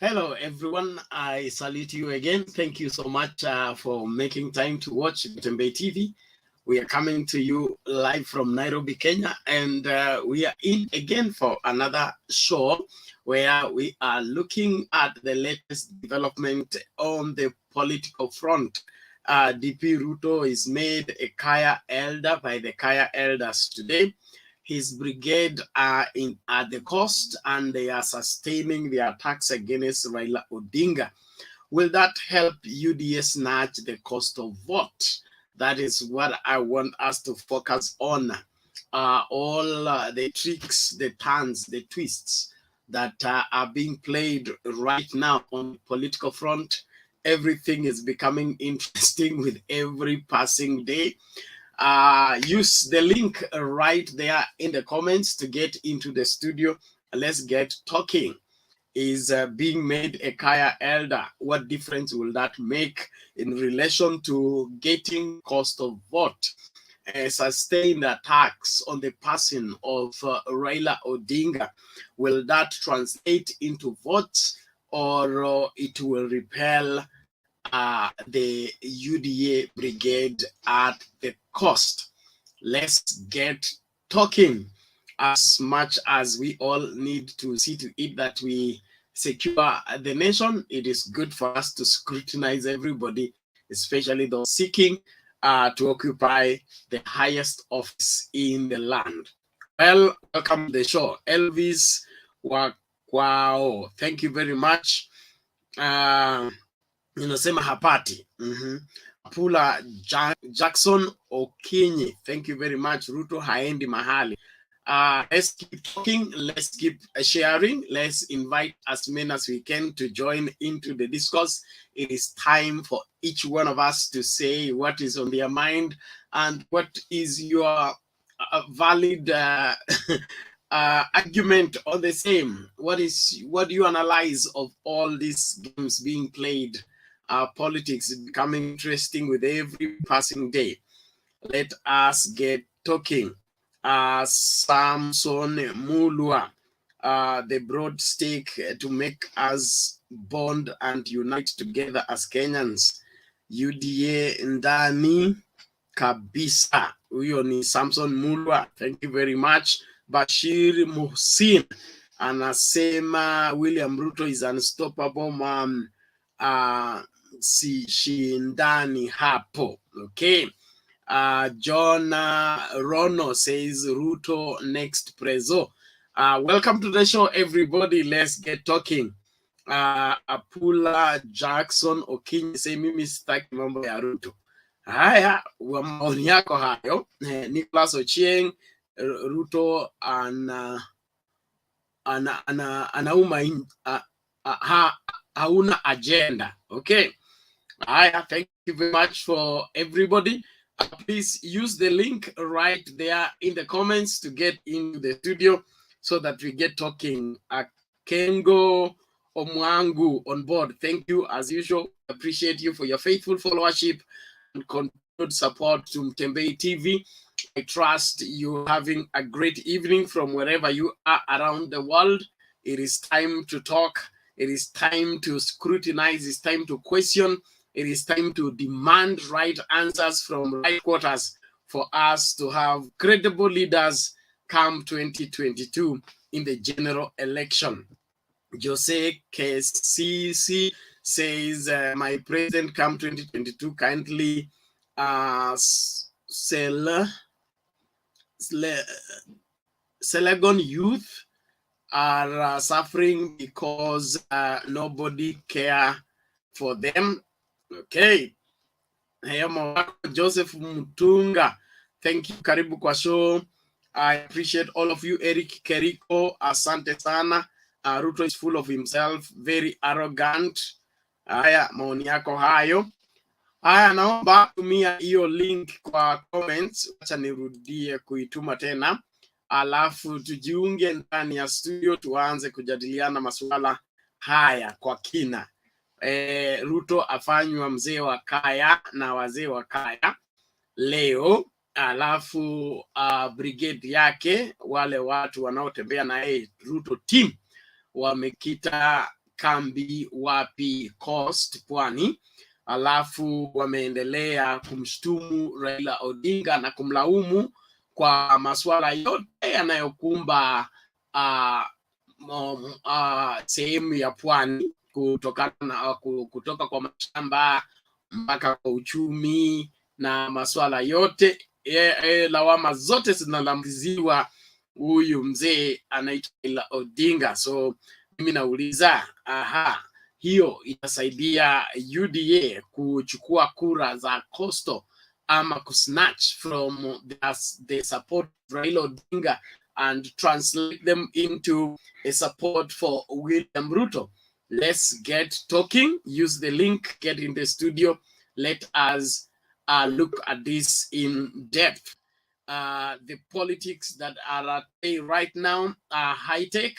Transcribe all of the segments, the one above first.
Hello, everyone. I salute you again. Thank you so much for making time to watch Gutembe TV. We are coming to you live from Nairobi, Kenya, and we are in again for another show where we are looking at the latest development on the political front. DP Ruto is made a Kaya elder by the Kaya elders today. His brigade are at the coast and they are sustaining the attacks against Raila Odinga. Will that help UDA snatch the cost of vote? That is what I want us to focus on. All the tricks, the turns, the twists that are being played right now on the political front. Everything is becoming interesting with every passing day. Use the link right there in the comments to get into the studio. Let's get talking. Is being made a Kaya elder? What difference will that make in relation to getting cost of vote? Sustained attacks on the person of Raila Odinga, will that translate into votes, or it will repel the UDA brigade at the cost? Let's get talking. As much as we all need to see to it that we secure the nation, it is good for us to scrutinize everybody, especially those seeking to occupy the highest office in the land. Well, welcome to the show. Elvis Wakwao, thank you very much. Ninasema hapati. Pula Jackson Okinyi, thank you very much. Ruto haendi mahali. Let's keep talking, let's keep sharing, let's invite as many as we can to join into the discourse. It is time for each one of us to say what is on their mind and what is your valid argument on the same. What do you analyze of all these games being played? Politics is becoming interesting with every passing day. Let us get talking. Samson Mulua, the broad stake to make us bond and unite together as Kenyans. UDA ndani kabisa. Huyo ni Samson Mulua. Thank you very much. Bashir Muhsin anasema William Ruto is unstoppable, mom. Si shindani hapo. Okay. John Rono says Ruto next preso. Welcome to the show, everybody. Let's get talking. Apula Jackson Okinyi say mimi sitaki mambo ya Ruto. Haya, maoni yako hayo. Nicholas Ochieng, Ruto hauna agenda. Okay. Haya, thank you very much for everybody. Please use the link right there in the comments to get into the studio so that we get talking. Kengo Omwangu on board. Thank you as usual. Appreciate you for your faithful followership and continued support to Mtembei TV. I trust you having a great evening from wherever you are around the world. It is time to talk. It is time to scrutinize. It's time to question. It is time to demand right answers from right quarters for us to have credible leaders come 2022 in the general election. Jose KCC says, my president come 2022, kindly Selegon youth are suffering because nobody care for them. Okay. Joseph Mutunga, thank you. Karibu kwa show. I appreciate all of you. Eric Keriko, asante sana. Ruto is full of himself, very arrogant. Haya, maoni yako hayo. Haya, naomba tumia hiyo link kwa comments. Acha nirudie kuituma tena. Alafu tujiunge ndani ya studio tuanze kujadiliana masuala haya kwa kina. Ruto afanywa mzee wa kaya na wazee wa kaya leo, alafu brigade yake, wale watu wanaotembea na yeye Ruto team, wamekita kambi wapi Coast Pwani, alafu wameendelea kumshtumu Raila Odinga na kumlaumu kwa masuala yote yanayokumba sehemu ya pwani, kutoka kwa mashamba mpaka kwa uchumi na masuala yote. Lawama zote zinalamziwa huyu mzee anaitwa Raila Odinga. So mimi nauliza, hiyo itasaidia UDA kuchukua kura za Coastal ama kusnatch from the support of Raila Odinga and translate them into a support for William Ruto? Let's get talking. Use the link, get in the studio. Let us look at this in depth. The politics that are at play right now are high-tech.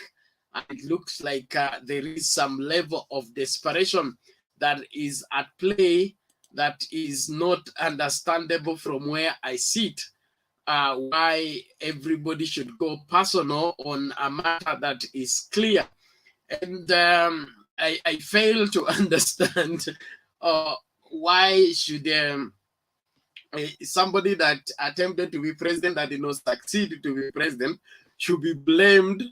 It looks like there is some level of desperation that is at play that is not understandable from where I sit. Why everybody should go personal on a matter that is clear. And I fail to understand why should somebody that attempted to be president that did not succeed to be president should be blamed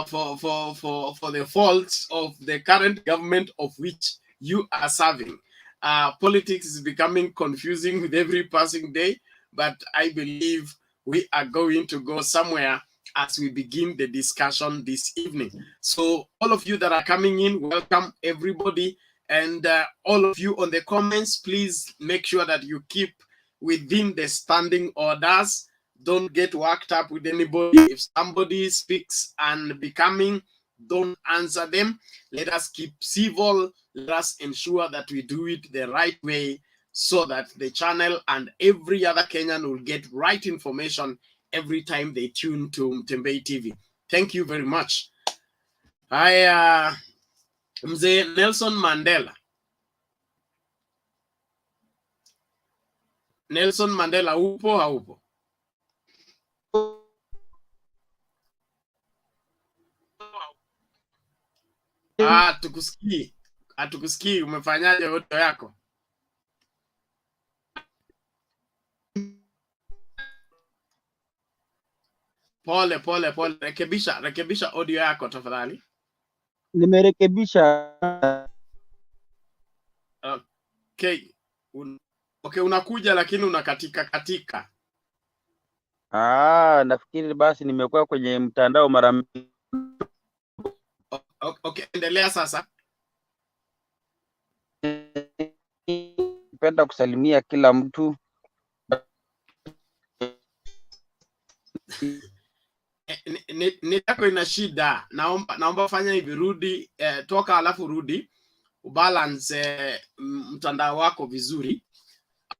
for the faults of the current government of which you are serving. Politics is becoming confusing with every passing day, but I believe we are going to go somewhere as we begin the discussion this evening. So all of you that are coming in, welcome everybody. And all of you on the comments, please make sure that you keep within the standing orders. Don't get worked up with anybody. If somebody speaks unbecoming, don't answer them. Let us keep civil. Let us ensure that we do it the right way so that the channel and every other Kenyan will get right information every time they tune to Mtembei TV. Thank you very much. Mzee Nelson Mandela. Nelson Mandela, upo haupo? Tukusikii. Hatukusikii, umefanyaje audio yako? Pole. Rekebisha audio yako tafadhali. Nimerekebisha. Okay, unakuja lakini unakatika. Nafikiri basi nimekuwa kwenye mtandao mara mbili. Okay, endelea sasa. Napenda kusalimia kila mtu. Net yako ina shida. Naomba fanya hivi, rudi, toka alafu rudi, ubalance mtandao wako vizuri.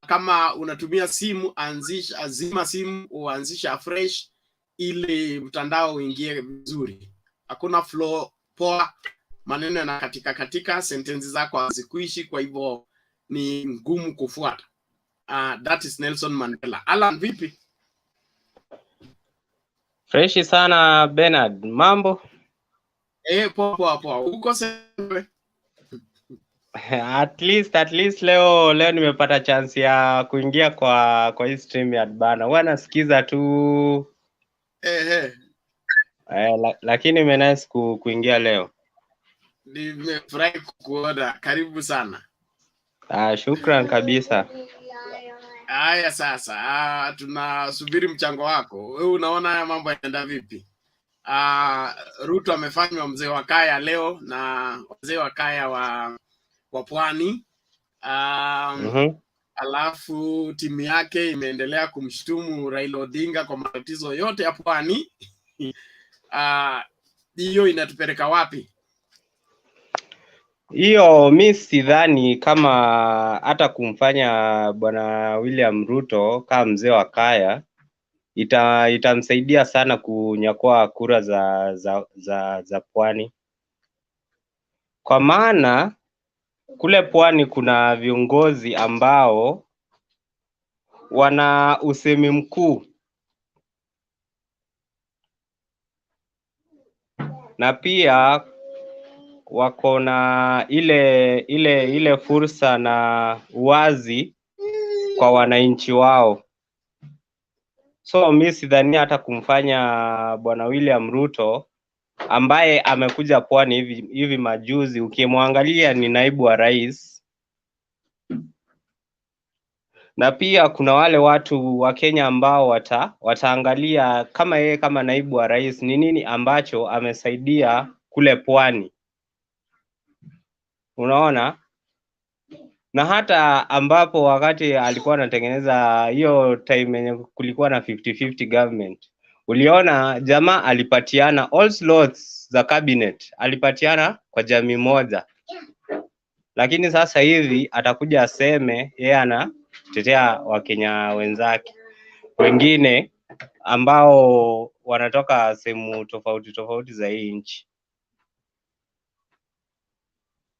Kama unatumia simu, azima simu, uanzisha fresh ili mtandao uingie vizuri. Hakuna flow poa, maneno yana katika, sentences zako hazikuishi, kwa hivyo ni ngumu kufuata. That is Nelson Mandela. Alan, vipi? Freshi sana Bernard, mambo? Poa. Uko sawa? At least leo nimepata chance ya kuingia kwa hii stream ya bana. Huwa nasikiza tu. Lakini nice kuingia leo. Nimefurahi kukuona. Karibu sana. Shukran kabisa. Haya sasa, tunasubiri mchango wako. Wewe unaona haya mambo yanaenda vipi? Ruto amefanywa mzee wa kaya leo na wazee wa kaya wa pwani. Alafu timu yake imeendelea kumshtumu Raila Odinga kwa matatizo yote ya pwani. Hiyo inatupeleka wapi? Hiyo mi sidhani kama hata kumfanya bwana William Ruto kama mzee wa kaya itamsaidia sana kunyakua kura za pwani, kwa maana kule pwani kuna viongozi ambao wana usemi mkuu na pia wako na ile fursa na uwazi kwa wananchi wao. So mimi sidhani hata kumfanya bwana William Ruto ambaye amekuja pwani hivi majuzi, ukimwangalia ni naibu wa rais, na pia kuna wale watu wa Kenya ambao wataangalia kama yeye kama naibu wa rais ni nini ambacho amesaidia kule pwani, unaona. Na hata ambapo wakati alikuwa anatengeneza hiyo time yenye kulikuwa na 50-50 government, uliona jamaa alipatiana all slots za cabinet, alipatiana kwa jamii moja. Lakini sasa hivi atakuja aseme yeye anatetea Wakenya wenzake wengine ambao wanatoka sehemu tofauti za hii nchi.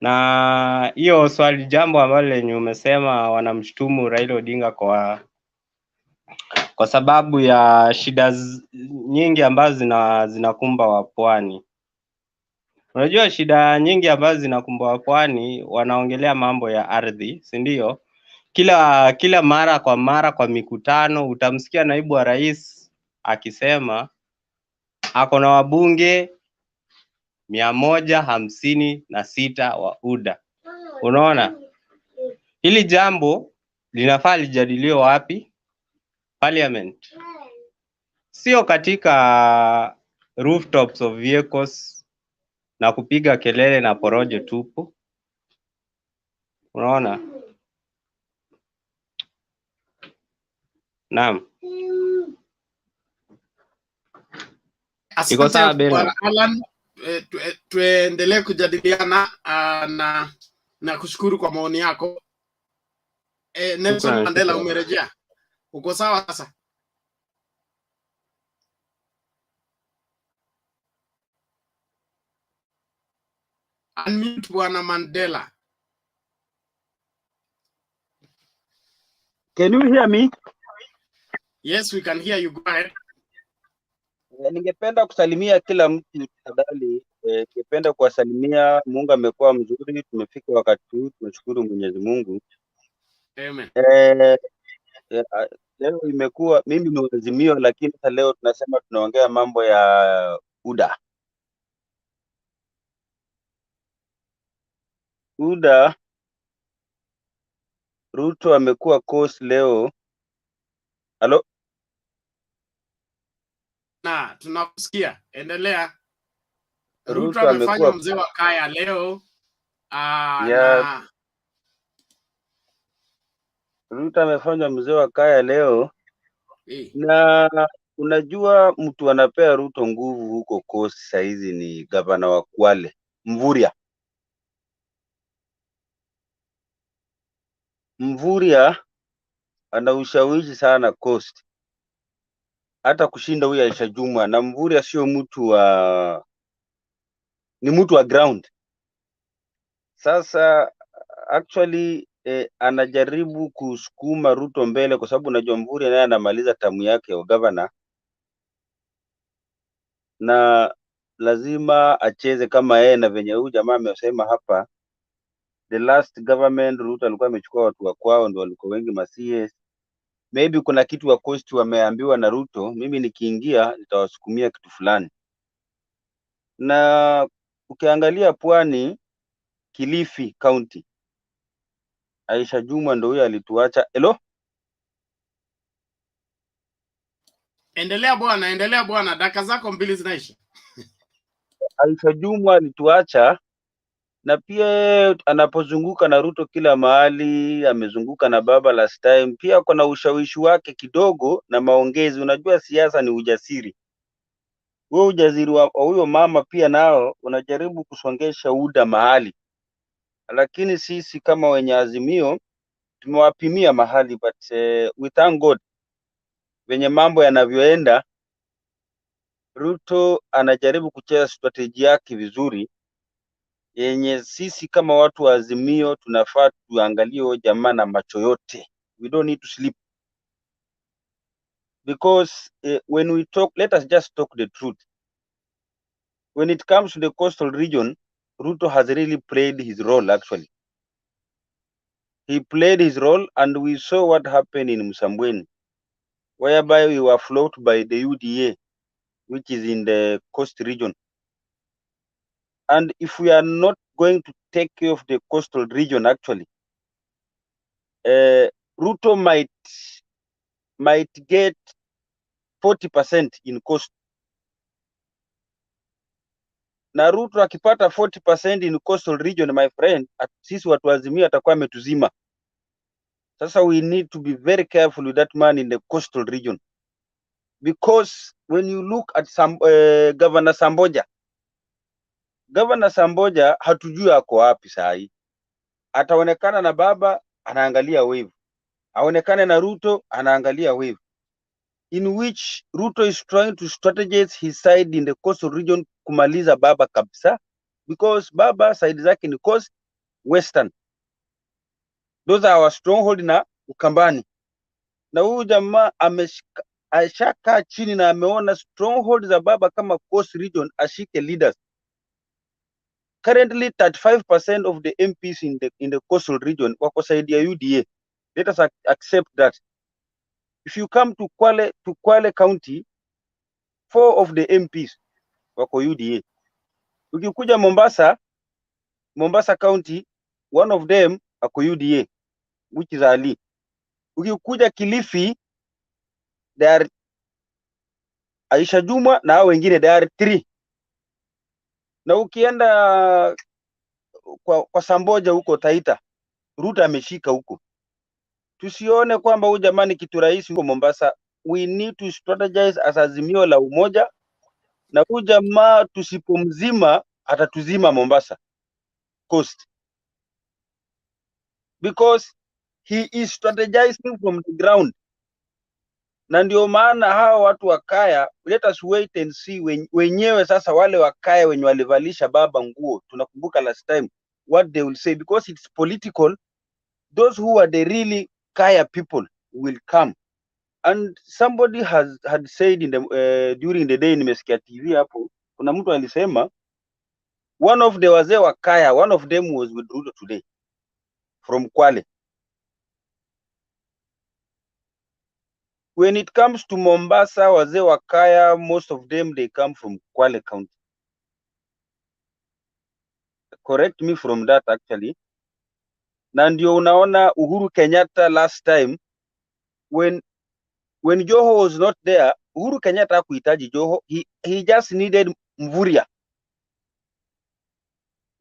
Na hiyo swali jambo ambalo lenye umesema wanamshutumu Raila Odinga kwa sababu ya shida nyingi ambazo zinakumba wapwani. Unajua shida nyingi ambazo zinakumba wapwani, wanaongelea mambo ya ardhi, si ndio? Kila mara kwa mikutano utamsikia naibu wa rais akisema ako na wabunge 156 wa UDA. Unaona? Hili jambo linafaa lijadiliwe wapi? Parliament. Sio katika rooftops of vehicles na kupiga kelele na porojo tupu. Unaona? Naam. Asante Bwana Alan, tuendelee kujadiliana na kushukuru kwa maoni yako. Nelson Mandela, umerejea, uko sawa sasa? Unmute Bwana Mandela. Can you hear me? Yes, we can hear you. Go ahead. Ningependa kusalimia kila mtu tafadhali. Ningependa kuwasalimia. Mungu amekuwa mzuri, tumefika wakati huu, tunashukuru Mwenyezi Mungu. Amen. Leo imekuwa mimi ni Azimio, lakini sasa leo tunasema tunaongea mambo ya UDA. UDA, Ruto amekuwa coast leo. Halo? Na tunakusikia, endelea. Ruto amefanya mzee wa kaya leo. Na Ruto amefanya mzee wa kaya leo. Na unajua mtu anapea Ruto nguvu huko coast saizi ni gavana wa Kwale, Mvurya. Mvurya ana ushawishi sana coast, hata kushinda huyu Aisha Jumwa. Na Mvurya sio mtu ni mtu wa ground. Sasa actually anajaribu kusukuma Ruto mbele, kwa sababu unajua Mvurya naye anamaliza tamu yake ya governor, na lazima acheze kama yeye. Na venye huyu jamaa amesema hapa, the last government Ruto alikuwa amechukua watu wa kwao, ndio walikuwa wengi ma-CS. Maybe kuna kitu wa coast wameambiwa na Ruto, mimi nikiingia nitawasukumia kitu fulani. Na ukiangalia pwani, Kilifi County, Aisha Jumwa ndio huyo alituacha. Hello? Endelea bwana, dakika zako 2 zinaisha. Aisha Jumwa alituacha, na pia anapozunguka na Ruto kila mahali, amezunguka na baba last time, pia kuna ushawishi wake kidogo na maongezi. Unajua siasa ni ujasiri. Wewe ujasiri wa huyo mama pia nao unajaribu kusongesha UDA mahali, lakini sisi kama wenye Azimio tumewapimia mahali, but we thank God venye mambo yanavyoenda. Ruto anajaribu kucheza strategy yake vizuri, yenye sisi kama watu wa Azimio tunafaa tuangalie jamaa na macho yote. We don't need to sleep, because when we talk, let us just talk the truth. When it comes to the coastal region, Ruto has really played his role actually. He played his role, and we saw what happened in Msambweni, whereby we were flogged by the UDA, which is in the coast region. And if we are not going to take care of the coastal region, actually, Ruto might get 40% in coast. Na Ruto akipata 40% in coastal region, my friend, sisi watu Azimio atakuwa ametuzima. Sasa we need to be very careful with that man in the coastal region, because when you look at Governor Samboja hatujui ako wapi saa hii. Ataonekana na baba anaangalia wave, aonekane na Ruto anaangalia wave, in which Ruto is trying to strategize his side in the coastal region kumaliza baba kabisa, because baba side zake ni coast western, those are our stronghold na Ukambani. Na huyu jamaa ashaka chini na ameona stronghold za baba kama coast region, ashike leaders. Currently 35% of the MPs in the coastal region wako side ya UDA. Let us accept that. If you come to Kwale County, 4 of the MPs wako UDA. Ukikuja Mombasa County, 1 of them wako UDA, which is Ali. Ukikuja Kilifi, there are Aisha Juma na hao wengine, there are 3. Na ukienda kwa Samboja huko Taita, Ruto ameshika huko. Tusione kwamba huyu jamani kitu rahisi huko Mombasa. We need to strategize as Azimio la umoja, na huyu jamaa tusipomzima atatuzima Mombasa coast, because he is strategizing from the ground. Na ndio maana hawa watu wa Kaya, let us wait and see wenyewe sasa, wale wa Kaya wenye walivalisha baba nguo, tunakumbuka last time what they will say, because it's political. Those who are the really Kaya people will come. And somebody had said in the during the day, nimesikia TV hapo, kuna mtu alisema one of the wazee wa Kaya, one of them was with Ruto today from Kwale. When it comes to Mombasa, wazee wa Kaya, most of them they come from Kwale County. Correct me from that actually. Na ndio unaona Uhuru Kenyatta last time when Joho was not there, Uhuru Kenyatta hakuhitaji Joho, he just needed Mvurya,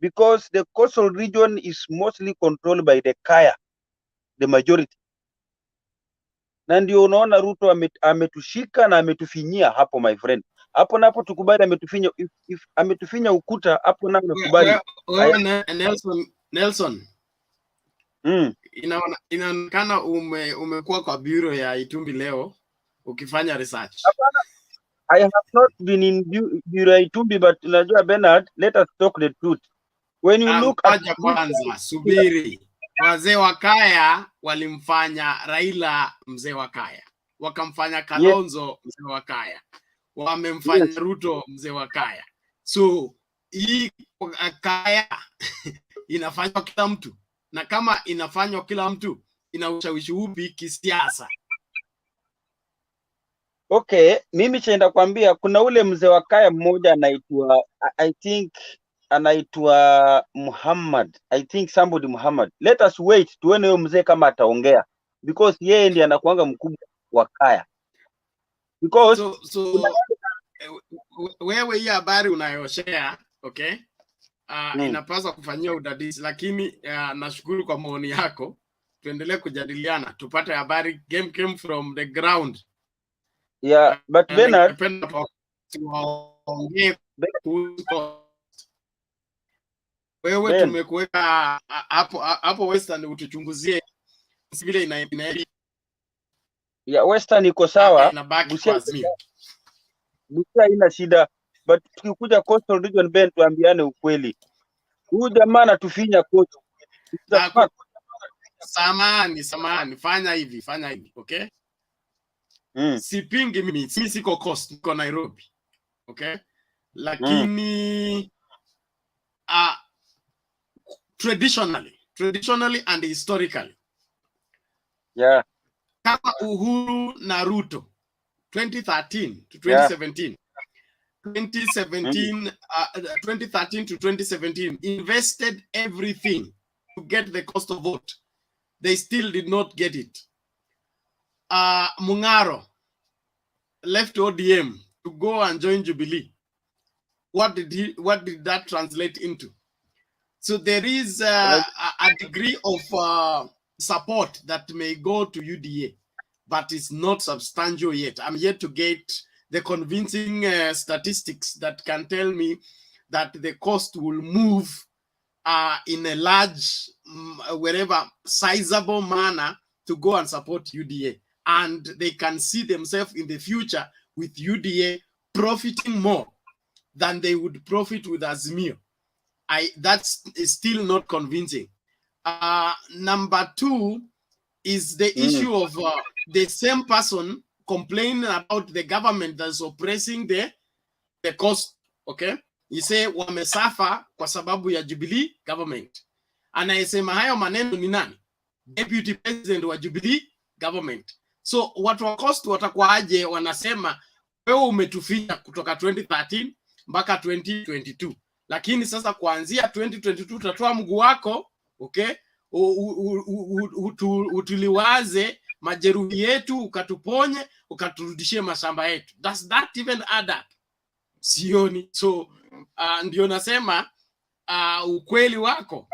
because the coastal region is mostly controlled by the Kaya, the majority. Na ndio unaona Ruto ametushika na ametufinyia hapo, my friend. Hapo napo tukubali ametufinya, if ametufinya ukuta hapo na amekubali. Nelson. Inaonekana umekuwa kwa bureau ya Itumbi leo ukifanya research. I have not been in bureau ya Itumbi, but unajua Bernard, let us talk the truth. When you look at kwanza, subiri. Wazee wa Kaya walimfanya Raila mzee wa Kaya, wakamfanya Kalonzo mzee wa Kaya, wamemfanya Ruto mzee wa Kaya. So hii Kaya inafanywa kila mtu, na kama inafanywa kila mtu, ina ushawishi upi kisiasa? Okay, mimi chaenda kwambia kuna ule mzee wa Kaya mmoja anaitwa, I think anaitwa Muhammad, I think somebody Muhammad. Let us wait tuone huyo mzee kama ataongea, because yeye ndiye anakuanga mkubwa wa Kaya. Because wewe hii habari unayoshare, okay, inapaswa kufanyia udadisi, lakini nashukuru kwa maoni yako. Tuendelee kujadiliana, tupate habari. Game came from the ground. Yeah, but Bernard, wewe tumekuweka hapo Western, utuchunguzie vile ina. Yeah, Western iko sawa, Busia ina shida, but tukikuja coastal region Ben, tuambiane ukweli, huyu jamaa anatufinya kocha. Samani, fanya hivi, okay? Sipingi mimi siko coast, niko Nairobi, okay? Lakini traditionally and historically. Yeah. Kama Uhuru na Ruto 2013 to 2017. 2013 to 2017 invested everything to get the cost of vote. They still did not get it. Mungaro left ODM to go and join Jubilee. What did that translate into? So there is a degree of support that may go to UDA, but it's not substantial yet. I'm yet to get the convincing statistics that can tell me that the cost will move in a large, wherever sizable manner to go and support UDA. And they can see themselves in the future with UDA profiting more than they would profit with Azimio. That's still not convincing. Number two is the issue of the same person complaining about the government that's oppressing the cost. Okay, you say wamesafa kwa sababu ya Jubilee government. Anayesema hayo maneno ni nani? Deputy president wa Jubilee government. So watu wa cost watakuwa aje wanasema wewe umetufinya kutoka 2013 mpaka 2022. Lakini sasa kuanzia 2022 utatoa mguu wako, okay? Utuliwaze majeruhi yetu, ukatuponye, ukaturudishie mashamba yetu. Does that even add up? Sioni. So ndio nasema ukweli wako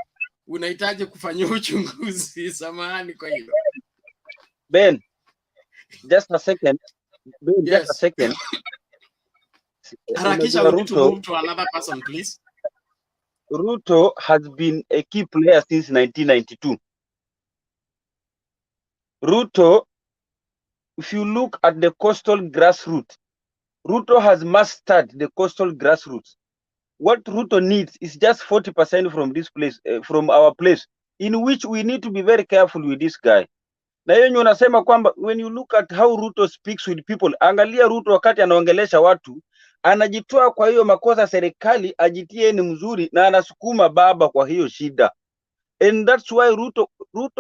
unahitaji kufanyia uchunguzi. Samahani kwa hilo. Ben, just a second. Ben, yes. Just a second. Harakisha, we need to move to another person, please. Ruto has been a key player since 1992. Ruto, if you look at the coastal grassroots, Ruto has mastered the coastal grassroots. What Ruto needs is just 40% from this place, from our place, in which we need to be very careful with this guy. Na hiyo unasema kwamba when you look at how Ruto speaks with people, angalia Ruto wakati anaongelesha watu, anajitoa kwa hiyo makosa serikali, ajitie ni mzuri na anasukuma baba kwa hiyo shida. And that's why Ruto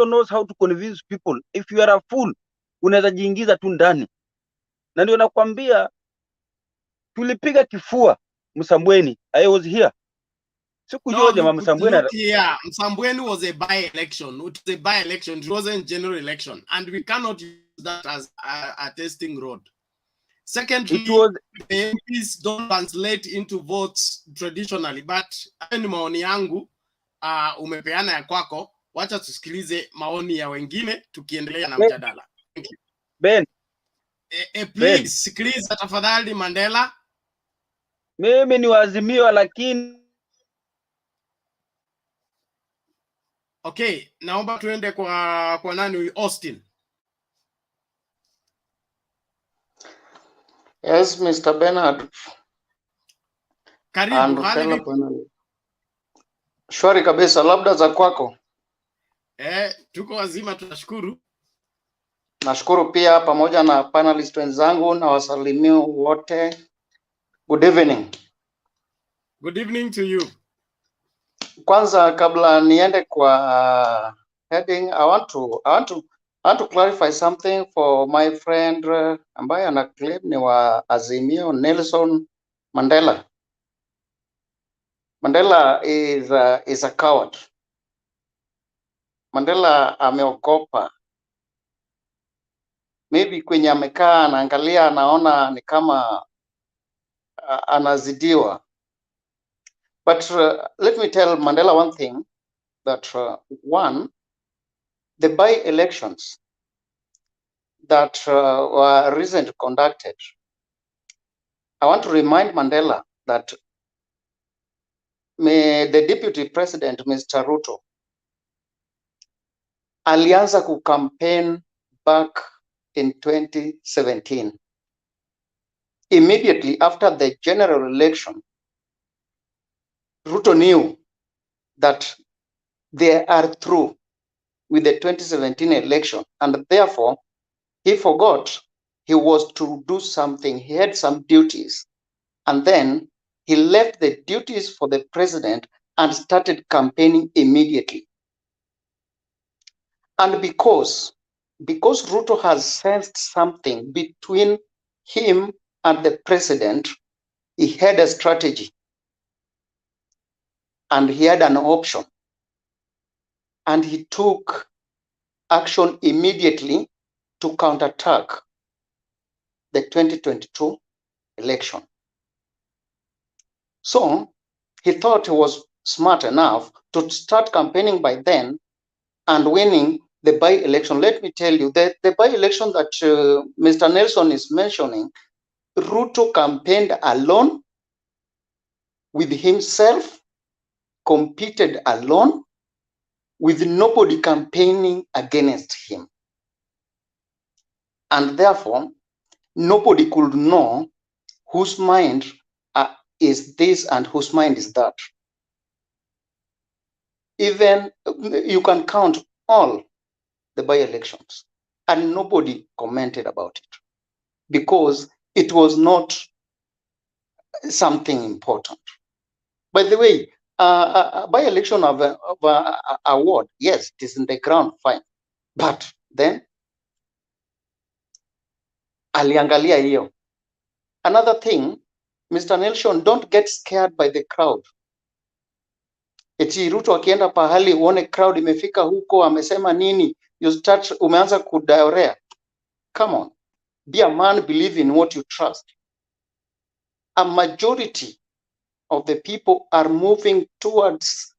knows how to convince people. If you are a fool, unaweza jiingiza tu ndani. Na ndio nakwambia tulipiga kifua Msambweni. I was here. Sikujua jamaa Msambweni. Look here, Msambweni was a by-election. It was a by-election. It wasn't general election. And we cannot use that as a testing rod. Secondly, the MPs don't translate into votes traditionally. But ni maoni yangu, umepeana ya kwako, wacha tusikilize maoni ya wengine tukiendelea na mjadala. Thank you. Ben. Please, sikiliza tafadhali Mandela. Mimi ni Azimio lakini okay, naomba tuende kwa nani? Austin. Yes, Mr. Bernard. Karibu. Shwari kabisa, labda za kwako. Tuko wazima, tunashukuru. Nashukuru pia pamoja na panelist wenzangu na wasalimio wote. Good evening. Good evening to you. Kwanza kabla niende kwa heading, I want to clarify something for my friend ambaye ana claim ni wa Azimio, Nelson Mandela. Mandela is a coward. Mandela ameogopa. Maybe kwenye amekaa anaangalia anaona ni kama anazidiwa. But let me tell Mandela one thing, that one, the by-elections that were recently conducted, I want to remind Mandela that the deputy president, Mr. Ruto, alianza kucampaign back in 2017. Immediately after the general election, Ruto knew that they are through with the 2017 election, and therefore he forgot he was to do something. He had some duties, and then he left the duties for the president and started campaigning immediately. And because Ruto has sensed something between him and the president, he had a strategy and he had an option. And he took action immediately to counterattack the 2022 election. So he thought he was smart enough to start campaigning by then and winning the by-election. Let me tell you that the by-election that Mr. Nelson is mentioning, Ruto campaigned alone with himself, competed alone with nobody campaigning against him. And therefore, nobody could know whose mind is this and whose mind is that. Even you can count all the by-elections and nobody commented about it because it was not something important. By the way, by-election of a award, yes, it is in the ground, fine. But then, aliangalia hiyo. Another thing, Mr. Nelson, don't get scared by the crowd. Eti Ruto akienda pahali uone crowd imefika huko amesema nini, you start umeanza kudaorea. Come on, be a man, believe in what you trust. A majority of the people are moving towards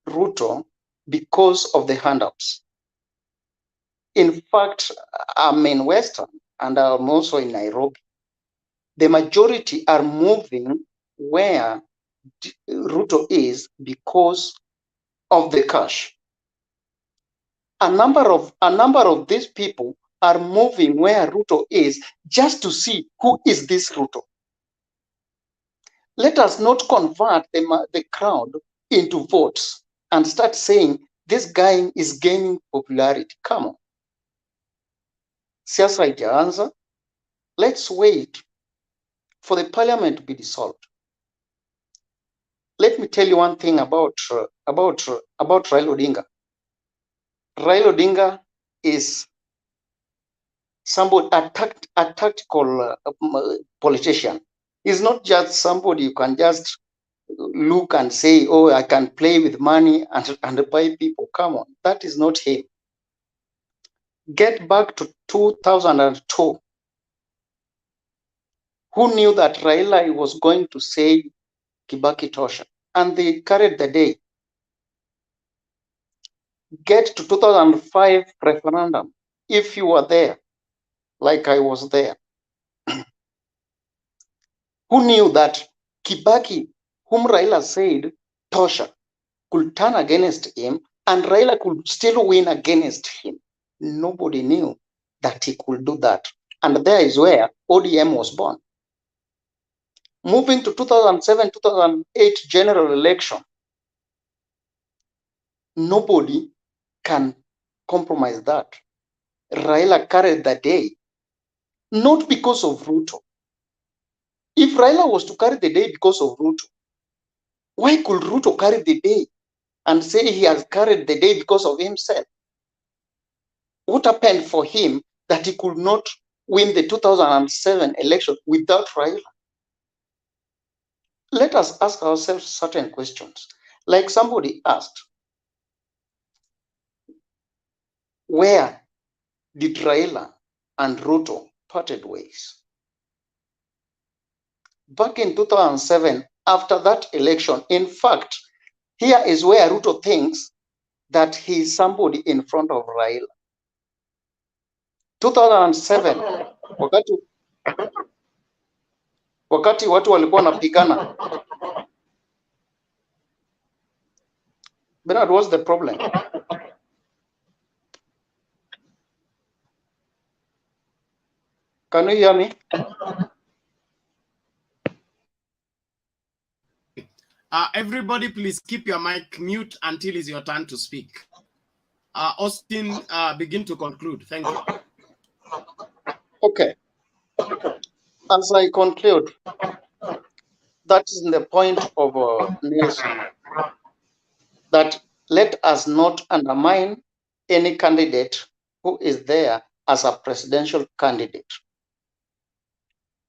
Ruto because of the handouts. In fact, I'm in Western and I'm also in Nairobi. The majority are moving where Ruto is because of the cash. A number of these people are moving where Ruto is just to see who is this Ruto. Let us not convert the crowd into votes and start saying this guy is gaining popularity. Come on. Siasa haijaanza. Let's wait for the parliament to be dissolved. Let me tell you one thing about Raila Odinga. Raila Odinga is somebody, a tactical politician. He's not just somebody you can just look and say, oh, I can play with money and buy people. Come on, that is not him. Get back to 2002. Who knew that Raila was going to say Kibaki Tosha? And they carried the day. Get to 2005 referendum. If you were there, like I was there, who knew that Kibaki, whom Raila said Tosha, could turn against him and Raila could still win against him? Nobody knew that he could do that. And there is where ODM was born. Moving to 2007-2008 general election, nobody can compromise that. Raila carried the day, not because of Ruto. If Raila was to carry the day because of Ruto, why could Ruto carry the day and say he has carried the day because of himself? What happened for him that he could not win the 2007 election without Raila? Let us ask ourselves certain questions. Like somebody asked, where did Raila and Ruto parted ways? Back in 2007, after that election, in fact, here is where Ruto thinks that he is somebody in front of Raila. 2007, wakati watu walikuwa wanapigana. Bernard, what's the problem? Can you hear me? Everybody, please keep your mic mute until it's your turn to speak. Austin, begin to conclude. Thank you. Okay. As I conclude, that is the point of Nelson, that let us not undermine any candidate who is there as a presidential candidate.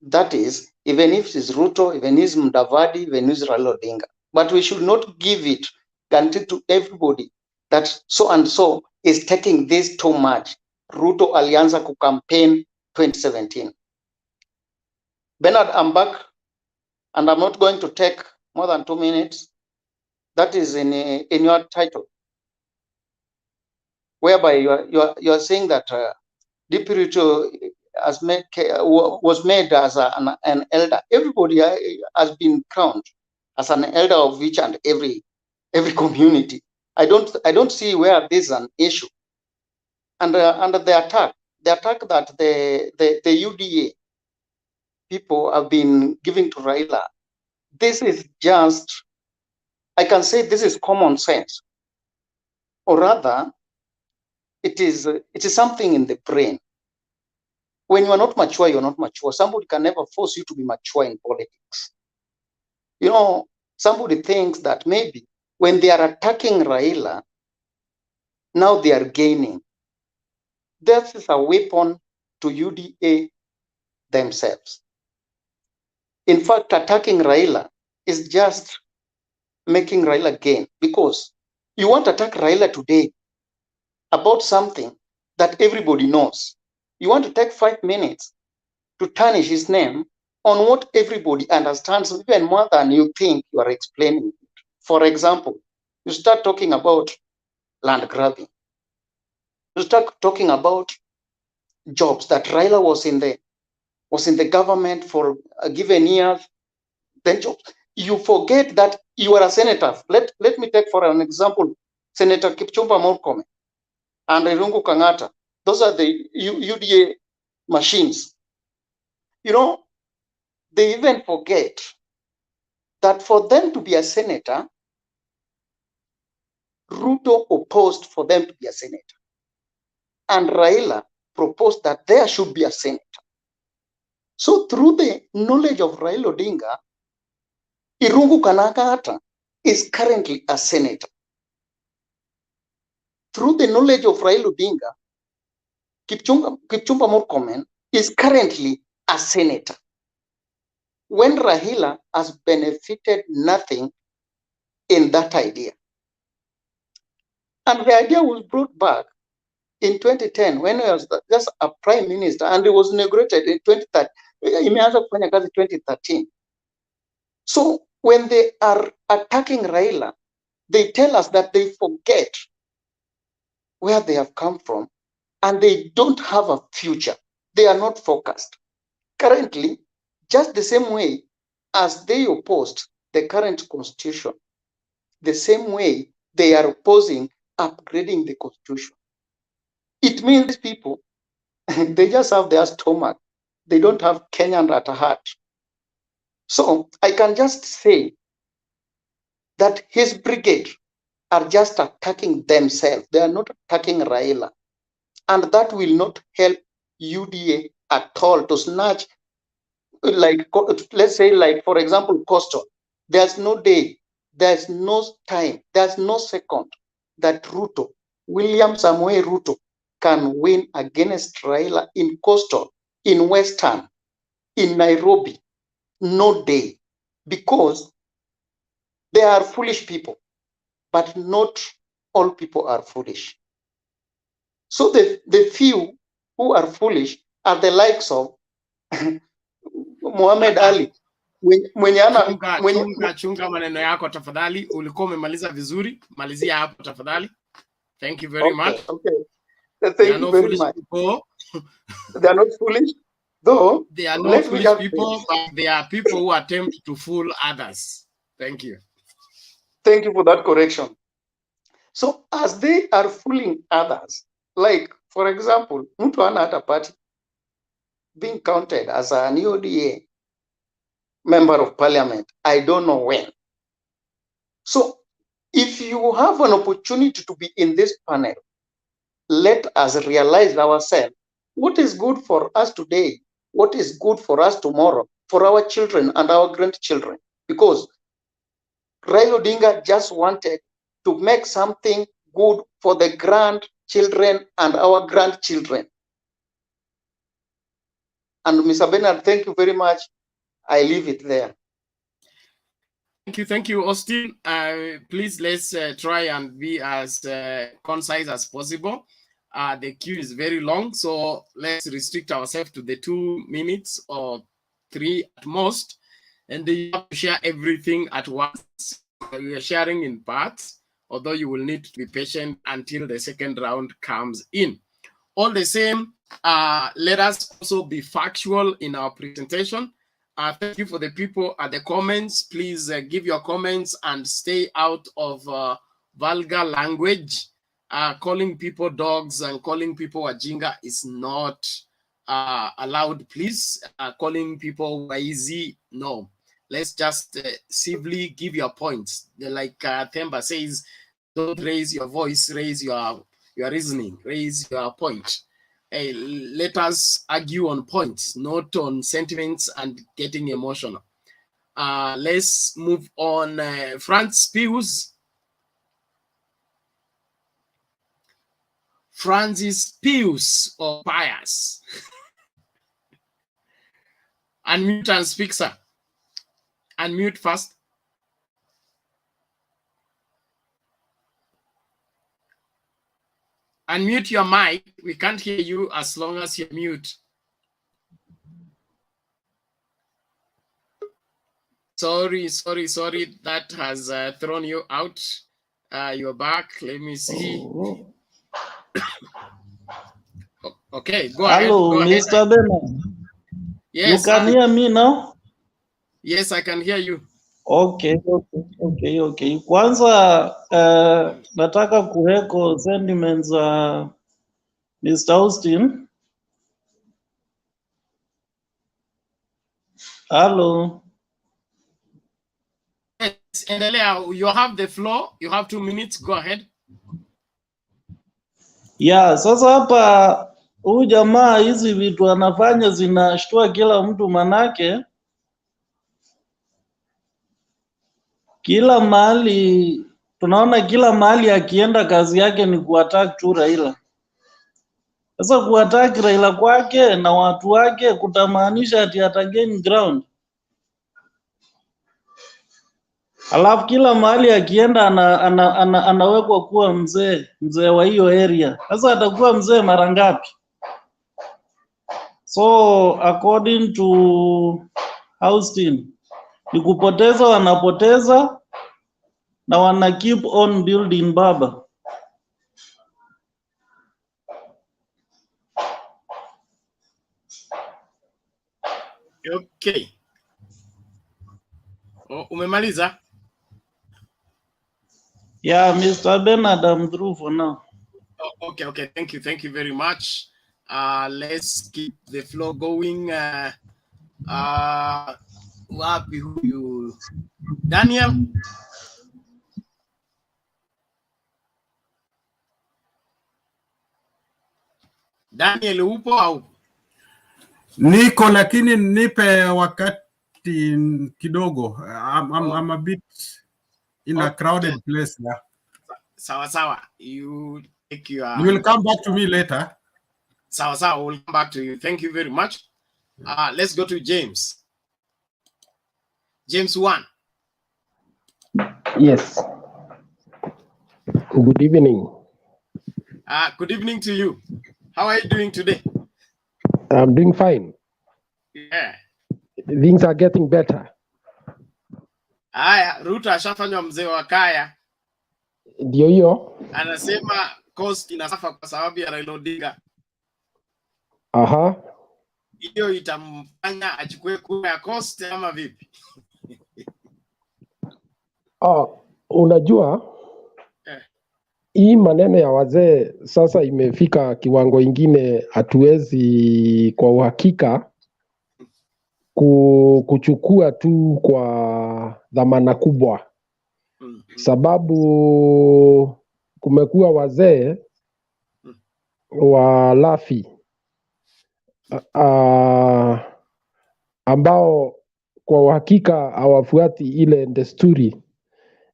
That is, even if it's Ruto, even if it's Mudavadi, even if it's Raila Odinga. But we should not give it guarantee to everybody that so and so is taking this too much. Ruto alianza ku campaign 2017. Bernard, I'm back, and I'm not going to take more than 2 minutes. That is in your title, whereby you are saying that Deputy Ruto was made as an elder. Everybody has been crowned as an elder of each and every community. I don't see where this is an issue. And the attack that the UDA people have been giving to Raila, this is just, I can say this is common sense, or rather, it is something in the brain. When you are not mature, you're not mature. Somebody can never force you to be mature in politics. You know, somebody thinks that maybe when they are attacking Raila, now they are gaining. This is a weapon to UDA themselves. In fact, attacking Raila is just making Raila gain, because you want to attack Raila today about something that everybody knows. You want to take 5 minutes to tarnish his name on what everybody understands, even more than you think you are explaining. For example, you start talking about land grabbing. You start talking about jobs that Raila was in the government for a given year, then jobs. You forget that you are a senator. Let me take for an example, Senator Kipchumba Murkomen and Irungu Kangata. Those are the UDA machines. You know, they even forget that for them to be a senator, Ruto opposed for them to be a senator. And Raila proposed that there should be a senator. So through the knowledge of Raila Odinga, Irungu Kanakata is currently a senator. Through the knowledge of Raila Odinga, Kipchumba Murkomen is currently a senator. When Raila has benefited nothing in that idea. And the idea was brought back in 2010 when he was just a prime minister, and it was inaugurated in 2013. So when they are attacking Raila, they tell us that they forget where they have come from and they don't have a future. They are not focused. Currently, just the same way as they opposed the current constitution, the same way they are opposing upgrading the constitution. It means these people, they just have their stomach. They don't have Kenyan at heart. So I can just say that his brigade are just attacking themselves. They are not attacking Raila. And that will not help UDA at all to snatch, like, let's say, like, for example, Coastal. There's no day, there's no time, there's no second that Ruto, William Samuel Ruto, can win against Raila in Coastal, in Western, in Nairobi. No day. Because they are foolish people. But not all people are foolish. So the few who are foolish are the likes of Muhammad Ali. Chunga maneno yako tafadhali. Ulikuwa umemaliza vizuri. Malizia hapo tafadhali. Thank you very much. Okay. Thank you very much. They are not foolish, though. They are not foolish people, but they are people who attempt to fool others. Thank you. Thank you for that correction. So as they are fooling others, like, for example, mtu ana hata party being counted as an UDA member of parliament, I don't know when. So if you have an opportunity to be in this panel, let us realize ourselves what is good for us today, what is good for us tomorrow, for our children and our grandchildren. because Raila Odinga just wanted to make something good for the grandchildren and our grandchildren. And Mr. Bernard, thank you very much. I leave it there. Thank you, Austin. Please, let's try and be as concise as possible. The queue is very long, so let's restrict ourselves to the 2 minutes or 3 at most. And you have to share everything at once. We are sharing in parts, although you will need to be patient until the second round comes in. All the same, let us also be factual in our presentation. Thank you for the people at the comments. Please give your comments and stay out of vulgar language. Calling people dogs and calling people Wajinga is not allowed, please. Calling people Waizi, no. Let's just civilly give your points. Like Themba says, don't raise your voice, raise your reasoning, raise your point. Let us argue on points, not on sentiments and getting emotional. Let's move on. Francis Pius or Pius. Unmute and speak, sir. Unmute first. Unmute your mic. We can't hear you as long as you mute. Sorry. That has thrown you out. You're back. Let me see. Okay, go ahead. Hello, Mr. Bernard. Yes. You can hear me now? Yes, I can hear you. Okay. Kwanza nataka kuweko sentiments Mr. Austin. Hello. Yes, endelea. You have the floor. You have 2 minutes. Go ahead. Yeah, sasa hapa huyu jamaa hizi vitu anafanya zinashtua kila mtu, manake kila mahali tunaona, kila mahali akienda kazi yake ni kuattack tu Raila. Sasa kuattack Raila kwake na watu wake kutamaanisha ati atagain ground. Alafu kila mahali akienda anawekwa kuwa mzee wa hiyo area. Sasa atakuwa mzee mara ngapi? So according to Austin, ni kupoteza, wanapoteza na wana keep on building baba. Okay. Umemaliza? Yeah, Mr. Bernard, I'm through for now. Okay. Thank you very much. Let's keep the flow going. Wapi huyu? Daniel? Daniel, upo au? Niko, lakini nipe wakati kidogo. I'm a bit in a crowded place. Yeah. Sawa. You take your... You will come back to me later. Sawa, we'll come back to you. Thank you very much. Let's go to James. James 1. Yes. Good evening. Good evening to you. How are you doing today? I'm doing fine. Yeah. Things are getting better. Ruto ashafanywa mzee wa kaya. Ndio hiyo. Anasema cost inasafa kwa sababu ya Raila Odinga. Aha. Hiyo itamfanya achukue kura ya cost ama vipi? Unajua hii maneno ya wazee sasa imefika kiwango ingine, hatuwezi kwa uhakika kuchukua tu kwa dhamana kubwa, sababu kumekuwa wazee walafi ambao kwa uhakika hawafuati ile desturi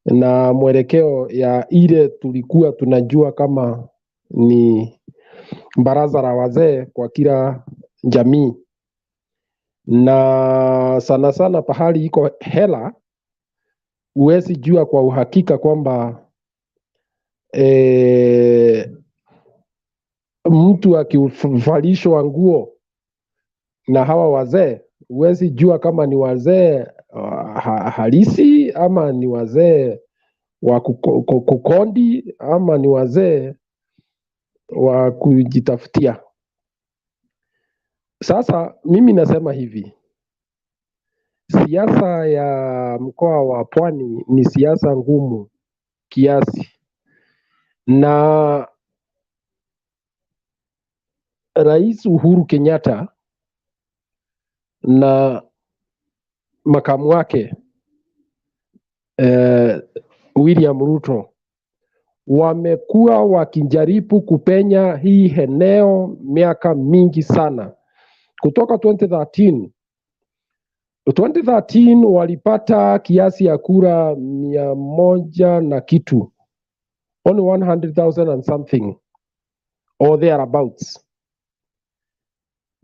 na mwelekeo ya ile tulikuwa tunajua kama ni baraza la wazee kwa kila jamii, na sana sana pahali iko hela huwezi jua kwa uhakika kwamba mtu akivalishwa nguo na hawa wazee, huwezi jua kama ni wazee halisi ama ni wazee wa kukondi ama ni wazee wa kujitafutia. Sasa mimi nasema hivi, siasa ya mkoa wa Pwani ni siasa ngumu kiasi, na Rais Uhuru Kenyatta na makamu wake William Ruto wamekuwa wakijaribu kupenya hii eneo miaka mingi sana. Kutoka 2013 walipata kiasi ya kura 100 na kitu, only 100,000 and something or thereabouts.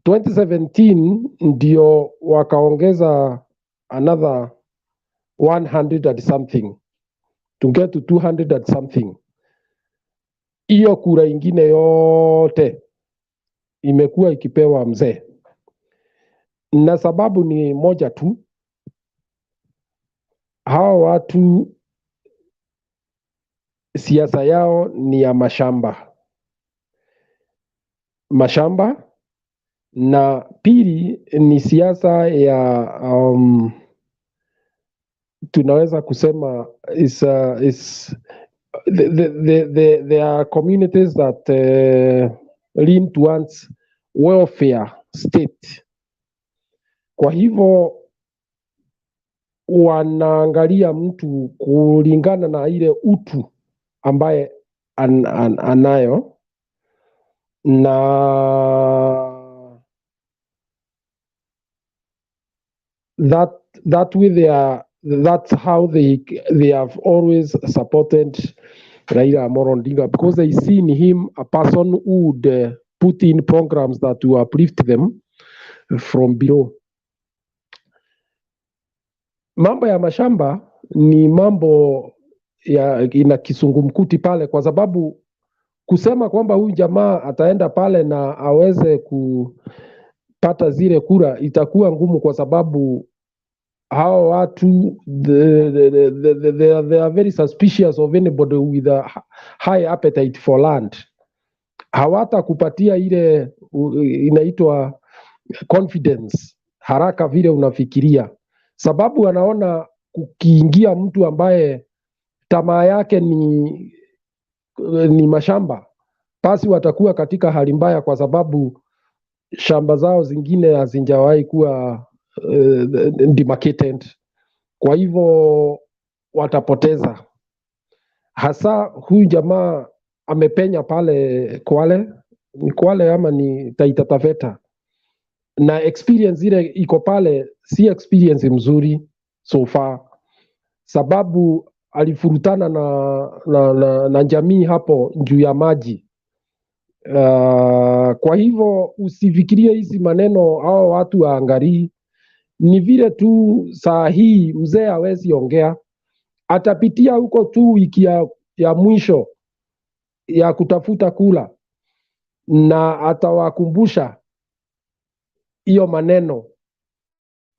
2017 ndio wakaongeza another 100 and something to get to 200 and something. Hiyo kura ingine yote imekuwa ikipewa mzee, na sababu ni moja tu, hawa watu siasa yao ni ya mashamba, na pili ni siasa ya tunaweza kusema there are communities that lean towards welfare state. Kwa hivyo wanaangalia mtu kulingana na ile utu ambaye anayo, na that way that's how they have always supported Raila Odinga, because they see in him a person who would put in programs that will uplift them from below. Mambo ya mashamba ni mambo ina kisungumkuti pale, kwa sababu kusema kwamba huyu jamaa ataenda pale na aweze kupata zile kura itakuwa ngumu, kwa sababu hao watu they are very suspicious of anybody with a high appetite for land. Hawata kupatia ile inaitwa confidence haraka vile unafikiria, sababu anaona kukiingia mtu ambaye tamaa yake ni mashamba, basi watakuwa katika hali mbaya, kwa sababu shamba zao zingine hazijawahi kuwa demarcated. Kwa hivyo watapoteza. Hasa huyu jamaa amepenya pale Kwale ama ni Taita Taveta, na experience ile iko pale si experience mzuri so far, sababu alifurutana na jamii hapo juu ya maji. Kwa hivyo usifikirie hizi maneno hao watu waangalii, ni vile tu saa hii mzee hawezi ongea, atapitia huko tu wiki ya mwisho ya kutafuta kula, na atawakumbusha hiyo maneno,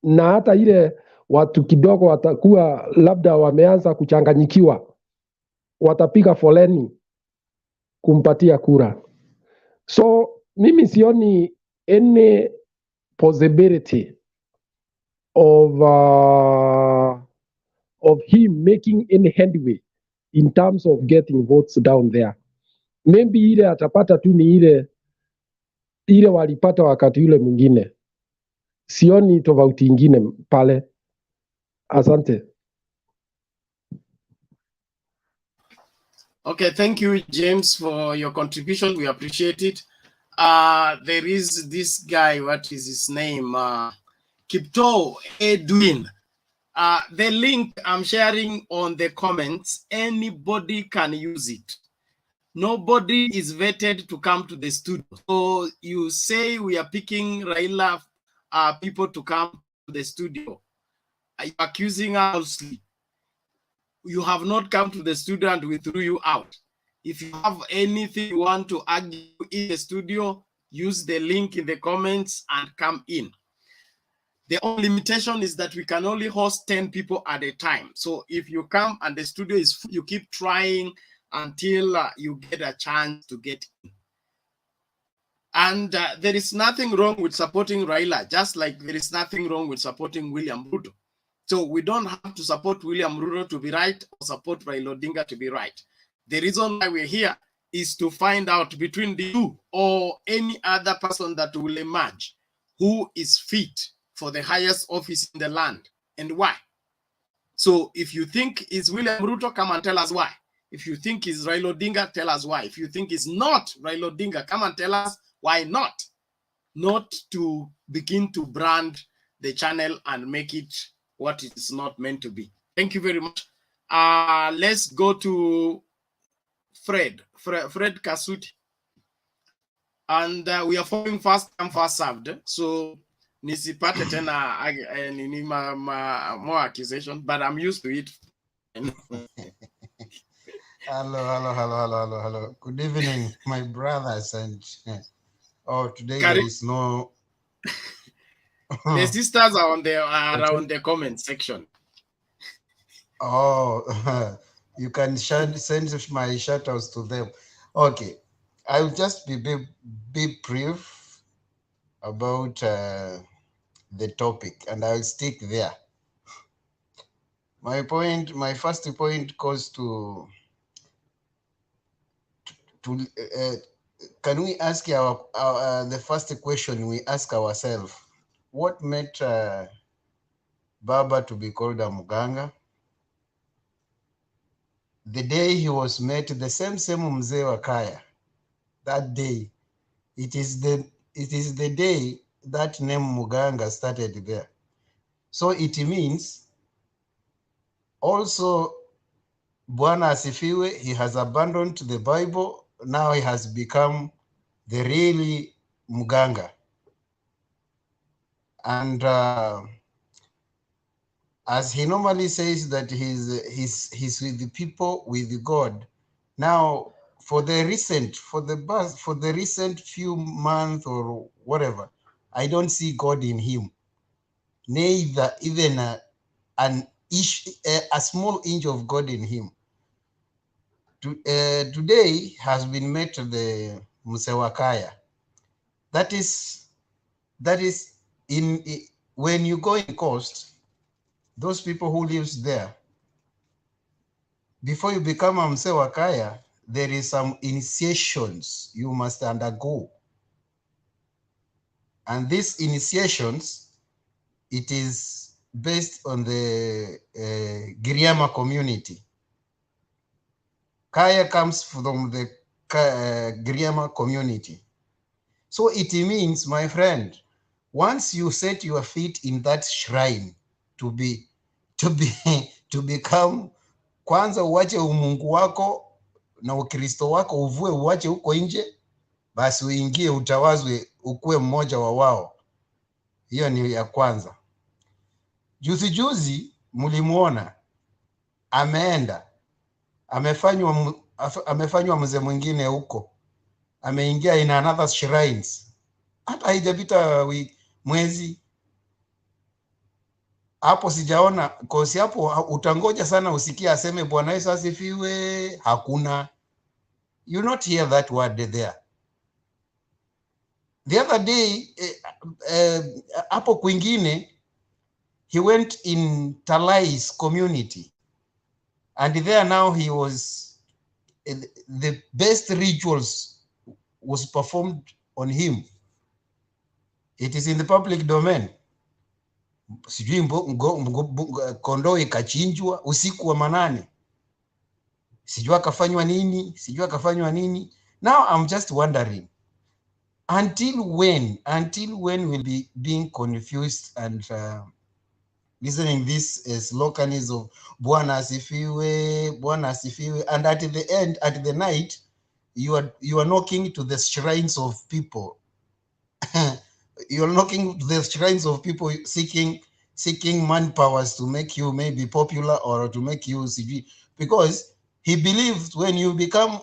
na hata ile watu kidogo watakuwa labda wameanza kuchanganyikiwa, watapiga foleni kumpatia kura. So mimi sioni any possibility of him making any headway in terms of getting votes down there. Maybe ile atapata tu ni ile walipata wakati yule mwingine. Sioni tofauti ingine pale. Asante. Okay, thank you, James, for your contribution. We appreciate it. There is this guy, what is his name? Kipto Edwin. The link I'm sharing on the comments, anybody can use it. Nobody is vetted to come to the studio. So you say we are picking Raila people to come to the studio. Are you accusing us falsely? You have not come to the studio and we threw you out. If you have anything you want to argue in the studio, use the link in the comments and come in. The only limitation is that we can only host 10 people at a time. So if you come and the studio is full, you keep trying until you get a chance to get in. And there is nothing wrong with supporting Raila, just like there is nothing wrong with supporting William Ruto. So we don't have to support William Ruto to be right or support Raila Odinga to be right. The reason why we're here is to find out between the two or any other person that will emerge who is fit for the highest office in the land and why. So if you think it's William Ruto, come and tell us why. If you think it's Raila Odinga, tell us why. If you think it's not Raila Odinga, come and tell us why not. Not to begin to brand the channel and make it what it is not meant to be. Thank you very much. Let's go to Fred Kasuti. And we are following fast come, fast served. So nisipate tena more accusation, but I'm used to it. Hello. Good evening, my brothers. And today there is no. The sisters are on around the comment section. Oh, you can send my shout outs to them. Okay, I'll just be brief about the topic, and I'll stick there. My first point goes to can we ask the first question we ask ourselves, what made Baba to be called a Muganga? The day he was met, the same Mzee wa Kaya, that day, it is the day that name Muganga started there. So it means also Bwana Asifiwe, he has abandoned the Bible. Now he has become the really Muganga. And as he normally says that he's with the people, with God. Now, for the recent few months or whatever, I don't see God in him. Neither even a small inch of God in him. Today has been met the Musewakaya. That is when you go in coast, those people who lives there, before you become a Msewakaya, there is some initiations you must undergo. And these initiations, it is based on the Giriama community. Kaya comes from the Giriama community. So it means, my friend, once you set your feet in that shrine to become, kwanza uwache umungu wako na ukristo wako uvue uwache huko nje, basi uingie utawazwe ukue mmoja wa wao. Hiyo ni ya kwanza. Juzi mulimuona ameenda amefanywa mzee mwingine huko, ameingia in another shrines, hata haijapita mwezi hapo sijaona. Kosi hapo utangoja sana usikia aseme Bwana Yesu asifiwe, hakuna. You not hear that word there. The other day hapo kwingine, he went in Talai's community, and there now he was, the best rituals was performed on him. It is in the public domain. Sijui kondoo ikachinjwa usiku wa manane, sijui akafanywa nini. Now I'm just wondering, Until when we'll be being confused and listening this slogans of Bwana asifiwe, and at the end, at the night, you are knocking to the shrines of people. You are knocking to the shrines of people seeking manpowers to make you maybe popular or to make you CV, because he believes when you become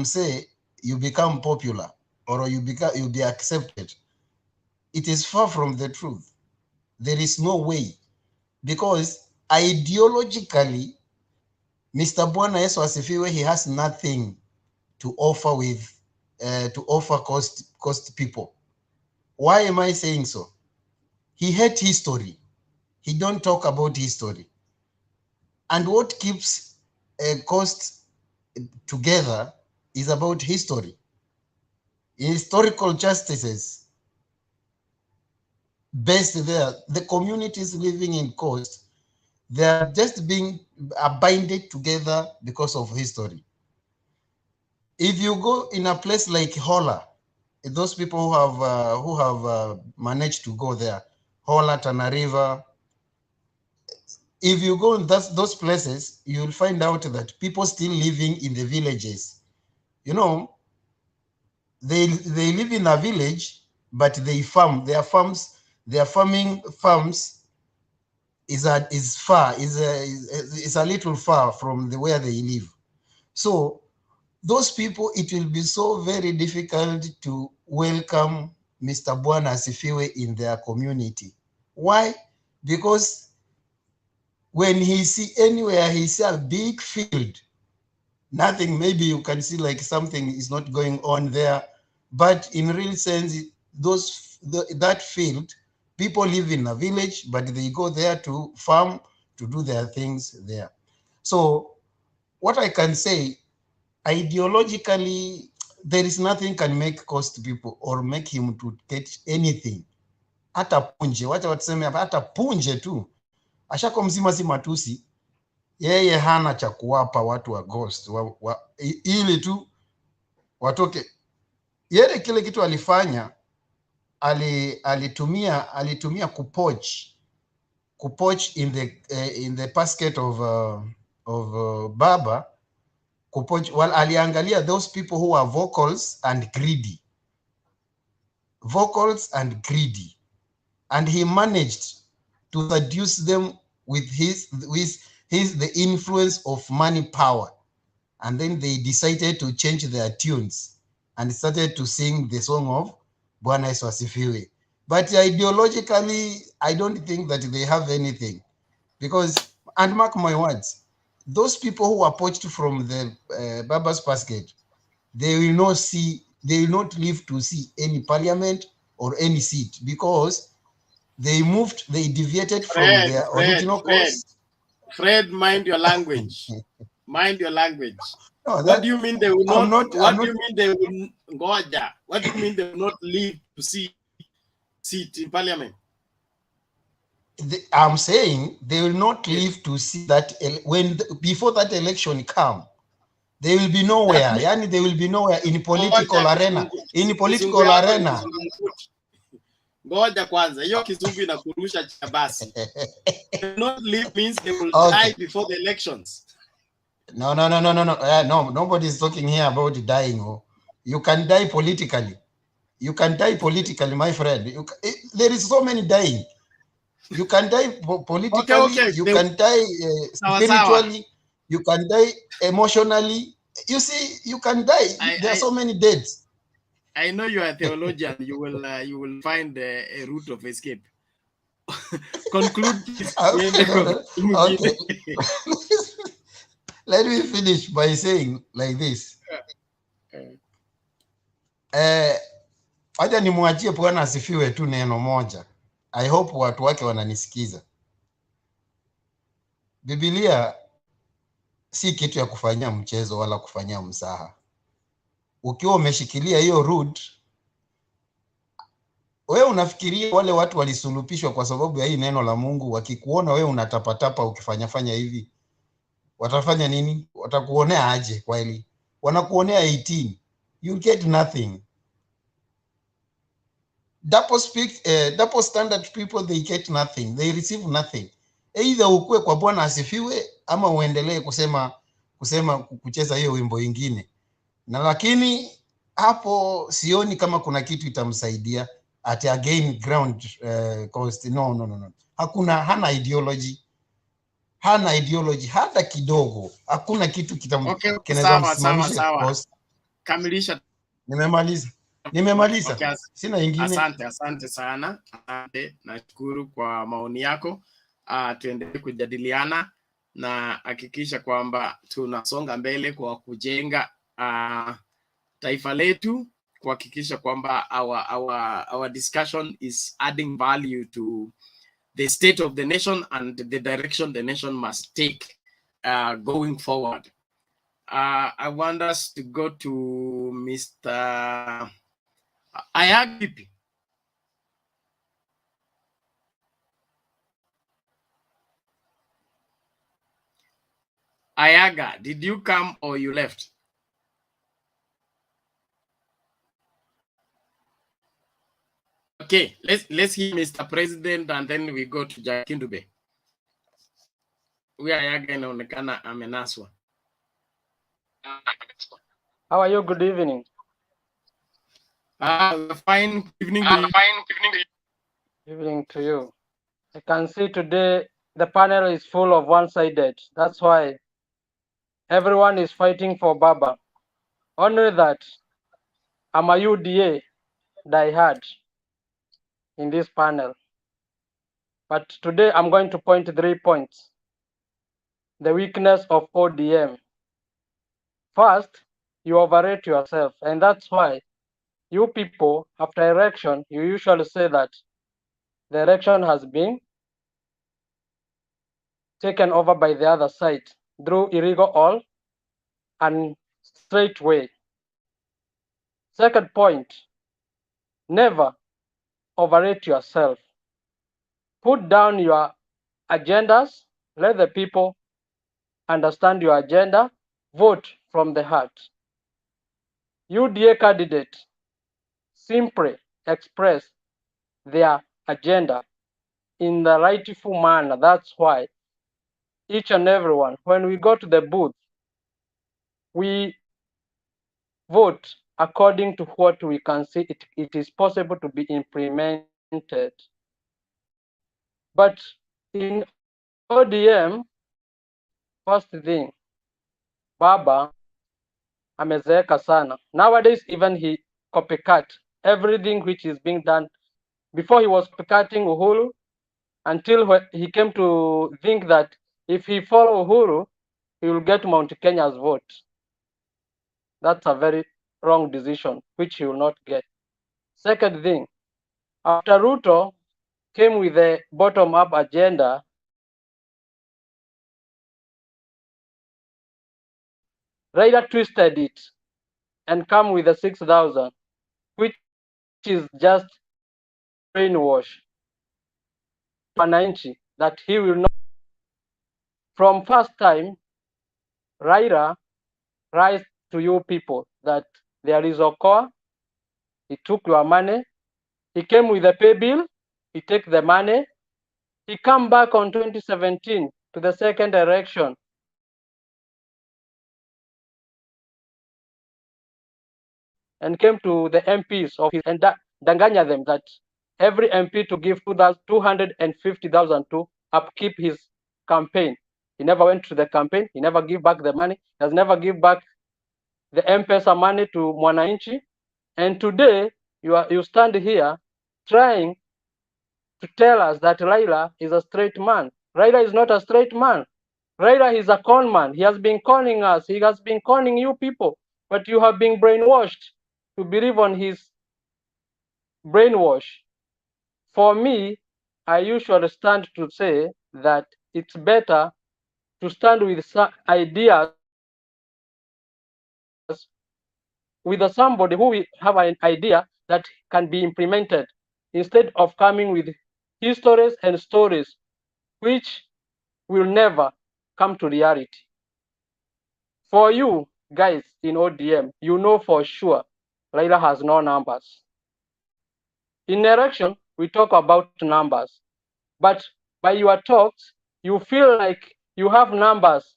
say you become popular or you'll be accepted. It is far from the truth. There is no way, because ideologically, Mr. Bwana Yesu asifiwe, he has nothing to offer with cost people. Why am I saying so? He hates history. He don't talk about history. And what keeps cost together is about history. Historical justices based there, the communities living in coast, they are just being binded together because of history. If you go in a place like Hola, those people who have managed to go there, Hola, Tana River, if you go in those places, you'll find out that people still living in the villages. You know, they live in a village, but they farm. Their farming farms is a little far from where they live. So those people, it will be so very difficult to welcome Mr. Bwana asifiwe in their community. Why? Because when he see anywhere, he see a big field, nothing, maybe you can see like something is not going on there, but in real sense, that field, people live in a village, but they go there to farm, to do their things there. So what I can say, ideologically, there is nothing can make cost people or make him to get anything. Hata punje, wacha watuseme hata punje tu. Ashako mzima si matusi, yeye hana cha kuwapa watu wa Ghost ili tu watoke. Yeye kile kitu alifanya, alitumia kupoach in the basket of Baba, kupoach. Well, aliangalia those people who are vocals and greedy, and he managed to seduce them with the influence of money power, and then they decided to change their tunes and started to sing the song of Bwana Yesu asifiwe. But ideologically, I don't think that they have anything, because, and mark my words, those people who are poached from the Baba's basket, they will not live to see any parliament or any seat, because they deviated from their original course. Fred, mind your language. Mind your language. No, what do you mean they will not? What do you mean they will not leave to see seat in parliament? I'm saying they will not live to see that before that election come. They will be nowhere. Yani they will be nowhere in political arena. In political arena. Ngoja kwanza, hiyo kizungu inakurusha cha basi. Not live means they will die before the elections. No. No, nobody is talking here about dying. You can die politically. You can die politically, my friend. There is so many dying. You can die politically. Okay. You can die spiritually. You can die emotionally. You see, you can die. There are so many deaths. I know you are a theologian. You will find a route of escape. Conclude. Okay. Let me finish by saying like this. Acha nimwachie Bwana asifiwe tu neno moja. I hope watu wake wananisikiza. Biblia si kitu ya kufanyia mchezo wala kufanyia mzaha. Ukiwa umeshikilia hiyo root, wewe unafikiria wale watu walisulubishwa kwa sababu ya hii neno la Mungu, wakikuona wewe unatapatapa ukifanya hivi, watafanya nini? Watakuonea aje kweli? Wanakuonea 18. you'll get nothing. Double standard people, they get nothing, they receive nothing. Either ukue kwa Bwana asifiwe ama uendelee kusema kucheza hiyo wimbo ingine, na lakini hapo sioni kama kuna kitu itamsaidia at again ground cost. No. Hana ideology hata kidogo, hakuna kitu kinaweza msimamisha. Kamilisha. Nimemaliza. Okay, sina ingine. Asante sana. Asante, nashukuru kwa maoni yako. Tuendelee kujadiliana na hakikisha kwamba tunasonga mbele kwa kujenga taifa letu, kuhakikisha kwamba our discussion is adding value to the state of the nation and the direction the nation must take going forward. I want us to go to Mr. Ayaga. Ayaga, did you come or you left? Okay, let's hear Mr. President and then we go to Jakindube. We Ayaga inaonekana amenaswa. How are you? Good evening. Fine evening. Evening to you. I can see today the panel is full of one-sided. That's why everyone is fighting for Baba. Only that I'm a UDA diehard in this panel. But today I'm going to point 3 points. The weakness of ODM. First, you overrate yourself, and that's why you people, after election, you usually say that the election has been taken over by the other side through illegal and straight way. Second point, never overrate yourself. Put down your agendas, let the people understand your agenda, vote from the heart. UDA candidate simply express their agenda in the rightful manner. That's why each and everyone, when we go to the booth, we vote according to what we can see it is possible to be implemented. But in ODM, first thing, Baba amezeeka sana. Nowadays, even he copycat everything which is being done. Before he was copycatting Uhuru, until he came to think that if he follow Uhuru, he will get Mount Kenya's vote. That's a very wrong decision, which he will not get. Second thing, after Ruto came with a bottom-up agenda, Raila twisted it and come with a 6,000, which is just brainwash. Wananchi that he will not. From first time, Raila rise to you people that there is Okoa, he took your money, he came with a pay bill, he take the money, he come back on 2017 to the second election. And came to the MPs of his and danganya them that every MP to give 250,000 to upkeep his campaign. He never went to the campaign. He never give back the money. He has never give back the M-Pesa money to Mwananchi. And today you stand here trying to tell us that Raila is a straight man. Raila is not a straight man. Raila is a con man. He has been conning us. He has been conning you people, but you have been brainwashed to believe on his brainwash. For me, I usually stand to say that it's better to stand with ideas with somebody who will have an idea that can be implemented instead of coming with histories and stories which will never come to reality. For you guys in ODM, you know for sure Raila has no numbers. In election, we talk about numbers, but by your talks, you feel like you have numbers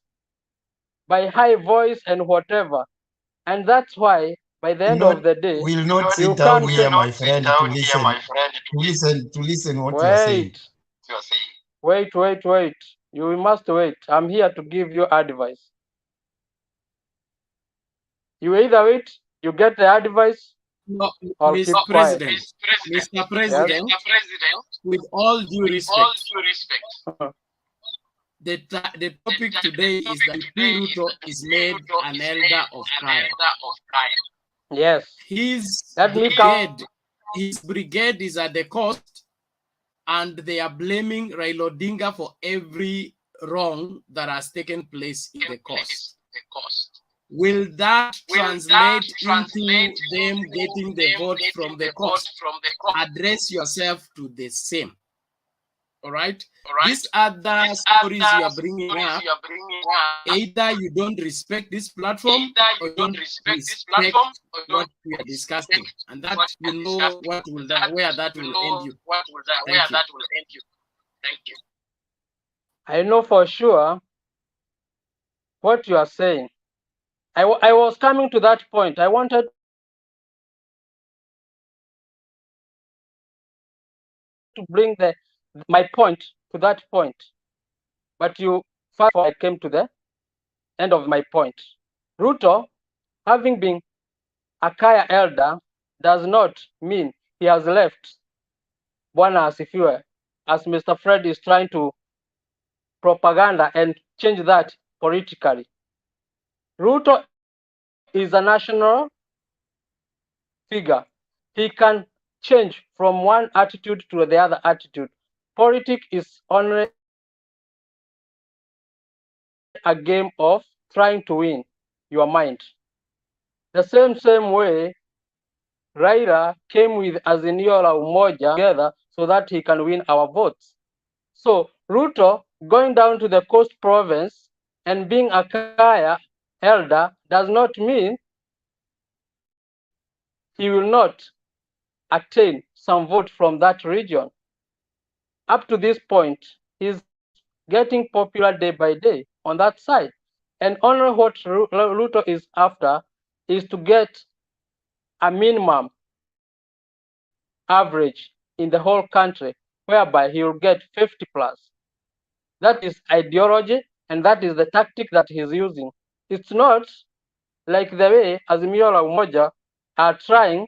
by high voice and whatever. And that's why by the end of the day, Will not sit you down can't here, say, my friend, to listen what you are saying. Wait. You must wait. I'm here to give you advice. You either wait, you get the advice, No, or Mr. keep quiet. President, Mr. President, with all due respect, the topic today is that Ruto is made an elder of Kaya. Yes. His Let me come. brigade is at the coast, and they are blaming Raila Odinga for every wrong that has taken place in the coast. Will that translate into them getting the vote from the coast? Address yourself to the same. All right. These other stories you are bringing up, either you don't respect this platform or you don't respect what we are discussing, and that you know what will where that will end you. Thank you. I know for sure what you are saying. I was coming to that point. I wanted to bring my point to that point, but first I came to the end of my point. Ruto, having been a Kaya elder, does not mean he has left Bwana Asifiwe, as Mr. Fred is trying to propaganda and change that politically. Ruto is a national figure. He can change from one attitude to the other attitude. Politics is only a game of trying to win your mind. The same way Raila came with Azimio la Umoja together so that he can win our votes. So Ruto going down to the coast province and being a Kaya elder does not mean he will not attain some vote from that region. Up to this point, he's getting popular day by day on that side. And only what Ruto is after is to get a minimum average in the whole country, whereby he will get 50 plus. That is ideology, and that is the tactic that he's using. It's not like the way Azimio la Umoja are trying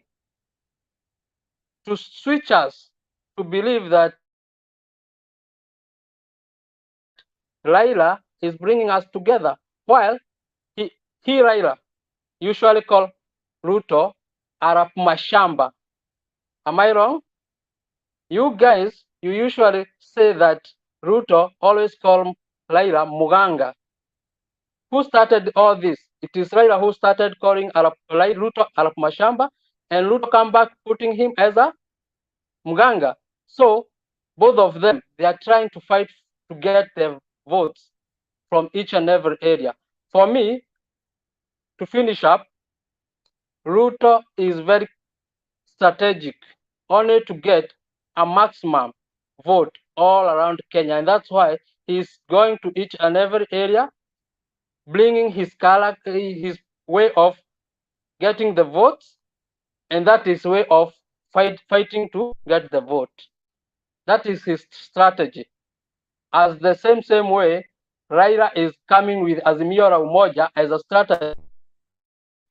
to switch us to believe that Raila is bringing us together, while he Raila usually call Ruto Arap Mashamba. Am I wrong? You guys, you usually say that Ruto always call Raila Muganga. Who started all this? It is Raila who started calling Ruto Arap Mashamba, and Ruto come back putting him as a Muganga. So both of them, they are trying to fight to get the votes from each and every area. For me, to finish up, Ruto is very strategic, only to get a maximum vote all around Kenya. And that's why he's going to each and every area, bringing his way of getting the votes, and that is way of fighting to get the vote. That is his strategy. As the same way, Raila is coming with Azimio la Umoja as a strategy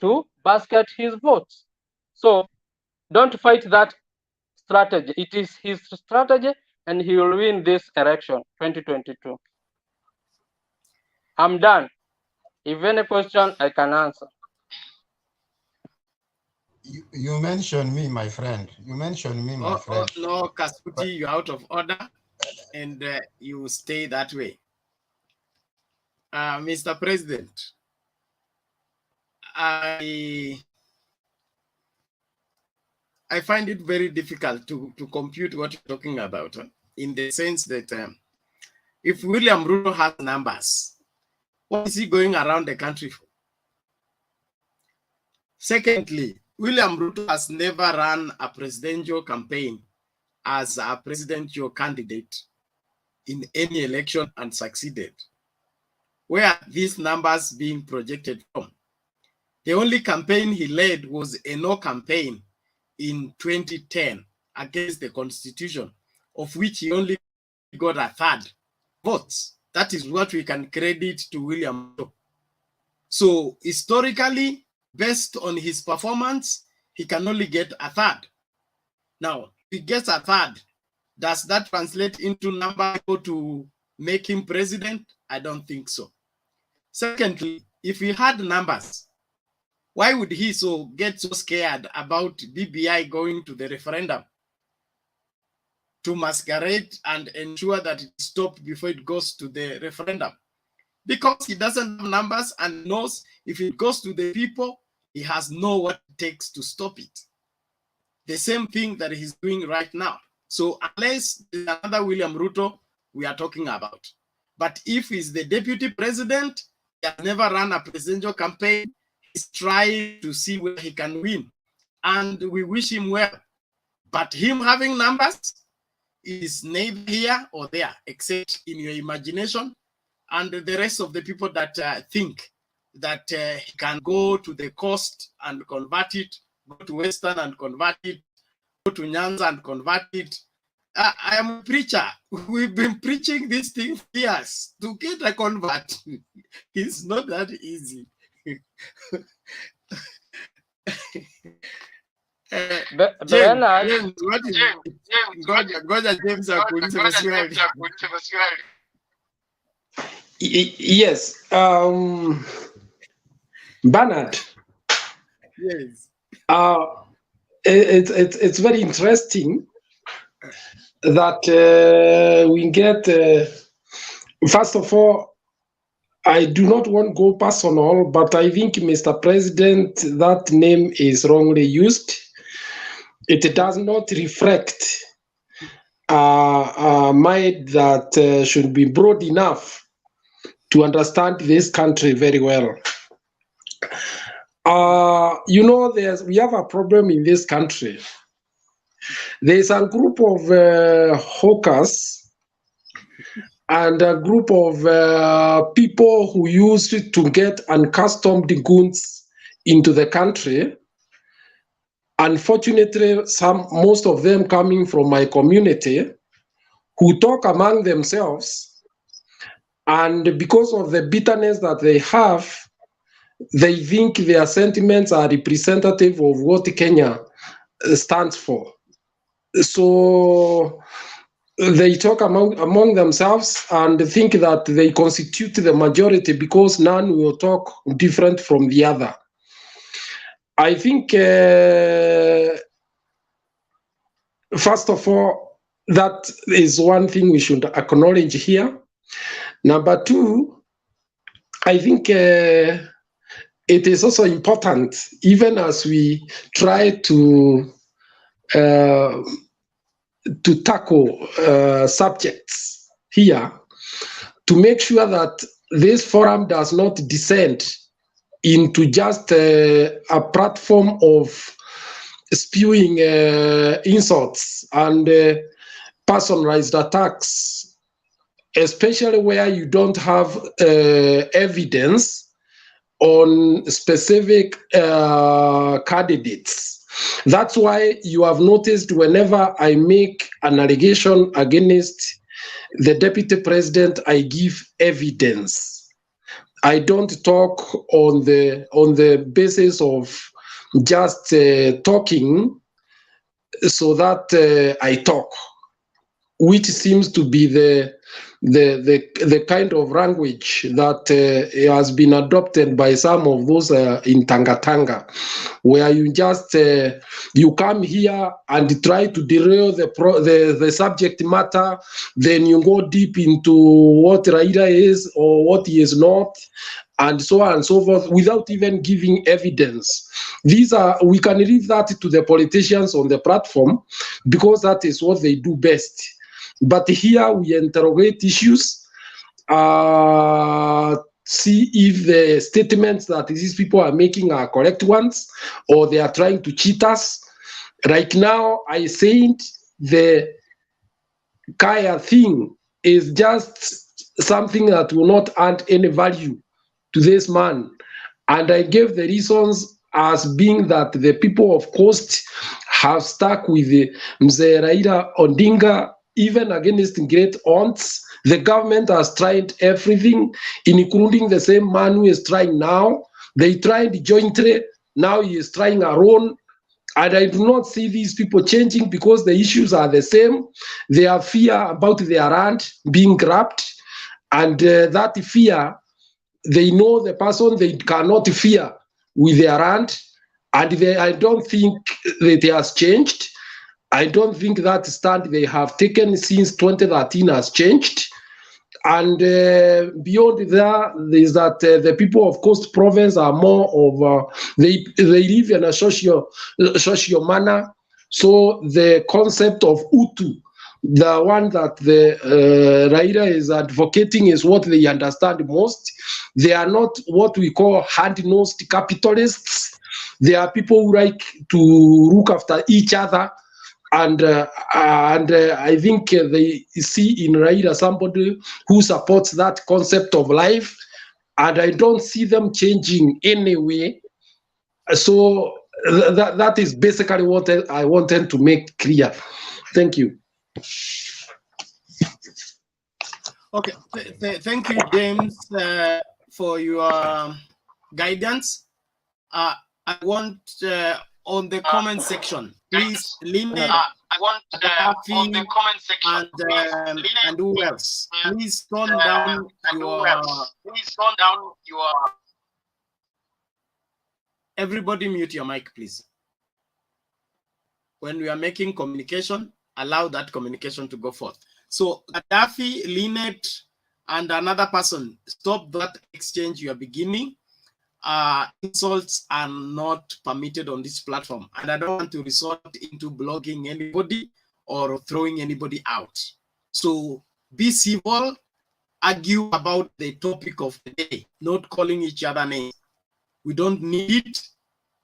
to basket his votes. So don't fight that strategy. It is his strategy, and he will win this election 2022. I'm done. If any question, I can answer. You mentioned me, my friend. You mentioned me, my friend. No, Kasuti, you're out of order, and you stay that way. Mr. President, I find it very difficult to compute what you're talking about, in the sense that if William Ruto has numbers, what is he going around the country for? Secondly, William Ruto has never run a presidential campaign as a presidential candidate in any election and succeeded. Where are these numbers being projected from? The only campaign he led was a no campaign in 2010 against the constitution, of which he only got a third votes. That is what we can credit to William Ruto. So historically, based on his performance, he can only get a third. Now, if he gets a third, does that translate into number to make him president? I don't think so. Secondly, if he had numbers, why would he get so scared about BBI going to the referendum to masquerade and ensure that it stopped before it goes to the referendum? Because he doesn't have numbers and knows if it goes to the people, he has know what it takes to stop it. The same thing that he's doing right now. So unless there's another William Ruto we are talking about. But if he's the deputy president, he has never run a presidential campaign, he's trying to see where he can win. And we wish him well. But him having numbers is neither here or there, except in your imagination and the rest of the people that think that he can go to the coast and convert it, go to Western and convert it, go to Nyanza and convert it. I am a preacher. We've been preaching this thing for years. To get a convert, it's not that easy. James, what is Ngoja James akuulize maswali. Yes. Bernard. Yes. It's very interesting that we get, first of all, I do not want to go personal, but I think, Mr. President, that name is wrongly used. It does not reflect a mind that should be broad enough to understand this country very well. You know, we have a problem in this country. There's a group of hawkers and a group of people who used to get unaccustomed goods into the country. Unfortunately, most of them coming from my community, who talk among themselves, and because of the bitterness that they have, they think their sentiments are representative of what Kenya stands for. So they talk among themselves and think that they constitute the majority because none will talk different from the other. I think, first of all, that is one thing we should acknowledge here. Number two, I think it is also important, even as we try to tackle subjects here, to make sure that this forum does not descend into just a platform of spewing insults and personalized attacks, especially where you don't have evidence on specific candidates. That's why you have noticed whenever I make an allegation against the deputy president, I give evidence. I don't talk on the basis of just talking so that I talk, which seems to be the kind of language that has been adopted by some of those in Tanga, where you just you come here and try to derail the subject matter, then you go deep into what Raila is or what he is not, and so on and so forth, without even giving evidence. We can leave that to the politicians on the platform because that is what they do best. But here we interrogate issues, see if the statements that these people are making are correct ones or they are trying to cheat us. Right now, I said the Kaya thing is just something that will not add any value to this man. And I gave the reasons as being that the people of Coast have stuck with Mzee Raila Odinga, even against great odds. The government has tried everything, including the same man who is trying now. They tried jointly, now he is trying alone. And I do not see these people changing because the issues are the same. They have fear about their land being grabbed, and that fear, they know the person they cannot fear with their hand, and I don't think that it has changed. I don't think that stand they have taken since 2013 has changed. And beyond that, is that the people of Coast Province are more of they live in a social manner. So the concept of Utu, the one that the Raila is advocating, is what they understand most. They are not what we call hard-nosed capitalists. They are people who like to look after each other. And I think they see in Raila somebody who supports that concept of life, and I don't see them changing anyway. So that is basically what I wanted to make clear. Thank you. Okay, thank you, James, for your guidance. I want on the comment section, please limit. I want on the comment section and who else? Please tone down your. Everybody mute your mic, please. When we are making communication, allow that communication to go forth. So Gaddafi, Lynette, and another person, stop that exchange you are beginning. Insults are not permitted on this platform, and I don't want to resort into blogging anybody or throwing anybody out. So be civil, argue about the topic of the day, not calling each other names. We don't need it.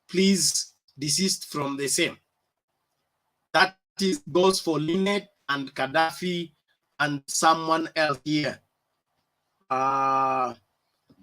Please desist from the same. That goes for Lynette and Gaddafi and someone else here.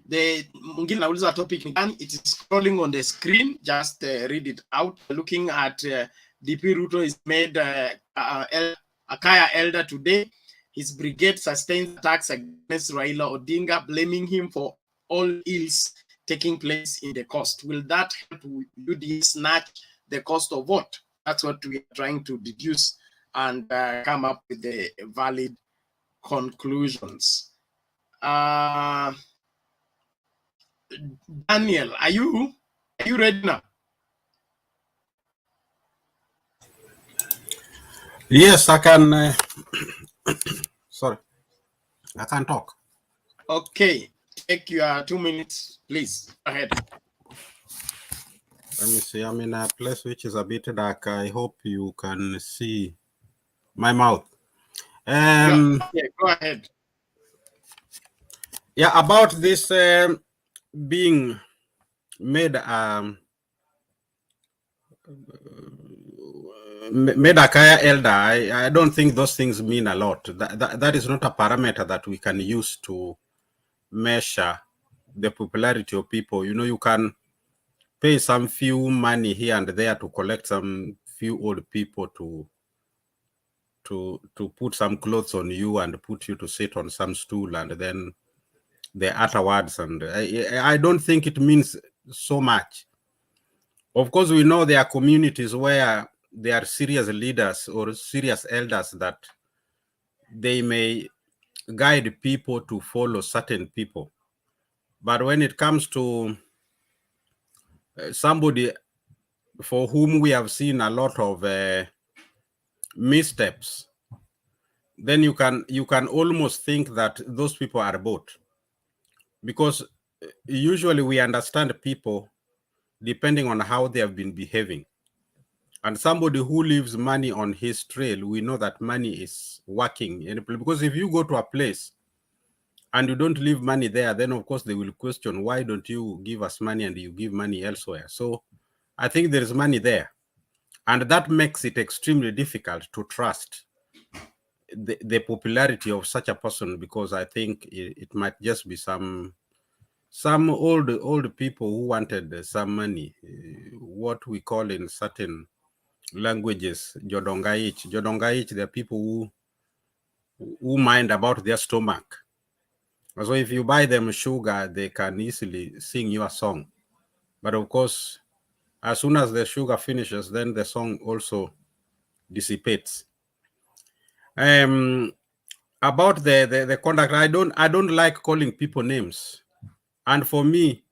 The mwingine nauliza topic ni gani? It is scrolling on the screen. Just read it out. Looking at DP Ruto is made a Kaya elder today. His brigade sustains attacks against Raila Odinga, blaming him for all ills taking place in the coast. Will that help UDA snatch the cost of vote? That's what we are trying to deduce and come up with the valid conclusions. Daniel, are you ready now? Yes, I can. Sorry, I can talk. Okay, take your 2 minutes, please. Go ahead. Let me see. I'm in a place which is a bit dark. I hope you can see my mouth. Yeah, go ahead. Yeah, about this being made made a Kaya elder, I don't think those things mean a lot. That is not a parameter that we can use to measure the popularity of people. You know, you can pay some few money here and there to collect some few old people to put some clothes on you and put you to sit on some stool, and then the afterwards, and I don't think it means so much. Of course, we know there are communities where there are serious leaders or serious elders that they may guide people to follow certain people. But when it comes to somebody for whom we have seen a lot of missteps, then you can almost think that those people are both. Because usually we understand people depending on how they have been behaving. And somebody who leaves money on his trail, we know that money is working. Because if you go to a place and you don't leave money there, then of course they will question, why don't you give us money and you give money elsewhere? So I think there is money there. And that makes it extremely difficult to trust the popularity of such a person, because I think it might just be some old people who wanted some money, what we call in certain languages, Jodongaich. Jodongaich, they're people who mind about their stomach. So if you buy them sugar, they can easily sing you a song. But of course, as soon as the sugar finishes, then the song also dissipates. About the conduct, I don't like calling people names. And for me,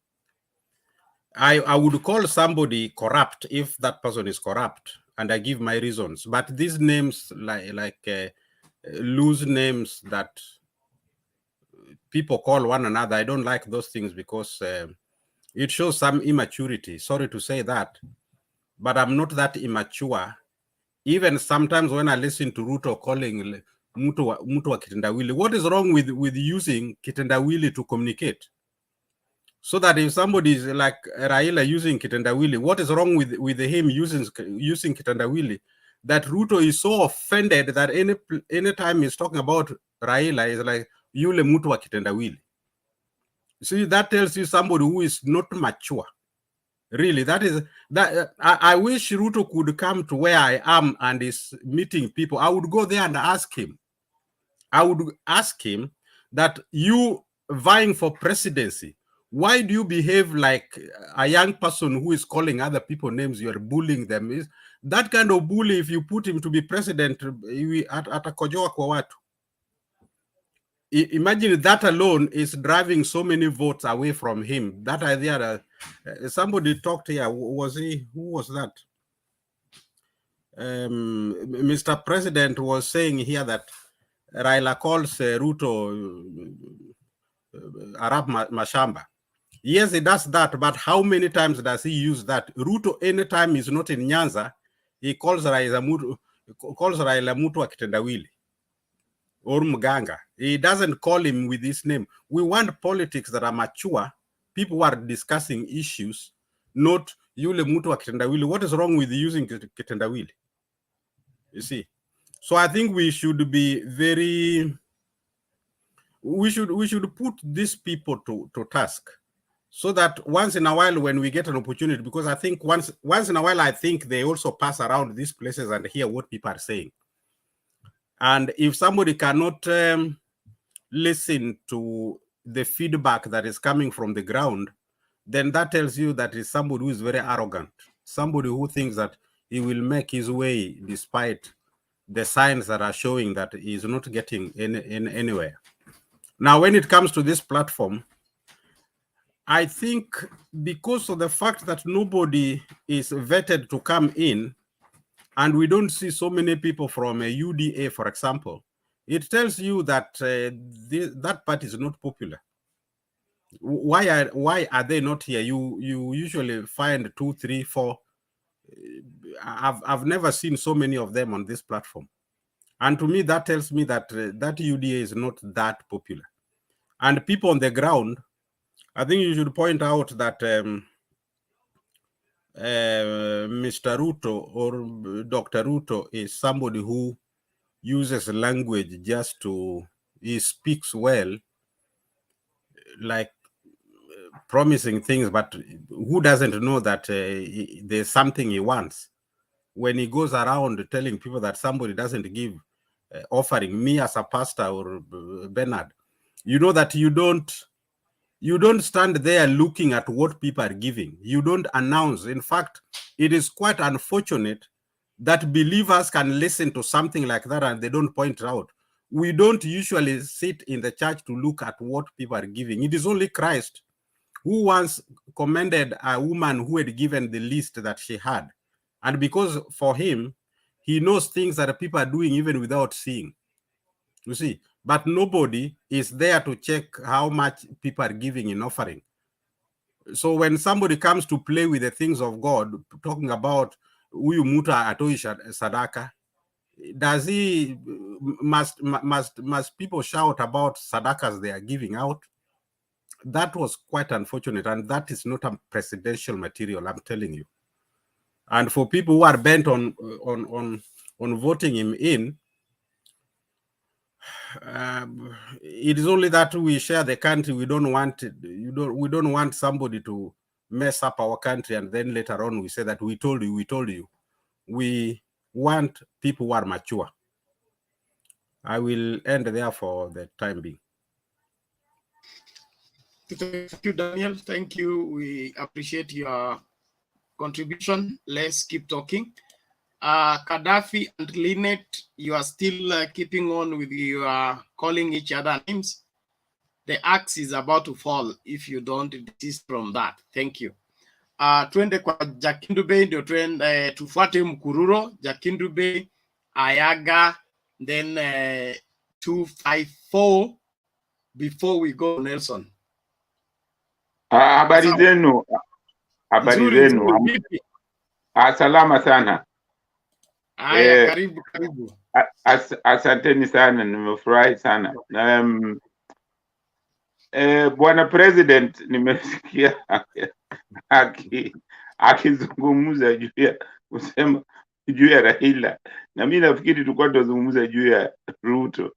I would call somebody corrupt if that person is corrupt, and I give my reasons. But these names, like loose names that people call one another, I don't like those things, because it shows some immaturity. Sorry to say that, but I'm not that immature. Even sometimes when I listen to Ruto calling mtu wa kitendawili, what is wrong with using kitendawili to communicate? So that if somebody is like Raila using kitendawili, what is wrong with him using kitendawili? That Ruto is so offended that any time he's talking about Raila is like yule mtu wa kitendawili. See, that tells you somebody who is not mature. Really, I wish Ruto could come to where I am and is meeting people. I would go there and ask him. I would ask him that, you vying for presidency, why do you behave like a young person who is calling other people names? You're bullying them. Is that kind of bully, if you put him to be president, atakojoa kwa watu. Imagine that alone is driving so many votes away from him. That idea that somebody talked here, who was that? Mr. President was saying here that Raila calls Ruto Arab Mashamba. Yes, he does that, but how many times does he use that? Ruto, anytime he's not in Nyanza, he calls Raila Mutu wa kitendawili or Mganga. He doesn't call him with his name. We want politics that are mature, people who are discussing issues, not yule Mutu wa kitendawili. What is wrong with using kitendawili? You see? So I think we should be we should put these people to task, so that once in a while when we get an opportunity, because I think once in a while, I think they also pass around these places and hear what people are saying. And if somebody cannot listen to the feedback that is coming from the ground, then that tells you that it's somebody who is very arrogant, somebody who thinks that he will make his way despite the signs that are showing that he is not getting anywhere. Now, when it comes to this platform, I think because of the fact that nobody is vetted to come in, and we don't see so many people from a UDA, for example, it tells you that that party is not popular. Why are they not here? You usually find 2, 3, 4. I've never seen so many of them on this platform. And to me, that tells me that that UDA is not that popular. And people on the ground, I think you should point out that Mr. Ruto or Dr. Ruto is somebody who uses language just to, he speaks well, like promising things, but who doesn't know that there's something he wants? When he goes around telling people that somebody doesn't give offering, me as a pastor or Bernard, you know that you don't stand there looking at what people are giving. You don't announce. In fact, it is quite unfortunate that believers can listen to something like that and they don't point it out. We don't usually sit in the church to look at what people are giving. It is only Christ who once commended a woman who had given the list that she had. And because for him, he knows things that people are doing even without seeing. You see, but nobody is there to check how much people are giving in offering. So when somebody comes to play with the things of God, talking about huyu muta atoi sadaka, does he must people shout about sadakas they are giving out? That was quite unfortunate, and that is not a presidential material, I'm telling you. And for people who are bent on voting him in, it is only that we share the country. We don't want we don't want somebody to mess up our country, and then later on we say that we told you, we told you. We want people who are mature. I will end there for the time being. Thank you, Daniel. Thank you. We appreciate your contribution. Let's keep talking. Gaddafi and Lynette, you are still keeping on with your calling each other names. The axe is about to fall if you don't desist from that. Thank you. Twende kwa Jakindube ndio twende tufuate Mkururo, Jakindube, Ayaga, then 254 before we go Nelson. Habari zenu. Habari zenu. Salama sana. Aya, karibu karibu. Asanteni sana, nimefurahi sana. Bwana President, nimesikia akizungumza juu ya kusema juu ya Raila, na mimi nafikiri tulikuwa tunazungumza juu ya Ruto.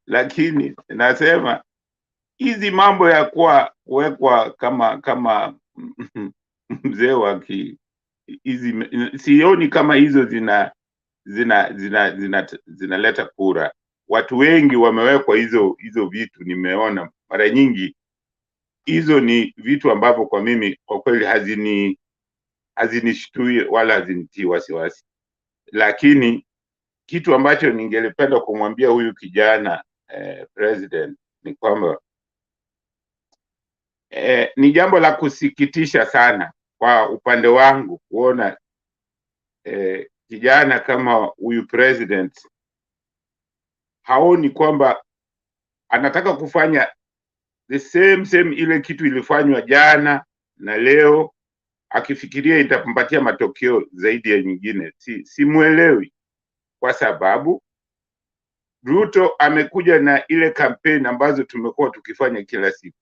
Lakini nasema hizi mambo ya kuwekwa kama mzee wa hizi, sioni kama hizo zinaleta kura. Watu wengi wamewekwa hizo vitu, nimeona mara nyingi. Hizo ni vitu ambavyo kwa mimi kwa kweli hazinishtui wala hazinitii wasiwasi. Lakini kitu ambacho ningelipenda kumwambia huyu kijana president ni kwamba ni jambo la kusikitisha sana kwa upande wangu kuona kijana kama huyu president haoni kwamba anataka kufanya the same ile kitu ilifanywa jana na leo, akifikiria itampatia matokeo zaidi ya nyingine. Simuelewi, kwa sababu Ruto amekuja na ile kampeni ambazo tumekuwa tukifanya kila siku.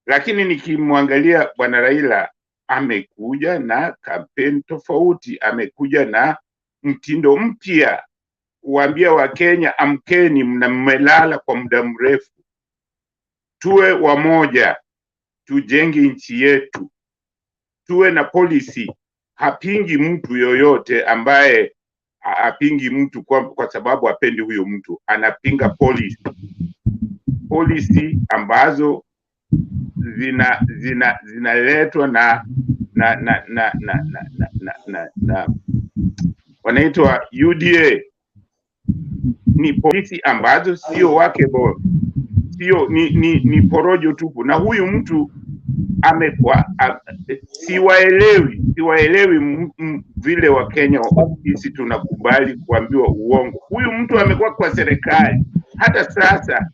Lakini nikimwangalia bwana Raila amekuja na kampeni tofauti, amekuja na mtindo mpya kuambia Wakenya, amkeni, mmelala kwa muda mrefu, tuwe wamoja, tujenge nchi yetu, tuwe na policy. Hapingi mtu yoyote ambaye hapingi mtu kwa sababu apendi huyo mtu, anapinga policy ambazo zinaletwa na wanaitwa UDA. Ni policy ambazo sio workable, sio ni porojo tupu. Na huyu mtu amekuwa siwaelewi vile Wakenya sisi tunakubali kuambiwa uongo. Huyu mtu amekuwa kwa serikali, hata sasa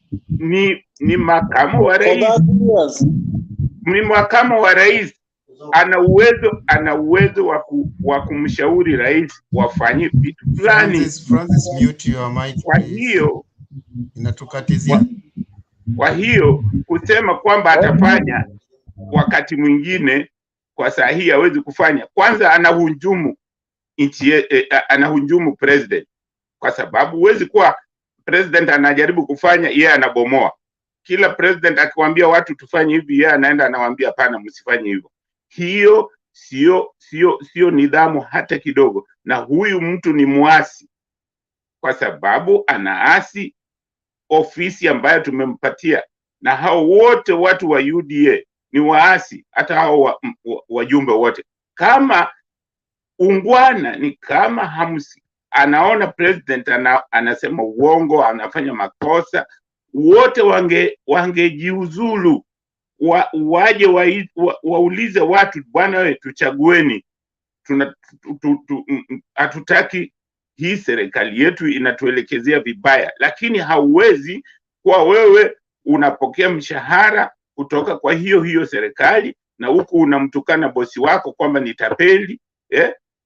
ni makamu wa rais. Ni makamu wa rais, ana uwezo wa kumshauri rais wafanye vitu fulani. Francis, mute your mic. Kwa hiyo inatukatizia. Kwa hiyo kusema kwamba atafanya wakati mwingine kwa saa hii hawezi kufanya. Kwanza anahujumu nchi, anahujumu president, kwa sababu huwezi kuwa president anajaribu kufanya yeye anabomoa. Kila president akiwaambia watu tufanye hivi, yeye anaenda anawaambia hapana, msifanye hivyo. Hiyo sio nidhamu hata kidogo. Na huyu mtu ni muasi, kwa sababu anaasi ofisi ambayo tumempatia. Na hao wote watu wa UDA ni waasi, hata hao wajumbe wote. Kama ungwana ni kama hamsi, anaona president anasema uongo, anafanya makosa, wote wangejiuzulu, waje waulize watu, bwana wewe tuchagueni, hatutaki hii serikali yetu inatuelekezea vibaya. Lakini hauwezi kwa wewe unapokea mshahara kutoka kwa hiyo serikali, na huku unamtukana bosi wako kwamba ni tapeli.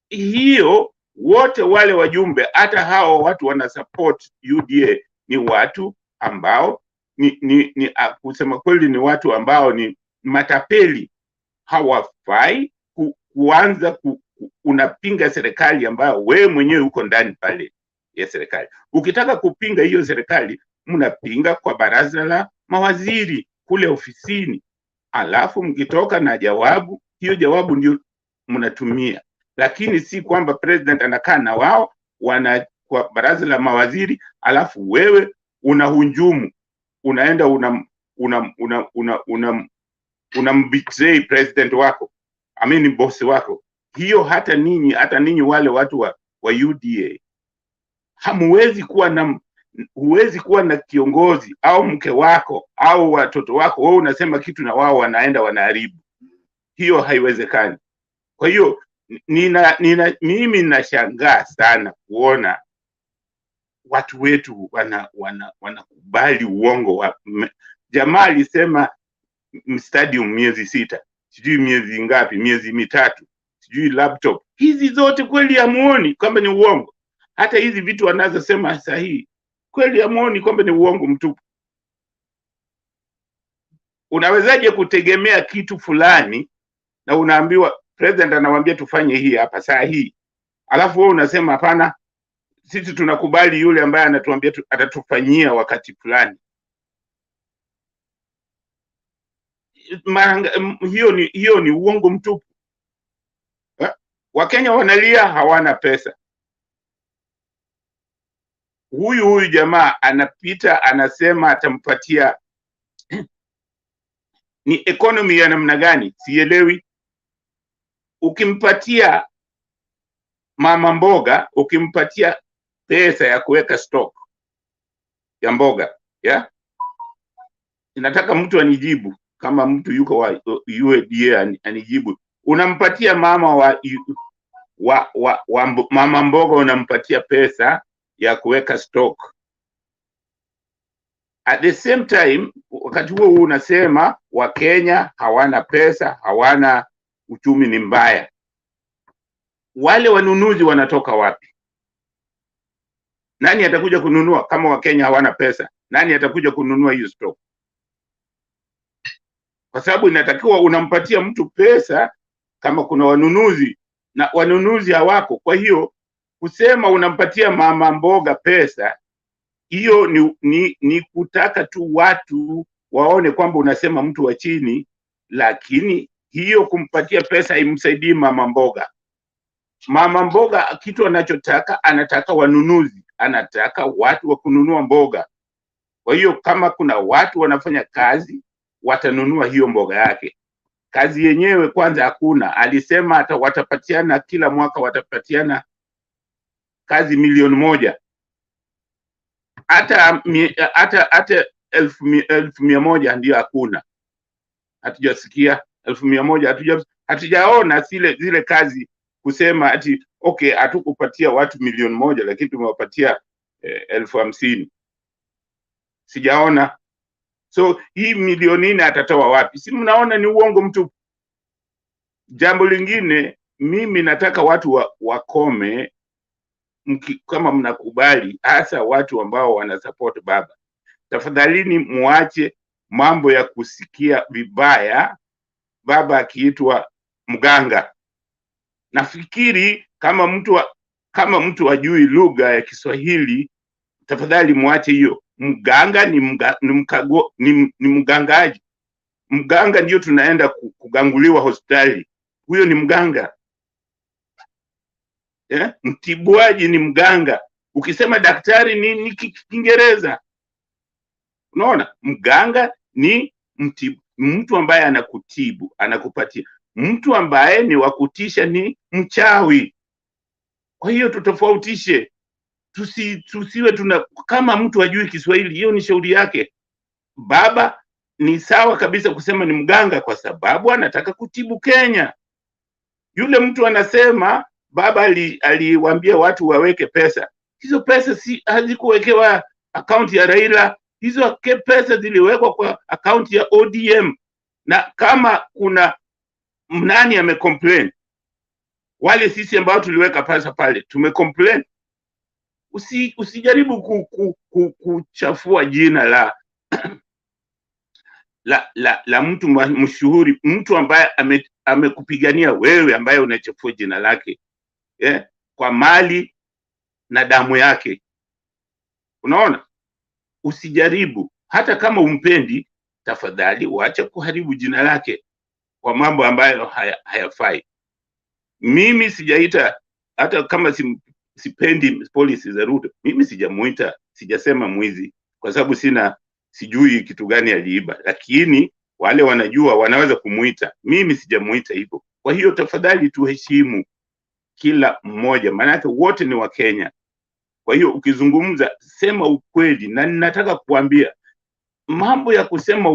Hiyo wote wale wajumbe, hata hao watu wana support UDA ni watu ambao kusema kweli ni watu ambao ni matapeli. Hawafai kuanza unapinga serikali ambayo wewe mwenyewe uko ndani pale ya serikali. Ukitaka kupinga hiyo serikali, mnapinga kwa baraza la mawaziri kule ofisini, alafu mkitoka na jawabu, hiyo jawabu ndio mnatumia. Lakini si kwamba president anakaa na wao kwa baraza la mawaziri, alafu wewe unahunjumu, unaenda unambetray president wako, boss wako. Hiyo hata ninyi wale watu wa UDA huwezi kuwa na kiongozi au mke wako au watoto wako, wewe unasema kitu na wao wanaenda wanaharibu. Hiyo haiwezekani. Kwa hiyo mimi nashangaa sana kuona watu wetu wanakubali uongo wa jamaa alisema stadium miezi 6, sijui miezi ngapi, miezi 3, sijui laptop. Hizi zote kweli hamuoni kwamba ni uongo? Hata hizi vitu wanazosema sahihi, kweli hamuoni kwamba ni uongo mtupu? Unawezaje kutegemea kitu fulani na unaambiwa president anawaambia tufanye hii hapa saa hii, alafu wewe unasema hapana, sisi tunakubali yule ambaye anatuambia atatufanyia wakati fulani? Hiyo ni uongo mtupu. Wakenya wanalia hawana pesa. Huyu jamaa anapita anasema atampatia ni economy ya namna gani? Sielewi. Ukimpatia mama mboga, ukimpatia pesa ya kuweka stock ya mboga, inataka mtu anijibu, kama mtu yuko wa UDA anijibu. Unampatia mama mama mboga, unampatia pesa ya kuweka stock. At the same time, wakati huo unasema Wakenya hawana pesa, hawana uchumi ni mbaya. Wale wanunuzi wanatoka wapi? Nani atakuja kununua kama Wakenya hawana pesa? Nani atakuja kununua hiyo stock? Kwa sababu inatakiwa unampatia mtu pesa kama kuna wanunuzi, na wanunuzi hawako. Kwa hiyo kusema unampatia mama mboga pesa, hiyo ni kutaka tu watu waone kwamba unasema mtu wa chini, lakini hiyo kumpatia pesa haimsaidii mama mboga. Mama mboga kitu anachotaka, anataka wanunuzi, anataka watu wa kununua mboga. Kwa hiyo kama kuna watu wanafanya kazi, watanunua hiyo mboga yake. Kazi yenyewe kwanza hakuna. Alisema watapatiana kila mwaka, watapatiana kazi 1,000,000. Hata 1,100 ndio hakuna. Hatujasikia 1,100, hatujaona zile kazi kusema ati okay, hatukupatia watu 1,000,000 lakini tumewapatia 50,000. Sijaona. So hii 1,400,000 atatoa wapi? Si mnaona ni uongo mtupu? Jambo lingine, mimi nataka watu wakome, kama mnakubali, hasa watu ambao wana support baba, tafadhalini muache mambo ya kusikia vibaya baba akiitwa mganga. Nafikiri kama mtu ajui lugha ya Kiswahili, tafadhali muache hiyo. Mganga ni mgangaji. Mganga ndio tunaenda kuganguliwa hospitali. Huyo ni mganga. Mtibuaji ni mganga. Ukisema daktari ni Kiingereza. Unaona? Mganga ni mtu ambaye anakutibu, anakupatia. Mtu ambaye ni wakutisha ni mchawi. Kwa hiyo tutofautishe. Tusiwe kama mtu ajui Kiswahili, hiyo ni shauri yake. Baba ni sawa kabisa kusema ni mganga kwa sababu anataka kutibu Kenya. Yule mtu anasema baba aliwaambia watu waweke pesa. Hizo pesa hazikuwekewa akaunti ya Raila, hizo pesa ziliwekwa kwa akaunti ya ODM. Na kama kuna nani amecomplain, Wale sisi ambao tuliweka pesa pale tumecomplain. Usijaribu kuchafua jina la mtu mshuhuri, mtu ambaye amekupigania wewe, ambaye unachafua jina lake kwa mali na damu yake. Unaona, usijaribu, hata kama umpendi, tafadhali waache kuharibu jina lake kwa mambo ambayo hayafai. Mimi sijaita, hata kama sipendi policy za Ruto, mimi sijamuita, sijasema mwizi, kwa sababu sijui kitu gani aliiba, lakini wale wanajua wanaweza kumuita. Mimi sijamuita hivyo. Kwa hiyo tafadhali tuheshimu kila mmoja, maana wote ni wa Kenya. Kwa hiyo ukizungumza, sema ukweli, na ninataka kuambia mambo ya kusema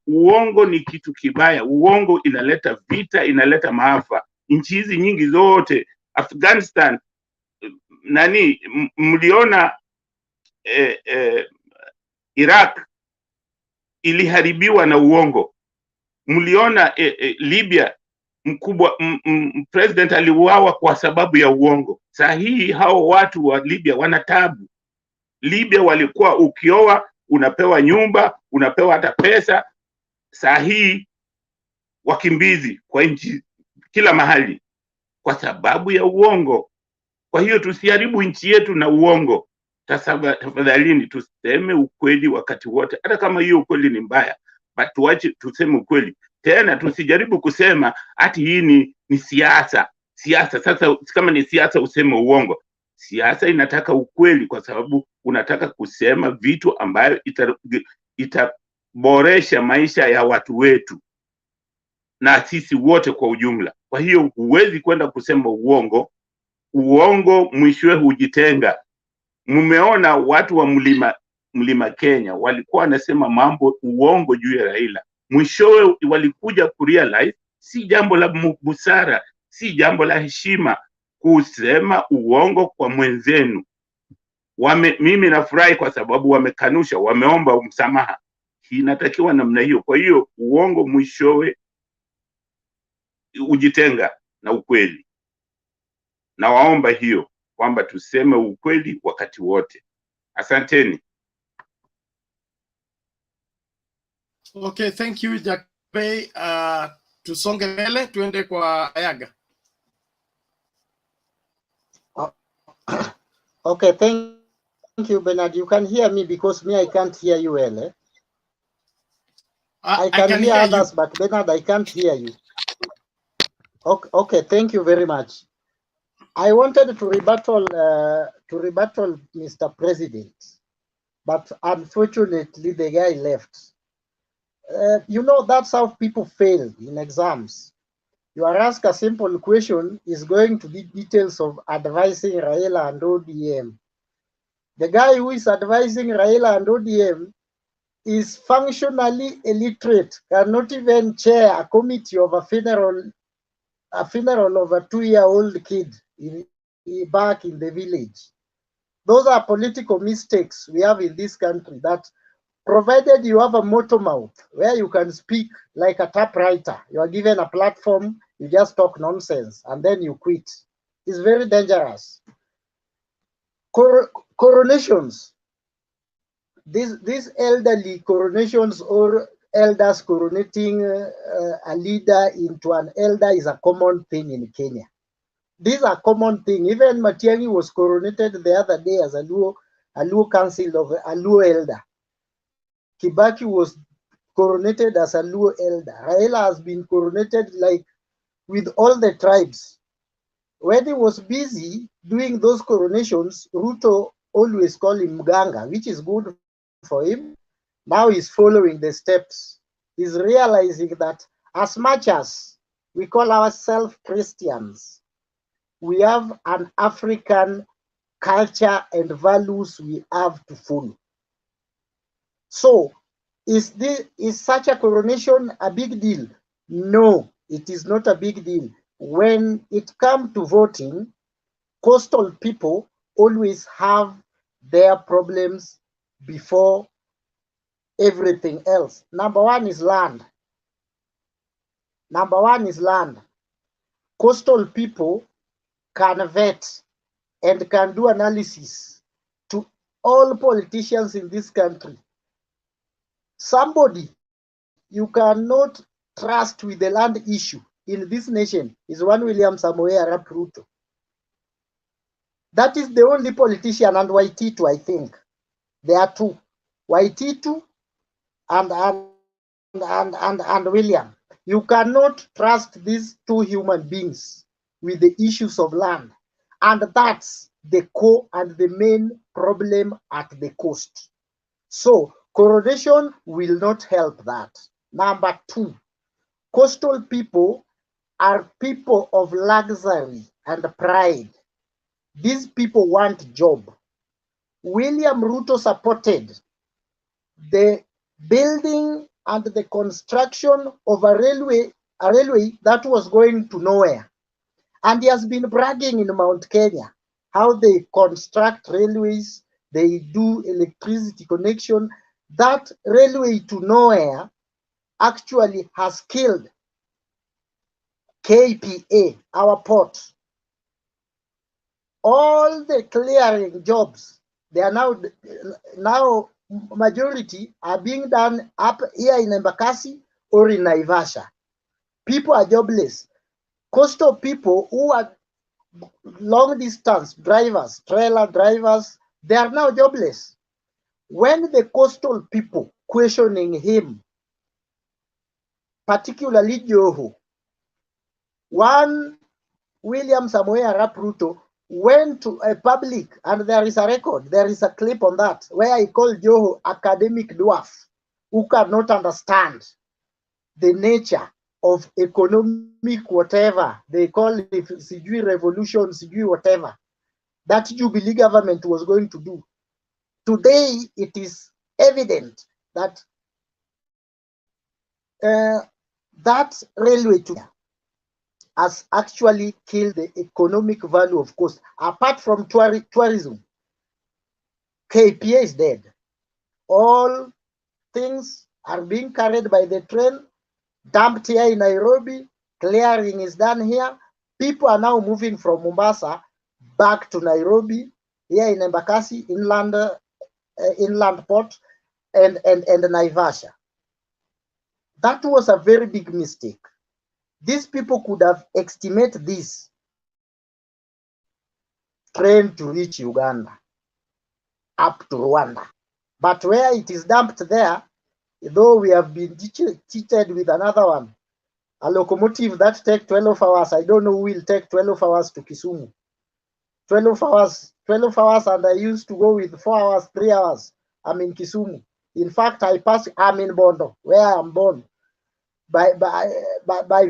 uongo ni kitu kibaya. Uongo inaleta vita, inaleta maafa. Nchi hizi nyingi zote, Afghanistan, mliona Iraq iliharibiwa na uongo. Mliona Libya, president aliuawa kwa sababu ya uongo. Sahihi hao watu wa Libya wana tabu. Libya walikuwa ukioa unapewa nyumba, unapewa hata pesa. Sahihi wakimbizi kwa nchi kila mahali kwa sababu ya uongo. Kwa hiyo tusiharibu nchi yetu na uongo. Tafadhalini tuseme ukweli wakati wote, hata kama hiyo ukweli ni mbaya, but tuache tuseme ukweli. Tena tusijaribu kusema ati hii ni siasa. Sasa kama ni siasa useme uongo. Siasa inataka ukweli, kwa sababu unataka kusema vitu ambayo itaboresha maisha ya watu wetu na sisi wote kwa ujumla. Kwa hiyo huwezi kwenda kusema uongo. Uongo mwishowe hujitenga. Mmeona watu wa mlima Kenya walikuwa wanasema mambo uongo juu ya Raila. Mwishowe walikuja kurealize si jambo la busara, si jambo la heshima kusema uongo kwa mwenzenu. Mimi nafurahi kwa sababu wamekanusha, wameomba msamaha. Inatakiwa namna hiyo. Kwa hiyo uongo mwishowe ujitenga na ukweli. Na waomba hiyo kwamba tuseme ukweli wakati wote. Asanteni. Okay, thank you Jakbe. Tusonge mbele tuende kwa Ayaga. Okay, thank you Bernard. You can hear me because me I can't hear you well. Eh? I can hear others, but Bernard I can't hear you. Okay, thank you very much. I wanted to rebuttal Mr. President, but unfortunately the guy left. You know, that's how people fail in exams. You are asked a simple question, is going to be details of advising Raila and ODM. The guy who is advising Raila and ODM is functionally illiterate, cannot even chair a committee of a funeral of a 2-year-old kid back in the village. Those are political mistakes we have in this country, that provided you have a motor mouth where you can speak like a typewriter, you are given a platform, you just talk nonsense and then you quit. It's very dangerous. Coronations. These elderly coronations or elders coronating a leader into an elder is a common thing in Kenya. These are common thing. Even Matiang'i was coronated the other day as a Luo council of a Luo elder. Kibaki was coronated as a Luo elder. Raila has been coronated like with all the tribes. When he was busy doing those coronations, Ruto always called him Mganga, which is good for him. Now he's following the steps. He's realizing that as much as we call ourselves Christians, we have an African culture and values we have to follow. So, is such a coronation a big deal? No, it is not a big deal. When it comes to voting, coastal people always have their problems before everything else. Number one is land. Coastal people can vet and can do analysis to all politicians in this country. Somebody you cannot trust with the land issue in this nation is one William Samoei Arap Ruto. That is the only politician, and Waititu, I think. There are two, Waititu and William. You cannot trust these two human beings with the issues of land. And that's the core and the main problem at the coast. So coronation will not help that. Number two, coastal people are people of luxury and pride. These people want job. William Ruto supported the building and the construction of a railway that was going to nowhere. And he has been bragging in Mount Kenya how they construct railways, they do electricity connection. That railway to nowhere actually has killed KPA, our port. All the clearing jobs, they are now majority are being done up here in Embakasi or in Naivasha. People are jobless. Coastal people who are long distance drivers, trailer drivers, they are now jobless. When the coastal people questioning him, particularly Joho, one William Samoei Arap Ruto went to a public, and there is a record, there is a clip on that, where he called Joho academic dwarf who cannot understand the nature of economic whatever they call it, Sijui revolution, Sijui whatever, that Jubilee government was going to do. Today, it is evident that that railway has actually killed the economic value of coast. Apart from tourism, KPA is dead. All things are being carried by the train, dumped here in Nairobi, clearing is done here. People are now moving from Mombasa back to Nairobi, here in Embakasi, inland port, and Naivasha. That was a very big mistake. These people could have estimated this train to reach Uganda, up to Rwanda. But where it is dumped there, though we have been cheated with another one, a locomotive that takes 12 hours, I don't know who will take 12 hours to Kisumu. 12 hours, and I used to go with 4 hours, 3 hours. I'm in Kisumu. In fact, I'm in Bondo, where I'm born. By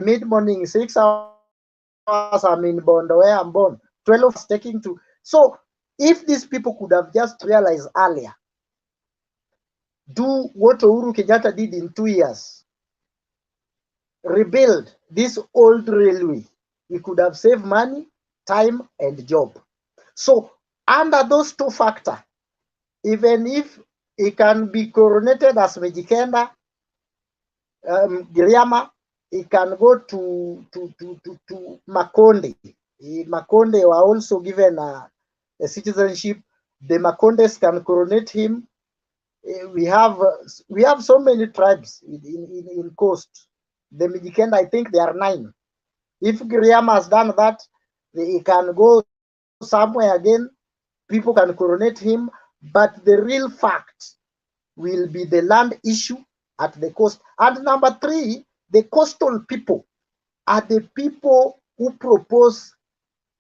mid-morning, 6 hours, I'm in Bondo, where I'm born. 12 hours taking to. So if these people could have just realized earlier, do what Uhuru Kenyatta did in 2 years, rebuild this old railway, we could have saved money, time, and job. So under those two factors, even if he can be coronated as Mejikenda, Giriama, he can go to Makonde. Makonde were also given a citizenship. The Makondes can coronate him. We have so many tribes in coast. The Mijikenda, I think there are 9. If Giriama has done that, he can go somewhere again. People can coronate him, but the real fact will be the land issue at the coast. And number 3, the coastal people are the people who propose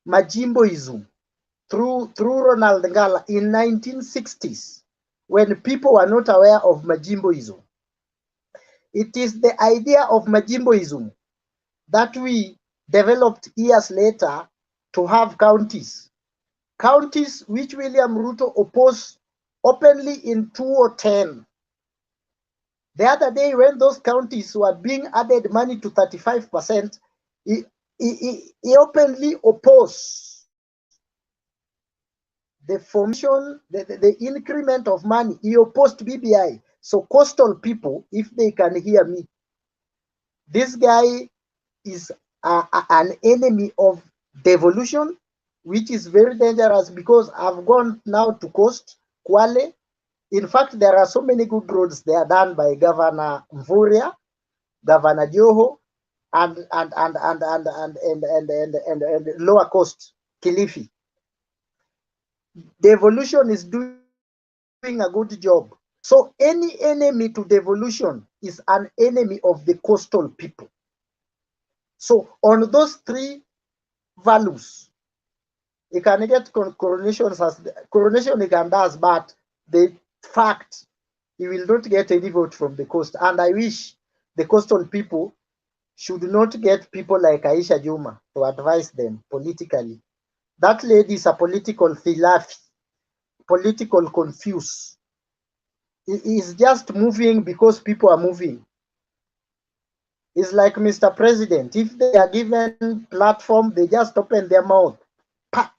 Majimboism through Ronald Ngala in 1960s, when people were not aware of Majimboism. It is the idea of Majimboism that we developed years later to have counties. Counties which William Ruto opposed openly in 2010. The other day, when those counties were being added money to 35%, he openly opposed the formation, the increment of money. He opposed BBI. So coastal people, if they can hear me, this guy is an enemy of devolution which is very dangerous because I've gone now to Coast, Kwale. In fact, there are so many good roads they are done by Governor Mvurya, Governor Joho, and lower coast, Kilifi. Devolution is doing a good job. So any enemy to devolution is an enemy of the coastal people. So on those three values, you can get coronation you can do, but the fact you will not get any vote from the coast. And I wish the coastal people should not get people like Aisha Juma to advise them politically. That lady is a political philafi, political confused. It is just moving because people are moving. It's like Mr. President. If they are given platform, they just open their mouth.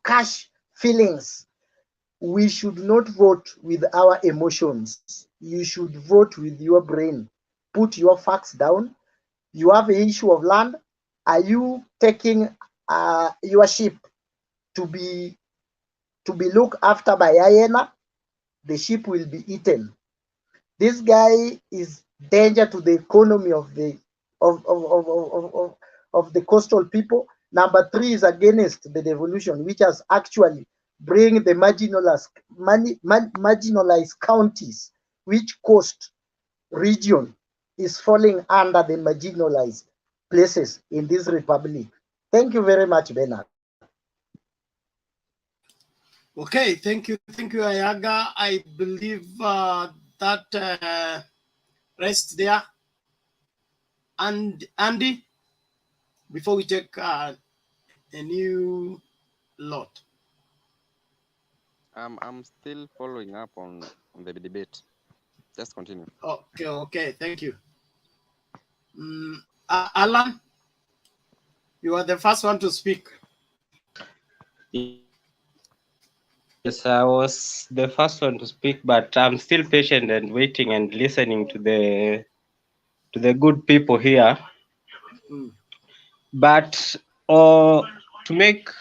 Cash feelings. We should not vote with our emotions. You should vote with your brain. Put your facts down. You have an issue of land. Are you taking your sheep to be looked after by hyena? The sheep will be eaten. This guy is danger to the economy of the coastal people. Number 3 is against the devolution, which has actually bring the marginalized counties, which coast region is falling under the marginalized places in this republic. Thank you very much, Bernard. Okay, thank you, Ayaga. I believe that rest there. And Andy, before we take a new lot. I'm still following up on the debate. Just continue. Okay, thank you. Alan, you are the first one to speak. Yes, I was the first one to speak, but I'm still patient and waiting and listening to the good people here. But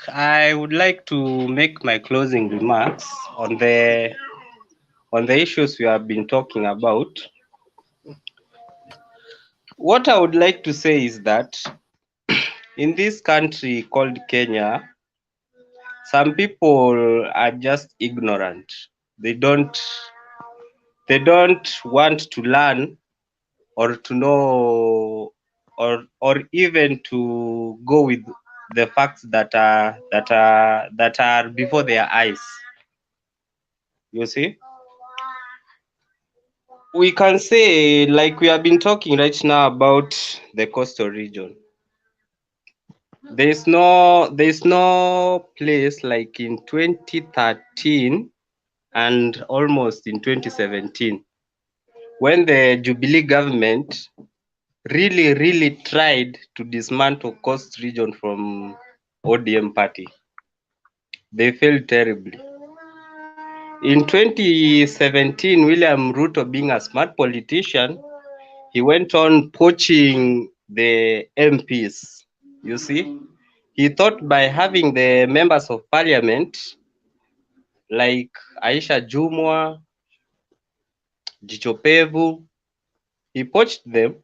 I would like to make my closing remarks on the issues we have been talking about. What I would like to say is that in this country called Kenya, some people are just ignorant. They don't want to learn or to know or even to go with the facts that are before their eyes. You see, we can say, like we have been talking right now about the coastal region. There's no place like in 2013 and almost in 2017 when the Jubilee government really tried to dismantle coast region from ODM party. They failed terribly. In 2017, William Ruto, being a smart politician, he went on poaching the MPs. You see, he thought by having the members of parliament like Aisha Jumwa, Jichopevu, he poached them,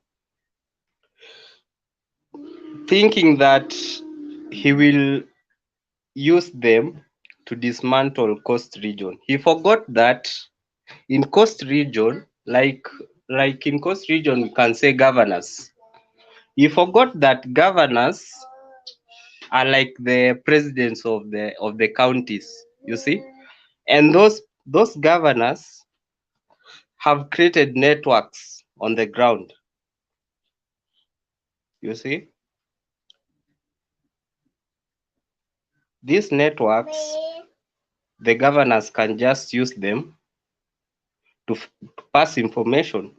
thinking that he will use them to dismantle coast region. He forgot that in coast region, like in coast region, we can say governors. He forgot that governors are like the presidents of the counties, you see, and those governors have created networks on the ground. You see, these networks, the governors can just use them to pass information.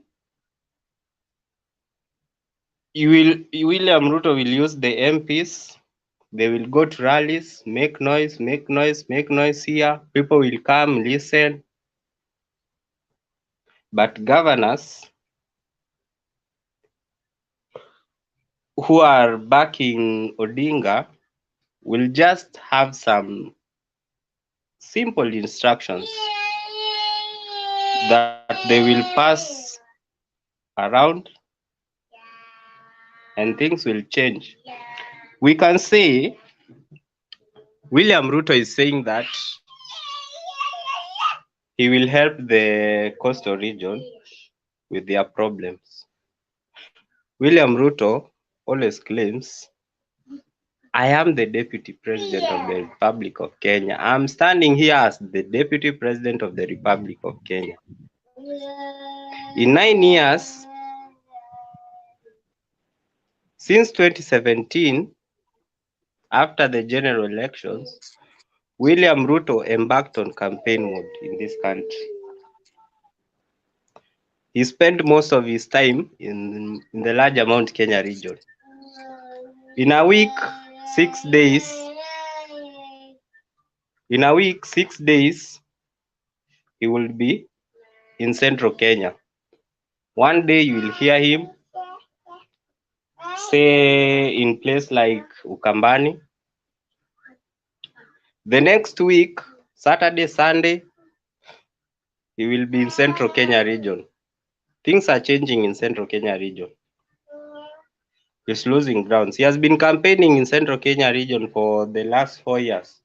William Ruto will use the MPs. They will go to rallies, make noise here. People will come, listen. But governors who are backing Odinga, will just have some simple instructions that they will pass around and things will change. We can say William Ruto is saying that he will help the coastal region with their problems. William Ruto always claims, I am the Deputy President of the Republic of Kenya. I'm standing here as the Deputy President of the Republic of Kenya. In 9 years, since 2017, after the general elections, William Ruto embarked on campaign mode in this country. He spent most of his time in the large Mount Kenya region. In a week, 6 days, he will be in central Kenya. One day you will hear him say in place like Ukambani. The next week, Saturday, Sunday, he will be in central Kenya region. Things are changing in central Kenya region. He's losing grounds. He has been campaigning in central Kenya region for the last 4 years,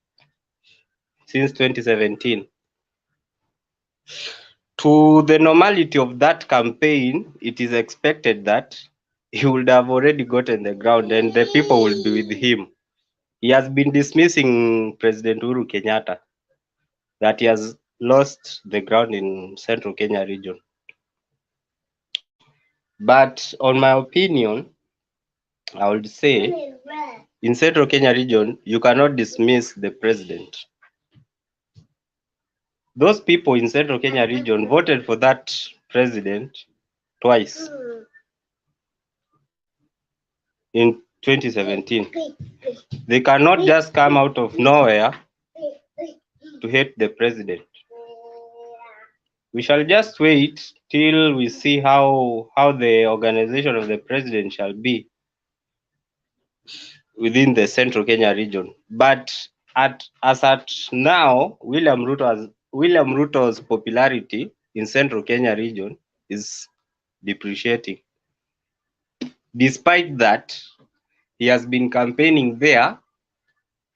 since 2017. To the normality of that campaign, it is expected that he would have already gotten the ground and the people will be with him. He has been dismissing President Uhuru Kenyatta that he has lost the ground in central Kenya region. But on my opinion, I would say in central Kenya region, you cannot dismiss the president. Those people in central Kenya region voted for that president twice in 2017. They cannot just come out of nowhere to hate the president. We shall just wait till we see how the organization of the president shall be within the central Kenya region. But as at now, William Ruto's popularity in central Kenya region is depreciating. Despite that, he has been campaigning there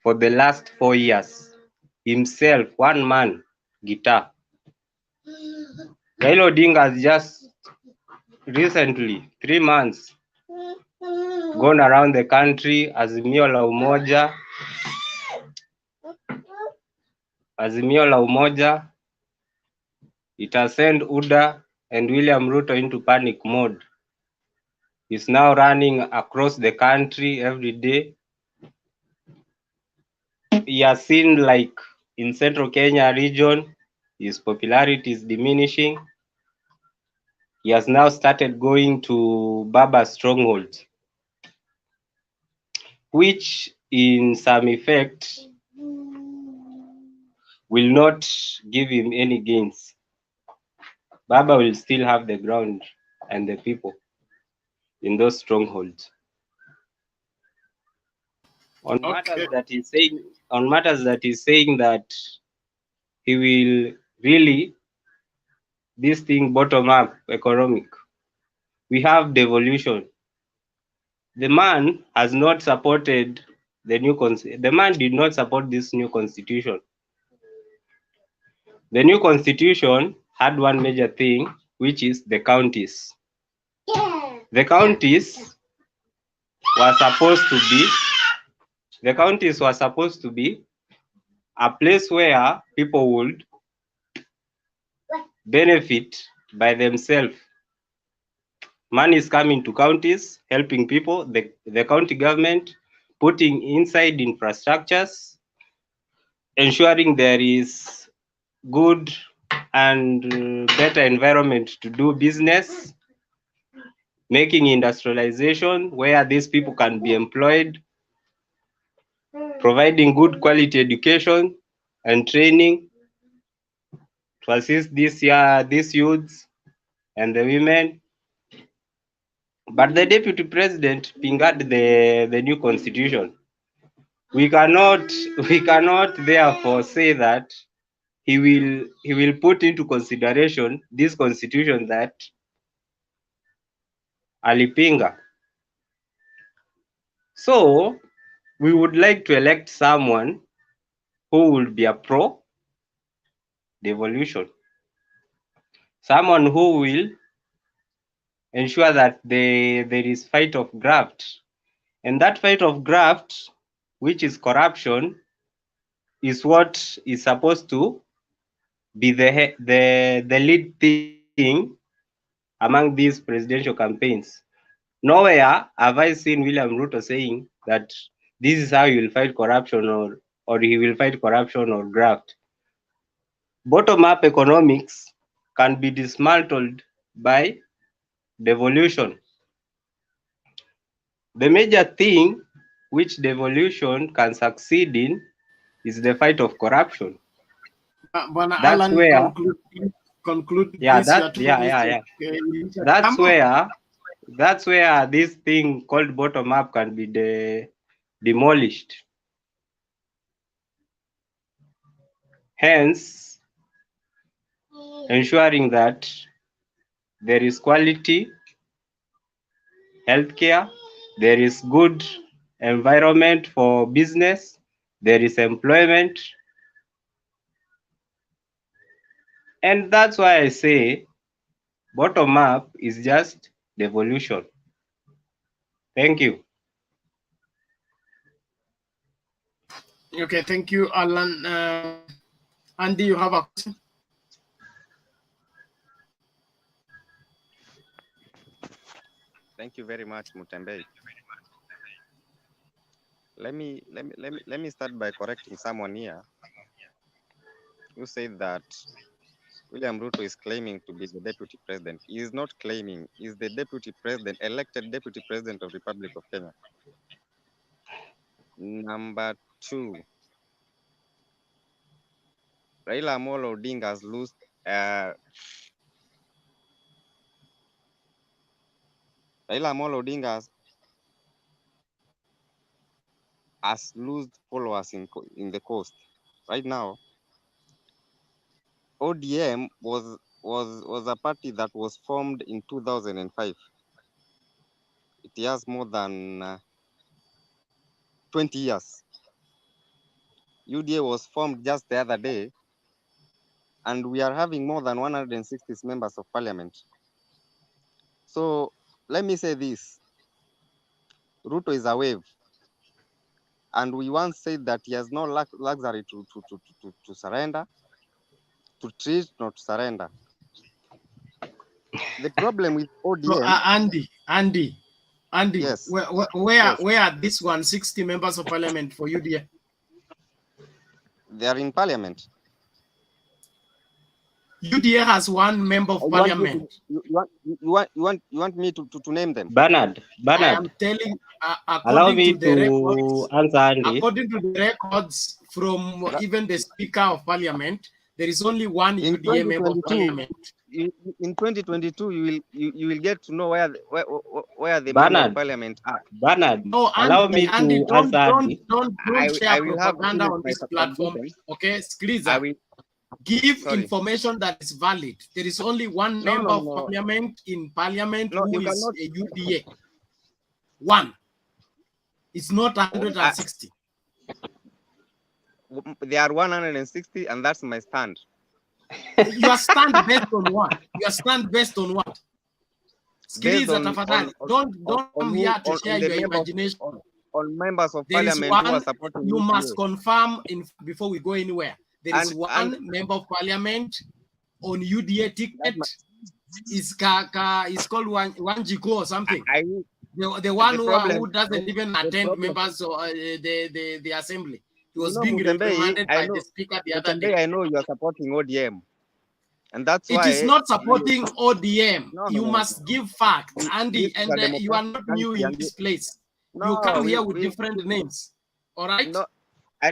for the last 4 years. Himself, one man, guitar. Raila Odinga has just recently, 3 months, gone around the country. Azimio la Umoja, it has sent UDA and William Ruto into panic mode. He's now running across the country every day. He has seen, like in central Kenya region, his popularity is diminishing. He has now started going to Baba strongholds, which in some effect will not give him any gains. Baba will still have the ground and the people in those strongholds. On matters that he's saying that he will really this thing bottom up economic. We have devolution. The man has not supported the man did not support this new constitution. The new constitution had one major thing, which is the counties. The counties were supposed to be a place where people would benefit by themselves. Money is coming to counties, helping people, the county government putting inside infrastructures, ensuring there is good and better environment to do business, making industrialization where these people can be employed, providing good quality education and training to assist these youths and the women. But the deputy president pingered the new constitution. we cannot therefore say that he will put into consideration this constitution that alipinga. So we would like to elect someone who will be a pro devolution, someone who will ensure that there is fight of graft, and that fight of graft, which is corruption, is what is supposed to be the lead thing among these presidential campaigns. Nowhere have I seen William Ruto saying that this is how he will fight corruption or he will fight corruption or graft. Bottom-up economics can be dismantled by devolution. The major thing which devolution can succeed in is the fight of corruption. Bwana That's Alan, where conclude yeah, this. that's where this thing called bottom up can be demolished. Hence, ensuring that there is quality healthcare, there is good environment for business, there is employment. And that's why I say bottom up is just devolution. Thank you. Okay, thank you, Alan. Andy, you have a question? Thank you very much, Mutembei. Let me start by correcting someone here who said that William Ruto is claiming to be the deputy president. He is not claiming. He is the deputy president, elected deputy president of the Republic of Kenya. Number two, Raila Odinga has lost Raila Odinga has lost followers in the coast. Right now, ODM was a party that was formed in 2005. It has more than 20 years. UDA was formed just the other day, and we are having more than 160 members of parliament. So let me say this. Ruto is a wave. And we once said that he has no luxury to surrender, to treat, not to surrender. The problem with ODM... So, Andy, yes. Where are these 160 members of parliament for UDA? They are in parliament. UDA has one member of parliament. You want me to name them? Bernard. I am telling, allow me to answer Andy. According to the records from even the Speaker of Parliament, there is only one UDA member of parliament. In 2022, you will get to know where the Bernard, member of parliament are. Bernard, no, allow me to answer Andy. Don't share propaganda on this platform. Okay, Skliza. Give information that is valid. There is only one member of parliament in parliament who is a UDA. One. It's not 160. There are 160, and that's my stand. Your stand based on what? Your stand based on what? Don't come here to share your imagination. On members of parliament who are supporting you must confirm before we go anywhere. There is one member of parliament on UDA ticket. Is called Wanjiko or something. The one who doesn't even attend members of the assembly. He was being reprimanded by the speaker the other day. I know you are supporting ODM. And that's why it is not supporting ODM. You must give facts, Andy, and you are not new in this place. You come here with different names. All right?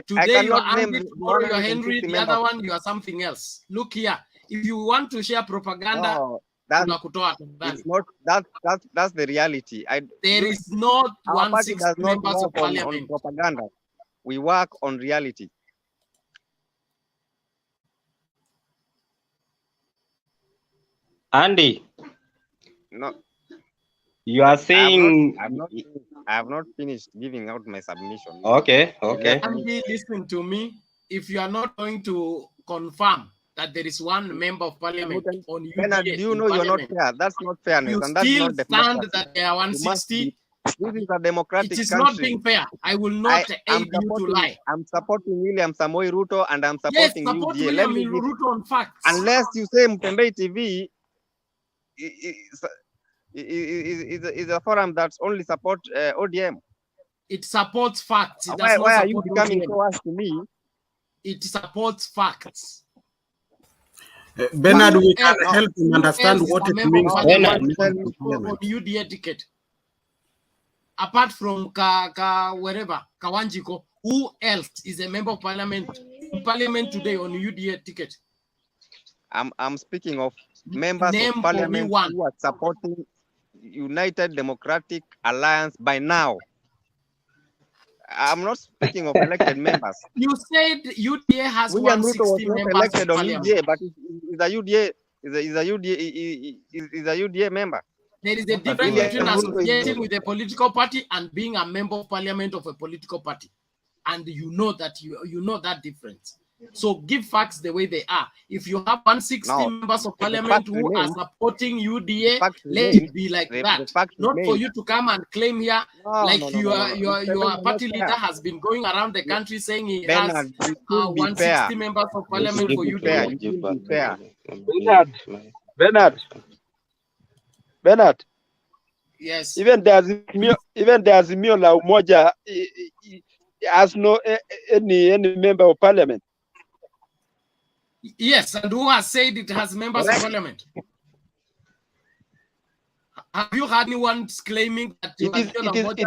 Today you are Andy, tomorrow you are Henry, the other one you are something else. Look here. If you want to share propaganda, that's the reality. There is not 160 members of parliament. Propaganda. We work on reality. Andy, No, you are saying I have not finished giving out my submission. okay, okay. Andy, listen to me. If you are not going to confirm that there is one member of parliament on UDA Bernard, do you in know you're not parliament, fair? That's not fairness, you and that's still not stand democracy. that there are You must 160. This is a democratic It is country. not being fair. I will not aid you to lie. I'm supporting William Samoei Ruto, and I'm Yes, supporting support UDA. William Ruto on facts. Unless you say Mtembei TV is a forum that only support ODM. It supports facts. It does Why not are you support becoming ODM. so harsh to me? It supports facts. Bernard, we can else- help him understand else is what a it member means. of to be a parliament member of parliament. on UDA ticket. Apart from wherever, Kawanjiko, who else is a member of parliament in parliament today on UDA ticket? I'm speaking of members Name of for me parliament one. who are supporting United Democratic Alliance by now. I'm not speaking of elected members. You said UDA has William Ruto was 160 not members elected of on parliament. UDA, but is a UDA member. There is a difference between associating with a political party and being a member of parliament of a political party, and you know that you know that difference. So give facts the way they are. If you have 160 members of parliament who are supporting UDA, let it be like that. Not for you to come and claim here your party leader has been going around the country saying he has 160 members of parliament for UDA. Bernard. Yes. Even the Azimio la Umoja has no any member of parliament. Yes, and who has said it has members of parliament? Have you had anyone claiming that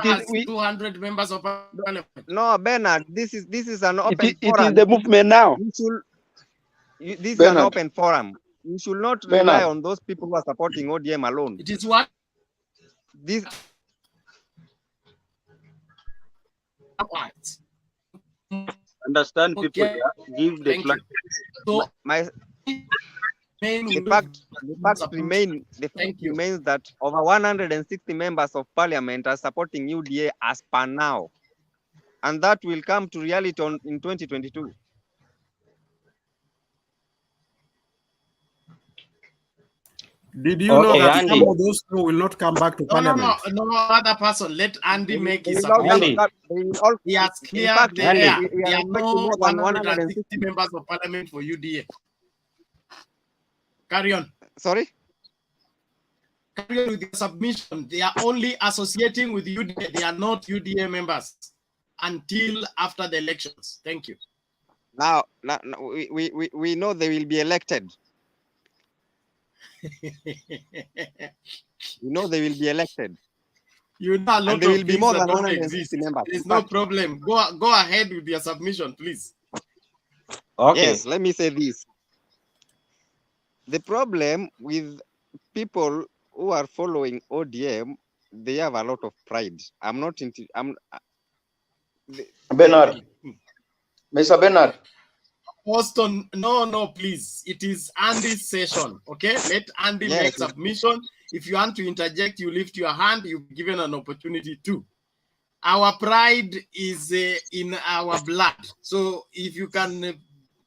has 200 members of parliament? No, Bernard, this is an open forum. It is the movement now. This is an open forum. You should not rely on those people who are supporting ODM alone. It is what? This. Understand people. Okay. Give the flag. So the fact remains that over 160 members of parliament are supporting UDA as per now, and that will come to reality in 2022. Did you know that some of those who will not come back to parliament? No other person. Let Andy make his submission. He has cleared the air. There are no 160 members of parliament for UDA. Carry on. Sorry? Carry on with the submission. They are only associating with UDA. They are not UDA members until after the elections. Thank you. Now we know they will be elected. You know they will be elected. You know a lot and there of will be more than 160 members. There is no problem. Go ahead with your submission, please. Okay. Yes, let me say this. The problem with people who are following ODM, they have a lot of pride. I'm not into. Bernard, Mr. Bernard. Austin, no, please. It is Andy's session, okay? Let Andy make submission. If you want to interject, you lift your hand. You're given an opportunity too. Our pride is in our blood. So if you can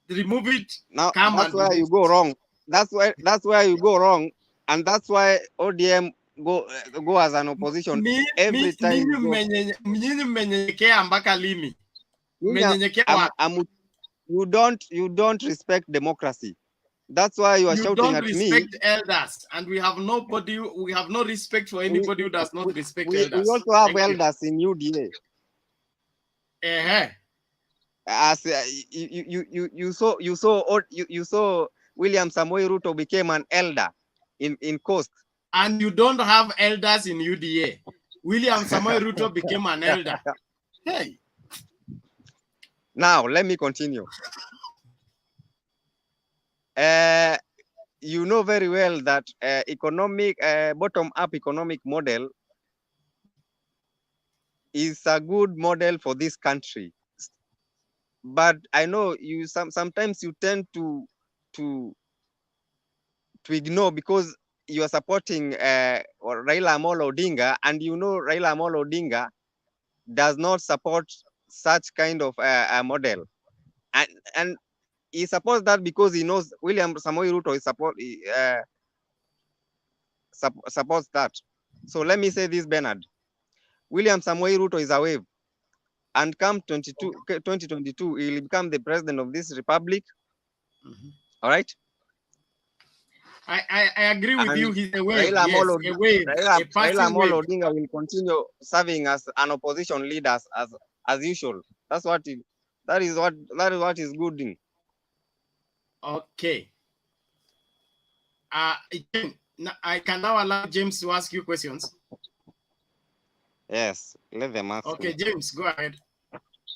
remove it, now that's where you go wrong. That's where you go wrong, and that's why ODM go as an opposition every time. You don't respect democracy. That's why you are shouting at me. You don't respect elders, and we have no respect for anybody who does not respect elders. We also have elders in UDA. As you saw William Samoei Ruto became an elder in Coast. And you don't have elders in UDA. William Samoei Ruto became an elder. Hey. Now let me continue. You know very well that bottom-up economic model is a good model for this country. but I know you sometimes you tend to ignore because you are supporting Raila Amolo Odinga, and you know Raila Amolo Odinga does not support such kind of model, and he supports that because he knows William Samoei Ruto is supports that. So let me say this, Bernard. William Samoei Ruto is a wave, and come 2022, he will become the president of this republic. All right. I agree with And you. He's a wave. Raila Yes, Amolo, a wave, a Raila passing wave. Amolo Odinga will continue serving as an opposition leader as usual. That is what is good in. Okay. I can now allow James to ask you questions. Yes, let them ask. Okay, James, go ahead.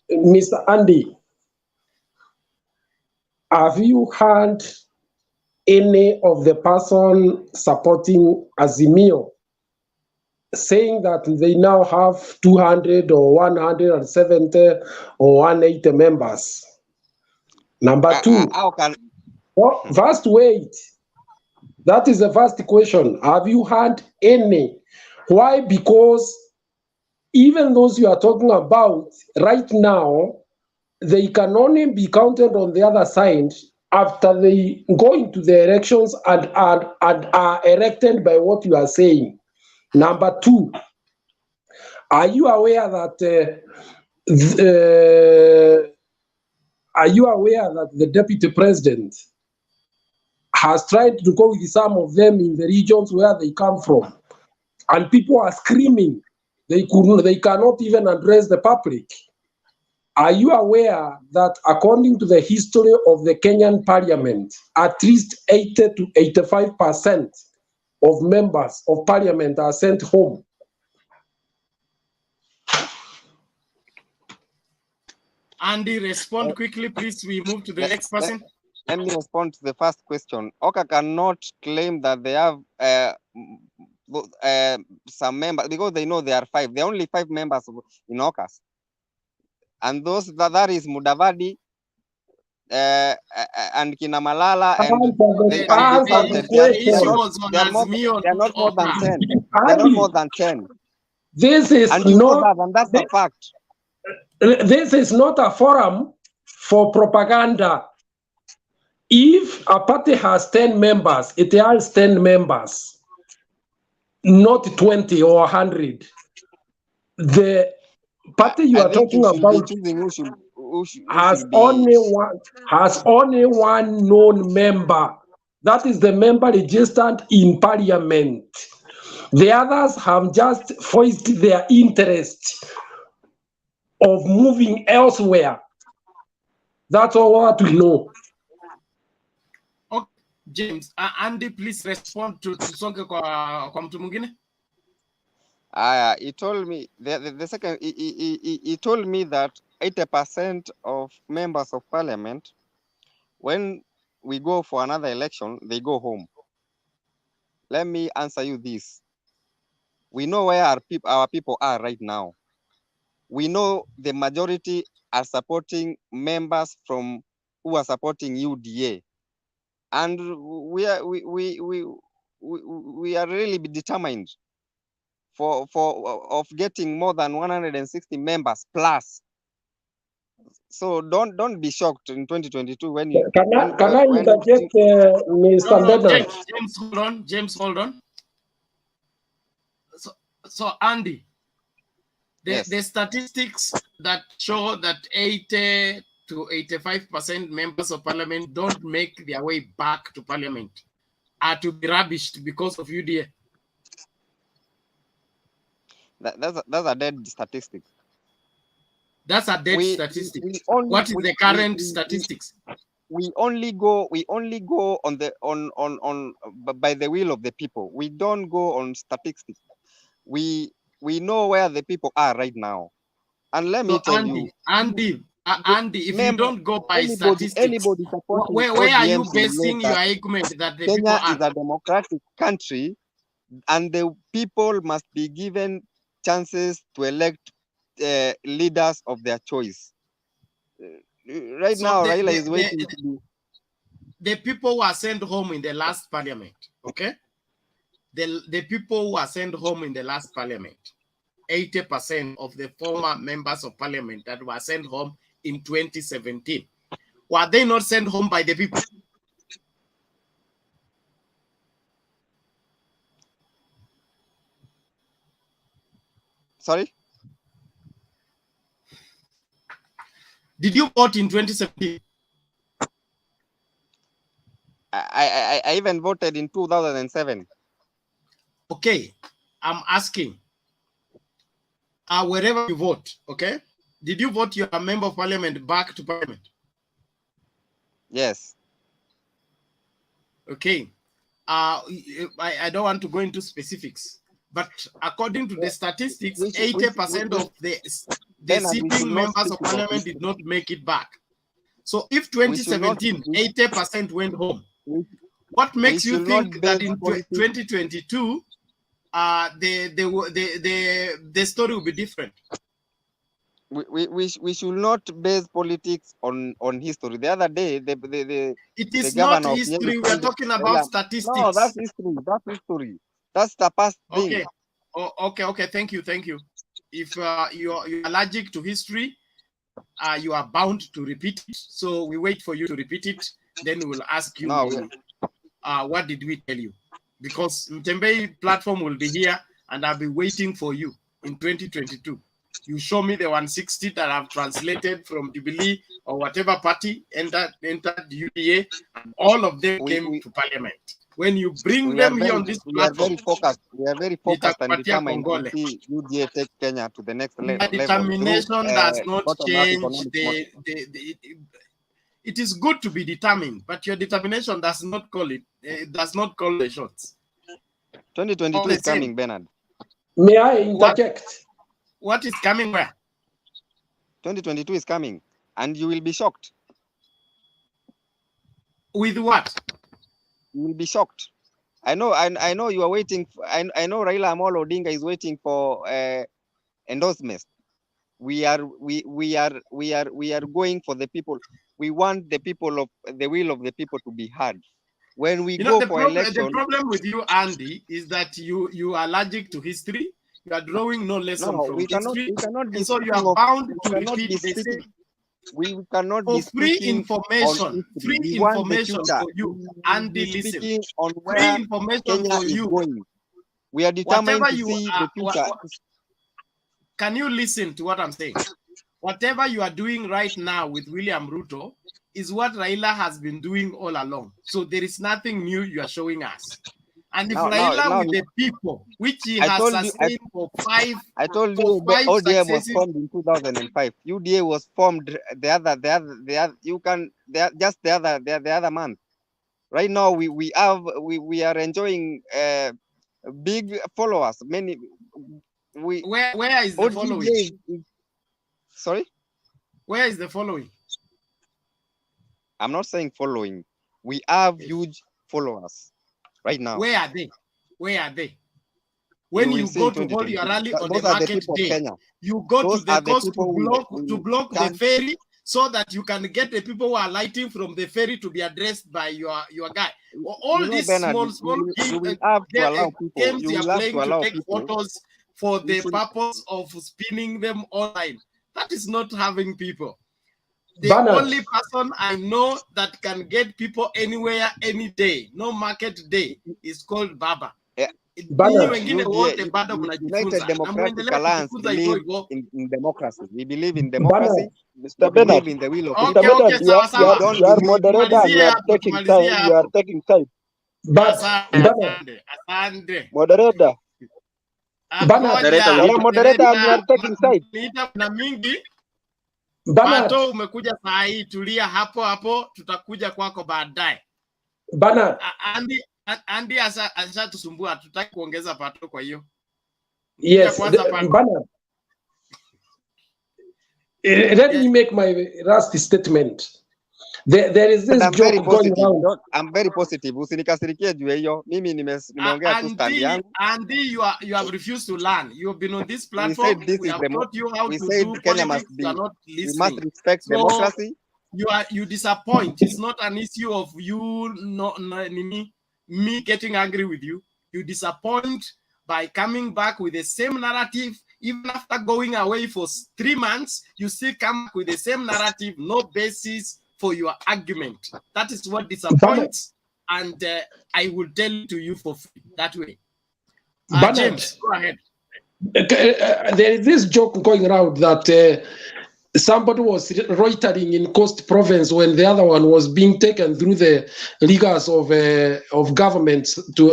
Mr. Andy, have you heard any of the person supporting Azimio saying that they now have 200 or 170 or 180 members? Number two, first wait. That is the first question. Have you had any? Why? Because even those you are talking about right now, they can only be counted on the other side after they go into the elections and are elected by what you are saying. Number two, are you aware that the deputy president has tried to go with some of them in the regions where they come from, and people are screaming they cannot even address the public? Are you aware that according to the history of the Kenyan parliament, at least 80 to 85% of members of parliament are sent home? Andy, respond quickly, please. We move to the next person. Let me respond to the first question. Oka cannot claim that they have some members because they know there are 5. There are only 5 members in Okas. And those that is Mudavadi and Kinamalala, and they can be counted. They are not more than 10. They are not more than 10. This is and you know that, and that's a fact. This is not a forum for propaganda. If a party has 10 members, it has 10 members, not 20 or 100. The party you are talking about has only one known member. That is the member registered in parliament. The others have just voiced their interest of moving elsewhere. That's all what we know. Okay, James, Andy, please respond to Sonke kwa mtu mwingine. He told me the second. He told me that 80% of members of parliament, when we go for another election, they go home. Let me answer you this. We know where our people are right now. We know the majority are supporting members who are supporting UDA, and we are really determined of getting more than 160 members plus. So don't be shocked in 2022 when you can I interject, Mr. Bernard? James, hold on. So Andy, the statistics that show that 80 to 85% members of parliament don't make their way back to parliament are to be rubbished because of UDA. That's a dead statistic. That's a dead statistic. What is the current statistics? We only go on by the will of the people. We don't go on statistics. We know where the people are right now. And let me tell you, Andy, if you don't go by statistics, where are you basing your argument that the Kenya people are? is a democratic country, and the people must be given chances to elect leaders of their choice. Right So now, Raila is waiting to be. The people who are sent home in the last parliament, okay? The people who are sent home in the last parliament, 80% of the former members of parliament that were sent home in 2017, were they not sent home by the people? Sorry? Did you vote in 2017? I even voted in 2007. Okay, I'm asking, wherever you vote, okay? Did you vote your member of parliament back to parliament? Yes. Okay. I don't want to go into specifics, but according to the statistics, 80% of the sitting members of parliament did not make it back. So if 2017, 80% went home, what makes you think that in 2022, the story will be different? We should not base politics on history. The other day, it is not history. We are talking about statistics. No, that's history. That's history. That's the past thing. Okay. Oh, okay. Thank you. If you're allergic to history, you are bound to repeat it. So we wait for you to repeat it. Then we will ask you, what did we tell you? Because Mtembei platform will be here, and I'll be waiting for you in 2022. You show me the 160 that I've translated from Jubilee or whatever party entered UDA, and all of them came to parliament. When you bring them here on this platform, we are very focused and determined to see UDA take Kenya to the next level. Determination does not change. It is good to be determined, but your determination does not call it. Does not call the shots. 2022 is coming, Bernard. May I interject? What is coming where? 2022 is coming, and you will be shocked. With what? You will be shocked. I know you are waiting. I know Raila Odinga is waiting for endorsement. We are going for the people. We want the people of the will of the people to be heard. When we go for election, the problem with you, Andy, is that you are allergic to history. You are drawing no lesson from history. We cannot be and so you are bound to repeat the same. We cannot for be free information. Free information for you, Andy. Listen. On free information Kenya for you. Going. We are determined to see the future. Can you listen to what I'm saying? Whatever you are doing right now with William Ruto is what Raila has been doing all along. So there is nothing new you are showing us. And if Raila with the people, which he has sustained for five, I told you the ODA was formed in 2005. UDA was formed the other month. Right now we are enjoying big followers. Many where is the following? Sorry? Where is the following? I'm not saying following. We have huge followers right now. Where are they? Where are they? When you go to hold your rally on the market day, you go to the coast to block the ferry so that you can get the people who are lighting from the ferry to be addressed by your guy. All these small games you are playing to take photos for the purpose of spinning them online. That is not having people. The only person I know that can get people anywhere, any day, no market day, is called Baba. United Democratic Alliance believe in democracy. We believe in democracy. Mr. Bernard, in the will of Mr. Bernard, you are moderator and you are taking time. You are taking time. Moderator. Moderator and you are taking side. Bato umekuja saa hii, tulia hapo, tutakuja kwako baadaye. Andy asa tusumbua, tutaki kuongeza pato kwa hiyo. Yes, Bernard. Let me make my last statement. There is this joke going around. I'm very positive. Usinikasirikie juu hiyo. Mimi nimeongea tu stand yangu. Andy, you have refused to learn. You have been on this platform. We have taught you how to do Kenya politics. You are not listening. We must respect democracy. you disappoint. It's not an issue of you me getting angry with you. You disappoint by coming back with the same narrative. Even after going away for 3 months, you still come back with the same narrative, no basis for your argument. That is what disappoints, and I will tell it to you for free that way. James, go ahead. There is this joke going around that somebody was loitering in Coast Province when the other one was being taken through the rigors of government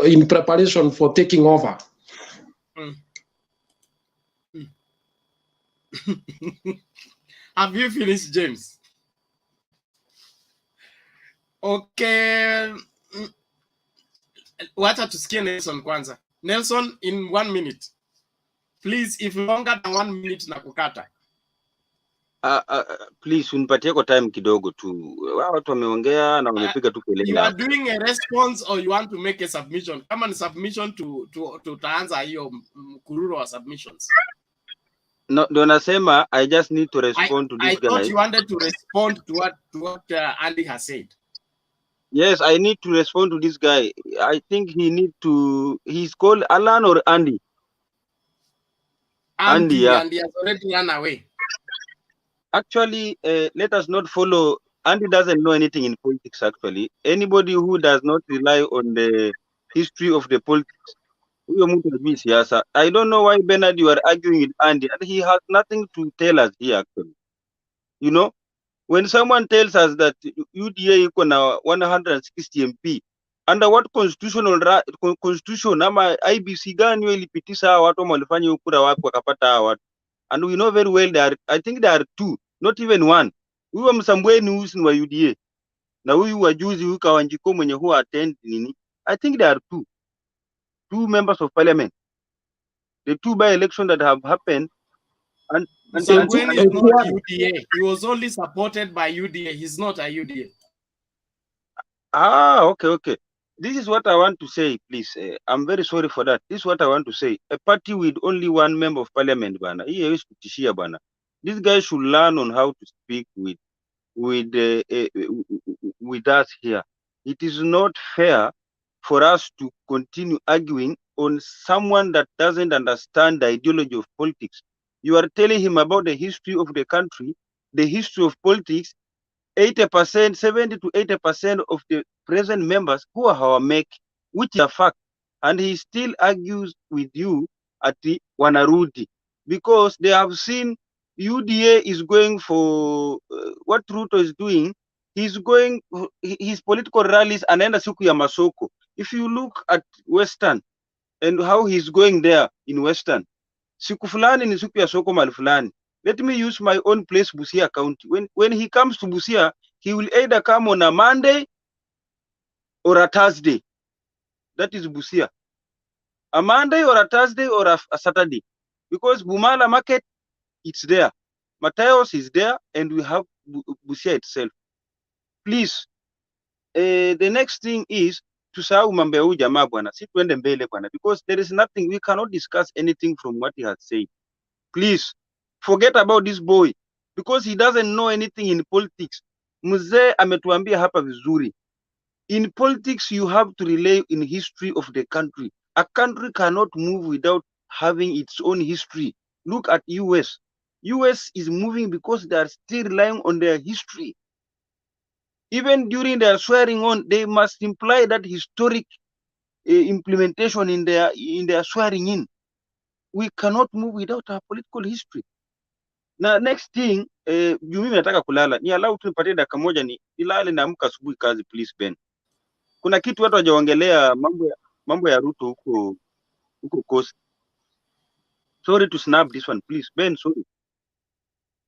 in preparation for taking over. Have you finished, James? Okay. Wacha tusikie Nelson kwanza. Nelson, in 1 minute. Please, if longer than 1 minute na kukata. Please unipatie kwa time kidogo tu. Watu wameongea na wamepiga tu kelele. You are doing a response or you want to make a submission? Kama ni submission tutaanza hiyo mkururo wa submissions. No, ndio nasema I just need to respond to this guy. I thought you wanted to respond to what Andy has said. Yes, I need to respond to this guy. I think he's called Alan or Andy? Andy, yeah. Andy has already run away. Actually, let us not follow. Andy doesn't know anything in politics, actually. Anybody who does not rely on the history of the politics, I don't know why, Bernard, you are arguing with Andy. He has nothing to tell us here, actually. You know, when someone tells us that UDA equal now 160 MP, under what constitution ama IBC gani ilipitisha watu walifanya ukura wapi wakapata watu? And we know very well I think there are 2, not even 1. Huyu Msambweni huyu wa UDA na huyu wa juzi huyu Kawanjiko mwenye huwa attend nini. I think there are 2 members of parliament. The 2 by-election that have happened. And Msambweni is not UDA. He was only supported by UDA. He's not a UDA. Okay. This is what I want to say, please. I'm very sorry for that. This is what I want to say. A party with only 1 member of parliament, bana. This guy should learn on how to speak with us here. It is not fair for us to continue arguing on someone that doesn't understand the ideology of politics. You are telling him about the history of the country, the history of politics. 80%, 70 to 80% of the present members who are our make, which is a fact, and he still argues with you at the Wanarudi because they have seen UDA is going for what Ruto is doing. He's going his political rallies anaenda siku ya masoko. If you look at Western and how he's going there in Western, siku fulani ni siku ya soko mahali fulani. Let me use my own place, Busia County. When he comes to Busia, he will either come on a Monday or a Thursday. That is Busia. A Monday or a Thursday or a Saturday. Because Bumala Market, it's there. Mateos is there, and we have Busia itself. Please, the next thing is to tusahau mambo ya huyu jamaa bwana, si tuende mbele bwana, because there is nothing, we cannot discuss anything from what he has said. Please forget about this boy because he doesn't know anything in politics. Mzee ametuambia hapa vizuri. In politics, you have to rely in history of the country. A country cannot move without having its own history. Look at US. US is moving because they are still relying on their history. Even during their swearing on, they must imply that historic implementation in their swearing in. We cannot move without our political history. Na next thing, mimi nataka kulala. Ni allow tu nipatie dakika moja nilale na amka asubuhi kazi, please Ben. Kuna kitu watu hawajaongelea mambo ya Ruto huko Coast. Sorry to snap this one, please Ben, sorry.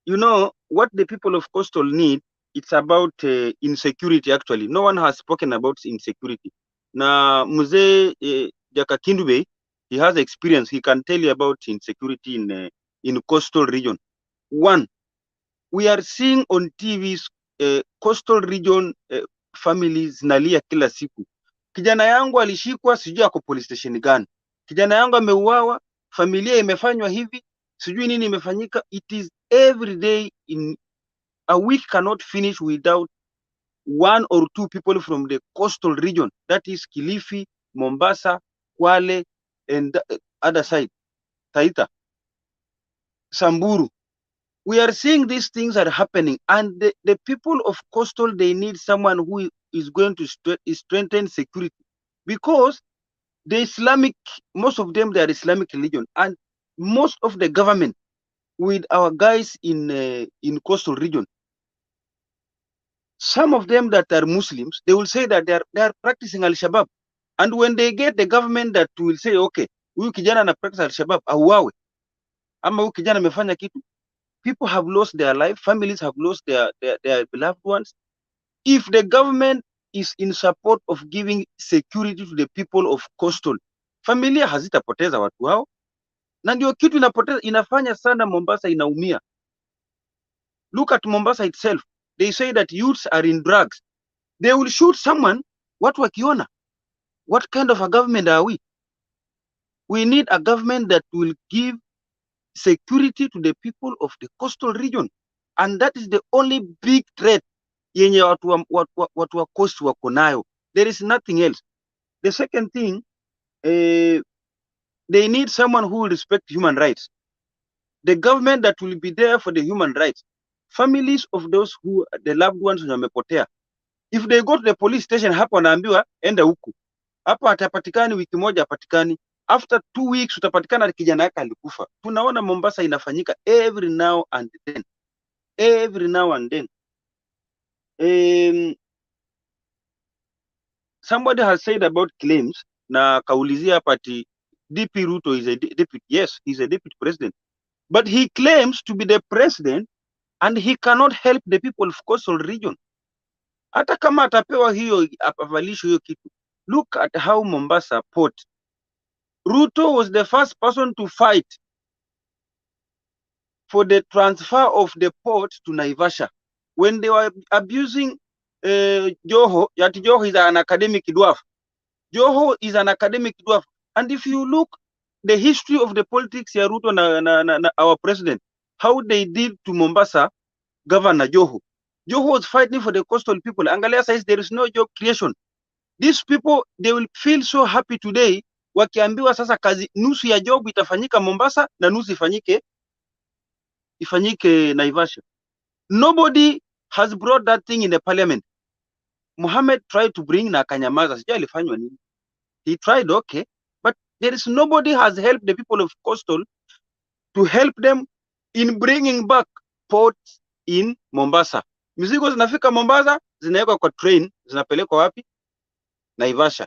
You know what the people of Coastal need? It's about insecurity actually. No one has spoken about insecurity. Na mzee Jaka Kindube, he has experience. He can tell you about insecurity in Coastal region. One, we are seeing on TVs Coastal region families nalia kila siku. Kijana yangu alishikwa, sijui ako police station gani. Kijana yangu ameuawa, familia imefanywa hivi, sijui nini imefanyika. It is every day in A week cannot finish without 1 or 2 people from the coastal region, that is Kilifi, Mombasa, Kwale, and other side, Taita, Samburu. We are seeing these things are happening, and the people of coastal, they need someone who is going to strengthen security, because the Islamic, most of them, they are Islamic religion, and most of the government with our guys in coastal region, some of them that are Muslims, they will say that they are practicing Al-Shabaab. And when they get the government that will say, okay, huyu kijana na practice Al-Shabaab, auawe, ama huyu kijana amefanya kitu, people have lost their life, families have lost their beloved ones. If the government is in support of giving security to the people of coastal, familia hazitapoteza watu wao, na ndio kitu inafanya sana Mombasa inaumia. Look at Mombasa itself. They say that youths are in drugs. They will shoot someone, watu wakiona. What kind of a government are we? We need a government that will give security to the people of the coastal region. And that is the only big threat yenye watu wa coast wako nayo. There is nothing else. The second thing, they need someone who will respect human rights. The government that will be there for the human rights. Families of those who, the loved ones wamepotea. If they go to the police station, hapo wanaambiwa enda huku. Hapo atapatikani wiki moja apatikani. After 2 weeks utapatikana kijana yake alikufa. Tunaona Mombasa inafanyika every now and then. Every now and then. Somebody has said about claims, na kaulizia hapa ati DP Ruto is a deputy. Yes, he's a deputy president. But he claims to be the president and he cannot help the people of coastal region. Hata kama atapewa hiyo, apavalisho hiyo kitu. Look at how Mombasa port. Ruto was the first person to fight for the transfer of the port to Naivasha. When they were abusing Joho, yet Joho is an academic dwarf. Joho is an academic dwarf. And if you look the history of the politics ya Ruto na our president, how they did to Mombasa, Governor Joho. Joho was fighting for the coastal people. Angalia says there is no job creation. These people, they will feel so happy today, wakiambiwa sasa kazi nusu ya job itafanyika Mombasa na nusu ifanyike Naivasha. Nobody has brought that thing in the parliament. Mohammed tried to bring na akanyamaza, sijui alifanywa nini. He tried, okay, but there is nobody has helped the people of coastal to help them in bringing back ports in Mombasa. Mizigo zinafika Mombasa, zinawekwa kwa train, zinapelekwa wapi? Naivasha.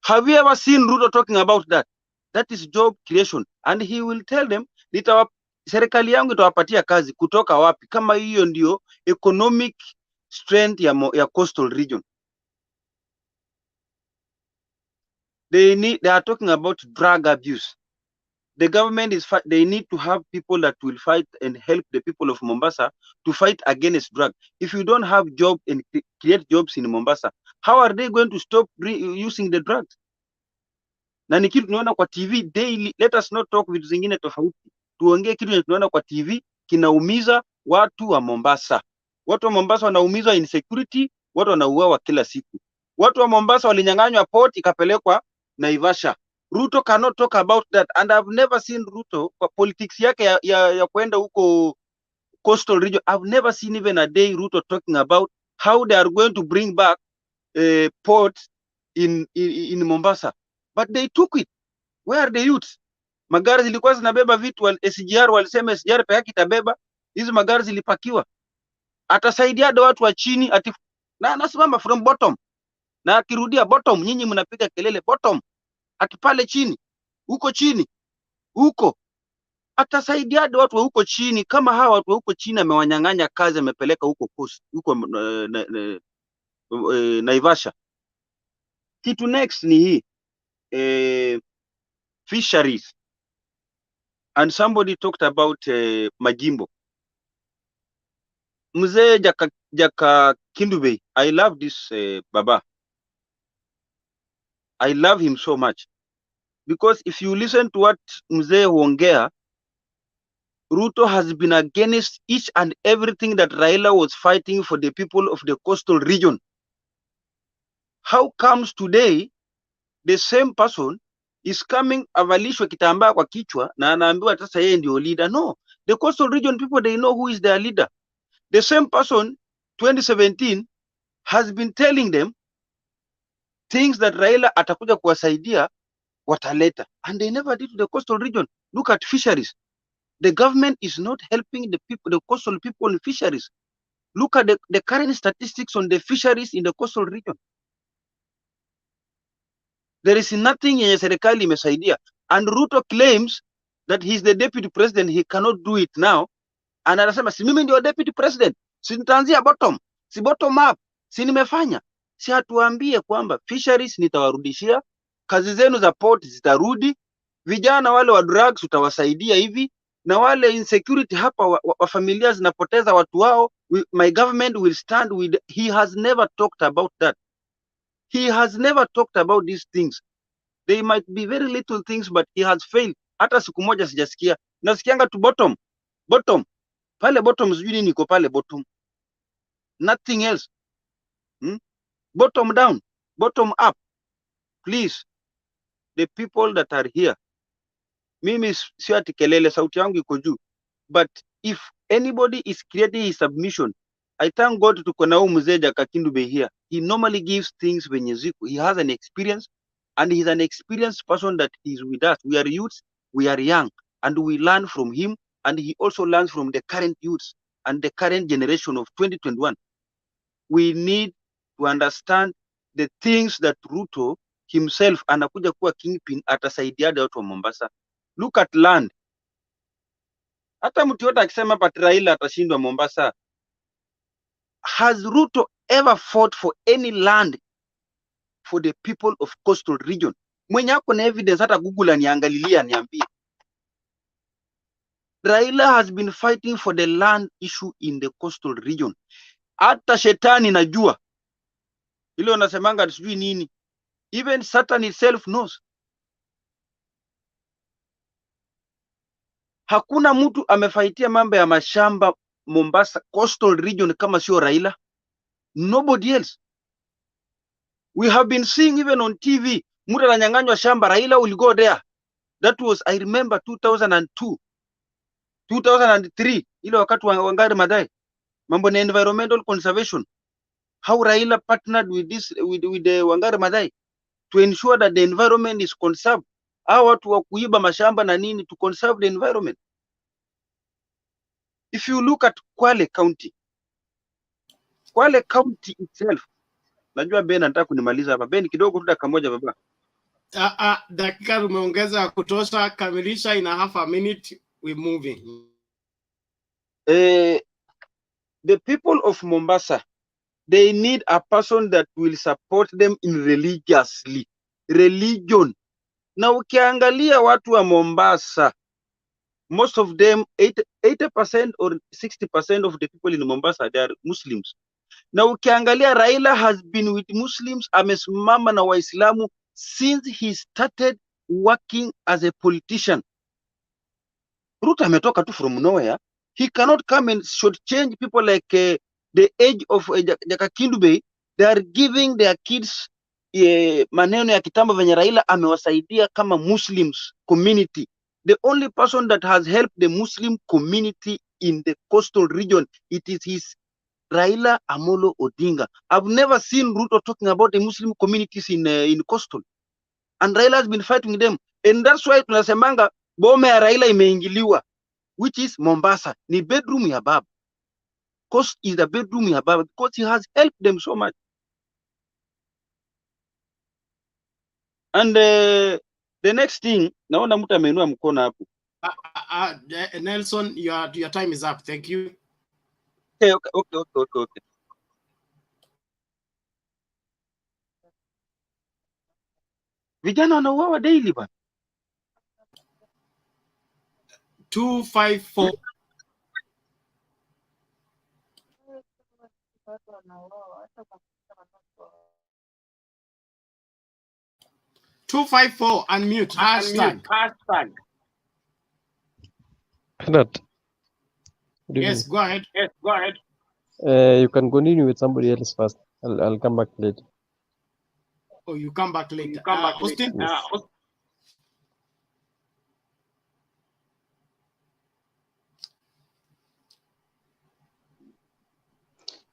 Have you ever seen Ruto talking about that? That is job creation. And he will tell them, serikali yangu itawapatia kazi kutoka wapi? Kama hiyo ndio economic strength ya coastal region. They are talking about drug abuse. The government they need to have people that will fight and help the people of Mombasa to fight against drug. If you don't have job and create jobs in Mombasa, how are they going to stop using the drugs? Na ni kitu tunaona kwa TV daily. Let us not talk vitu zingine tofauti. Tuongee kitu tunaona kwa TV kinaumiza watu wa Mombasa. Watu wa Mombasa wanaumizwa insecurity, watu wanauawa kila siku. Watu wa Mombasa walinyang'anywa port ikapelekwa Naivasha. Ruto cannot talk about that, and I've never seen Ruto kwa politics yake ya kwenda huko coastal region. I've never seen even a day Ruto talking about how they are going to bring back ports in Mombasa. But they took it. Where are the youths? Magari zilikuwa zinabeba vitu, SGR walisema SGR peke yake itabeba. Hizo magari zilipakiwa. Atasaidia watu wa chini na anasimama from bottom. Na akirudia bottom, nyinyi mnapiga kelele bottom. Atipale chini. Huko chini. Huko. Atasaidia watu wa huko chini, kama hawa watu wa huko chini amewanyang'anya kazi, amepeleka huko coast, huko Naivasha. Kitu next ni hii fisheries. And somebody talked about Majimbo. Mzee Jaka Kindubei, I love this Baba. I love him so much. Because if you listen to what Mzee huongea, Ruto has been against each and everything that Raila was fighting for the people of the coastal region. How comes today the same person is coming avalishwe kitambaa kwa kichwa na anaambiwa sasa yeye ndio leader? No, the coastal region people, they know who is their leader. The same person 2017 has been telling them things that Raila atakuja kuwasaidia wataleta, and they never did to the coastal region. Look at fisheries. The government is not helping the people, the coastal people in fisheries. Look at the current statistics on the fisheries in the coastal region. There is nothing yenye serikali imesaidia, and Ruto claims that he's the deputy president, he cannot do it now, and anasema si mimi ndio deputy president, si nitaanzia bottom, si bottom up, si nimefanya. Si hatuambie kwamba fisheries nitawarudishia, kazi zenu za port zitarudi, vijana wale wa drugs utawasaidia hivi, na wale insecurity hapa wa familia zinapoteza watu wao, my government will stand with. He has never talked about that. He has never talked about these things. They might be very little things, but he has failed. Hata siku moja sijasikia. Nasikianga tu bottom. Pale bottom sijui nini iko pale bottom. Nothing else. Bottom down, bottom up. Please, the people that are here. Mimi sio ati kelele, sauti yangu iko juu. But if anybody is creating his submission, I thank God tuko na huyu mzee Jakakindube here. He normally gives things venye ziko. He has an experience, and he's an experienced person that is with us. We are youths, we are young, and we learn from him, and he also learns from the current youths and the current generation of 2021. We need to understand the things that Ruto himself anakuja kuwa kingpin atasaidiaje watu wa Mombasa. Look at land. Hata mtu yote akisema but Raila atashindwa Mombasa. Has Ruto ever fought for any land for the people of coastal region? Mwenye ako na evidence hata Google aniangalilia niambie. Raila has been fighting for the land issue in the coastal region. Hata shetani najua. Ile unasemanga sijui nini. Even Satan itself knows. Hakuna mtu amefaitia mambo ya mashamba Mombasa coastal region kama sio Raila. Nobody else. We have been seeing even on TV, mtu ananyang'anywa shamba, Raila will go there. That was, I remember 2002, 2003, ile wakati wa Wangari Maathai, mambo na environmental conservation. How Raila partnered with the Wangari Maathai to ensure that the environment is conserved. Hao watu wa kuiba mashamba na nini to conserve the environment. If you look at Kwale County itself, najua Ben anataka kunimaliza hapa. Ben kidogo tu dakika moja baba. Dakika umeongeza kutosha, kamilisha in a half a minute, we moving. The people of Mombasa, they need a person that will support them in religion. Na ukiangalia watu wa Mombasa, most of them, 80% or 60% of the people in Mombasa, they are Muslims. Na ukiangalia Raila has been with Muslims, amesimama na Waislamu since he started working as a politician. Ruto ametoka tu from nowhere. He cannot come and shortchange people like the age of Jakakindube. They are giving their kids maneno ya kitambo venye Raila amewasaidia kama Muslims community. The only person that has helped the Muslim community in the coastal region, it is his Raila Amolo Odinga. I've never seen Ruto talking about the Muslim communities in coastal. And Raila has been fighting them. And that's why tunasemanga bome ya Raila imeingiliwa, which is Mombasa. Ni bedroom ya baba. Coast is the bedroom ya baba because he has helped them so much. And the next thing, naona mtu ameinua mkono hapo. Nelson, your time is up. Thank you. Okay. Vijana wanauawa daily bana. 254. Unmute. Hashtag. Good evening. Yes, go ahead. Yes, go ahead. You can continue with somebody else first. I'll come back later. Oh, you come back later. Austin? Yes.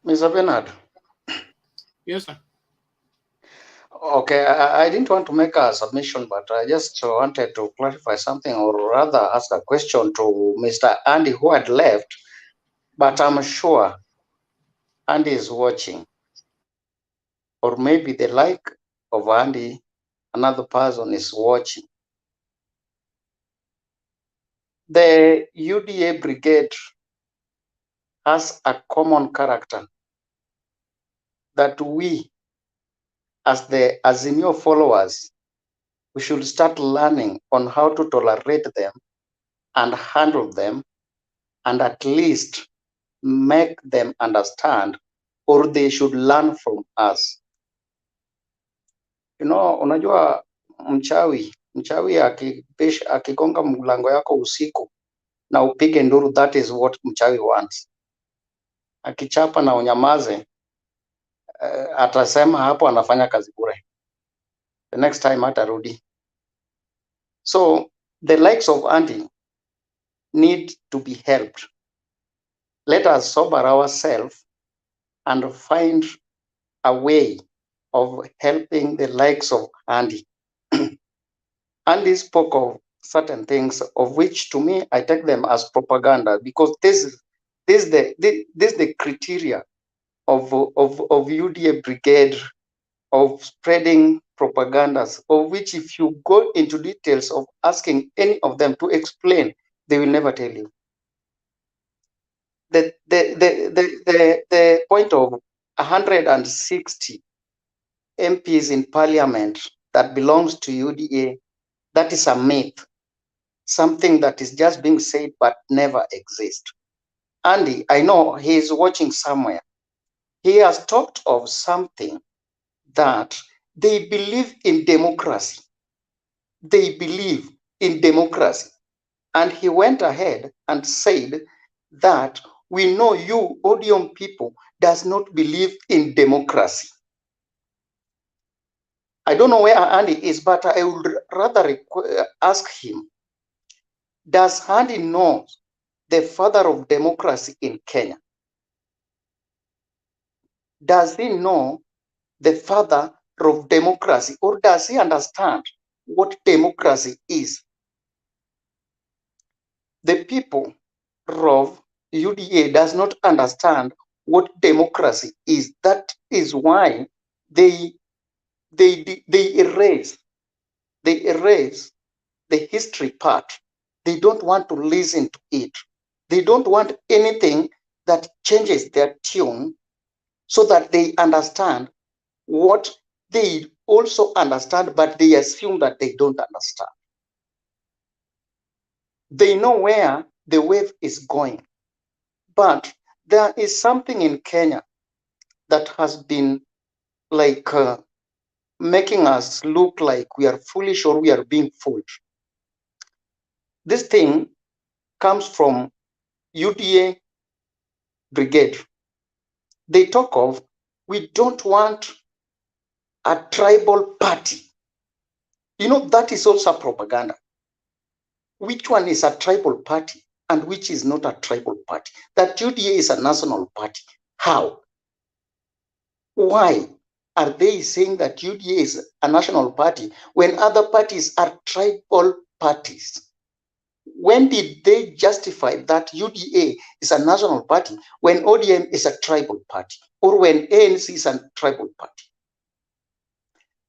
Mr. Bernard. Yes, sir. Okay, I didn't want to make a submission, but I just wanted to clarify something, or rather ask a question to Mr. Andy, who had left, but I'm sure Andy is watching, or maybe the like of Andy, another person is watching. The UDA Brigade has a common character that we, as the Azimio followers, we should start learning on how to tolerate them and handle them, and at least make them understand, or they should learn from us. You know, unajua mchawi akigonga mlango yako usiku na upige nduru, that is what mchawi wants. Akichapa na unyamaze, atasema hapo anafanya kazi bure. The next time hatarudi. So the likes of Andy need to be helped. Let us sober ourselves and find a way of helping the likes of Andy. Andy spoke of certain things, of which to me I take them as propaganda, because this is the criteria of UDA Brigade, of spreading propagandas, of which if you go into details of asking any of them to explain, they will never tell you. The point of 160 MPs in parliament that belongs to UDA, that is a myth, something that is just being said but never exists. Andy, I know he is watching somewhere. He has talked of something that they believe in democracy. They believe in democracy. And he went ahead and said that we know you, Odium people, does not believe in democracy. I don't know where Andy is, but I would rather ask him, does Andy know the father of democracy in Kenya? Does he know the father of democracy, or does he understand what democracy is? The people of UDA does not understand what democracy is. That is why they erase the history part. They don't want to listen to it. They don't want anything that changes their tune, so that they understand what they also understand, but they assume that they don't understand. They know where the wave is going. But there is something in Kenya that has been like making us look like we are foolish, or we are being fooled. This thing comes from UDA Brigade. They talk of, we don't want a tribal party. You know, that is also propaganda. Which one is a tribal party and which is not a tribal party? That UDA is a national party. How? Why are they saying that UDA is a national party when other parties are tribal parties? When did they justify that UDA is a national party when ODM is a tribal party, or when ANC is a tribal party?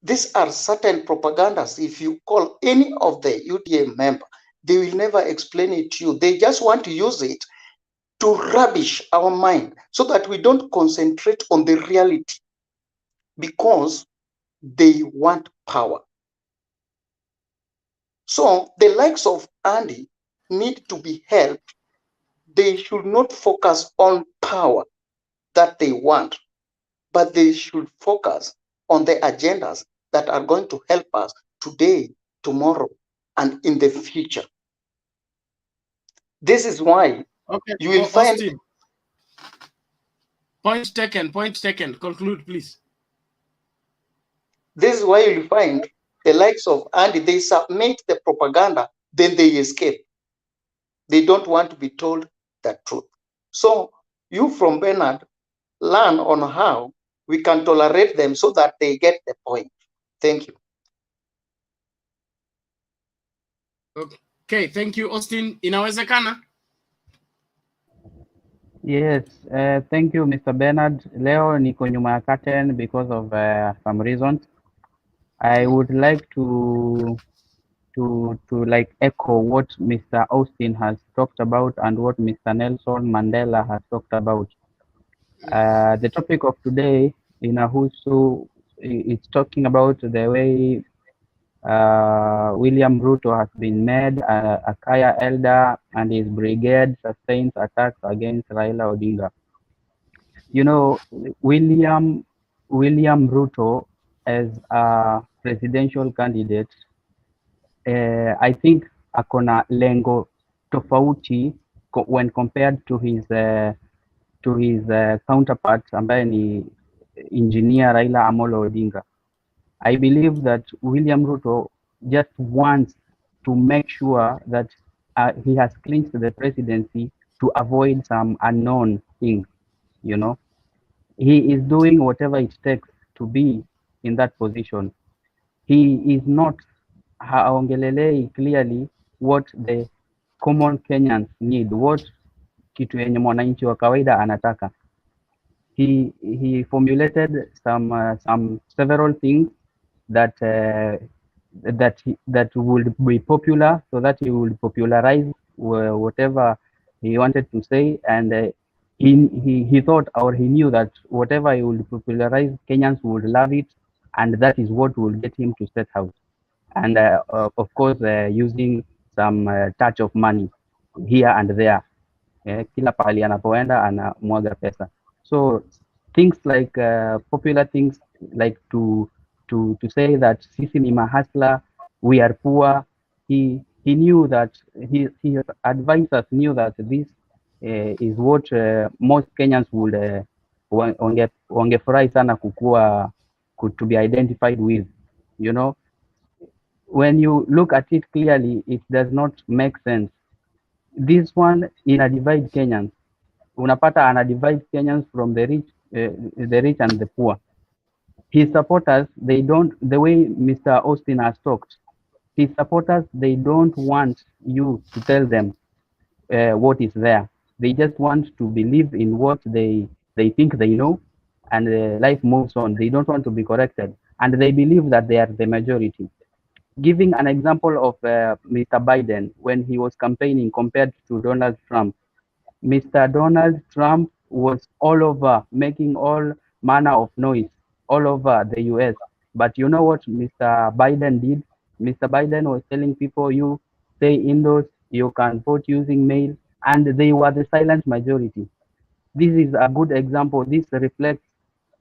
These are certain propagandas. If you call any of the UDA member, they will never explain it to you. They just want to use it to rubbish our mind so that we don't concentrate on the reality, because they want power. So the likes of Andy need to be helped. They should not focus on power that they want, but they should focus on the agendas that are going to help us today, tomorrow, and in the future. This is why Okay, you will find Austin. Point taken, point taken. Conclude, please. this is why you'll find the likes of Andy, they submit the propaganda, then they escape. They don't want to be told the truth. So you from Bernard, learn on how we can tolerate them so that they get the point. Thank you. Okay, thank you, Austin. Inawezekana? Yes, thank you, Mr. Bernard. Leo niko nyuma ya curtain because of some reasons. I would like to like echo what Mr. Austin has talked about and what Mr. Nelson Mandela has talked about. The topic of today in Ahusu is talking about the way William Ruto has been made a Kaya elder and his brigade sustains attacks against Raila Odinga. You know, William Ruto as a presidential candidate, I think akona lengo tofauti when compared to his counterpart ambaye ni engineer Raila Amolo Odinga. I believe that William Ruto just wants to make sure that he has clinched the presidency to avoid some unknown things, you know. He is doing whatever it takes to be in that position. He is not haongelelei clearly what the common Kenyans need, what kitu yenye mwananchi wa kawaida anataka. He formulated some several things that that would be popular, so that he would popularize whatever he wanted to say, and he thought, or he knew that whatever he would popularize, Kenyans would love it, and that is what will get him to State House. And of course, using some touch of money here and there. Kila pahali anapoenda anamwaga pesa. So things like popular things like to say that sisi ni mahasla, we are poor. He knew that his advisors knew that this is what most Kenyans would wangefurahi sana kukua to be identified with, you know. When you look at it clearly, it does not make sense. This one in a divide Kenyans. Unapata ana divide Kenyans from the rich and the poor. His supporters, they don't, the way Mr. Austin has talked, his supporters, they don't want you to tell them what is there. They just want to believe in what they think they know, and life moves on. They don't want to be corrected, and they believe that they are the majority. Giving an example of Mr. Biden when he was campaigning compared to Donald Trump, Mr. Donald Trump was all over, making all manner of noise all over the US. But you know what Mr. Biden did? Mr. Biden was telling people, you stay indoors, you can vote using mail, and they were the silent majority. This is a good example. This reflects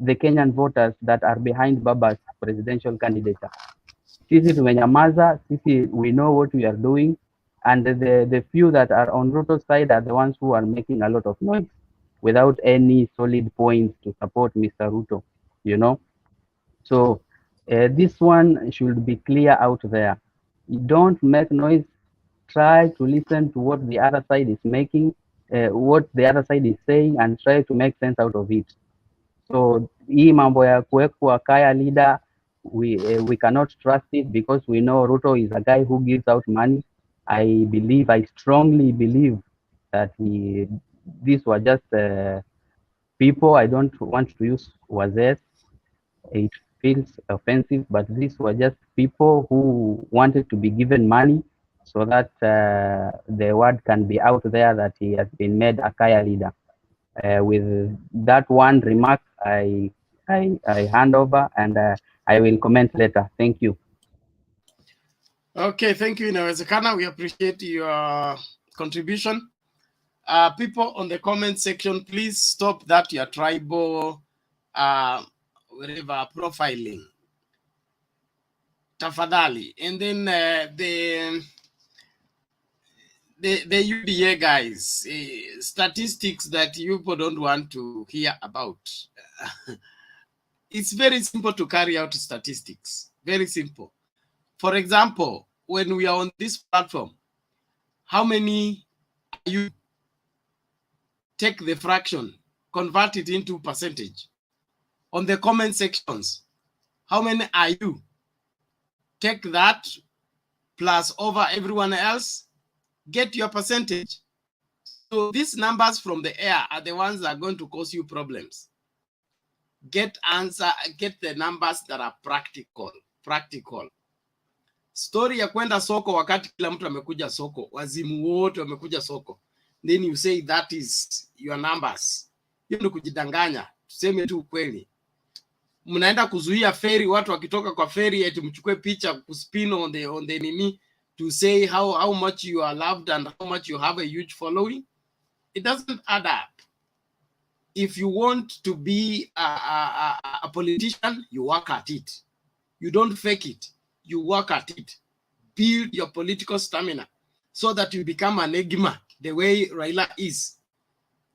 the Kenyan voters that are behind Baba's presidential candidature. Sisi tumenyamaza, sisi we know what we are doing, and the few that are on Ruto's side are the ones who are making a lot of noise without any solid points to support Mr. Ruto, you know. So this one should be clear out there. Don't make noise. Try to listen to what the other side is making, what the other side is saying, and try to make sense out of it. So hii mambo ya kuwekwa Kaya leader, we cannot trust it because we know Ruto is a guy who gives out money. I strongly believe that these were just people. I don't want to use wazee. It feels offensive, but these were just people who wanted to be given money so that the word can be out there that he has been made a Kaya leader. With that one remark, I hand over, and I will comment later. Thank you. Okay, thank you. Inawezekana, we appreciate your contribution. People on the comment section, please stop that your tribal whatever profiling. Tafadhali. And then the UDA guys, statistics that you people don't want to hear about. It's very simple to carry out statistics. Very simple. For example, when we are on this platform, how many are you? Take the fraction, convert it into percentage. On the comment sections, how many are you? Take that plus over everyone else, get your percentage. So these numbers from the air are the ones that are going to cause you problems. Get the numbers that are practical. Story ya kwenda soko wakati kila mtu amekuja soko, wazimu wote wamekuja soko, then you say that is your numbers. Hiyo ni kujidanganya. Tuseme tu ukweli. Mnaenda kuzuia feri, watu wakitoka kwa feri eti mchukue picha kuspin on the nini to say how much you are loved and how much you have a huge following. It doesn't add up. If you want to be a politician, you work at it. You don't fake it. You work at it. Build your political stamina so that you become an enigma the way Raila is.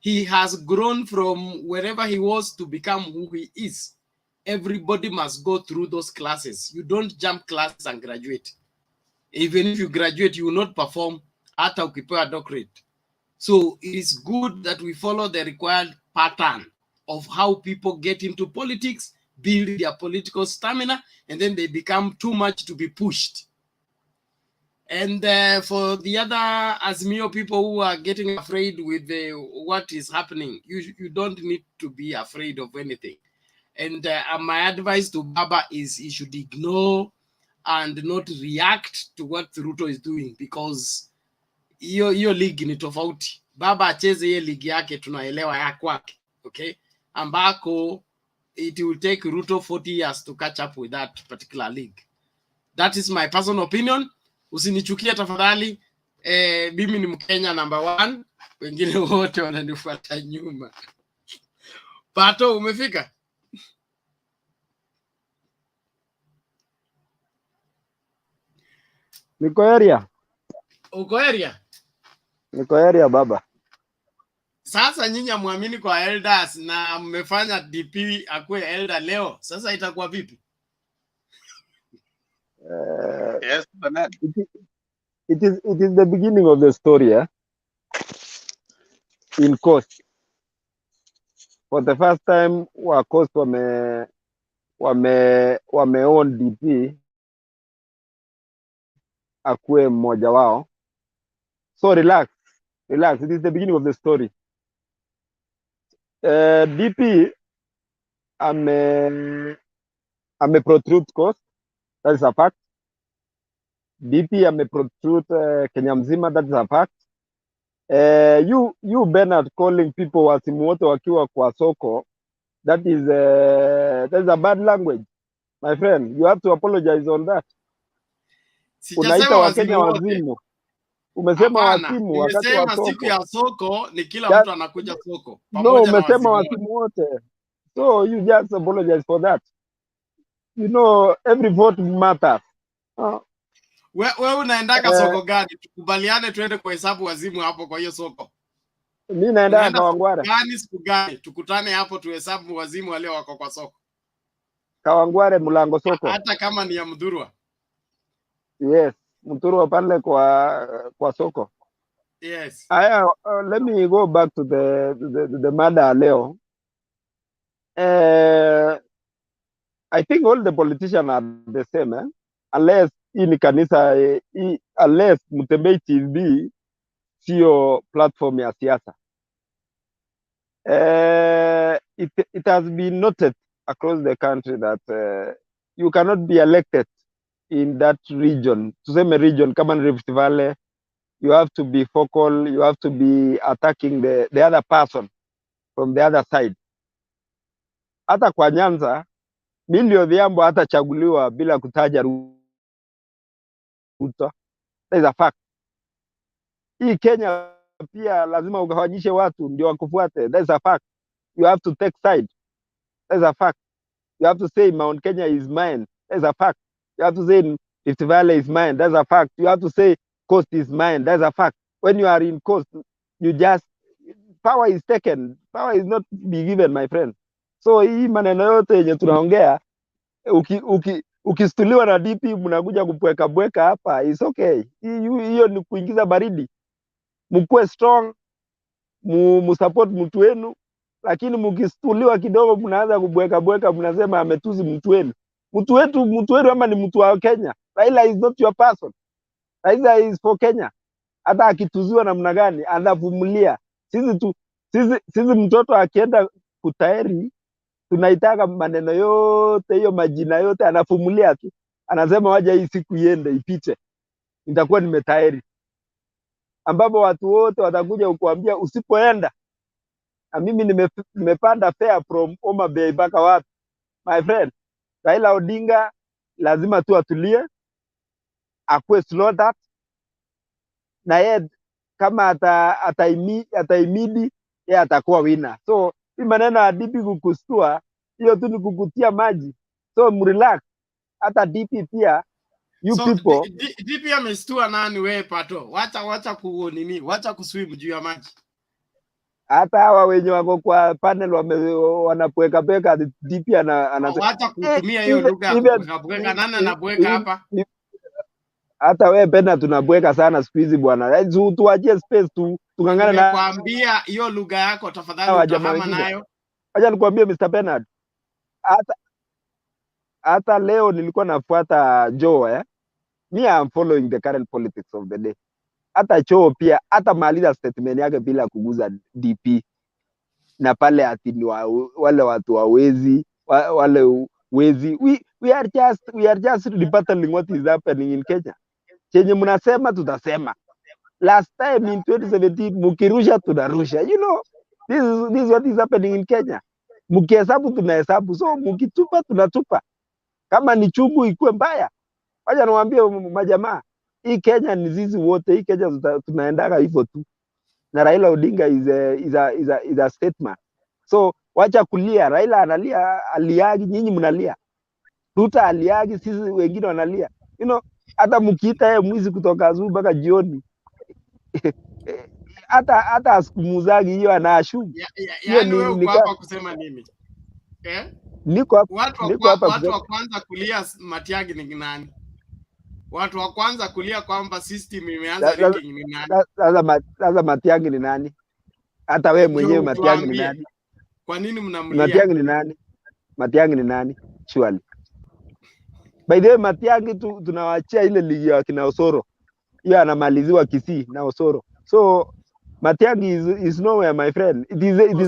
He has grown from wherever he was to become who he is. Everybody must go through those classes. You don't jump classes and graduate. Even if you graduate, you will not perform hata ukipewa doctorate. So it is good that we follow the required pattern of how people get into politics, build their political stamina, and then they become too much to be pushed. And for the other Azimio people who are getting afraid with what is happening, you don't need to be afraid of anything. And my advice to Baba is he should ignore and not react to what Ruto is doing, because hiyo league ni tofauti. Baba acheze hiyo league yake, tunaelewa ya kwake, okay, ambako it will take Ruto 40 years to catch up with that particular league. That is my personal opinion. Usinichukia tafadhali. Mimi ni Mkenya number 1, wengine wote wananifuata nyuma. Pato, umefika? Niko area. Uko area? Niko area baba. Sasa nyinyi muamini kwa elders na mmefanya DP akue elder leo. Sasa itakuwa vipi? Yes, it is the beginning of the story, eh? In course. For the first time wa course wameon DP akue mmoja wao. So relax. It is the beginning of the story. DP ame protrude course. That is a fact. DP ame protrude Kenya mzima. That is a fact. You Bernard calling people wasimu wote wakiwa kwa soko, that is a bad language, my friend. You have to apologize on that. Unaita Wakenya wazimu. Umesema wasimu wakati wa soko. Siku ya soko ni kila mtu anakuja soko. No, umesema wasimu wote. So you just apologize for that. You know, every vote matters. Wewe unaendaga soko gani? Tukubaliane tuende kwa hesabu wazimu hapo kwa hiyo soko. Mimi naenda Kawangware. Siku gani? Tukutane hapo tuhesabu wazimu wale wako kwa soko. Kawangware mlango soko. Hata kama ni ya Mdurwa. Yes, Mdurwa pale kwa soko. Yes. Let me go back to the mada leo. I think all the politicians are the same, eh? Unless hii ni kanisa, unless Mtembei TV sio platform ya siasa. It has been noted across the country that you cannot be elected in that region. Tuseme region kama Rift Valley, you have to be vocal, you have to be attacking the other person from the other side. Hata kwa Nyanza, Millie Odhiambo hatachaguliwa bila kutaja Ruto. That is a fact. Hii Kenya pia lazima ugawanyishe watu ndio wakufuate. That is a fact. You have to take side. That is a fact. You have to say Mount Kenya is mine. That is a fact. You have to say Rift Valley is mine. That's a fact. You have to say Coast is mine. That's a fact. when you are in court, you just, power is taken, power is not be given, my friend. So hii maneno yote yenye tunaongea, ukistuliwa na DP mnakuja kubweka bweka hapa, is okay. Hiyo ni kuingiza baridi. Mkuwe strong, musupport mtu wenu, lakini mkistuliwa kidogo mnaanza kubweka bweka, mnasema ametuzi mtu wenu. Mtu wenu ama ni mtu wa Kenya. Raila is not your person. Raila is for Kenya. Hata akituziwa namna gani anavumilia. Sisi mtoto akienda kutairi, tunaitaka maneno yote, hiyo majina yote anavumilia tu. Anasema waje hii siku iende ipite, nitakuwa nimetairi. Ambapo watu wote watakuja kukuambia usipoenda, na mimi nimepanda fare from Homa Bay mpaka wapi. My friend, Raila Odinga lazima tu atulie, akuwe slaughtered, na yeye kama ataimidi yeye atakuwa winner. So hii maneno ya DP kukustua, hiyo tu ni kukutia maji. So mrelax. Hata DP pia, you people. DP amestua nani wewe Pato? Wacha kuonini, wacha kuswim juu ya maji. Hata hawa wenye wako kwa panel wanapweka peka DP wacha kutumia hiyo lugha kubweka. Nani anabweka hapa? Hata wewe pena tunabweka sana siku hizi bwana. Tuachie space tungangana na. Nimekwambia hiyo lugha yako tafadhali utahama nayo. Acha nikwambie Mr. Bernard. Hata leo nilikuwa nafuata Joe me I'm following the current politics of the day. Hata Joe pia hata maliza statement yake bila kuguza DP. Na pale ati ni wale watu wawezi, wale wezi. We are just rebattling what is happening in Kenya. Chenye mnasema tutasema. Last time in 2017 mukirusha tunarusha. You know, this is what is happening in Kenya. Mukihesabu tunahesabu, so mukitupa tunatupa. Kama ni chungu ikuwe mbaya. Wacha niwaambie majamaa, hii Kenya ni zizi wote, hii Kenya tunaendaga hivyo tu. Na Raila Odinga is a statement. So wacha kulia, Raila analia, aliagi, nyinyi mnalia. Ruto aliagi, sisi wengine wanalia. You know, hata mkiita yeye mwizi kutoka asubuhi mpaka jioni. hata asikumuzagi hiyo anaashumu. Yaani wewe uko hapa kusema nini? Niko hapa. Watu wa kwanza kulia Matiang'i ni nani? Watu wa kwanza kulia kwamba system imeanza leaking ni nani? Sasa Matiang'i ni nani? Hata wewe mwenyewe Matiang'i ni nani? Kwa nini mnamlia? Matiang'i ni nani? Matiang'i ni nani? Surely. By the way, Matiang'i tunawachia ile ligi ya kina Osoro. Hiyo anamaliziwa Kisii na Osoro. So Matiang'i is nowhere, my friend. It is Bernard,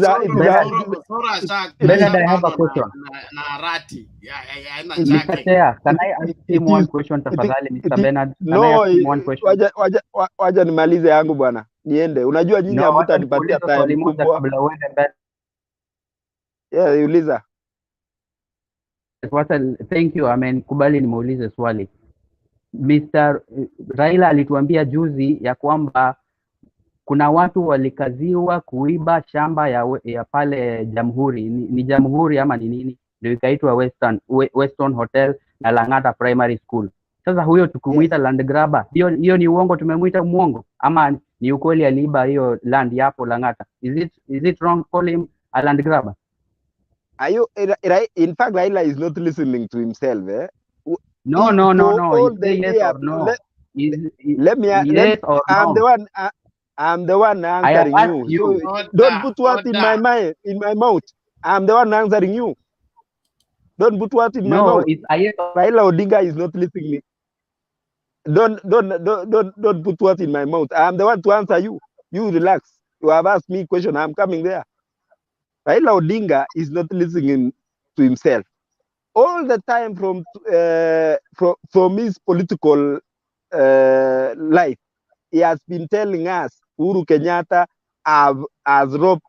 I have a question. Mr. Chair, can I ask him one question tafadhali, Mr. Bernard? Can I ask him one question? Waja nimalize yangu bwana. Niende. Unajua nyinyi hamtanipatia time kubwa. Yeah, uliza. Thank you. Kubali nimeulize swali. Mr. Raila alituambia juzi ya kwamba kuna watu walikaziwa kuiba shamba ya pale Jamhuri. Ni Jamhuri ama ni nini? Ndio ikaitwa Western Hotel na Lang'ata Primary School. Sasa huyo tukumuita land grabber. Hiyo ni uongo, tumemuita muongo ama ni ukweli aliiba hiyo land yapo Lang'ata? Is it wrong to call him a land grabber? In fact, Raila is not listening to himself, eh? No. Yes or no. Yes or no. I'm the one answering you. So don't put what in my mind, in my mouth. I'm the one answering you. Don't put what in my mouth. Raila Odinga is not listening. Don't put what in my mouth. I'm the one to answer you. You relax. You have asked me a question. I'm coming there. Raila Odinga is not listening to himself. All the time from his political life, he has been telling us Uhuru Kenyatta has robbed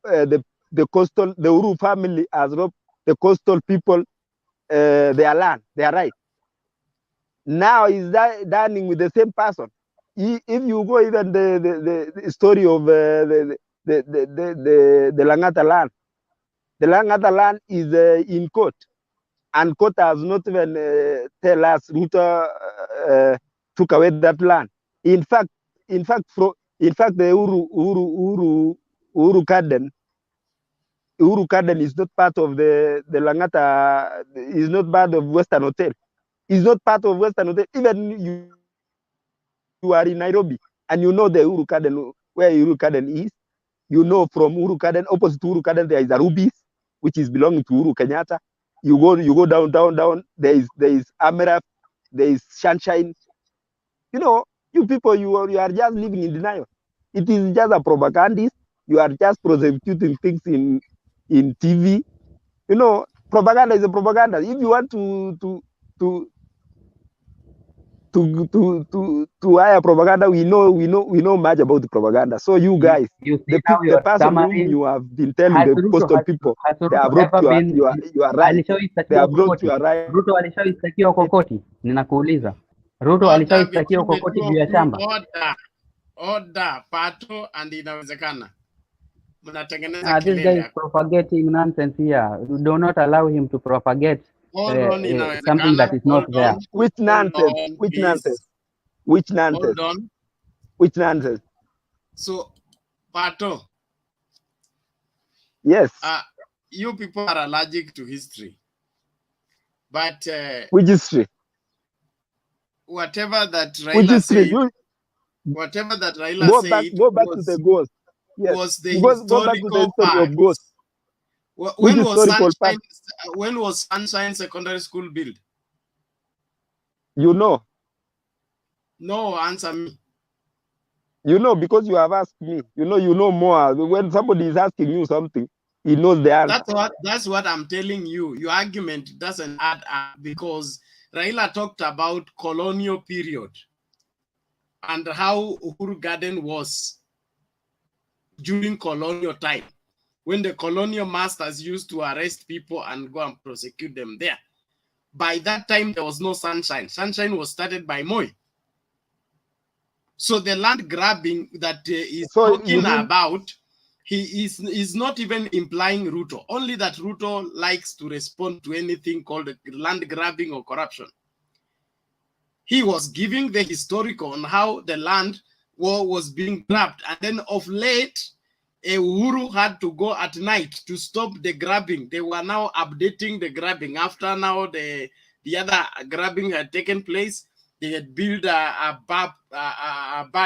the Uhuru family has robbed the coastal people their land, their right. Now he's dining with the same person. If you go even the story of the Lang'ata land, the Lang'ata land is in court, and court has not even tell us Ruto took away that land. In fact, in fact, the Uhuru Garden is not part of the Langata, is not part of Western Hotel. It's not part of Western Hotel. Even you are in Nairobi and you know the Uhuru Garden, where Uhuru Garden is. You know from Uhuru Garden, opposite to Uhuru Garden, there is a Ruby's, which is belonging to Uhuru Kenyatta. You go down. There is Amera, there is Sunshine. You know, you people, you are just living in denial. It is just a propagandist. You are just prosecuting things in TV. You know, propaganda is a propaganda. If you want to hire propaganda, we know much about the propaganda. So you guys, you see the now the you're person whom summarizing. you have been telling Has the Ruto, postal people, has they have Ruto brought ever been you are right. They alishawistakiwa have brought kokoti? you right. Ruto alishawistakiwa kokoti? Ninakuuliza. Ruto Order alishawistakiwa between the kokoti two juu of ya you. shamba? Order Pato and inawezekana. Mnatengeneza This guy kelele is hapa. propagating nonsense here. Do not allow him to propagate Hold on, something that inawezekana. is not there. Which nonsense? Which nonsense? Which nonsense? Hold on. Which nonsense? So, Pato. Yes. You people are allergic to history. But which history? Whatever that Which Raila history? said, whatever that Raila said Go back to the ghost. Yes. was the Go back to the historical history part. of ghost. When was Sunshine Secondary School built? You know. No, answer me. You know, because you have asked me. You know more. When somebody is asking you something, he knows the answer. That's what I'm telling you. Your argument doesn't add up because Raila talked about colonial period and how Uhuru Garden was during colonial time, when the colonial masters used to arrest people and go and prosecute them there. By that time, there was no Sunshine. Sunshine was started by Moi. So the land grabbing that he's talking about, he is not even implying Ruto, only that Ruto likes to respond to anything called land grabbing or corruption. He was giving the historical on how the land was being grabbed. And then of late, Uhuru had to go at night to stop the grabbing. They were now updating the grabbing. After now the other grabbing had taken place, they had built a bar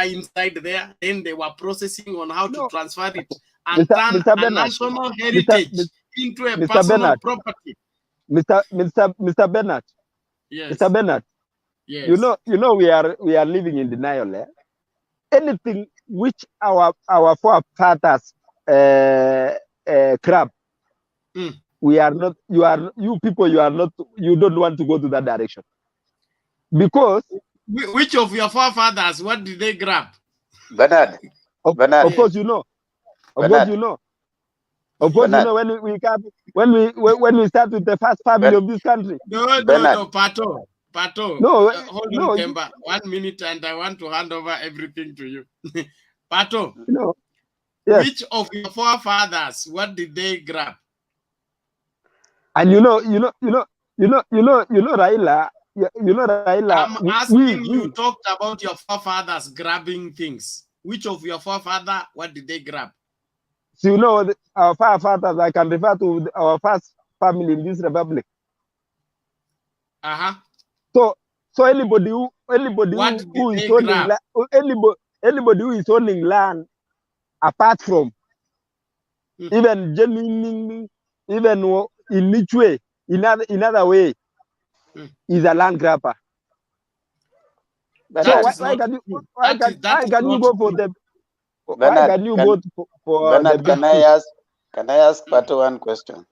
inside there. Then they were processing on how to transfer it and turn a national heritage into a personal property. Mr. Bernard. Yes. Mr. Bernard. Yes. You know we are living in denial. Eh? Anything which our forefathers crap, we are not. You people are not. You don't want to go to that direction because which of your forefathers? What did they grab? Bernard. Of course you know. Of course you know. Of course you know when we start with the first family of this country. No, Pato. Hold on, Kemba. 1 minute, and I want to hand over everything to you. Pato. No. Yes. Which of your forefathers? What did they grab? And you know, Raila. You know, Raila. I'm asking you. Talked about your forefathers grabbing things. Which of your forefathers? What did they grab? So you know, our forefathers. I can refer to our first family in this republic. So anybody who is owning land, anybody who is owning land, apart from even genuine, even in which way, in other way, is a land grabber. But so why can you go for the? Why can you go for Bernard, the? Can I ask Pato one question?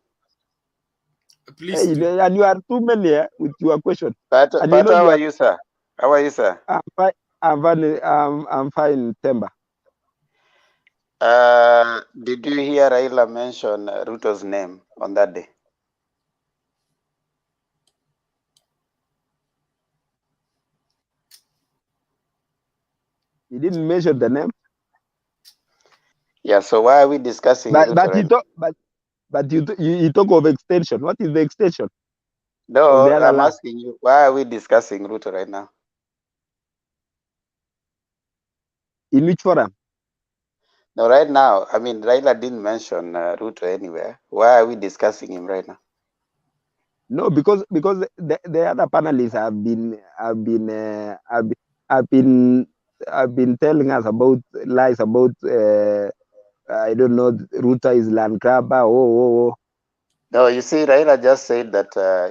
Please. Hey, and you are too many with your question. Pato, how are you, sir? How are you, sir? I'm fine. I'm fine, Temba. Did you hear Raila mention Ruto's name on that day? He didn't mention the name. Yeah. So why are we discussing Ruto? But you talk of extension. What is the extension? No, I'm asking you, why are we discussing Ruto right now? In which forum? No, right now, I mean, Raila didn't mention Ruto anywhere. Why are we discussing him right now? No, because the other panelists have been telling us about lies about I don't know, Ruto is land grabber. No, you see, Raila just said that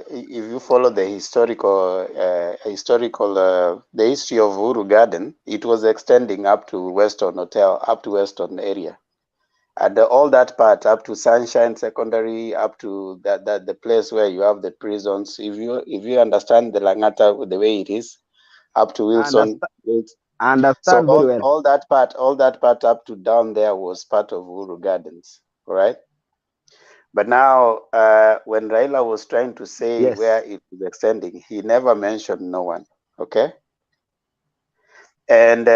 if you follow the the history of Uhuru Garden, it was extending up to Western Hotel, up to Western area. And all that part up to Sunshine Secondary, up to the place where you have the prisons. If you understand the Langata the way it is, up to Wilson. I understand So very well. all that part up to down there was part of Uhuru Gardens, all right? But now, when Raila was trying to say where it was extending, he never mentioned no one, okay? And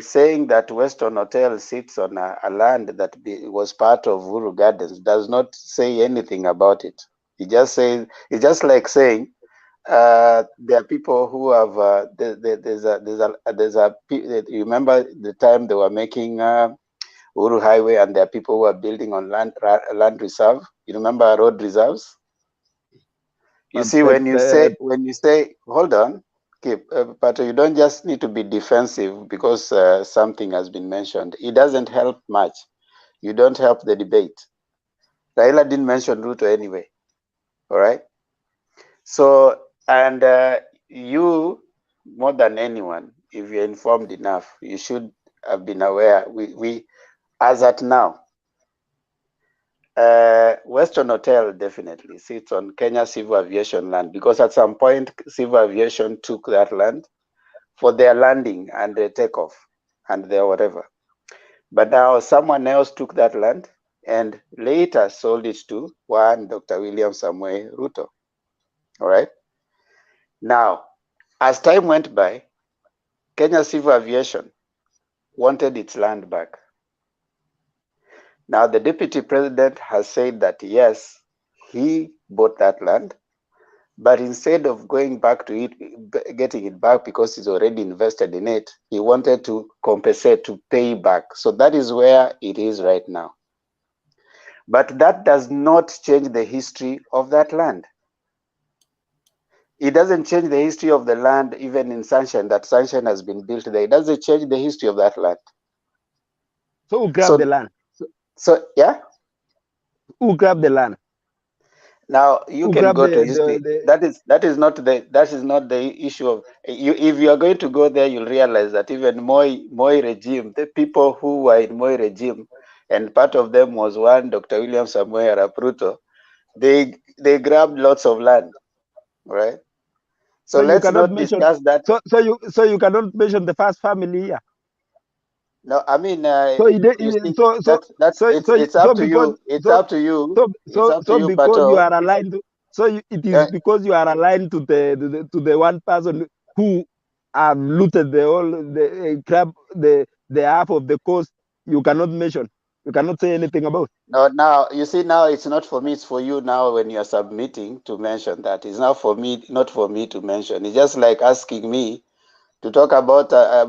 saying that Western Hotel sits on a land that was part of Uhuru Gardens does not say anything about it. He just says, it's just like saying there are people who have you remember the time they were making Uhuru Highway, and there are people who are building on land reserve. You remember road reserves? You see, when you say, hold on, but you don't just need to be defensive because something has been mentioned. It doesn't help much. You don't help the debate. Raila didn't mention Ruto anyway. All right. So, and you, more than anyone, if you're informed enough, you should have been aware. We as at now, Western Hotel definitely sits on Kenya Civil Aviation land, because at some point Civil Aviation took that land for their landing and their takeoff and their whatever. But now someone else took that land and later sold it to one Dr. William Samoei Ruto. All right. Now, as time went by, Kenya Civil Aviation wanted its land back. Now, the deputy president has said that yes, he bought that land, but instead of going back to it, getting it back because he's already invested in it, he wanted to compensate, to pay back. So that is where it is right now. But that does not change the history of that land. It doesn't change the history of the land, even in Sunshine, that Sunshine has been built there. It doesn't change the history of that land. So who grabbed the land? So yeah? Who grabbed the land? Now you can go to history. That is not the issue of you. If you are going to go there, you'll realize that even Moi regime, the people who were in Moi regime, and part of them was one Dr. William Samoei Arap Ruto, they grabbed lots of land, right? So let's not discuss that. So you cannot mention the first family here. No, I mean, it's up to you. It's up to you. So because you are aligned, it is because you are aligned to the one person who have looted the half of the coast. You cannot mention. You cannot say anything about. No, now you see, now it's not for me. It's for you now. When you are submitting to mention that, it's not for me. Not for me to mention. It's just like asking me to talk about I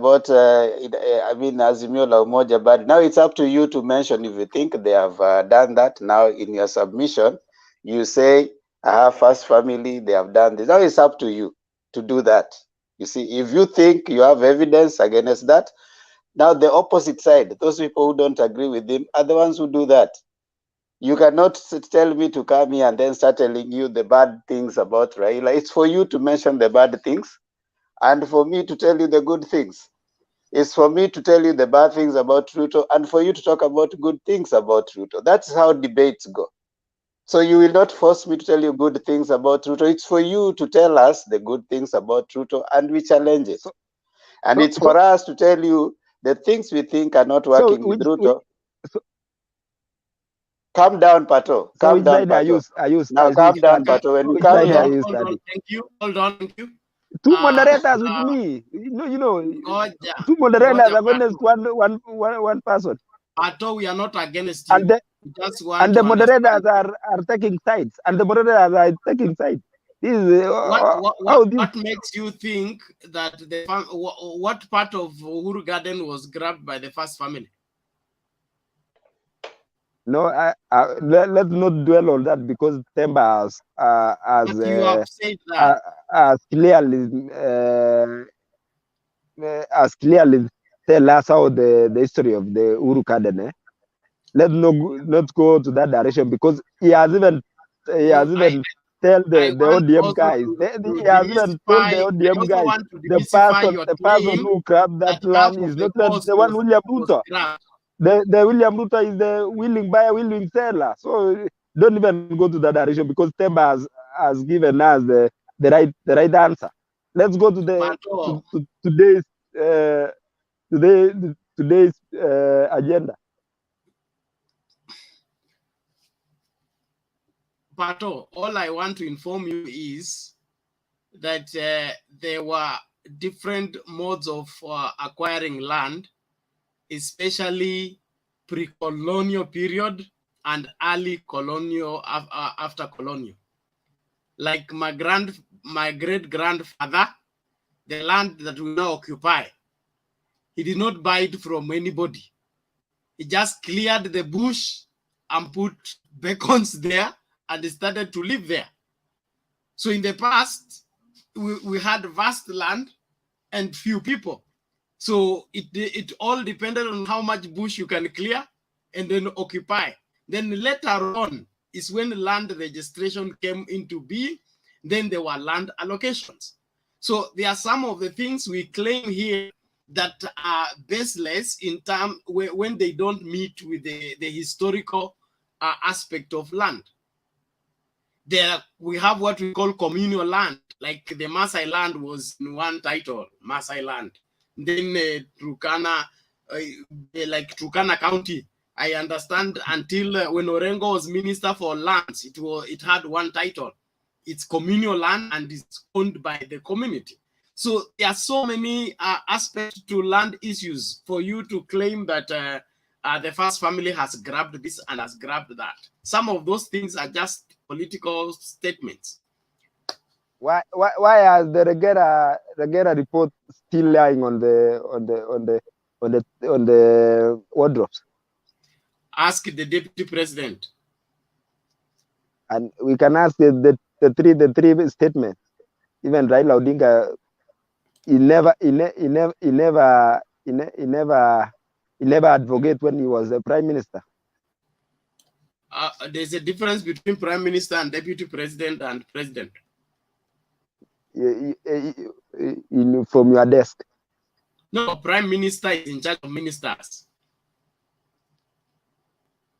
mean, Azimio la Umoja, but now it's up to you to mention if you think they have done that. Now in your submission, you say, I have first family, they have done this. Now it's up to you to do that. You see, if you think you have evidence against that, now the opposite side, those people who don't agree with him are the ones who do that. You cannot tell me to come here and then start telling you the bad things about Raila. It's for you to mention the bad things, and for me to tell you the good things. It's for me to tell you the bad things about Ruto, and for you to talk about good things about Ruto. That's how debates go. So you will not force me to tell you good things about Ruto. It's for you to tell us the good things about Ruto, and we challenge it. And it's for us to tell you the things we think are not working with Ruto. Calm down, Pato. Calm down, Pato. Now calm down, Pato. When you come here, hold on, thank you. Hold on, thank you. Two moderators with me. You know, two moderators against one person. Pato, we are not against you. And the moderators are taking sides. And the moderators are taking sides. This is how this. What makes you think that what part of Uhuru Garden was grabbed by the first family? No, let's not dwell on that because Temba But you have said that. has clearly tell us how the history of the Uhuru Garden. Let's not go to that direction because he has even tell the ODM guys. He has even told the ODM guys the person who grabbed that land is not the one William Ruto. The William Ruto is the willing buyer, willing seller. So don't even go to that direction because Temba has given us the right answer. Let's go to the today's agenda. Pato, all I want to inform you is that there were different modes of acquiring land, especially pre-colonial period and early colonial after colonial. Like my great grandfather, the land that we now occupy, he did not buy it from anybody. He just cleared the bush and put beacons there and started to live there. So in the past, we had vast land and few people. So it all depended on how much bush you can clear and then occupy. Then later on is when land registration came into being. Then there were land allocations. So there are some of the things we claim here that are baseless in terms when they don't meet with the historical aspect of land. There we have what we call communal land, like the Maasai land was in one title, Maasai land. Then Turkana, like Turkana County, I understand until when Orengo was Minister for Lands, it had one title. It's communal land and it's owned by the community. So there are so many aspects to land issues for you to claim that the first family has grabbed this and has grabbed that. Some of those things are just political statements. Why is the Regera report still lying on the wardrobes? Ask the deputy president. And we can ask the three statements. Even Raila Odinga, he never advocate when he was the prime minister. There's a difference between prime minister and deputy president and president. From your desk. No, prime minister is in charge of ministers.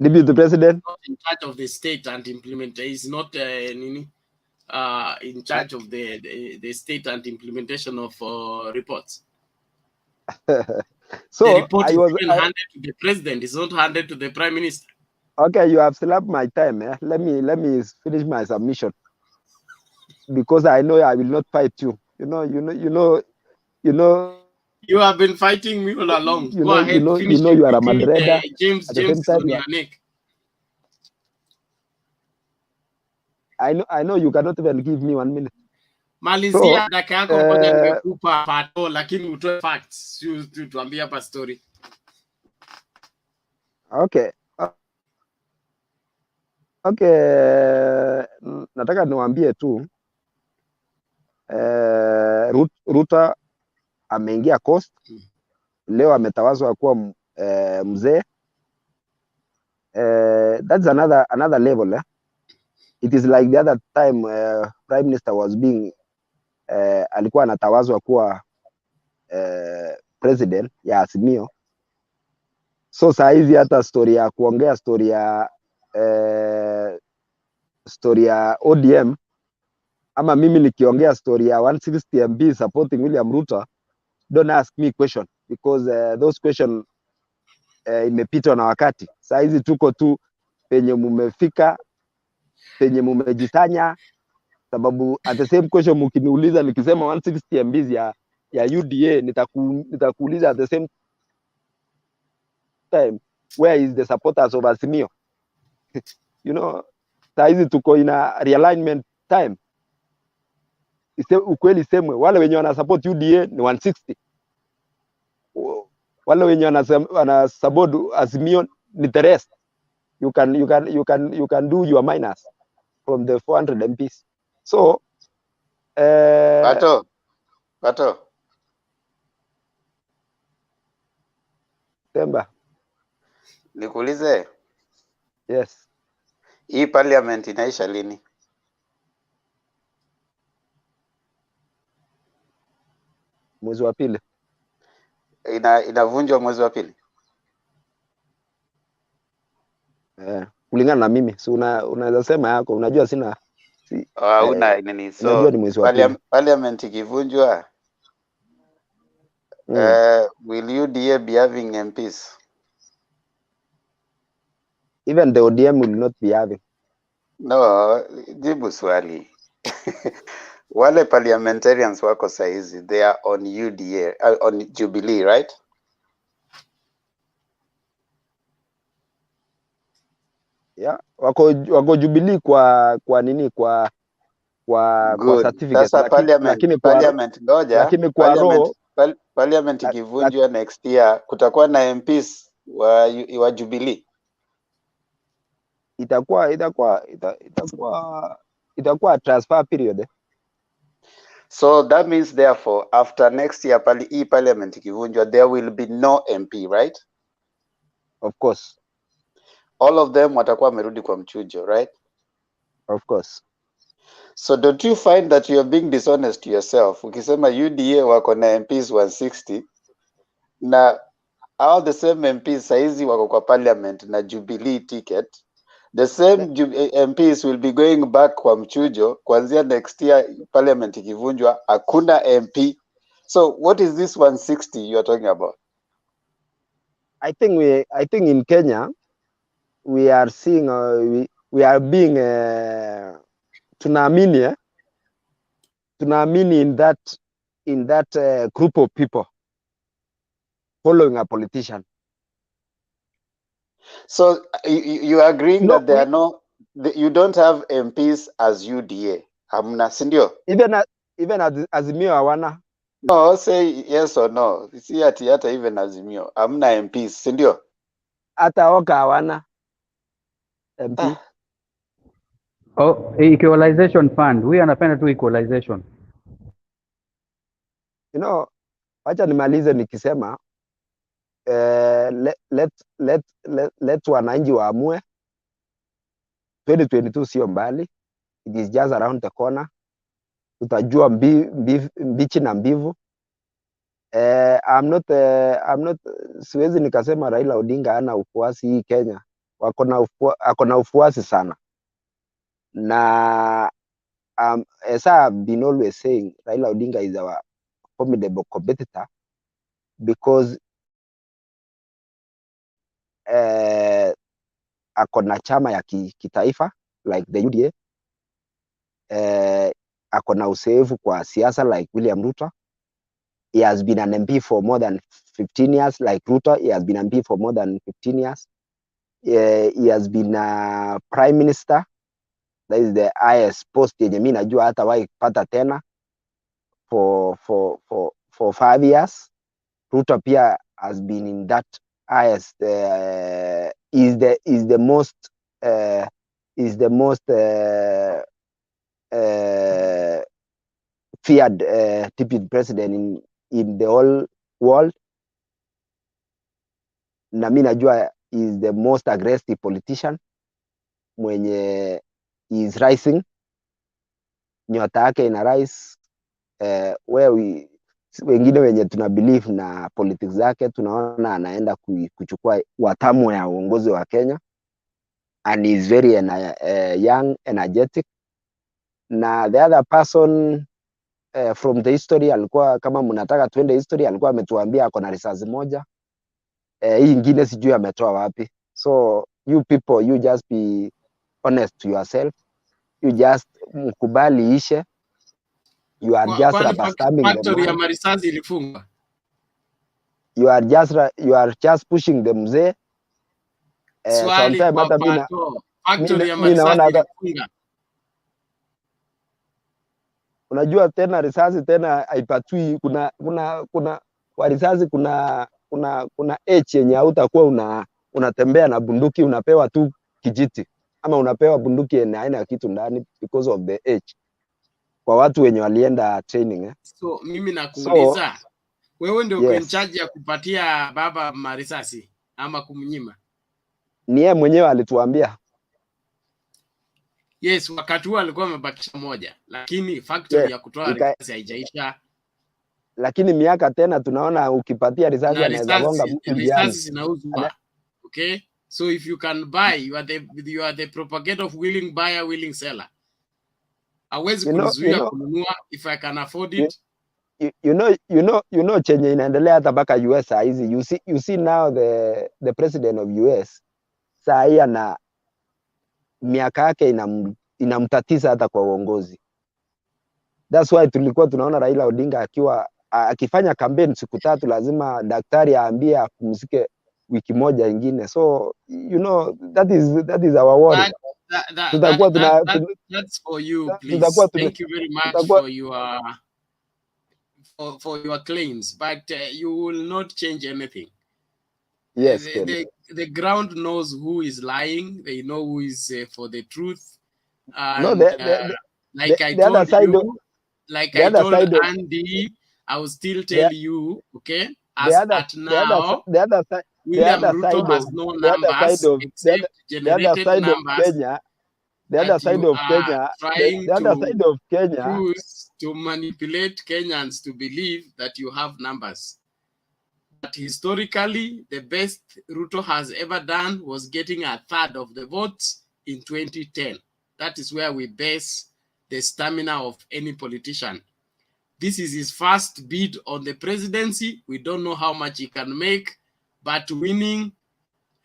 Deputy president? Not in charge of the state and implementation. Is not in charge of the state and implementation of reports. So the report is handed to the president. It's not handed to the prime minister. Okay, you have slapped my time. Let me finish my submission because I know I will not fight you. You know. You have been fighting me all along. Go ahead. Finish you are a Madreda. James is on your neck. I know you cannot even give me 1 minute. Malizia dakika yako moja nimekupa Pato, lakini utoe facts tuambie hapa story. Okay. Nataka niwaambie tu Ruto ameingia Coast leo, ametawazwa kuwa mzee. That's another level. It is like the other time prime minister was being alikuwa anatawazwa kuwa president ya Azimio. So saa hizi hata story ya kuongea story ya ODM ama mimi nikiongea story ya 160 MB supporting William Ruto, don't ask me question because those question imepitwa na wakati. Saa hizi tuko tu penye mumefika, penye mumejitanya, sababu at the same question mkiniuliza nikisema 160 MB ya UDA nitakuuliza at the same time where is the supporters of Azimio. Saa hizi tuko in a realignment time. ukweli semwe, wale wenye wana support UDA ni 160, wale wenye wana support Azimio ni the rest. You can do your minus from the 400 MPs. So Pato Temba, nikuulize, yes, hii parliament inaisha lini? mwezi wa pili. Inavunjwa mwezi wa pili? Kulingana na mimi, si unaweza sema yako, unajua sina una nini? So unajua ni mwezi wa pili. Parliament ikivunjwa, will UDA be having MPs? Even the ODM will not be having. No, jibu swali. Wale parliamentarians wako saizi, they are on UDA, on Jubilee, right? Yeah, wako Jubilee kwa nini kwa certificate, Sasa parliament ikivunjwa next year, kutakuwa na MPs wa Jubilee. Itakuwa transfer period. So that means therefore after next year parliament ikivunjwa, there will be no MP, right? Of course. All of them watakuwa wamerudi kwa mchujo, right? Of course. So don't you find that you are being dishonest to yourself? Ukisema UDA wako na MPs 160 na all the same MPs saizi wako kwa parliament na Jubilee ticket, the same MPs will be going back kwa mchujo kuanzia next year parliament ikivunjwa, hakuna MP. So what is this 160 you are talking about? I think in Kenya we are seeing we are being tunaamini in that group of people following a politician. So you are agreeing that there are you don't have MPs as UDA? Hamna, sindio? Even Azimio hawana. No, say yes or no. Si hata even Azimio hamna MPs, sindio? Hata Oka hawana MP. Equalization fund. Huyu anapenda tu equalization. You know, wacha nimalize nikisema let wananchi waamue. 2022 sio mbali. It is just around the corner. Tutajua mbichi na mbivu. I'm not siwezi nikasema Raila Odinga hana ufuasi hii Kenya. Ako na ufuasi sana. Na as I've been always saying, Raila Odinga is our formidable competitor because ako na chama ya kitaifa like the UDA. Ako na useefu kwa siasa like William Ruto. He has been an MP for more than 15 years like Ruto. He has been an MP for more than 15 years. He has been a prime minister. That is the highest post yenye mimi najua hata wahi pata tena for 5 years. Ruto pia has been in that highest is the most feared deputy president in the whole world. Na mimi najua is the most aggressive politician mwenye is rising, nyota yake ina rise. Wengine wenye tuna believe na politics zake tunaona anaenda kuchukua watamu ya uongozi wa Kenya, and is very young, energetic. Na the other person from the history alikuwa, kama mnataka twende history, alikuwa ametuambia ako na risasi moja. Hii ingine sijui ametoa wapi. So you people, you just be honest to yourself. You just mkubali ishe. You are just rubber-stamping the man. Ya marisasi ilifungwa. You are just pushing the mzee. Swali kwa Pato, factory ya marisasi ilifunga. unajua tena risasi tena haipatui, kuna kwa risasi kuna H yenye hautakuwa unatembea na bunduki, unapewa tu kijiti ama unapewa bunduki yenye haina kitu ndani because of the H, kwa watu wenye walienda training So mimi nakuuliza, wewe ndio uko in charge ya kupatia baba marisasi ama kumnyima? Ni yeye mwenyewe alituambia. Yes, wakati huo alikuwa amebakisha moja, lakini factory ya kutoa risasi haijaisha. Lakini miaka tena tunaona ukipatia risasi anaweza gonga mtu njiani. Risasi zinauzwa. Okay? So if you can buy, you are the propagator of willing buyer, willing seller. Hawezi kuzuia kununua if I can afford it. You know chenye inaendelea hata mpaka US saa hizi. You see now the president of US saa hii ana miaka yake inamtatiza hata kwa uongozi. That's why tulikuwa tunaona Raila Odinga akifanya campaign siku 3 lazima daktari aambie apumzike wiki moja ingine. So you know that is our worry. That's for you, please. Thank you very much for your claims, but you will not change anything. Yes, the ground knows who is lying. They know who is for the truth. No, like I told Andy, I will still tell you, okay? William Ruto has no numbers except generated numbers. The other side of Kenya, choose to manipulate Kenyans to believe that you have numbers. But historically, the best Ruto has ever done was getting 1/3 of the votes in 2010. That is where we base the stamina of any politician. This is his first bid on the presidency. We don't know how much he can make, but winning,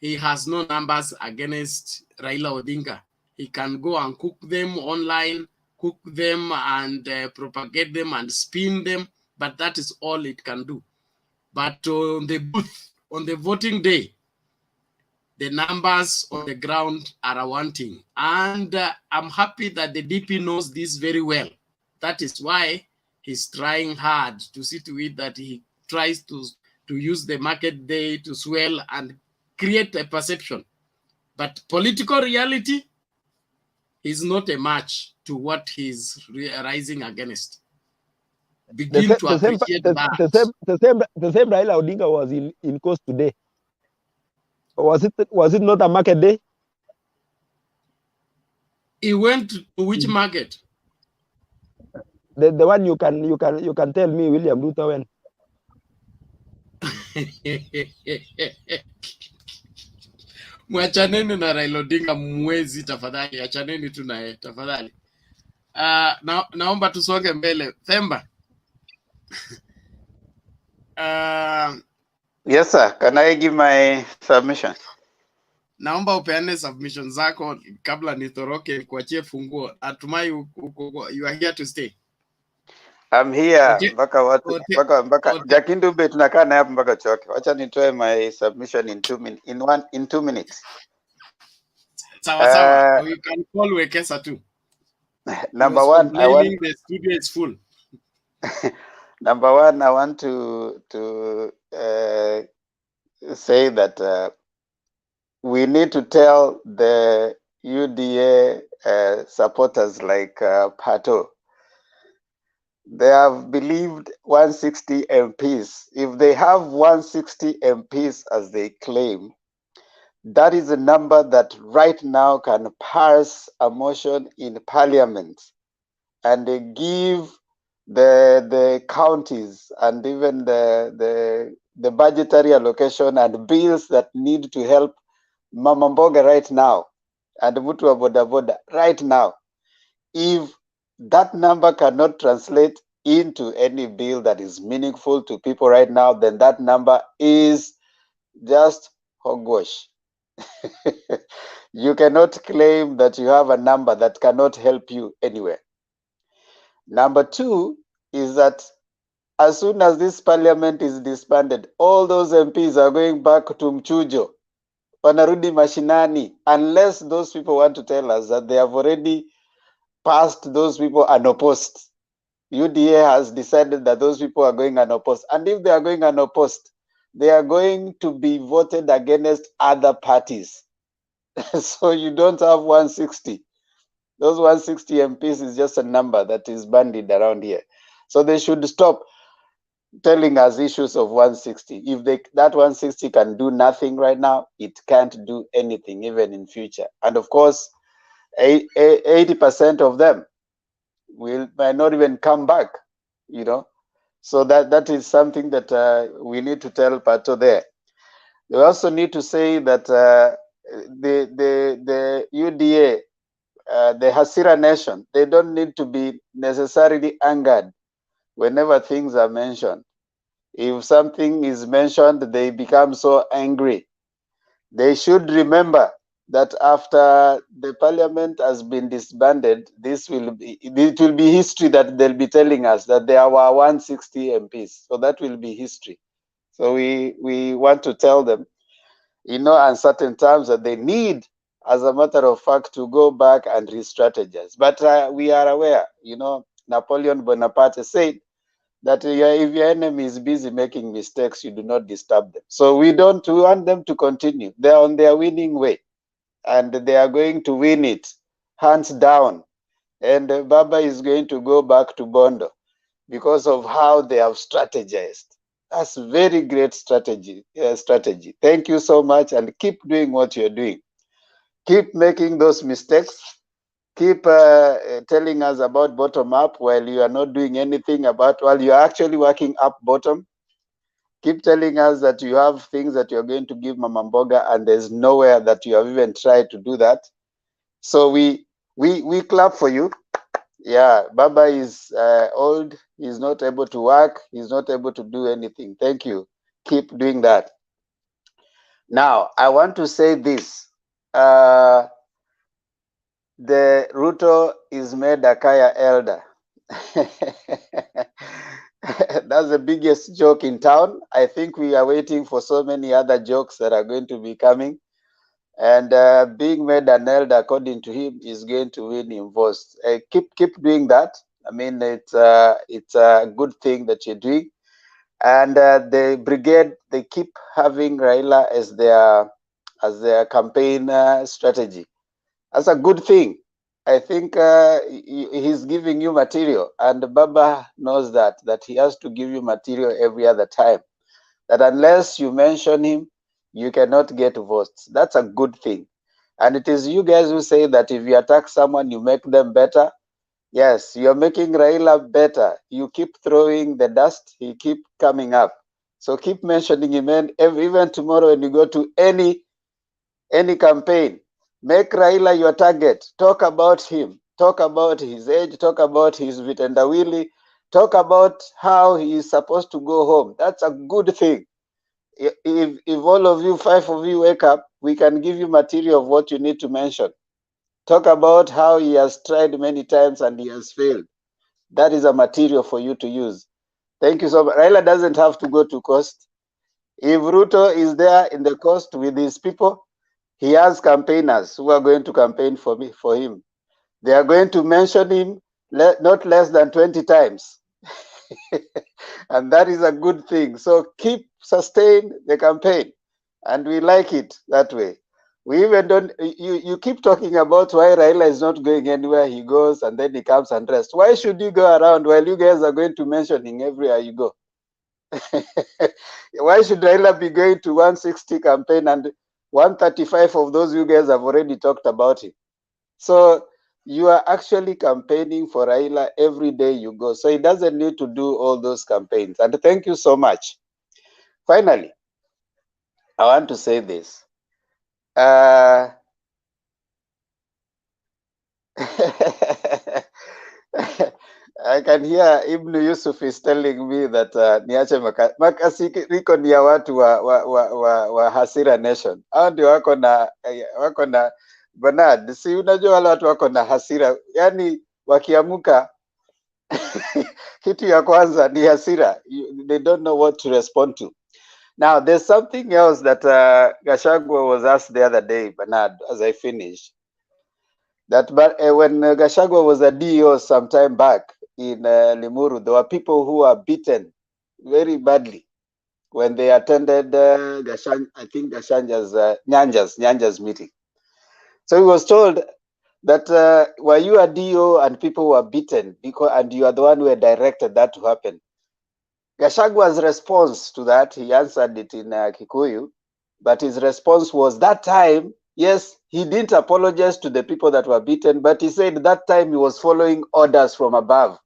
he has no numbers against Raila Odinga. He can go and cook them online, cook them and propagate them and spin them, but that is all it can do. But on the booth, on the voting day, the numbers on the ground are wanting. And I'm happy that the DP knows this very well. That is why he's trying hard to see to it that he tries to use the market day to swell and create a perception. But political reality is not a match to what he's rising against. Begin to appreciate that. The same Raila Odinga was in coast today. Was it not a market day? He went to which market? The one you can tell me William Ruto went. Mwachaneni na Raila Odinga mwezi tafadhali, achaneni tu naye tafadhali. Naomba tusonge mbele. Themba. Yes sir, can I give my submission? Naomba upeane submission zako kabla nitoroke kuachie funguo. Atumai you are here to stay. I'm here mpaka Jakindu bet tunakaa naye hapo mpaka choke. Wacha nitoe my submission in 2 minutes. Sawa. You can call Wekesa too. Number one, the studio is full. Number one, I want to say that we need to tell the UDA supporters like Pato. They have believed 160 MPs. If they have 160 MPs as they claim, that is a number that right now can pass a motion in parliament and they give the counties and even the budgetary allocation and bills that need to help Mama Mboga right now and Mutu wa Boda Boda right now. If that number cannot translate into any bill that is meaningful to people right now, then that number is just hogwash. You cannot claim that you have a number that cannot help you anywhere. Number two is that as soon as this parliament is disbanded, all those MPs are going back to Mchujo, wanarudi mashinani, unless those people want to tell us that they have already passed those people unopposed. UDA has decided that those people are going unopposed. And if they are going unopposed, they are going to be voted against other parties. So you don't have 160. Those 160 MPs is just a number that is bandied around here. So they should stop telling us issues of 160. If that 160 can do nothing right now, it can't do anything even in future. And of course, 80% of them might not even come back, you know. So that is something that we need to tell Pato there. We also need to say that the UDA, the Hasira Nation, they don't need to be necessarily angered whenever things are mentioned. If something is mentioned, they become so angry. They should remember that after the parliament has been disbanded, it will be history that they'll be telling us that there were 160 MPs. So that will be history. So we want to tell them, in no uncertain terms, that they need, as a matter of fact, to go back and re-strategize. But we are aware, you know, Napoleon Bonaparte said that if your enemy is busy making mistakes, you do not disturb them. So we want them to continue. They're on their winning way, and they are going to win it, hands down. And Baba is going to go back to Bondo because of how they have strategized. That's very great strategy. Thank you so much, and keep doing what you're doing. Keep making those mistakes. Keep telling us about bottom up while you are not doing anything while you are actually working up bottom. Keep telling us that you have things that you're going to give Mama Mboga, and there's nowhere that you have even tried to do that. So we clap for you. Yeah, Baba is old. He's not able to work. He's not able to do anything. Thank you. Keep doing that. Now, I want to say this. The Ruto is made a Kaya elder. That's the biggest joke in town. I think we are waiting for so many other jokes that are going to be coming. And being made an elder, according to him, is going to win him votes. Keep doing that. I mean, it's a good thing that you're doing. And the brigade, they keep having Raila as their campaign strategy. That's a good thing. I think he's giving you material, and Baba knows that he has to give you material every other time. That unless you mention him, you cannot get votes. That's a good thing. And it is you guys who say that if you attack someone, you make them better. Yes, you're making Raila better. You keep throwing the dust, he keep coming up. So keep mentioning him, and even tomorrow when you go to any campaign, make Raila your target. Talk about him. Talk about his age. Talk about his vitendawili. Talk about how he is supposed to go home. That's a good thing. If all of you, 5 of you, wake up, we can give you material of what you need to mention. Talk about how he has tried many times and he has failed. That is a material for you to use. Thank you so much. Raila doesn't have to go to coast. If Ruto is there in the coast with his people, he has campaigners who are going to campaign for him. They are going to mention him not less than 20 times. And that is a good thing. So sustain the campaign. And we like it that way. We even don't, you keep talking about why Raila is not going anywhere. He goes and then he comes and rests. Why should you go around while you guys are going to mention him everywhere you go? Why should Raila be going to 160 campaign and 135 of those you guys have already talked about him? So you are actually campaigning for Raila every day you go. So he doesn't need to do all those campaigns. And thank you so much. Finally, I want to say this. I can hear Ibn Yusuf is telling me that niache makasiriko ni ya watu wa Hasira Nation. Hao ndio wako na Bernard, si unajua wale watu wako na hasira, yani wakiamuka kitu ya kwanza ni hasira. They don't know what to respond to. Now, there's something else that Gachagua was asked the other day, Bernard, as I finish. That when Gachagua was a DO some time back, in Limuru, there were people who were beaten very badly when they attended Nyanja's meeting. So he was told that were you a DO and people were beaten and you are the one who had directed that to happen. Gachagwa's response to that, he answered it in Kikuyu, but his response was that time, yes, he didn't apologize to the people that were beaten, but he said that time he was following orders from above.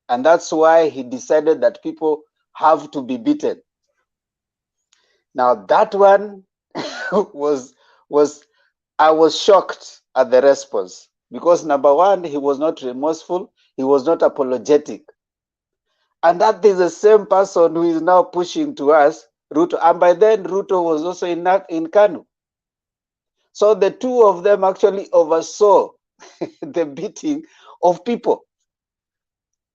And that's why he decided that people have to be beaten. Now that one I was shocked at the response because number one, he was not remorseful, he was not apologetic. And that is the same person who is now pushing to us, Ruto. And by then, Ruto was also in Kanu. So the two of them actually oversaw the beating of people,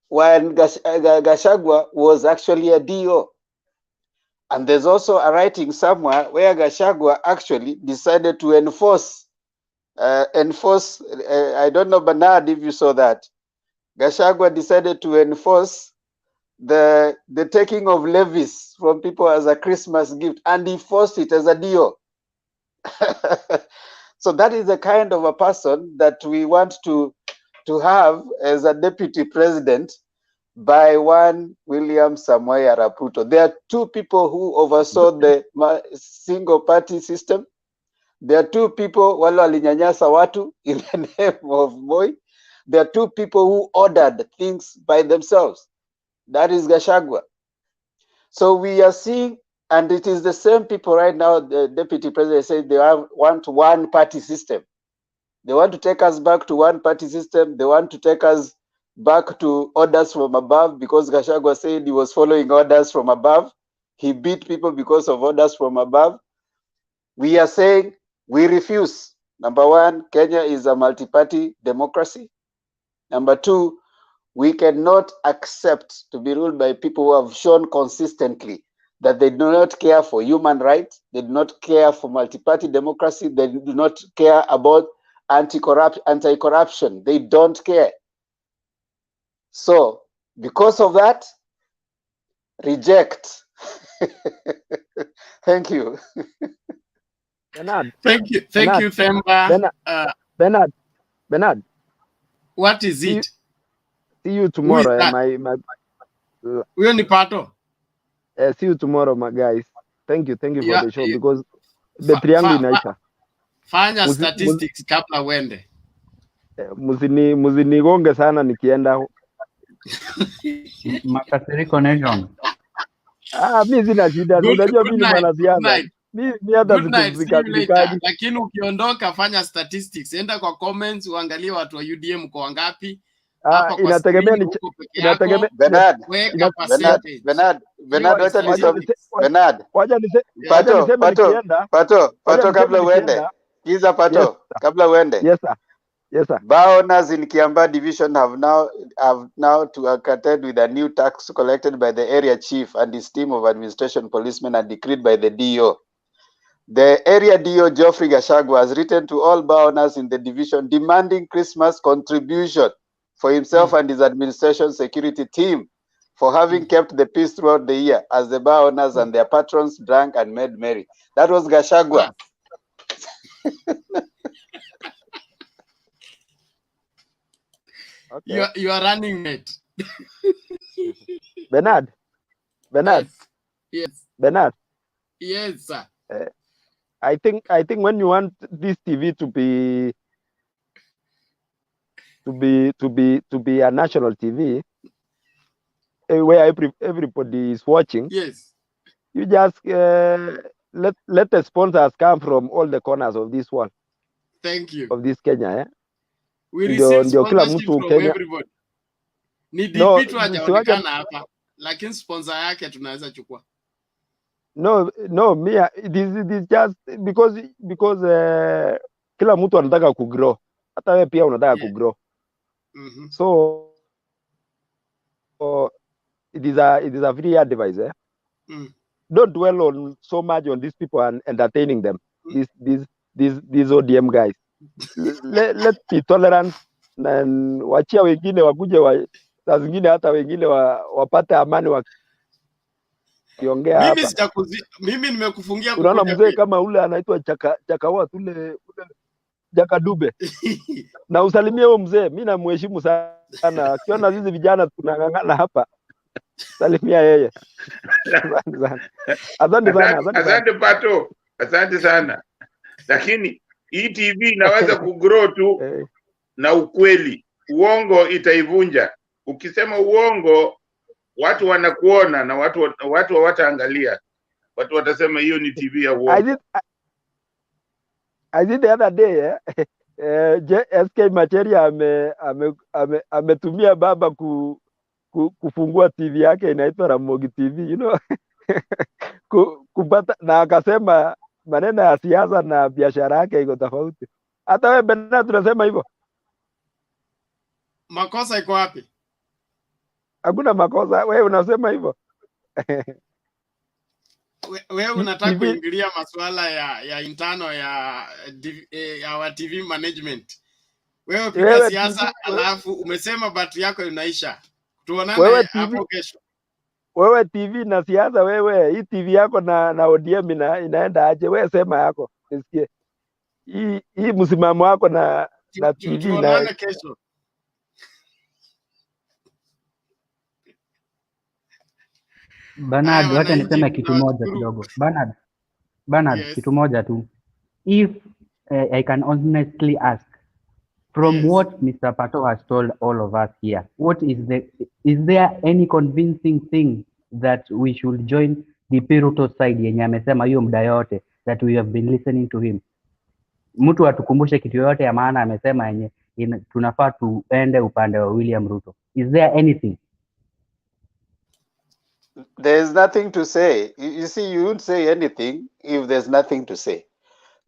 while Gachagua was actually a DO. And there's also a writing somewhere where Gachagua actually decided to enforce, I don't know, Bernard, if you saw that. Gachagua decided to enforce the taking of levies from people as a Christmas gift, and he forced it as a deal. So that is the kind of a person that we want to have as a deputy president by one William Samoei Arap Ruto. There are two people who oversaw the single party system. There are two people wale walinyanyasa watu in the name of Moi. There are two people who ordered things by themselves. That is Gachagua. So we are seeing, and it is the same people right now, the deputy president said they want one party system. They want to take us back to one party system. They want to take us back to orders from above because Gachagua said he was following orders from above. He beat people because of orders from above. We are saying we refuse. Number one, Kenya is a multi-party democracy. Number two, we cannot accept to be ruled by people who have shown consistently that they do not care for human rights, they do not care for multi-party democracy, they do not care about anti-corruption. They don't care. So, because of that, reject. Thank you. Bernard. Thank you, Bernard. Themba. Bernard. What is it? See you Who is tomorrow. that? Huyo ni Pato. See you tomorrow, my guys. Thank you for Yeah, the show because the triangle inaisha. Fanya statistics kabla uende. Muzinigonge sana nikienda. Makasiriko Nation. Mi sina shida. Unajua mimi ni mwanasiasa. Mi hata Good night. See you later. sikazikaji. Lakini ukiondoka fanya statistics. Enda kwa comments uangalie watu wa UDM kwa wangapi. Hapa kwa Inategemea screen uko peke yako. Bernard, Weka percentage. Bernard, wacha nisome. Bernard. Wacha niseme nikienda. Pato kabla uende. Kiza Pato, Yes, kabla uende. Yes, sir. Yes, sir. Baonas in Kiamba division have now to contend with a new tax collected by the area chief and his team of administration policemen and decreed by the DO. The area DO Geoffrey Gachagua has written to all Baonas in the division demanding Christmas contribution for himself and his administration security team for having kept the peace throughout the year as the Baonas and their patrons drank and made merry. That was Gachagua. Okay. You are running mate. Bernard. Yes. Bernard. Yes, sir. I think when you want this TV to be a national TV where everybody is watching. Yes. You just let the sponsors come from all the corners of this world. Thank you. Of this Kenya, eh? We receive Ndio kila sponsorship mtu from Kenya. everybody. Ni No, DP tu hajaonekana hapa, lakini sponsor yake tunaweza chukua. No, me this just because kila mtu anataka kugrow. Hata wewe pia unataka kugrow. So it is a free advice, eh? Don't dwell on so much on these people and entertaining them. These ODM guys. Let's be tolerant na wachia wengine wakuje saa zingine hata wengine wapate amani wakiongea hapa. Mimi nimekufungia Unaona kukuja mzee pia. kama ule anaitwa Chakawa ule Jakadube na usalimie huyo mzee, mimi namheshimu sana. Akiona sisi vijana tunang'ang'ana hapa, salimia yeye. Asante sana. Asante Pato, asante sana. Lakini hii TV inaweza kugrow tu na ukweli. Uongo itaivunja. Ukisema uongo, watu wanakuona na watu hawataangalia. Watu watasema hiyo ni TV ya uongo. I did the other day SK Macharia ametumia baba kufungua TV yake inaitwa Ramogi TV, you know. kupata na akasema maneno ya siasa na biashara yake iko tofauti. Hata wewe Bernard tunasema hivyo. Makosa iko wapi? Hakuna makosa, wewe unasema hivyo. Wewe unataka kuingilia masuala ya internal ya TV management. Wewe piga siasa alafu umesema battery yako inaisha. Tuonane hapo kesho. Wewe TV na siasa, wewe hii TV yako na ODM inaenda aje? Wewe sema yako nisikie. Hii msimamo wako na TV tuonane kesho. Bernard, wacha niseme kitu moja kidogo. Bernard, yes. Kitu moja tu. If I can honestly ask, from yes. What Mr. Pato has told all of us here, is there any convincing thing that we should join the Ruto side yenye amesema hiyo muda yote that we have been listening to him? Mtu atukumbushe kitu yote ya maana amesema yenye tunafaa tuende upande wa William Ruto. Is there anything? There's nothing to say. You see, you won't say anything if there's nothing to say.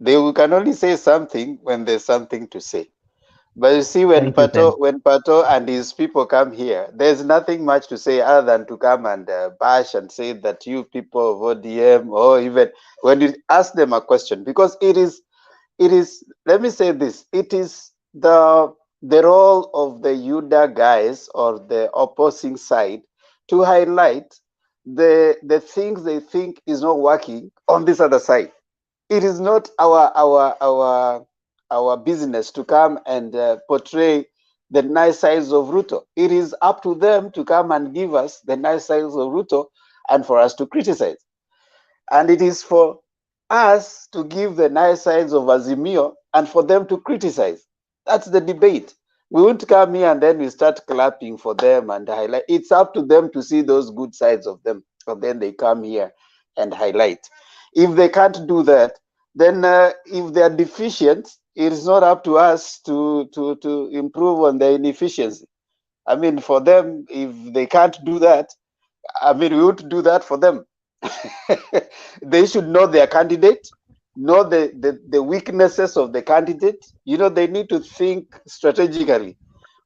We can only say something when there's something to say. But you see, when Pato and his people come here, there's nothing much to say other than to come and bash and say that you people of ODM, or even when you ask them a question, because it is, let me say this, it is the role of the UDA guys or the opposing side to highlight the things they think is not working on this other side. It is not our business to come and portray the nice sides of Ruto. It is up to them to come and give us the nice sides of Ruto and for us to criticize. And it is for us to give the nice sides of Azimio and for them to criticize. That's the debate. We won't come here and then we start clapping for them and highlight. It's up to them to see those good sides of them, and then they come here and highlight. If they can't do that, then if they are deficient, it is not up to us to improve on their inefficiency. I mean, for them, if they can't do that, I mean, we would do that for them. They should know their candidate, know the weaknesses of the candidate. You know, they need to think strategically.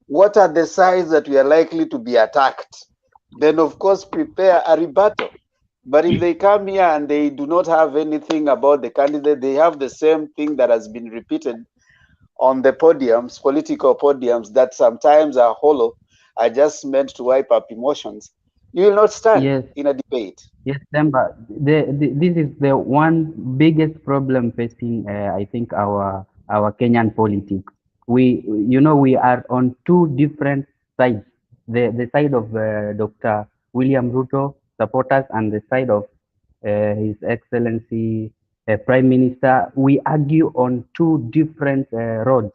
What are the sides that we are likely to be attacked? Then, of course, prepare a rebuttal. But if they come here and they do not have anything about the candidate, they have the same thing that has been repeated on the podiums, political podiums, that sometimes are hollow, are just meant to wipe up emotions. You will not stand in a debate. Yes, Demba. This is the one biggest problem facing, I think, our Kenyan politics. We are on two different sides. The side of Dr. William Ruto supporters and the side of His Excellency Prime Minister. We argue on two different roads.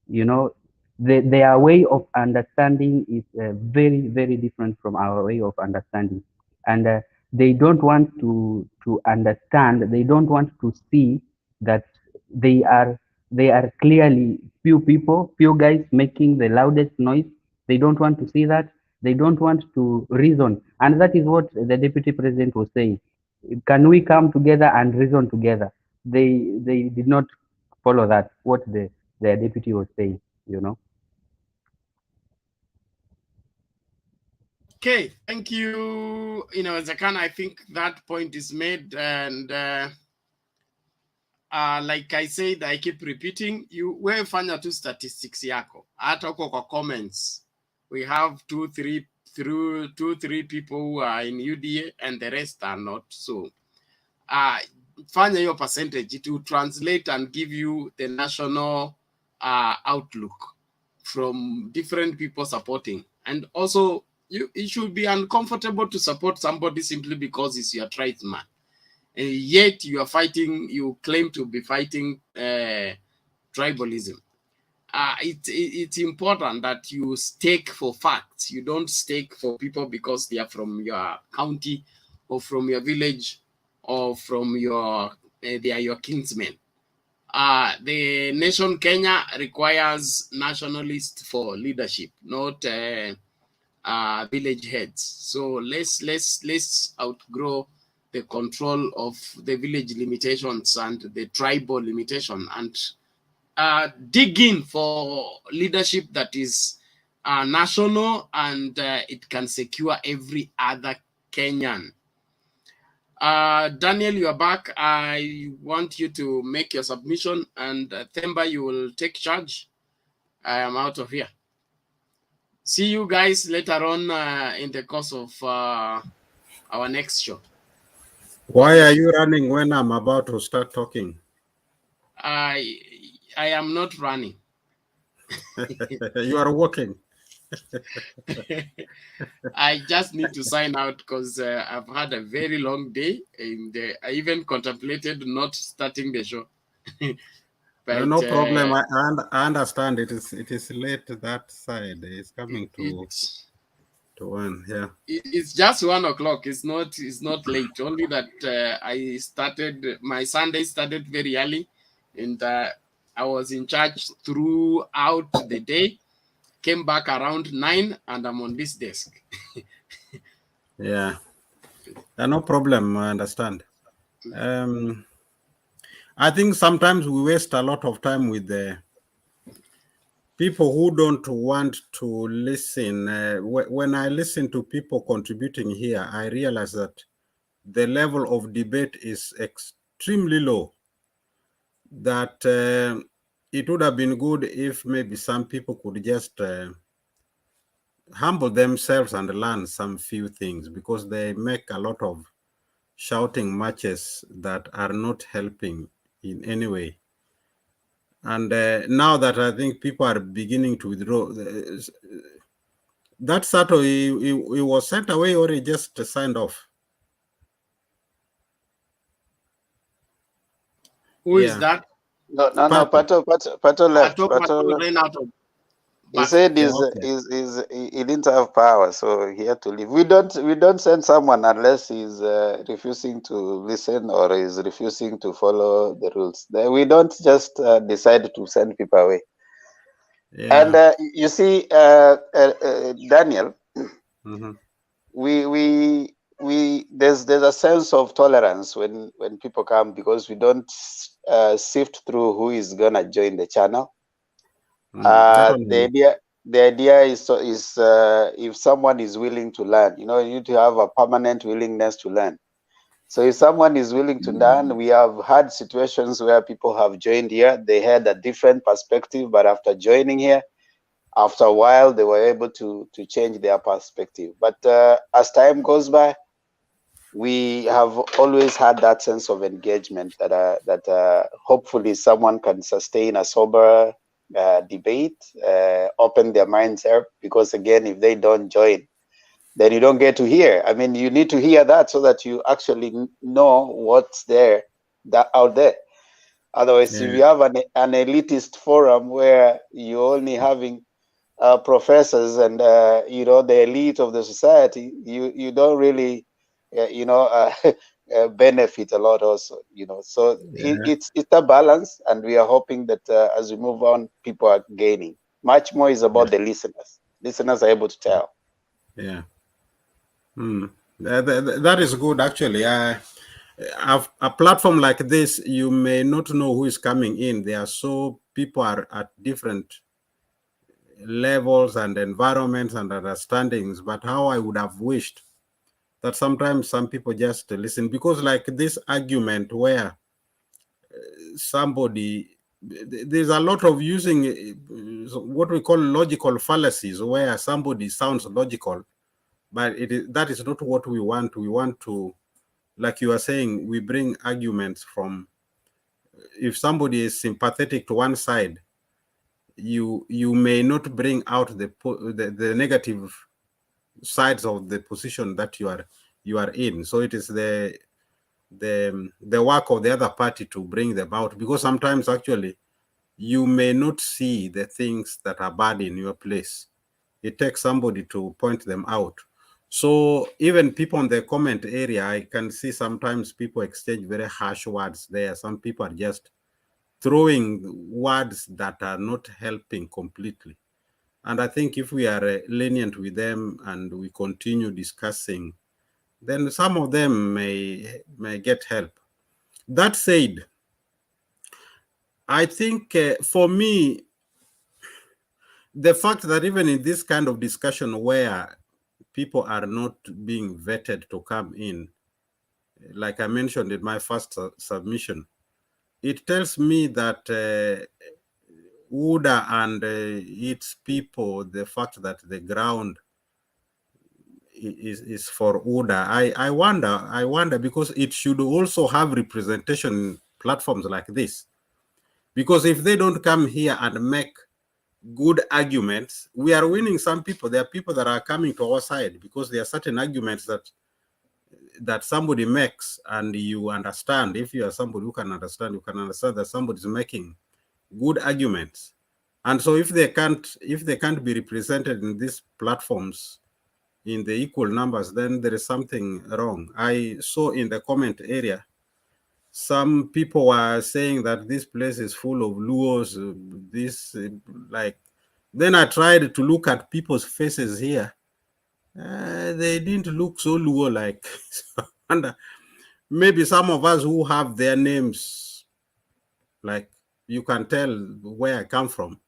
You know, their way of understanding is very, very different from our way of understanding, and they don't want to understand. They don't want to see that they are clearly few people, few guys making the loudest noise. They don't want to see that. They don't want to reason, and that is what the Deputy President was saying. Can we come together and reason together? They did not follow that. What the deputy was saying, you know. Okay, thank you. Inawezekana, I think that point is made, and like I said, I keep repeating, wewe fanya tu statistics yako. Hata huko kwa comments, we have two, three people who are in UDA and the rest are not. So, fanya your percentage. It will translate and give you the national outlook from different people supporting. And also, it should be uncomfortable to support somebody simply because he's your tribesman. Yet you are fighting, you claim to be fighting tribalism. It's important that you stake for facts. You don't stake for people because they are from your county or from your village or from your, they are your kinsmen. The nation Kenya requires nationalists for leadership, not village heads. So let's outgrow the control of the village limitations and the tribal limitation and dig in for leadership that is national and it can secure every other Kenyan. Daniel, you are back. I want you to make your submission, and Themba, you will take charge. I am out of here. See you guys later on in the course of our next show. Why are you running when I'm about to start talking? I am not running. You are walking. I just need to sign out because I've had a very long day, and I even contemplated not starting the show. But, no problem. I understand. It is late that side. It's coming to one. Yeah. It's just 1 o'clock. It's not late. Only that I started, my Sunday started very early, and I was in church throughout the day. Came back around 9, and I'm on this desk. Yeah. No problem. I understand. I think sometimes we waste a lot of time with the people who don't want to listen. When I listen to people contributing here, I realize that the level of debate is extremely low. That it would have been good if maybe some people could just humble themselves and learn some few things, because they make a lot of shouting matches that are not helping in any way. And now that I think people are beginning to withdraw, that Sato, he was sent away or he just signed off? Who is that? No, Pato left. Pato ran out of. He said he didn't have power, so he had to leave. We don't send someone unless he's refusing to listen or is refusing to follow the rules. We don't just decide to send people away. Yeah. And you see, Daniel, there's a sense of tolerance when people come, because we don't sift through who is gonna join the channel. The idea is if someone is willing to learn, you need to have a permanent willingness to learn. So if someone is willing to learn, we have had situations where people have joined here, they had a different perspective, but after joining here, after a while, they were able to change their perspective. But as time goes by, we have always had that sense of engagement that hopefully someone can sustain a sober debate, open their minds up, because again, if they don't join, then you don't get to hear. I mean, you need to hear that so that you actually know what's there out there. Otherwise, if you have an elitist forum where you're only having professors and the elite of the society, you don't really benefit a lot also, so it's a balance, and we are hoping that as we move on, people are gaining. Much more is about the listeners are able to tell. That is good, actually. A platform like this, you may not know who is coming in. People are at different levels and environments and understandings, but how I would have wished that sometimes some people just listen, because like this argument where somebody, there's a lot of using what we call logical fallacies, where somebody sounds logical, but that is not what we want. We want to, like you are saying, we bring arguments from, if somebody is sympathetic to one side, you may not bring out the negative sides of the position that you are in. So it is the work of the other party to bring them out, because sometimes actually you may not see the things that are bad in your place. It takes somebody to point them out. So even people in the comment area, I can see sometimes people exchange very harsh words there. Some people are just throwing words that are not helping completely. And I think if we are lenient with them and we continue discussing, then some of them may get help. That said, I think for me, the fact that even in this kind of discussion where people are not being vetted to come in, like I mentioned in my first submission, it tells me that UDA and its people, the fact that the ground is for UDA, I wonder because it should also have representation in platforms like this. Because if they don't come here and make good arguments, we are winning some people. There are people that are coming to our side because there are certain arguments that somebody makes, and you understand. If you are somebody who can understand, you can understand that somebody is making good arguments. And so if they can't be represented in these platforms in the equal numbers, then there is something wrong. I saw in the comment area, some people were saying that this place is full of Luos, then I tried to look at people's faces here. They didn't look so Luo-like. And maybe some of us who have their names, like you can tell where I come from.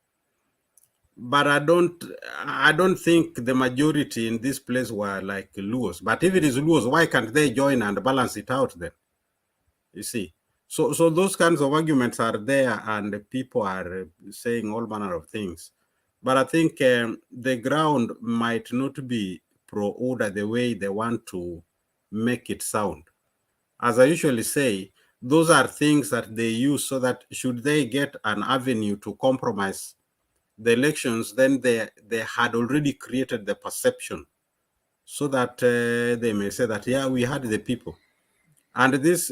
But I don't think the majority in this place were like Luos. But if it is Luos, why can't they join and balance it out then? You see, so those kinds of arguments are there, and people are saying all manner of things. But I think the ground might not be pro-order the way they want to make it sound. As I usually say, those are things that they use so that should they get an avenue to compromise the elections, then they had already created the perception so that they may say that, yeah, we had the people. And this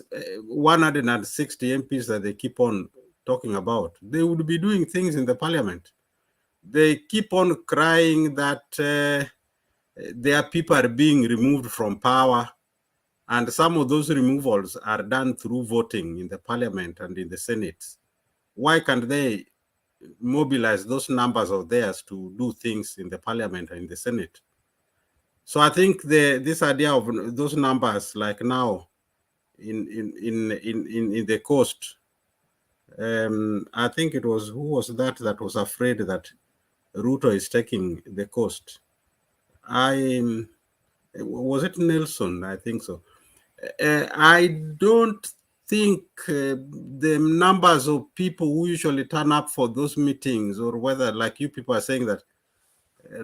160 MPs that they keep on talking about, they would be doing things in the parliament. They keep on crying that their people are being removed from power. And some of those removals are done through voting in the parliament and in the Senate. Why can't they mobilize those numbers of theirs to do things in the parliament and in the Senate? So I think this idea of those numbers, like now, in the coast, I think it was, who was that was afraid that Ruto is taking the coast? Was it Nelson? I think so. I don't think the numbers of people who usually turn up for those meetings, or whether, like you people are saying, that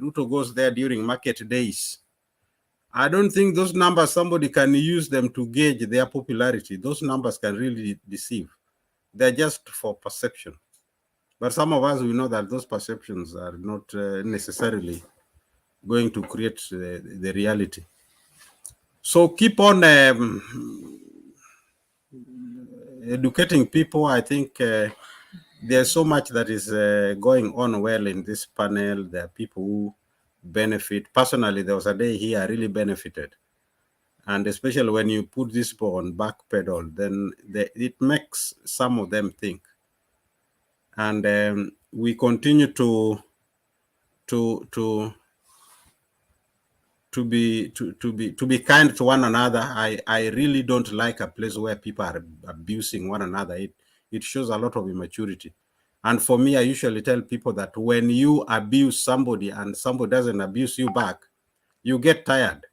Ruto goes there during market days, I don't think those numbers, somebody can use them to gauge their popularity. Those numbers can really deceive. They're just for perception. But some of us, we know that those perceptions are not necessarily going to create the reality. So keep on educating people. I think there's so much that is going on well in this panel. There are people who benefit. Personally, there was a day here I really benefited. And especially when you put this on back pedal, then it makes some of them think. And we continue to be kind to one another. I really don't like a place where people are abusing one another. It shows a lot of immaturity. And for me, I usually tell people that when you abuse somebody and somebody doesn't abuse you back, you get tired.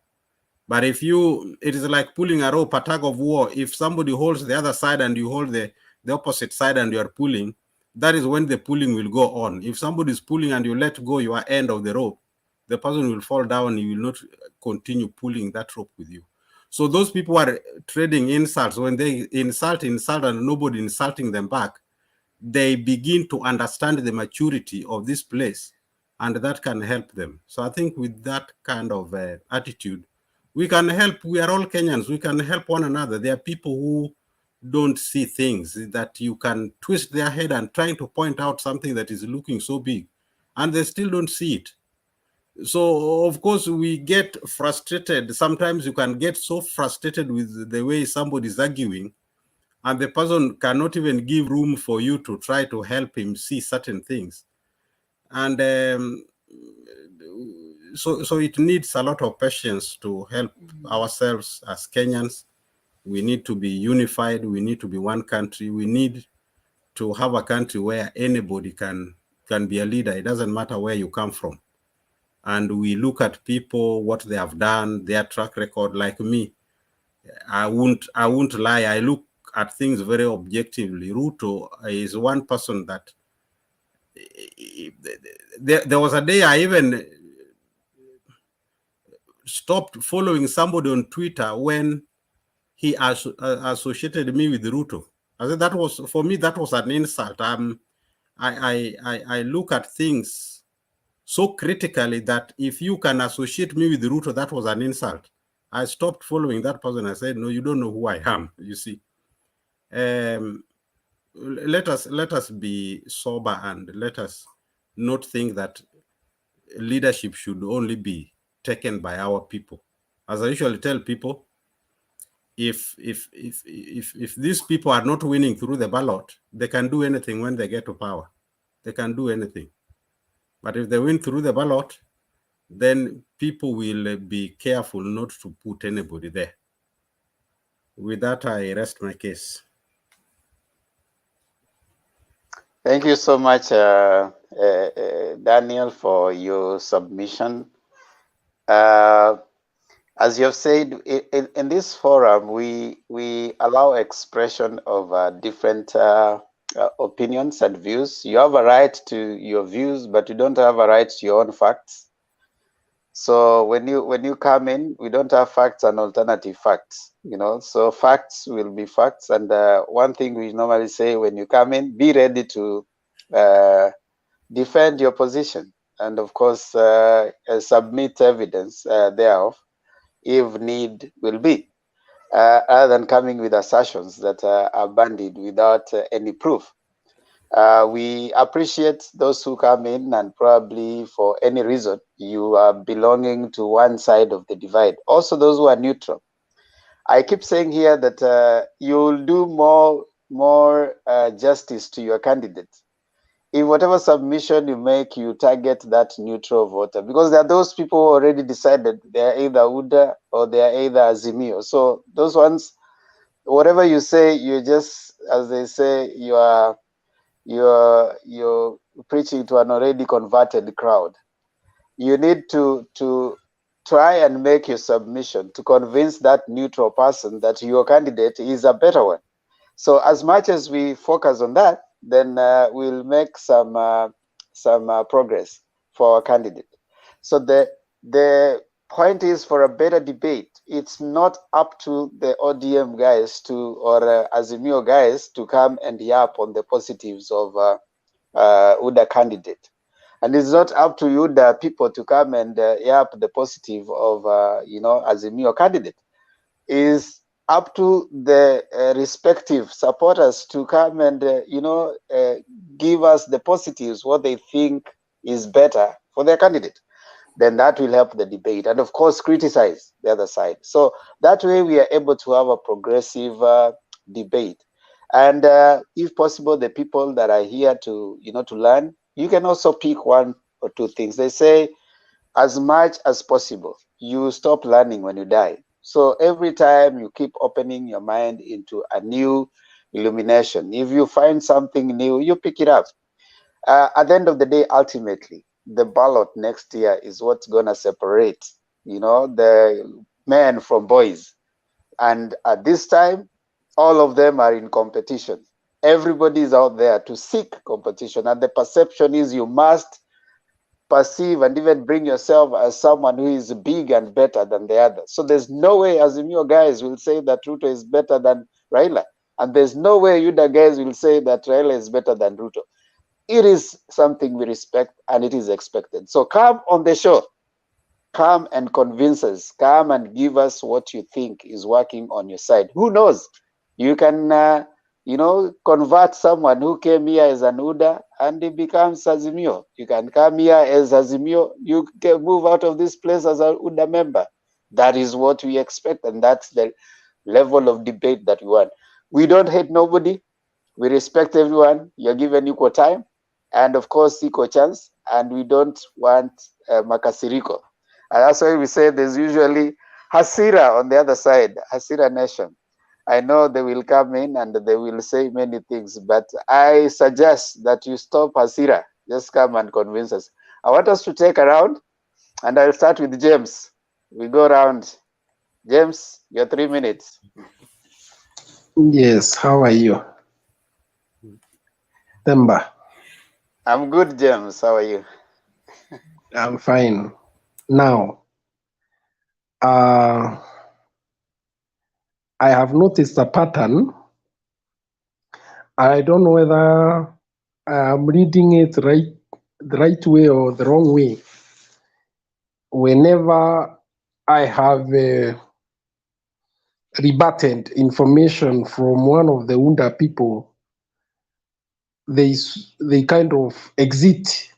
But if it is like pulling a rope, a tug of war. If somebody holds the other side and you hold the the opposite side and you are pulling, that is when the pulling will go on. If somebody is pulling and you let go your end of the rope, the person will fall down. You will not continue pulling that rope with you. So those people are trading insults. When they insult, and nobody insulting them back, they begin to understand the maturity of this place, and that can help them. So I think with that kind of attitude, we can help. We are all Kenyans. We can help one another. There are people who don't see things, that you can twist their head and trying to point out something that is looking so big, and they still don't see it. So of course we get frustrated. Sometimes you can get so frustrated with the way somebody is arguing, and the person cannot even give room for you to try to help him see certain things. And so it needs a lot of patience to help ourselves as Kenyans. We need to be unified. We need to be one country. We need to have a country where anybody can be a leader. It doesn't matter where you come from. And we look at people, what they have done, their track record. Like me, I won't lie. I look at things very objectively. Ruto is one person that there was a day I even stopped following somebody on Twitter when he associated me with Ruto. I said that was, for me, that was an insult. I look at things so critically that if you can associate me with Ruto, that was an insult. I stopped following that person. I said, no, you don't know who I am, you see. Let us be sober, and let us not think that leadership should only be taken by our people. As I usually tell people, if these people are not winning through the ballot, they can do anything when they get to power. They can do anything. But if they win through the ballot, then people will be careful not to put anybody there. With that, I rest my case. Thank you so much, Daniel, for your submission. As you have said, in this forum, we allow expression of different opinions and views. You have a right to your views, but you don't have a right to your own facts. So when you come in, we don't have facts and alternative facts, you know. So facts will be facts, and one thing we normally say when you come in, be ready to defend your position, and of course submit evidence thereof if need will be, other than coming with assertions that are bandied without any proof. We appreciate those who come in and probably for any reason you are belonging to one side of the divide. Also those who are neutral. I keep saying here that you'll do more justice to your candidate if whatever submission you make, you target that neutral voter, because there are those people who already decided they are either UDA or they are either Azimio. So those ones, whatever you say, you just, as they say, you're preaching to an already converted crowd. You need to try and make your submission to convince that neutral person that your candidate is a better one. So as much as we focus on that, then we'll make some progress for our candidate. So the point is, for a better debate, it's not up to the ODM guys or Azimio guys to come and yap on the positives of UDA candidate. And it's not up to UDA people to come and yap the positive of Azimio candidate. Is up to the respective supporters to come and give us the positives, what they think is better for their candidate. Then that will help the debate, and of course criticize the other side. So that way we are able to have a progressive debate. And if possible, the people that are here to learn, you can also pick one or two things. They say, as much as possible, you stop learning when you die. So every time you keep opening your mind into a new illumination. If you find something new, you pick it up. At the end of the day, ultimately, the ballot next year is what's going to separate, the men from boys. And at this time, all of them are in competition. Everybody is out there to seek competition, and the perception is you must perceive and even bring yourself as someone who is big and better than the other. So there's no way Azimio guys will say that Ruto is better than Raila, and there's no way UDA guys will say that Raila is better than Ruto. It is something we respect and it is expected. So come on the show, come and convince us, come and give us what you think is working on your side. Who knows? You can, convert someone who came here as an UDA and he becomes Azimio. You can come here as Azimio, you can move out of this place as an UDA member. That is what we expect, and that's the level of debate that we want. We don't hate nobody. We respect everyone. You're given equal time and, of course, equal chance, and we don't want makasiriko. And that's why we say there's usually hasira on the other side, hasira nation. I know they will come in and they will say many things, but I suggest that you stop hasira. Just come and convince us. I want us to take around, and I'll start with James. We go around. James, your 3 minutes. Yes, how are you? Temba. I'm good, James. How are you? I'm fine. Now, I have noticed a pattern. I don't know whether I'm reading it the right way or the wrong way. Whenever I have rebutted information from one of the Unda people, they kind of exit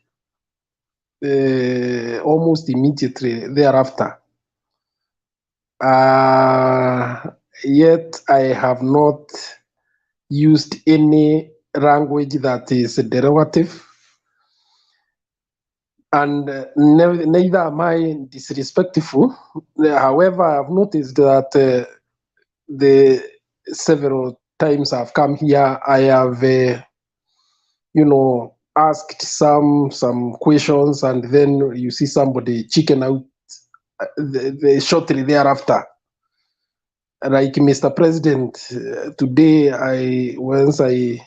almost immediately thereafter. Yet I have not used any language that is derivative, and neither am I disrespectful. However, I've noticed that the several times I've come here, I have, asked some questions, and then you see somebody chicken out shortly thereafter. Like Mr. President, today once I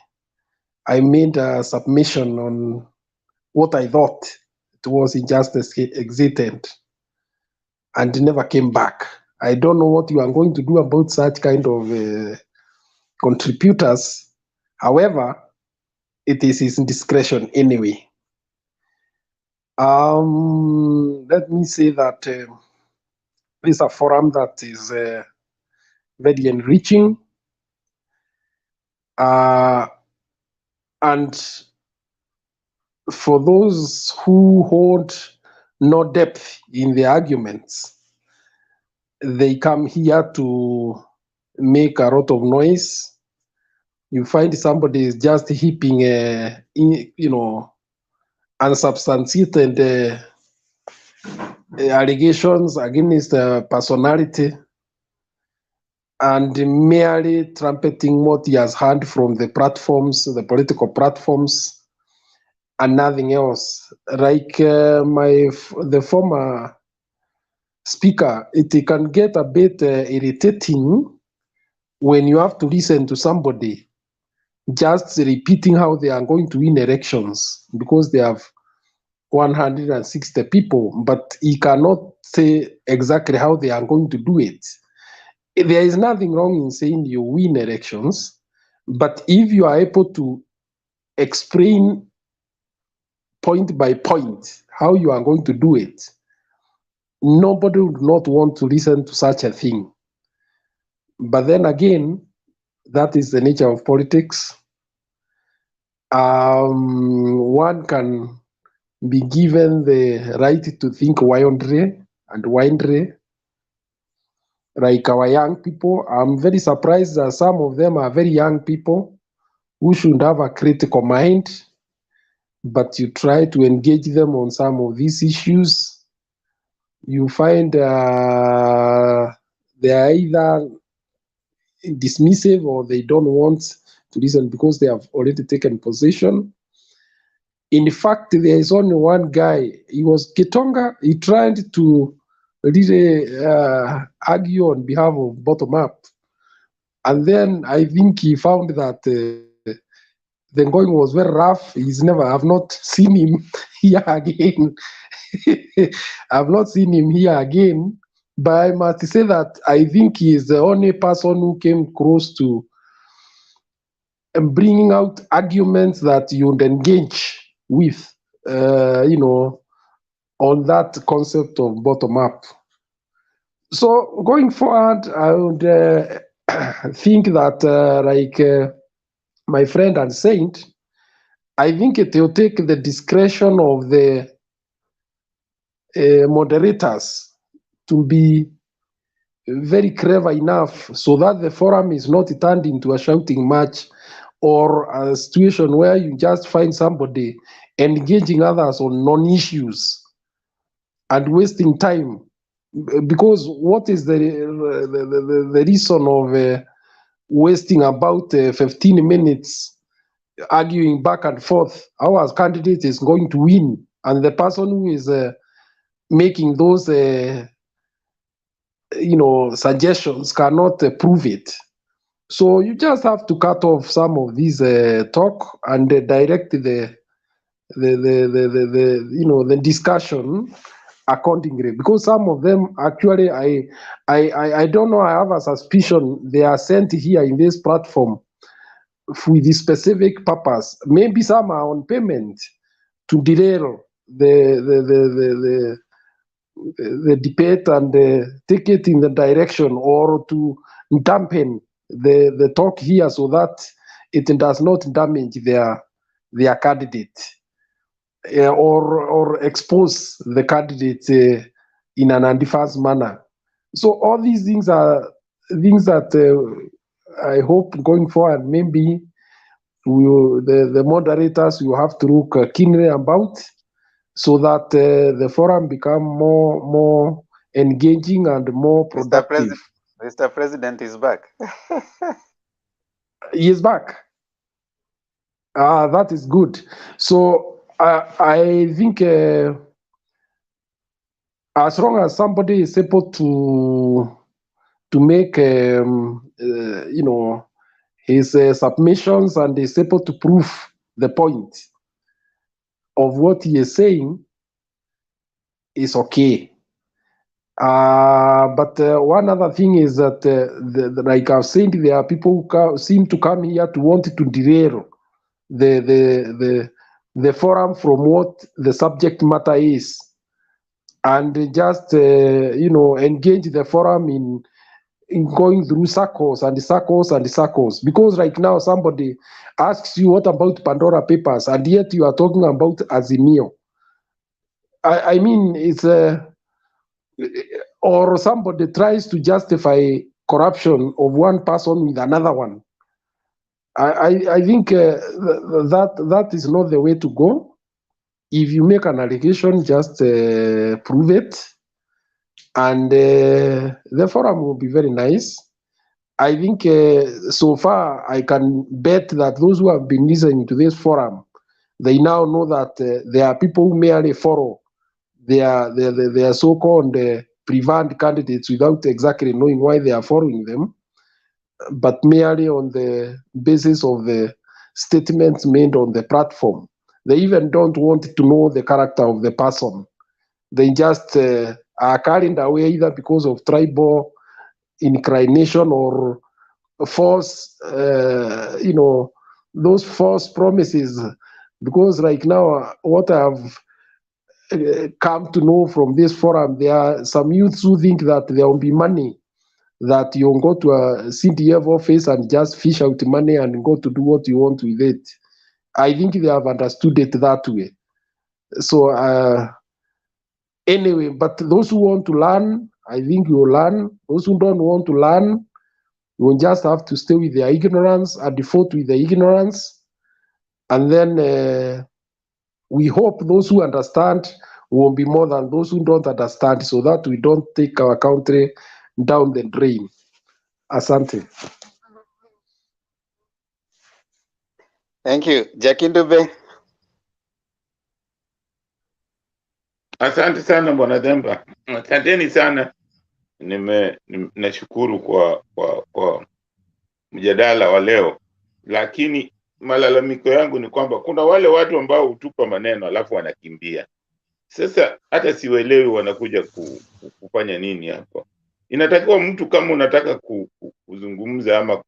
made a submission on what I thought it was injustice exited and never came back. I don't know what you are going to do about such kind of contributors. However, it is his discretion anyway. Let me say that this is a forum that is very enriching, and for those who hold no depth in the arguments, they come here to make a lot of noise. You find somebody is just heaping, unsubstantiated allegations against personality, and merely trumpeting what he has heard from the platforms, the political platforms, and nothing else. Like the former speaker, it can get a bit irritating when you have to listen to somebody just repeating how they are going to win elections because they have 160 people, but he cannot say exactly how they are going to do it. There is nothing wrong in saying you win elections, but if you are able to explain point by point how you are going to do it, nobody would not want to listen to such a thing. But then again, that is the nature of politics. One can be given the right to think wildly and widely, like our young people. I'm very surprised that some of them are very young people who should have a critical mind, but you try to engage them on some of these issues, you find they are either dismissive or they don't want to listen because they have already taken position. In fact, there is only one guy, he was Kitonga, he tried to really argue on behalf of bottom up. And then I think he found that the going was very rough. I've not seen him here again. I've not seen him here again. But I must say that I think he is the only person who came close to bringing out arguments that you would engage with, on that concept of bottom up. So going forward, I would think that, my friend had said, I think it will take the discretion of the moderators to be very clever enough so that the forum is not turned into a shouting match or a situation where you just find somebody engaging others on non-issues and wasting time. Because what is the reason of wasting about 15 minutes arguing back and forth? Our candidate is going to win, and the person who is making those suggestions cannot prove it. So you just have to cut off some of these talk and direct the discussion accordingly, because some of them actually I don't know, I have a suspicion they are sent here in this platform with the specific purpose. Maybe some are on payment to derail the debate and take it in the direction, or to dampen the talk here so that it does not damage their candidate, or expose the candidate in an undefense manner. So all these things are things that I hope going forward, maybe the moderators will have to look keenly about, so that the forum become more engaging and more productive. Mr. President is back. He is back. That is good. So I think as long as somebody is able to make his submissions and is able to prove the point of what he is saying, is okay. But one other thing is that, like I've said, there are people who seem to come here to want to derail the forum from what the subject matter is, and just engage the forum in going through circles and circles and circles. Because right now somebody asks you, what about Pandora Papers, and yet you are talking about Azimio. I mean, it's or somebody tries to justify corruption of one person with another one. I think that is not the way to go. If you make an allegation, just prove it, and the forum will be very nice. I think so far I can bet that those who have been listening to this forum, they now know that there are people who merely follow their so-called preferred candidates without exactly knowing why they are following them, but merely on the basis of the statements made on the platform. They even don't want to know the character of the person. They just are carried away either because of tribal inclination or false, those false promises. Because right now, what I've come to know from this forum, there are some youths who think that there will be money, that you go to a CDF office and just fish out money and go to do what you want with it. I think they have understood it that way. So anyway, but those who want to learn, I think you will learn. Those who don't want to learn, you will just have to stay with their ignorance and default with the ignorance. And then we hope those who understand will be more than those who don't understand, so that we don't take our country down the drain. Asante. Thank you. Jackie Dube. Asante sana Bwana Demba, asanteni sana. Nashukuru kwa mjadala wa leo, lakini malalamiko yangu ni kwamba kuna wale watu ambao hutupa maneno alafu wanakimbia. Sasa hata siwaelewi wanakuja kufanya nini hapa. Inatakiwa mtu kama unataka kuzungumza ama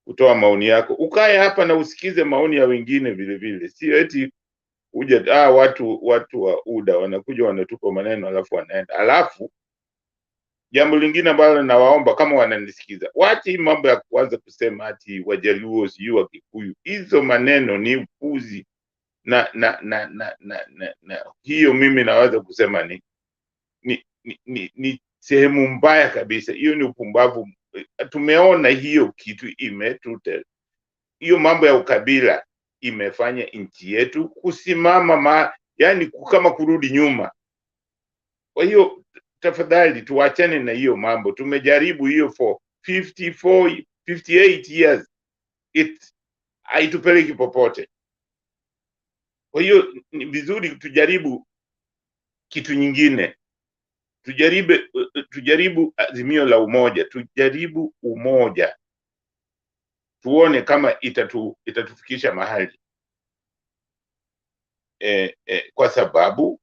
kutoa maoni yako, ukae hapa na usikize maoni ya wengine vile vile. Sio eti uja watu wa UDA wanakuja wanatupa maneno alafu wanaenda. Alafu jambo lingine ambalo nawaomba kama wananisikiza, wache hii mambo ya kuanza kusema ati Wajaluo sijui wa Kikuyu. Hizo maneno ni upuzi na hiyo mimi naweza kusema ni sehemu mbaya kabisa. Hiyo ni upumbavu. Tumeona hiyo kitu hiyo mambo ya ukabila imefanya nchi yetu kusimama yani kama kurudi nyuma. Kwa hiyo tafadhali tuachane na hiyo mambo. Tumejaribu hiyo for 58 years. Haitupeleki popote. Kwa hiyo ni vizuri tujaribu kitu nyingine. Tujaribu azimio la umoja. Tujaribu umoja. Tuone kama itatufikisha mahali. Kwa sababu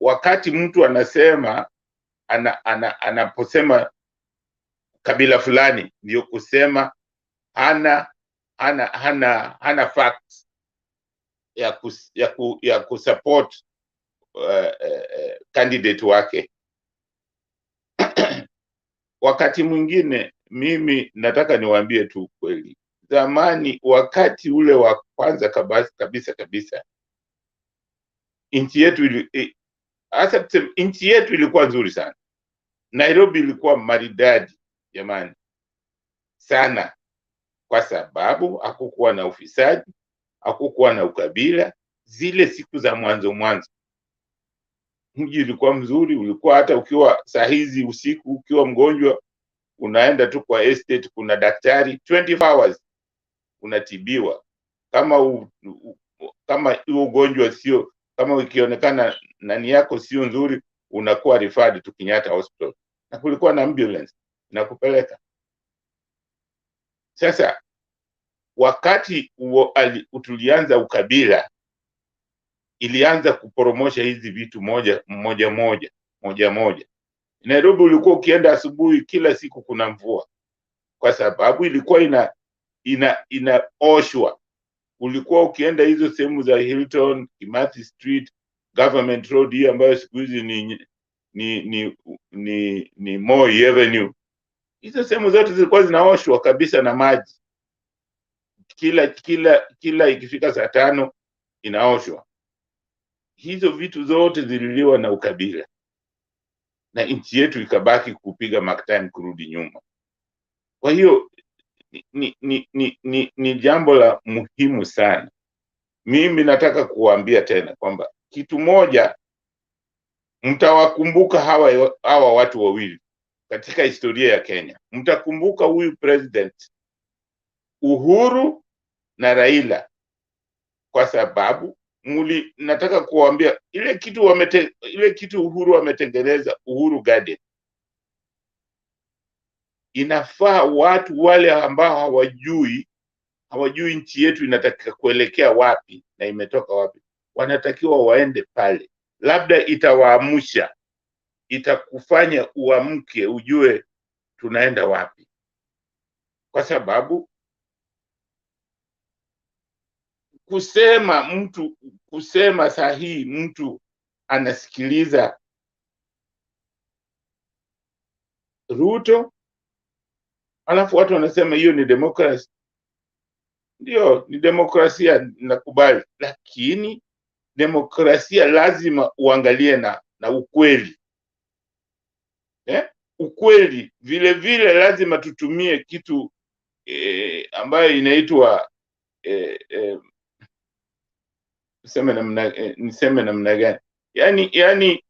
wakati mtu anasema anaposema kabila fulani, ndio kusema hana facts ya kusupport candidate wake. Wakati mwingine mimi nataka niwaambie tu kweli, zamani wakati ule wa kwanza kabisa nchi yetu ilikuwa nzuri sana. Nairobi ilikuwa maridadi jamani sana, kwa sababu hakukuwa na ufisadi, hakukuwa na ukabila. Zile siku za mwanzo mji ulikuwa mzuri. Ulikuwa hata ukiwa saa hizi usiku ukiwa mgonjwa unaenda tu kwa estate, kuna daktari 24 hours unatibiwa. Kama huo ugonjwa sio, kama ukionekana nani yako sio nzuri, unakuwa referred to Kenyatta Hospital na kulikuwa na ambulance inakupeleka. Sasa wakati tulianza ukabila, ilianza kuporomosha hizi vitu moja. Nairobi ulikuwa ukienda asubuhi kila siku kuna mvua, kwa sababu ilikuwa inaoshwa. Ulikuwa ukienda hizo sehemu za Hilton, Kimathi Street, Government Road hii ambayo siku hizi ni Moi Avenue. Hizo sehemu zote zilikuwa zinaoshwa kabisa na maji. Kila ikifika saa 5 inaoshwa. Hizo vitu zote zililiwa na ukabila, na nchi yetu ikabaki kupiga mark kurudi nyuma. Kwa hiyo ni jambo la muhimu sana. Mimi nataka kuwaambia tena kwamba kitu moja, mtawakumbuka hawa watu wawili katika historia ya Kenya. Mtakumbuka huyu president Uhuru na Raila, kwa sababu nataka kuwaambia ile kitu Uhuru ametengeneza, Uhuru Garden, inafaa watu wale ambao hawajui nchi yetu inataka kuelekea wapi na imetoka wapi, wanatakiwa waende pale. Labda itawaamsha, itakufanya uamke, ujue tunaenda wapi. Kwa sababu kusema sahihi mtu anasikiliza Ruto, alafu watu wanasema hiyo ni democracy. Ndio, ni demokrasia, nakubali, lakini demokrasia lazima uangalie na ukweli. Ukweli vile lazima tutumie kitu ambayo inaitwa niseme namna gani? Yani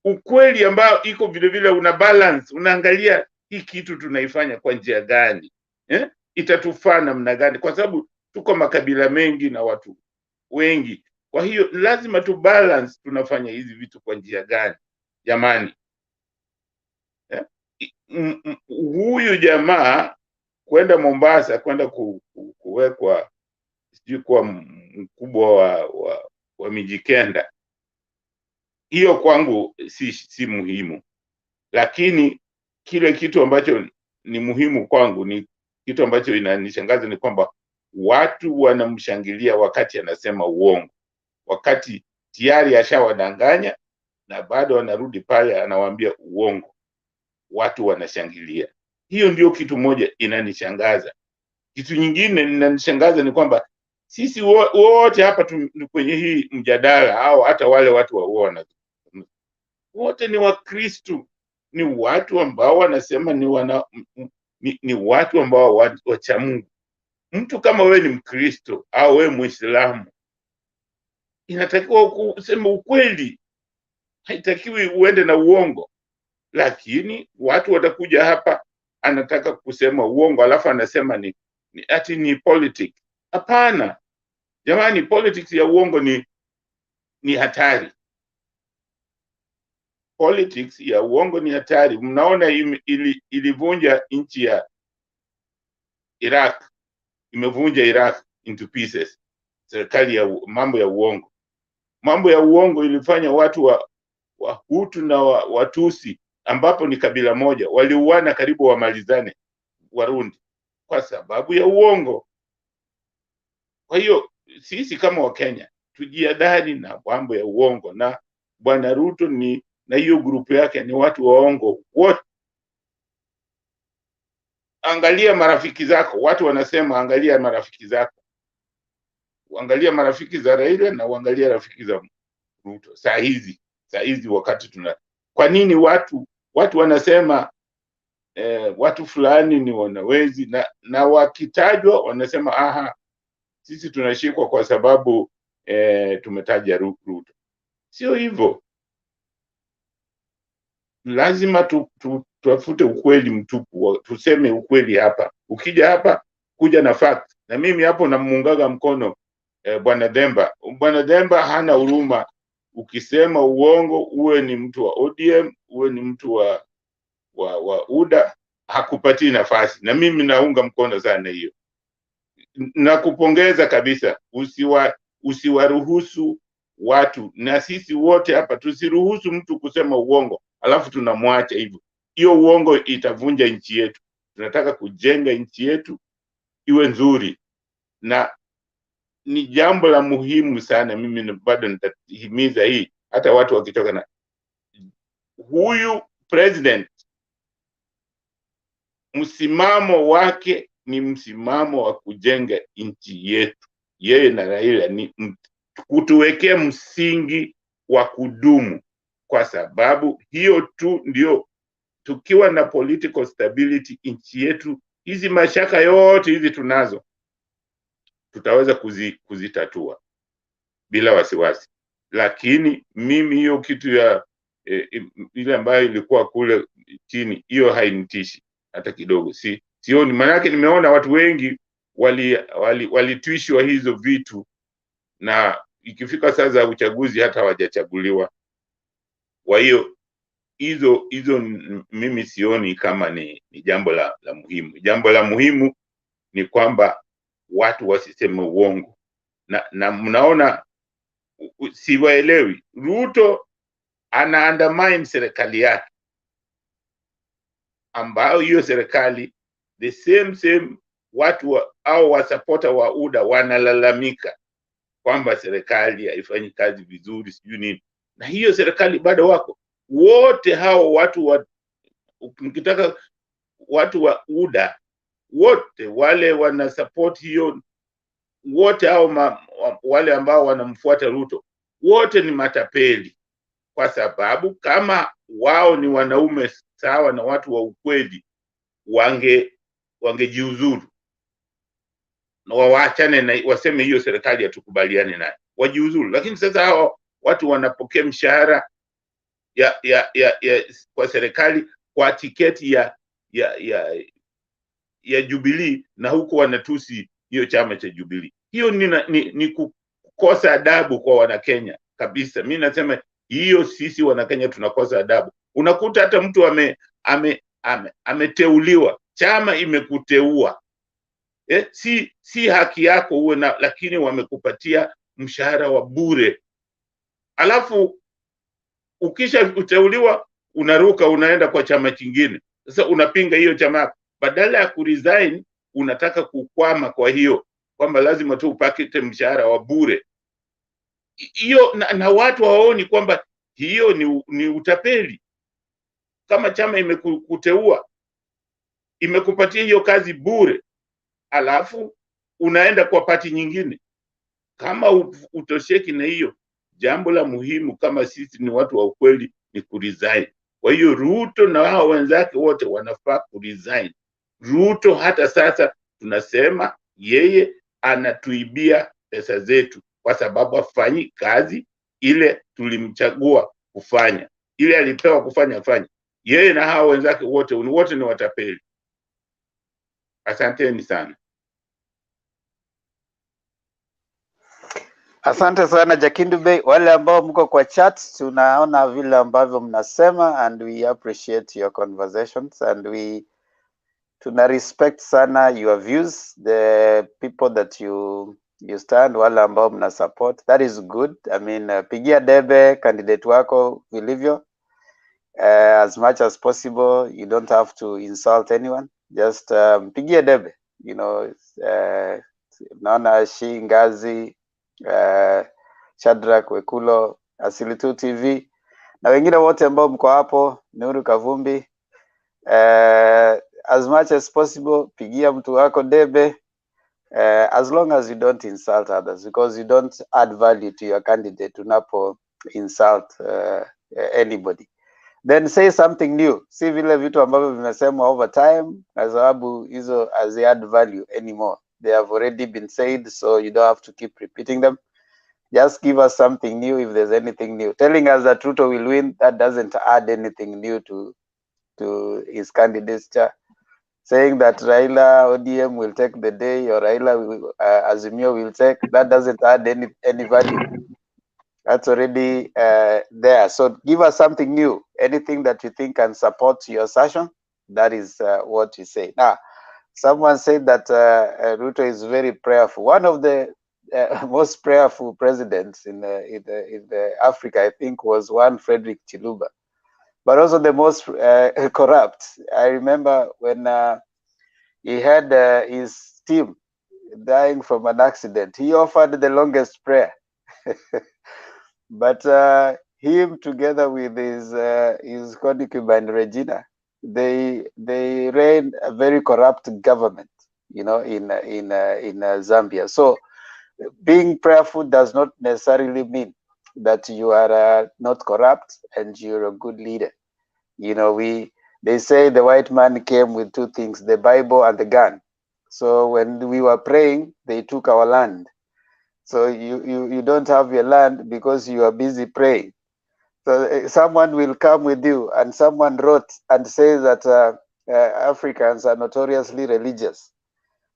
ukweli ambao iko vile una balance, unaangalia hii kitu tunaifanya kwa njia gani, itatufaa namna gani, kwa sababu tuko makabila mengi na watu wengi. Kwa hiyo lazima tu balance, tunafanya hizi vitu kwa njia gani jamani. Huyu jamaa kwenda Mombasa, kwenda kuwekwa sijui kuwa mkubwa wa Mijikenda, hiyo kwangu si muhimu. Lakini kile kitu ambacho ni muhimu kwangu, ni kitu ambacho inanishangaza, ni kwamba watu wanamshangilia wakati anasema uongo, wakati tayari ashawadanganya na bado wanarudi pale anawaambia uongo, watu wanashangilia. Hiyo ndio kitu moja inanishangaza. Kitu nyingine inanishangaza ni kwamba sisi wote hapa kwenye hii mjadala, au hata wale watu wa wote ni Wakristo, ni watu ambao wanasema ni watu ambao wacha Mungu. Mtu kama wewe ni Mkristo au wewe Muislamu, inatakiwa kusema ukweli, haitakiwi uende na uongo. Lakini watu watakuja hapa, anataka kusema uongo alafu anasema ni politics. Hapana jamani, politics ya uongo ni hatari. Politics ya uongo ni hatari. Mnaona ilivunja nchi ya Iraq, imevunja Iraq into pieces. Serikali ya mambo ya uongo. Mambo ya uongo ilifanya watu wa Hutu na Watusi, ambapo ni kabila moja, waliuana karibu wamalizane, Warundi, kwa sababu ya uongo. Kwa hiyo sisi kama Wakenya tujiadhari na mambo ya uongo, na Bwana Ruto na hiyo grupu yake ni watu waongo wote. Angalia marafiki zako, watu wanasema angalia marafiki zako. Angalia marafiki za Raila na uangalia rafiki za Ruto. Saa hizi wakati kwa nini watu wanasema watu fulani ni wanawezi, na wakitajwa wanasema aha, sisi tunashikwa kwa sababu tumetaja Ruto. Sio hivyo. Lazima tuafute ukweli mtupu, tuseme ukweli hapa. Ukija hapa, kuja na fact. Na mimi hapo namuungaga mkono Bwana Demba. Bwana Demba hana huruma. Ukisema uongo, uwe ni mtu wa ODM, uwe ni mtu wa UDA, hakupatii nafasi. Na mimi naunga mkono sana hiyo. Nakupongeza kabisa. Usiwaruhusu watu, na sisi wote hapa tusiruhusu mtu kusema uongo alafu tunamwacha hivyo. Hiyo uongo itavunja nchi yetu. Tunataka kujenga nchi yetu iwe nzuri, na ni jambo la muhimu sana. Mimi bado nitahimiza hii, hata watu wakitoka na huyu president, msimamo wake ni msimamo wa kujenga nchi yetu. Yeye na Raila ni kutuwekea msingi wa kudumu, kwa sababu hiyo tu ndio, tukiwa na political stability nchi yetu, hizi mashaka yote hizi tunazo tutaweza kuzitatua bila wasiwasi. Lakini mimi hiyo kitu ya ile ambayo ilikuwa kule chini, hiyo hainitishi hata kidogo. Sioni, maana nimeona watu wengi walitwishwa hizo vitu, na ikifika saa za uchaguzi hata hawajachaguliwa. Kwa hiyo hizo mimi sioni kama ni jambo la muhimu. Jambo la muhimu ni kwamba watu wasiseme uongo, na mnaona siwaelewi. Ruto ana undermine serikali yake, ambao hiyo serikali the same watu au wasupporter wa UDA wanalalamika kwamba serikali haifanyi kazi vizuri, sijui nini, na hiyo serikali bado wako wote hao watu mkitaka watu wa UDA wote wale wana support hiyo, wote hao wale ambao wanamfuata Ruto wote ni matapeli, kwa sababu kama wao ni wanaume sawa na watu wa ukweli, wangejiuzuru na waachane na waseme hiyo serikali hatukubaliane nayo, wajiuzuru. Lakini sasa hao watu wanapokea mshahara kwa serikali kwa tiketi ya Jubilee, na huko wanatusi hiyo chama cha Jubilee. Hiyo ni kukosa adabu kwa Wanakenya kabisa. Mimi nasema hiyo sisi Wanakenya tunakosa adabu. Unakuta hata mtu ameteuliwa chama imekuteua. Si haki yako uwe na, lakini wamekupatia mshahara wa bure. Alafu ukisha uteuliwa unaruka unaenda kwa chama kingine. Sasa unapinga hiyo chama, badala ya kuresign unataka kukwama kwa hiyo kwamba lazima tu upakete mshahara wa bure. Hiyo na watu waoni kwamba hiyo ni utapeli. Kama chama imekuteua, imekupatia hiyo kazi bure, alafu unaenda kwa pati nyingine. Kama utosheki na hiyo, jambo la muhimu kama sisi ni watu wa ukweli ni kuresign. Kwa hiyo Ruto na hao wenzake wote wanafaa kuresign. Ruto hata sasa tunasema yeye anatuibia pesa zetu kwa sababu hafanyi kazi ile tulimchagua kufanya. Ile alipewa kufanya. Yeye na hao wenzake wote ni watapeli. Asanteni sana. Asante sana Jakindu Bey. Wale ambao mko kwa chat, tunaona vile ambavyo mnasema and we appreciate your conversations and tuna respect sana your views, the people that you stand, wale ambao mna support. That is good. I mean, pigia debe candidate wako vilivyo. As much as possible, you don't have to insult anyone. Just pigia debe, you know, naona Ngazi, Shadrack Wekulo, Asili2 TV na wengine wote ambao mko hapo, Nuru Kavumbi. As much as possible, pigia mtu wako debe, as long as you don't insult others, because you don't add value to your candidate unapo insult anybody. Then say something new. Si vile vitu ambavyo vimesemwa over time, kwa sababu hizo as they add value anymore. They have already been said, so you don't have to keep repeating them. Just give us something new if there's anything new. Telling us that Ruto will win, that doesn't add anything new to his candidature. Saying that Raila ODM will take the day or Raila Azimio will take, that doesn't add any value. That's already there. So give us something new. Anything that you think can support your assertion, that is what you say. Now, someone said that Ruto is very prayerful. One of the most prayerful presidents in Africa, I think, was one Frederick Chiluba, but also the most corrupt. I remember when he had his team dying from an accident, he offered the longest prayer. But him together with his concubine Regina, they ran a very corrupt government, you know, in Zambia. So being prayerful does not necessarily mean that you are not corrupt and you're a good leader. You know, they say the white man came with two things, the Bible and the gun. So when we were praying, they took our land. So you don't have your land because you are busy praying. So someone will come with you, and someone wrote and says that Africans are notoriously religious.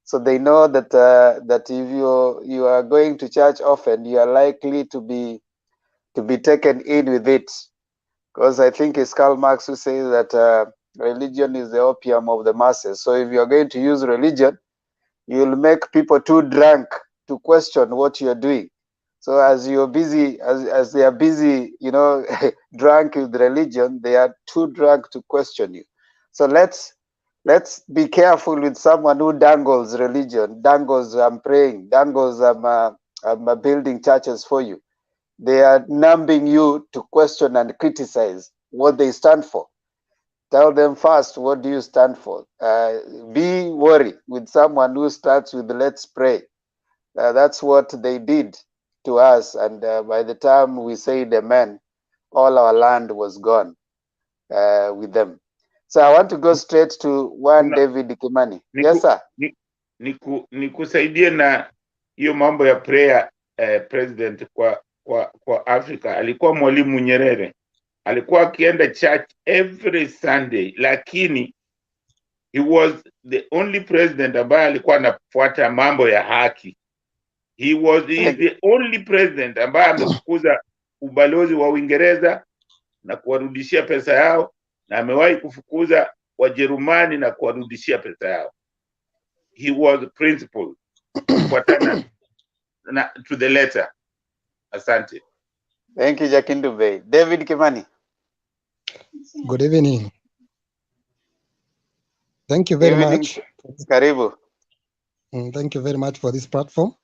So they know that that if you are going to church often, you are likely to be taken in with it. Because I think it's Karl Marx who says that religion is the opium of the masses. So if you are going to use religion, you will make people too drunk to question what you're doing. So as you're busy, as they are busy, you know, drunk with religion, they are too drunk to question you. So let's be careful with someone who dangles religion, dangles I'm praying, dangles I'm building churches for you. They are numbing you to question and criticize what they stand for. Tell them first, what do you stand for? Be worried with someone who starts with let's pray. That's what they did to us. And by the time we said amen, all our land was gone with them. So I want to go straight to one David Kimani. Yes, sir. Nikusaidie na hiyo mambo ya prayer president kwa Afrika. Alikuwa Mwalimu Nyerere. Alikuwa akienda church every Sunday, lakini he was the only president ambaye alikuwa anafuata mambo ya haki. He is the only president ambaye amefukuza ubalozi wa Uingereza na kuwarudishia pesa yao, na amewahi kufukuza Wajerumani na kuwarudishia pesa yao. He was principled kufuatana to the letter. Asante. Thank you, Jakindu Bey. David Kimani. Good evening. Thank you very much. Karibu. Thank you very much for this platform.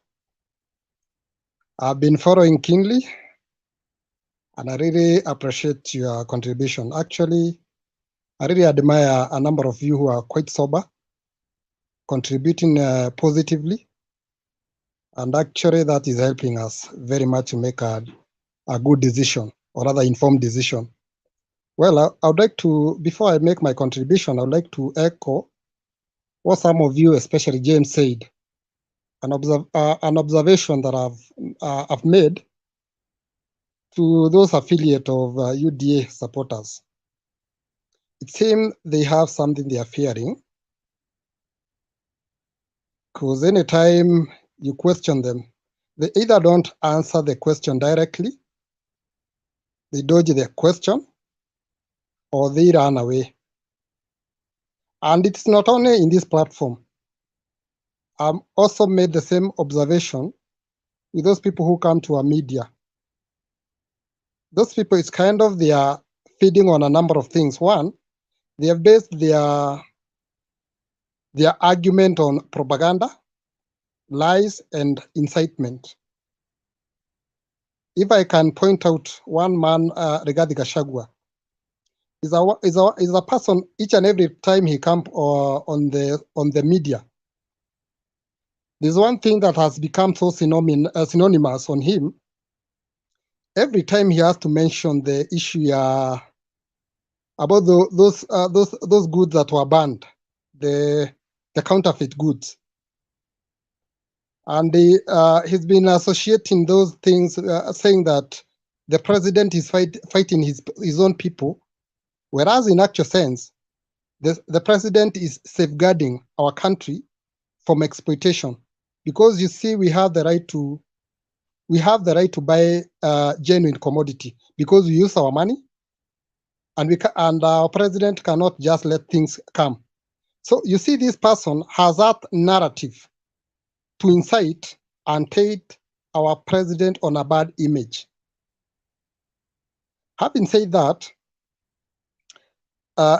I've been following keenly, and I really appreciate your contribution. Actually, I really admire a number of you who are quite sober, contributing positively, and actually that is helping us very much to make a good decision, or rather informed decision. Well, I would like to, before I make my contribution, I would like to echo what some of you, especially James, said. An observation that I've made to those affiliate of UDA supporters. It seems they have something they are fearing, because anytime you question them, they either don't answer the question directly, they dodge the question, or they run away. And it's not only in this platform. I've also made the same observation with those people who come to our media. Those people, it's kind of they are feeding on a number of things. One, they have based their argument on propaganda, lies, and incitement. If I can point out one man, Rigathi Gachagua, is a person each and every time he comes on the media. There's one thing that has become so synonymous on him. Every time he has to mention the issue about those goods that were banned, the counterfeit goods, and he's been associating those things, saying that the president is fighting his own people, whereas in actual sense, the president is safeguarding our country from exploitation, because you see we have the right to buy genuine commodity because we use our money, and our president cannot just let things come. So you see, this person has that narrative to incite and take our president on a bad image. Having said that,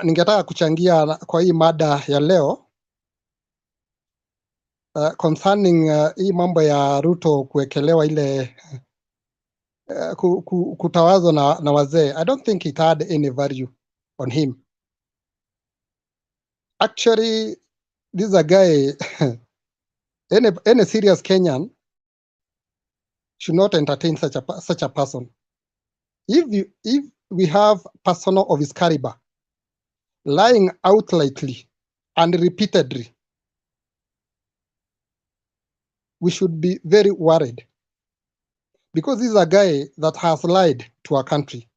ningetaka kuchangia kwa hii mada ya leo concerning hii mambo ya Ruto kuwekelewa ile kutawazwa na wazee. I don't think it had any value on him. Actually, this is a guy, any serious Kenyan should not entertain such a person. If we have personnel of his caliber lying outrightly and repeatedly, we should be very worried, because this is a guy that has lied to our country.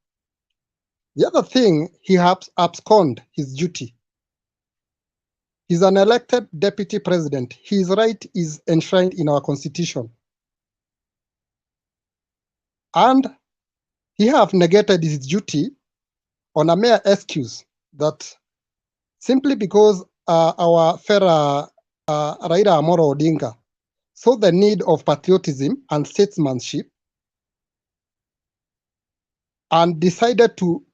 The other thing, he has absconded his duty. He's an elected deputy president. His right is enshrined in our constitution. And he have negated his duty on a mere excuse that simply because our fellow Raila Odinga saw the need of patriotism and statesmanship and decided to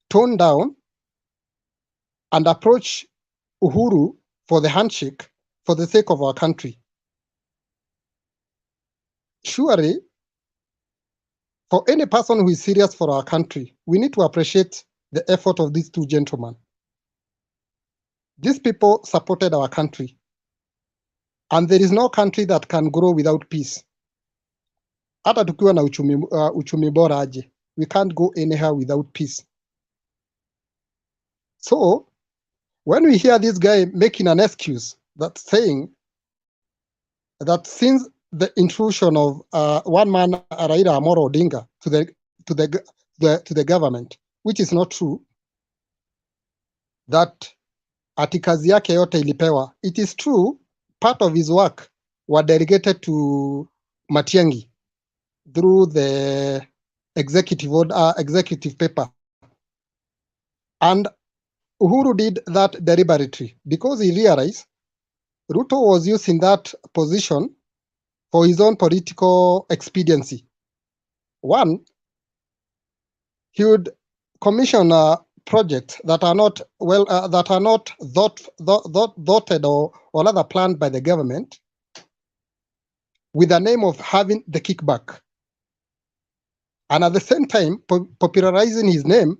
tone down and approach Uhuru for the handshake for the sake of our country. Surely, for any person who is serious for our country, we need to appreciate the effort of these two gentlemen. These people supported our country, and there is no country that can grow without peace. Hata tukiwa na uchumi bora aje, we can't go anyhow without peace. So, when we hear this guy making an excuse that saying that since the intrusion of one man, Raila Odinga, to the government, which is not true, that ati kazi yake yote ilipewa. It is true, part of his work were delegated to Matiang'i through the executive paper. And Uhuru did that deliberately because he realized Ruto was using that position for his own political expediency. One, he would commission projects that are not thoughted or rather planned by the government, with the name of having the kickback, and at the same time popularizing his name,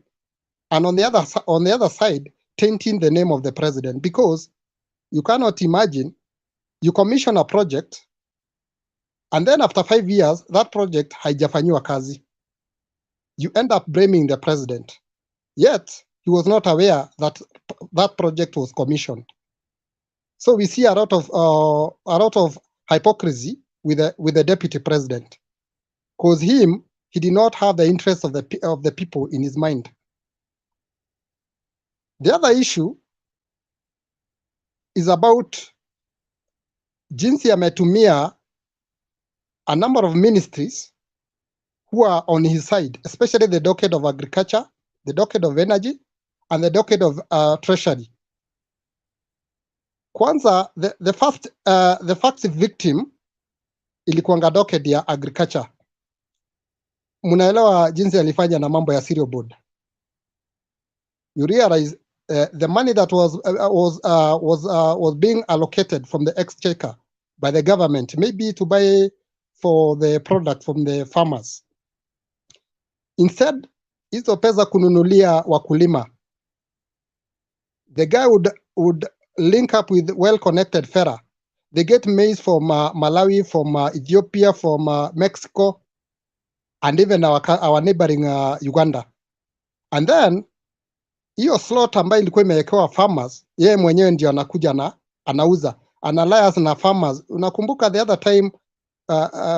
and on the other side tainting the name of the president, because you cannot imagine you commission a project and then after 5 years that project haijafanyiwa kazi. You end up blaming the president, yet he was not aware that that project was commissioned. So we see a lot of hypocrisy with the deputy president, because he did not have the interests of the people in his mind. The other issue is about jinsi ametumia a number of ministries who are on his side, especially the docket of agriculture, the docket of energy, and the docket of treasury. Kwanza, the first victim ilikuwanga docket ya agriculture. Munaelewa jinsi alifanya na mambo ya cereal board. You realize the money that was being allocated from the exchequer by the government, maybe to buy for the product from the farmers. Instead, hizo pesa kununulia wakulima. The guy would link up with well-connected fella. They get maize from Malawi, from Ethiopia, from Mexico, and even our neighboring Uganda. And then hiyo slot ambayo ilikuwa imewekewa farmers, yeye mwenyewe ndio anakuja na anauza, analyas na farmers. Unakumbuka the other time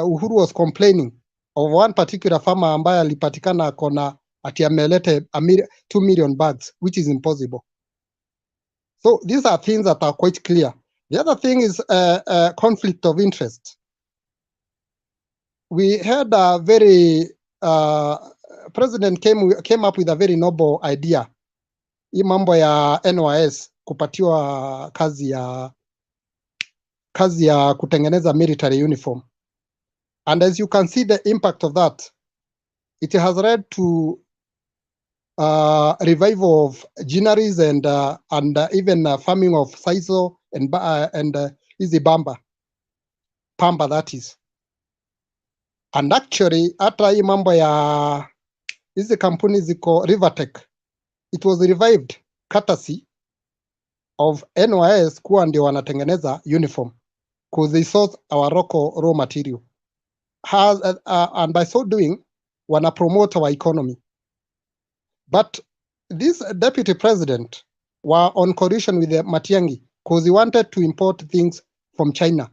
Uhuru was complaining of one particular farmer ambaye alipatikana kona ati amelete 2 million bags, which is impossible. So these are things that are quite clear. The other thing is conflict of interest. We had a very president came up with a very noble idea. Hii mambo ya NYS kupatiwa kazi ya kutengeneza military uniform. And as you can see the impact of that, it has led to revival of ginaries and even farming of sisal and easy pamba that is. And actually hata hii mambo ya hizi kampuni ziko Rivertech, it was revived courtesy of NYS kuwa ndio wanatengeneza uniform, because they source our local raw material. And by so doing, wana promote our economy. But this deputy president were on coalition with the Matiang'i because he wanted to import things from China.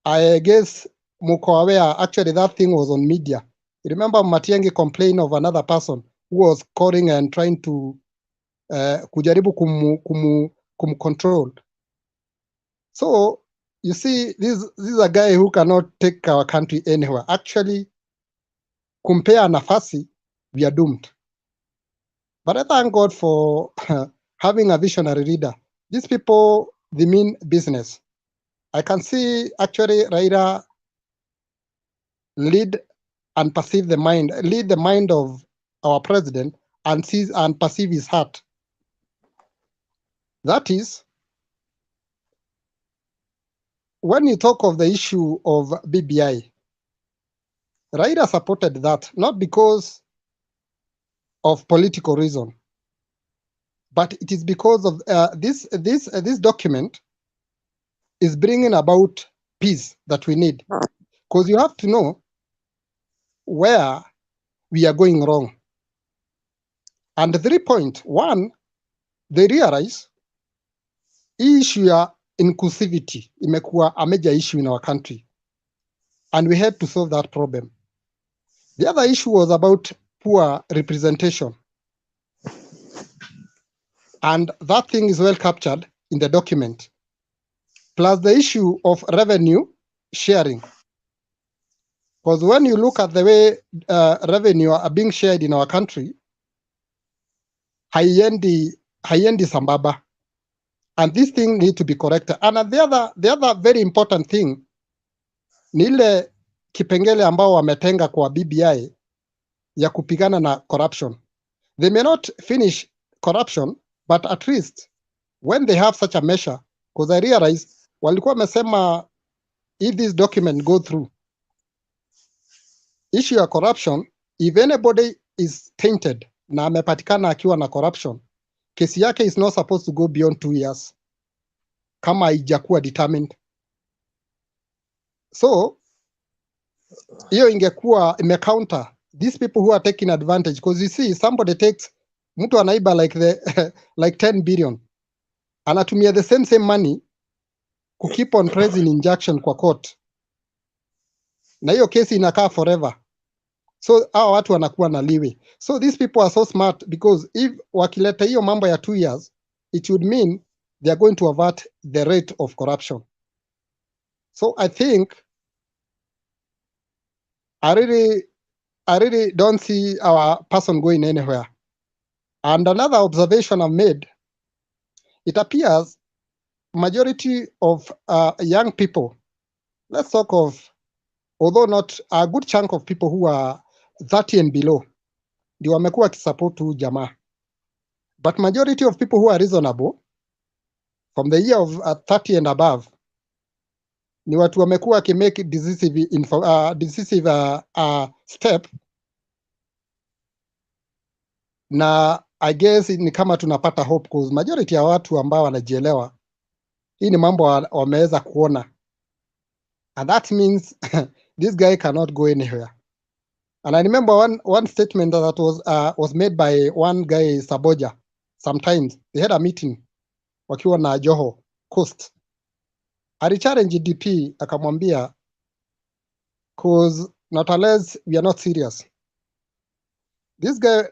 I guess muko aware, actually that thing was on media. You remember Matiang'i complained of another person who was calling and trying to kujaribu control. So you see, this is a guy who cannot take our country anywhere. Actually, compare nafasi, we are doomed. But I thank God for having a visionary leader. These people, they mean business. I can see actually Raila lead the mind of our president and sees and perceive his heart. That is, when you talk of the issue of BBI, Raila supported that, not because of political reason, but it is because of this document is bringing about peace that we need. Because you have to know where we are going wrong. And 3 points. One, they realize issue ya inclusivity imekuwa a major issue in our country, and we had to solve that problem. The other issue was about poor representation, and that thing is well captured in the document. Plus the issue of revenue sharing, because when you look at the way revenue are being shared in our country, haiendi sambamba, and this thing need to be corrected. And the other very important thing ni ile kipengele ambao wametenga kwa BBI ya kupigana na corruption. They may not finish corruption, but at least when they have such a measure, because I realize walikuwa wamesema if this document go through, issue ya corruption, if anybody is tainted na amepatikana akiwa na corruption, kesi yake is not supposed to go beyond 2 years kama haijakuwa determined. So hiyo ingekuwa imecounter these people who are taking advantage, because you see somebody takes, mtu anaiba like like 10 billion, anatumia the same money ku keep on pressing injunction kwa court, na hiyo kesi inakaa forever. So hao watu wanakuwa na leeway. So these people are so smart, because if wakileta hiyo mambo ya 2 years, it would mean they are going to avert the rate of corruption. So I think I really don't see our person going anywhere. And another observation I've made, it appears majority of young people, let's talk of, although not a good chunk of people who are 30 and below, ndio wamekuwa wakisupport huu jamaa. But majority of people who are reasonable from the year of 30 and above ni watu wamekuwa wakimake decisive step, na I guess ni kama tunapata hope, because majority ya watu ambao wanajielewa hii ni mambo wameweza kuona, and that means this guy cannot go anywhere. And I remember one statement that was made by one guy Saboja. Sometimes they had a meeting wakiwa na Joho Coast, alichallenge DP akamwambia, cause not unless we are not serious. This guy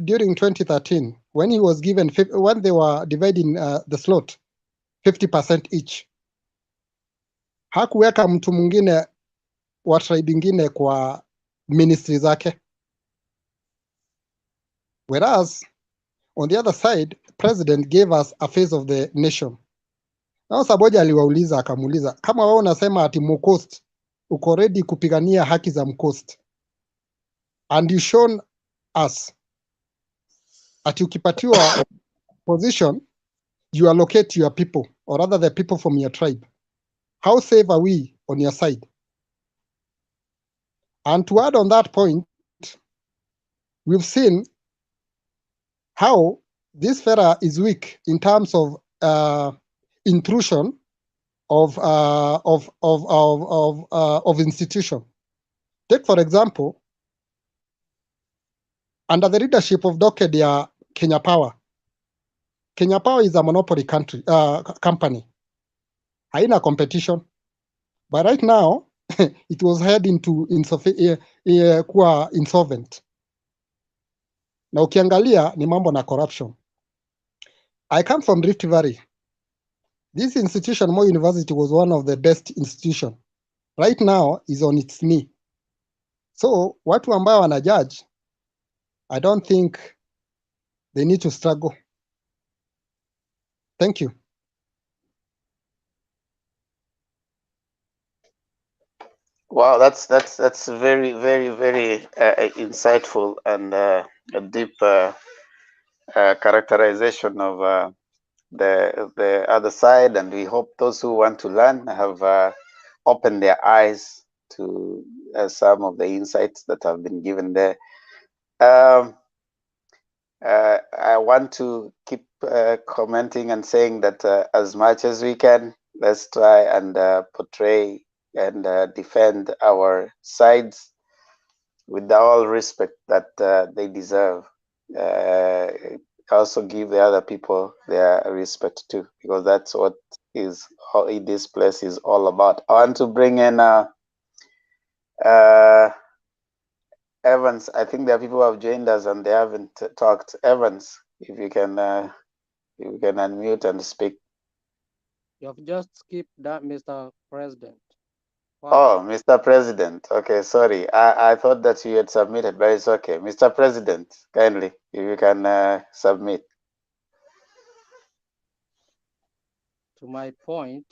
during 2013, when he was given, when they were dividing the slot 50% each, hakuweka mtu mwingine wa tribe ingine kwa ministry zake, whereas on the other side president gave us a face of the nation. Nao Saboja aliwauliza akamuuliza, kama wewe unasema ati Mcoast uko ready kupigania haki za Mcoast, and you shown us ati ukipatiwa position you allocate your people, or rather the people from your tribe, how safe are we on your side? And to add on that point, we've seen how this fella is weak in terms of intrusion of institution. Take for example, under the leadership of Doked ya Kenya Power. Kenya Power is a monopoly company. Haina competition. But right now, it was heading to kuwa insolvent. Na ukiangalia ni mambo na corruption. I come from Rift Valley. This institution, Moi University, was one of the best institutions. Right now is on its knee. So watu ambao wana judge, I don't think they need to struggle. Thank you. Wow, that's very, very, very insightful and a deep characterization of the other side, and we hope those who want to learn have opened their eyes to some of the insights that have been given there. I want to keep commenting and saying that as much as we can, let's try and portray and defend our sides with all respect that they deserve. Also give the other people their respect too, because that's what is how this place is all about. I want to bring in Evans. I think there are people who have joined us and they haven't talked. Evans, if you can unmute and speak. You have just skipped that, Mr. President. Oh, Mr. President. Okay, sorry. I thought that you had submitted, but it's okay. Mr. President, kindly, if you can submit. To my point,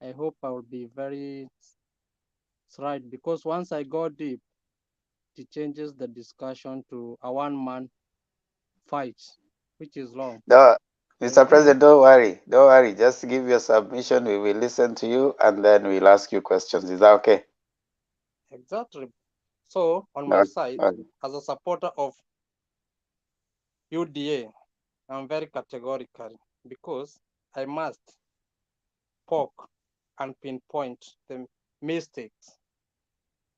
I hope I will be very right, because once I go deep, it changes the discussion to a one-man fight, which is long. No, Thank Mr. you. President, don't worry. Don't worry. Just give your submission. We will listen to you and then we'll ask you questions. Is that okay? Exactly. So on my No. side, Okay. as a supporter of UDA, I'm very categorical because I must poke and pinpoint the mistakes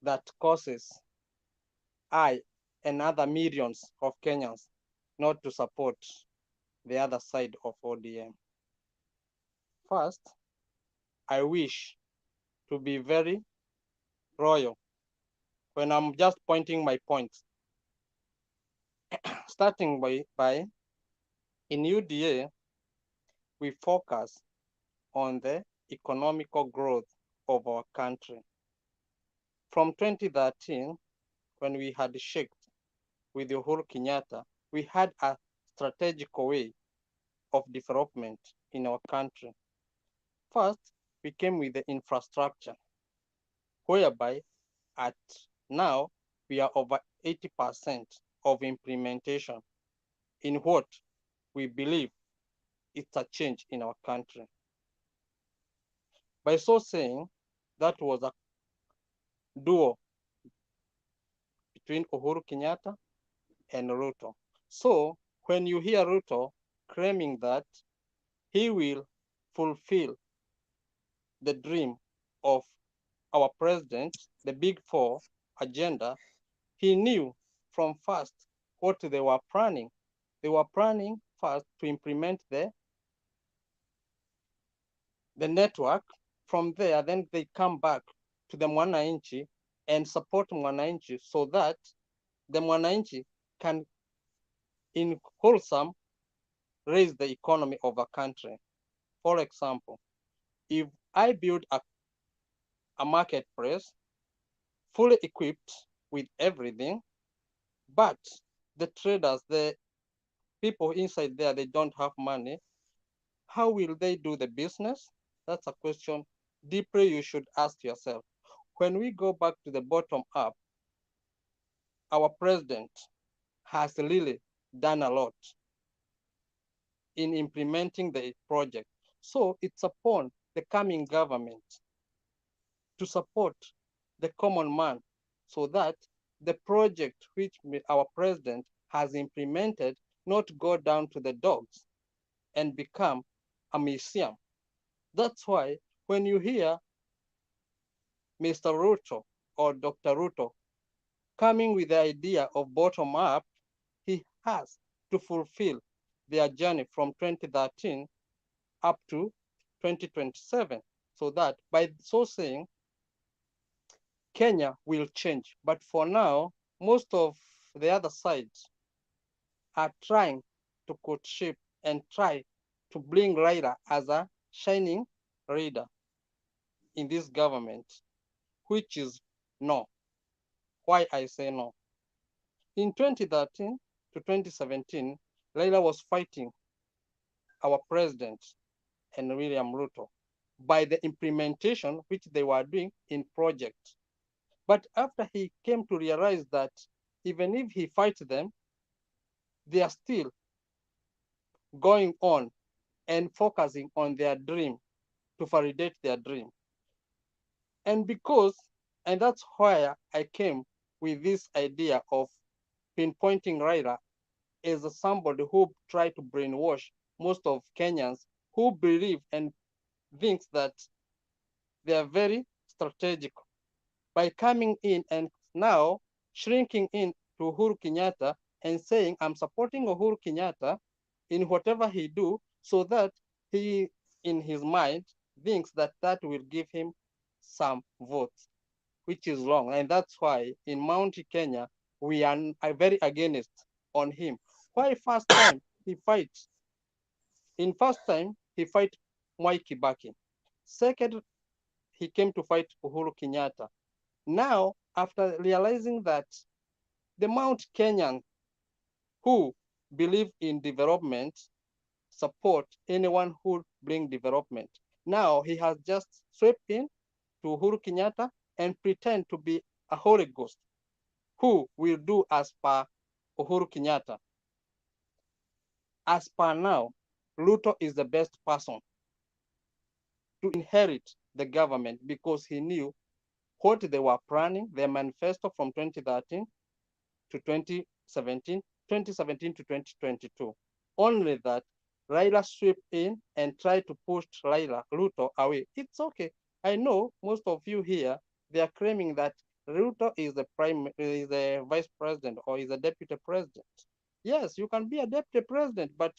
that causes I and other millions of Kenyans not to support the other side of ODM. First, I wish to be very royal when I'm just pointing my points. Starting by in UDA, we focus on the economical growth of our country. From 2013, when we had shaked with Uhuru Kenyatta, we had a strategic way of development in our country. First, we came with the infrastructure, whereby at now we are over 80% of implementation in what we believe it's a change in our country. By so saying, that was a duo between Uhuru Kenyatta and Ruto. So when you hear Ruto claiming that he will fulfill the dream of our president, the Big Four agenda, he knew from first what they were planning. They were planning first to implement the network. From there, then they come back to the Mwananchi and support Mwananchi so that the Mwananchi can, in wholesome, raise the economy of a country. For example, if I build a marketplace fully equipped with everything, but the traders, the people inside there, they don't have money, how will they do the business? That's a question deeply you should ask yourself. When we go back to the bottom up, our president has really done a lot in implementing the project. So it's upon the coming government to support the common man so that the project which our president has implemented not go down to the dogs and become a museum. That's why when you hear Mr. Ruto or Dr. Ruto coming with the idea of bottom up, he has to fulfill their journey from 2013 up to 2027, so that by so saying, Kenya will change. But for now, most of the other sides are trying to courtship and try to bring Raila as a shining leader in this government, which is no. Why I say no? In 2013 to 2017, Raila was fighting our president and William Ruto by the implementation which they were doing in projects. But after he came to realize that even if he fights them, they are still going on and focusing on their dream to validate their dream. And that's why I came with this idea of pinpointing Raila as somebody who tried to brainwash most of Kenyans who believe and thinks that they are very strategic by coming in and now shrinking in to Uhuru Kenyatta and saying, I'm supporting Uhuru Kenyatta in whatever he do, so that he, in his mind, thinks that that will give him some votes, which is wrong. And that's why in Mount Kenya, we are very against on him. Why first time he fights? In first time, he fight Mwai Kibaki. Second he came to fight Uhuru Kenyatta. Now, after realizing that the Mount Kenyans who believe in development support anyone who bring development. Now he has just swept in to Uhuru Kenyatta and pretend to be a Holy Ghost who will do as per Uhuru Kenyatta. As per now, Ruto is the best person to inherit the government because he knew what they were planning, their manifesto from 2013 to 2017, 2017 to 2022. Only that Raila swept in and tried to push Ruto away. It's okay. I know most of you here, they are claiming that Ruto is the vice president or is a deputy president. Yes, you can be a deputy president, but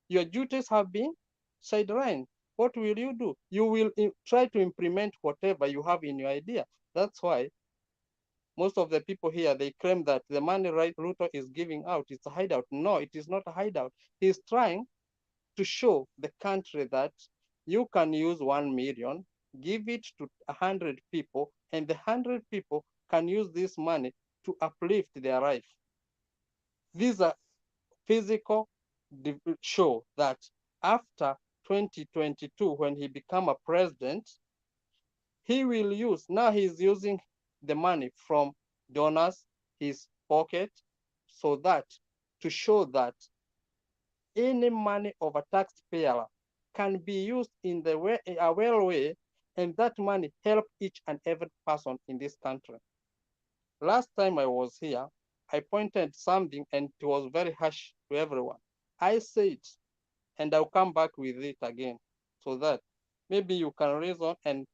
your duties have been sidelined. What will you do? You will try to implement whatever you have in your idea. That's why most of the people here, they claim that the money Ruto is giving out is a hideout. No, it is not a hideout. He's trying to show the country that you can use 1 million, give it to 100 people, and the 100 people can use this money to uplift their life. These are physical show that after 2022, when he become a president, he will use, now he's using the money from donors, his pocket, so that to show that any money of a taxpayer can be used in the way, a well way, and that money help each and every person in this country. Last time I was here, I pointed something and it was very harsh to everyone. I said, and I'll come back with it again, so that maybe you can reason and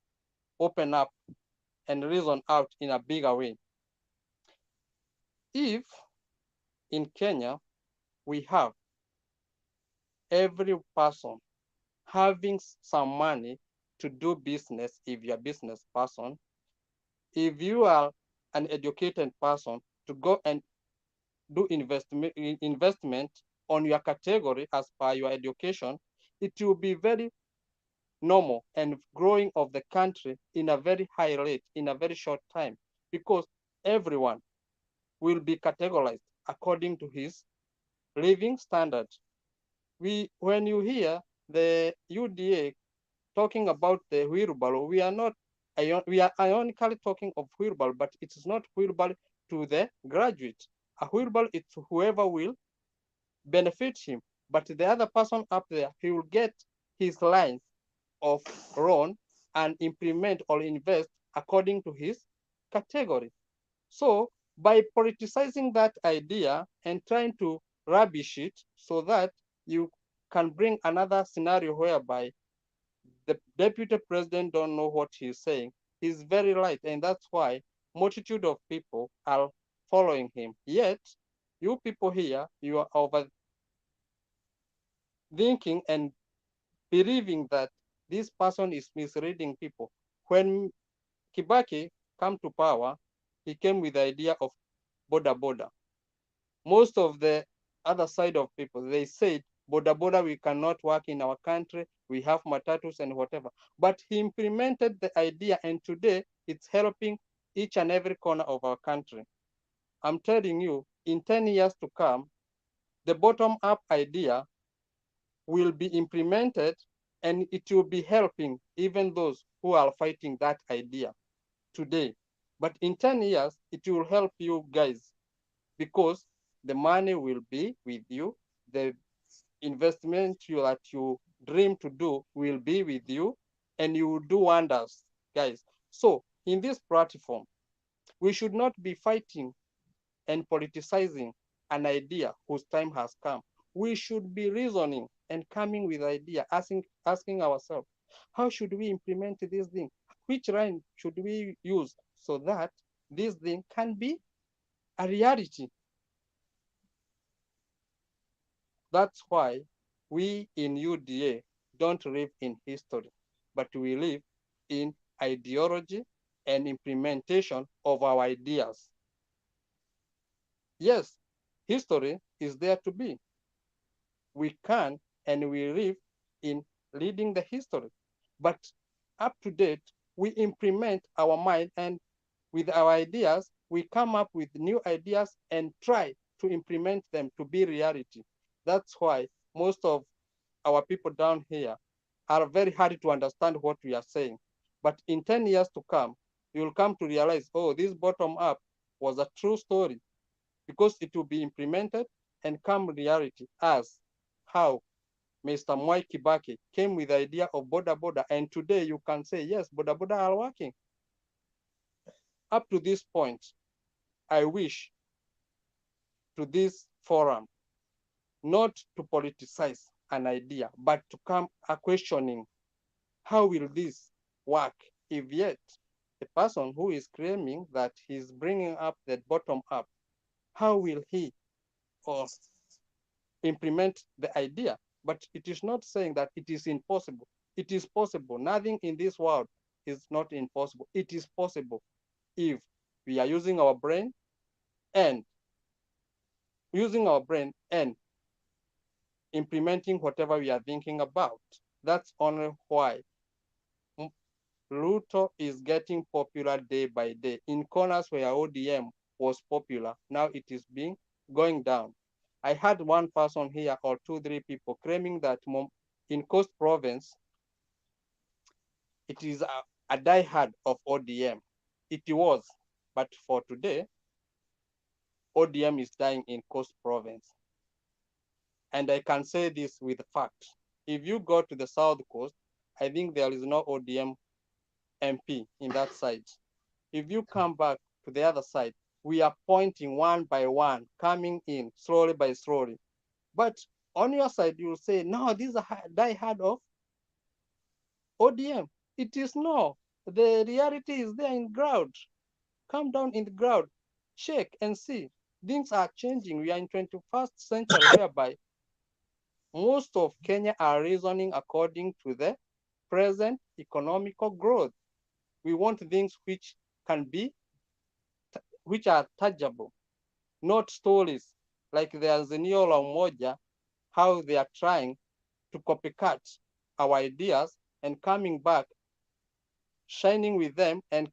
open up and reason out in a bigger way. If in Kenya, we have every person having some money to do business, if you're a business person, if you are an educated person, to go and do investment on your category as per your education, it will be very normal and growing of the country in a very high rate in a very short time, because everyone will be categorized according to his living standard. When you hear the UDA talking about the wheelbarrow, we are ironically talking of wheelbarrow, but it is not wheelbarrow to the graduate. A wheelbarrow is whoever will benefit him, but the other person up there, he will get his lines of loan and implement or invest according to his category. So by politicizing that idea and trying to rubbish it so that you can bring another scenario whereby the deputy president don't know what he's saying, he's very light, and that's why multitude of people are following him. Yet, you people here, you are overthinking and believing that this person is misleading people. When Kibaki came to power, he came with the idea of border. Most of the other side of people, they said, border, we cannot work in our country. We have matatus and whatever. But he implemented the idea, and today it's helping each and every corner of our country. I'm telling you, in 10 years to come, the bottom-up idea will be implemented, and it will be helping even those who are fighting that idea today. But in 10 years, it will help you guys because the money will be with you. The investment that you dream to do will be with you, and you will do wonders, guys. So in this platform, we should not be fighting and politicizing an idea whose time has come. We should be reasoning and coming with idea, asking ourselves, how should we implement this thing? Which line should we use so that this thing can be a reality? That's why we in UDA don't live in history, but we live in ideology and implementation of our ideas. Yes, history is there to be. We can and we live in leading the history. But up to date, we implement our mind, and with our ideas, we come up with new ideas and try to implement them to be reality. That's why most of our people down here are very hard to understand what we are saying. But in 10 years to come, you will come to realize, oh, this bottom up was a true story, because it will be implemented and come reality, as how Mr. Mwai Kibaki came with the idea of border, and today you can say, yes, border are working. Up to this point, I wish to this forum not to politicize an idea, but to come a questioning, how will this work if yet the person who is claiming that he's bringing up the bottom up, how will he or implement the idea? But it is not saying that it is impossible. It is possible. Nothing in this world is not impossible. It is possible if we are using our brain and implementing whatever we are thinking about. That's only why Ruto is getting popular day by day. In corners where ODM was popular, now it is going down. I had one person here or 2-3 people claiming that in Coast Province, it is a diehard of ODM. It was, but for today, ODM is dying in Coast Province. And I can say this with fact. If you go to the South Coast, I think there is no ODM MP in that side. If you come back to the other side, we are pointing one by one, coming in slowly by slowly. But on your side, you will say, no, these are diehard of ODM. It is no. The reality is there in ground. Come down in the ground, check and see. Things are changing. We are in 21st century whereby most of Kenya are reasoning according to the present economical growth. We want things which are tangible, not stories like the Azimio la Umoja, how they are trying to copycat our ideas and coming back, shining with them and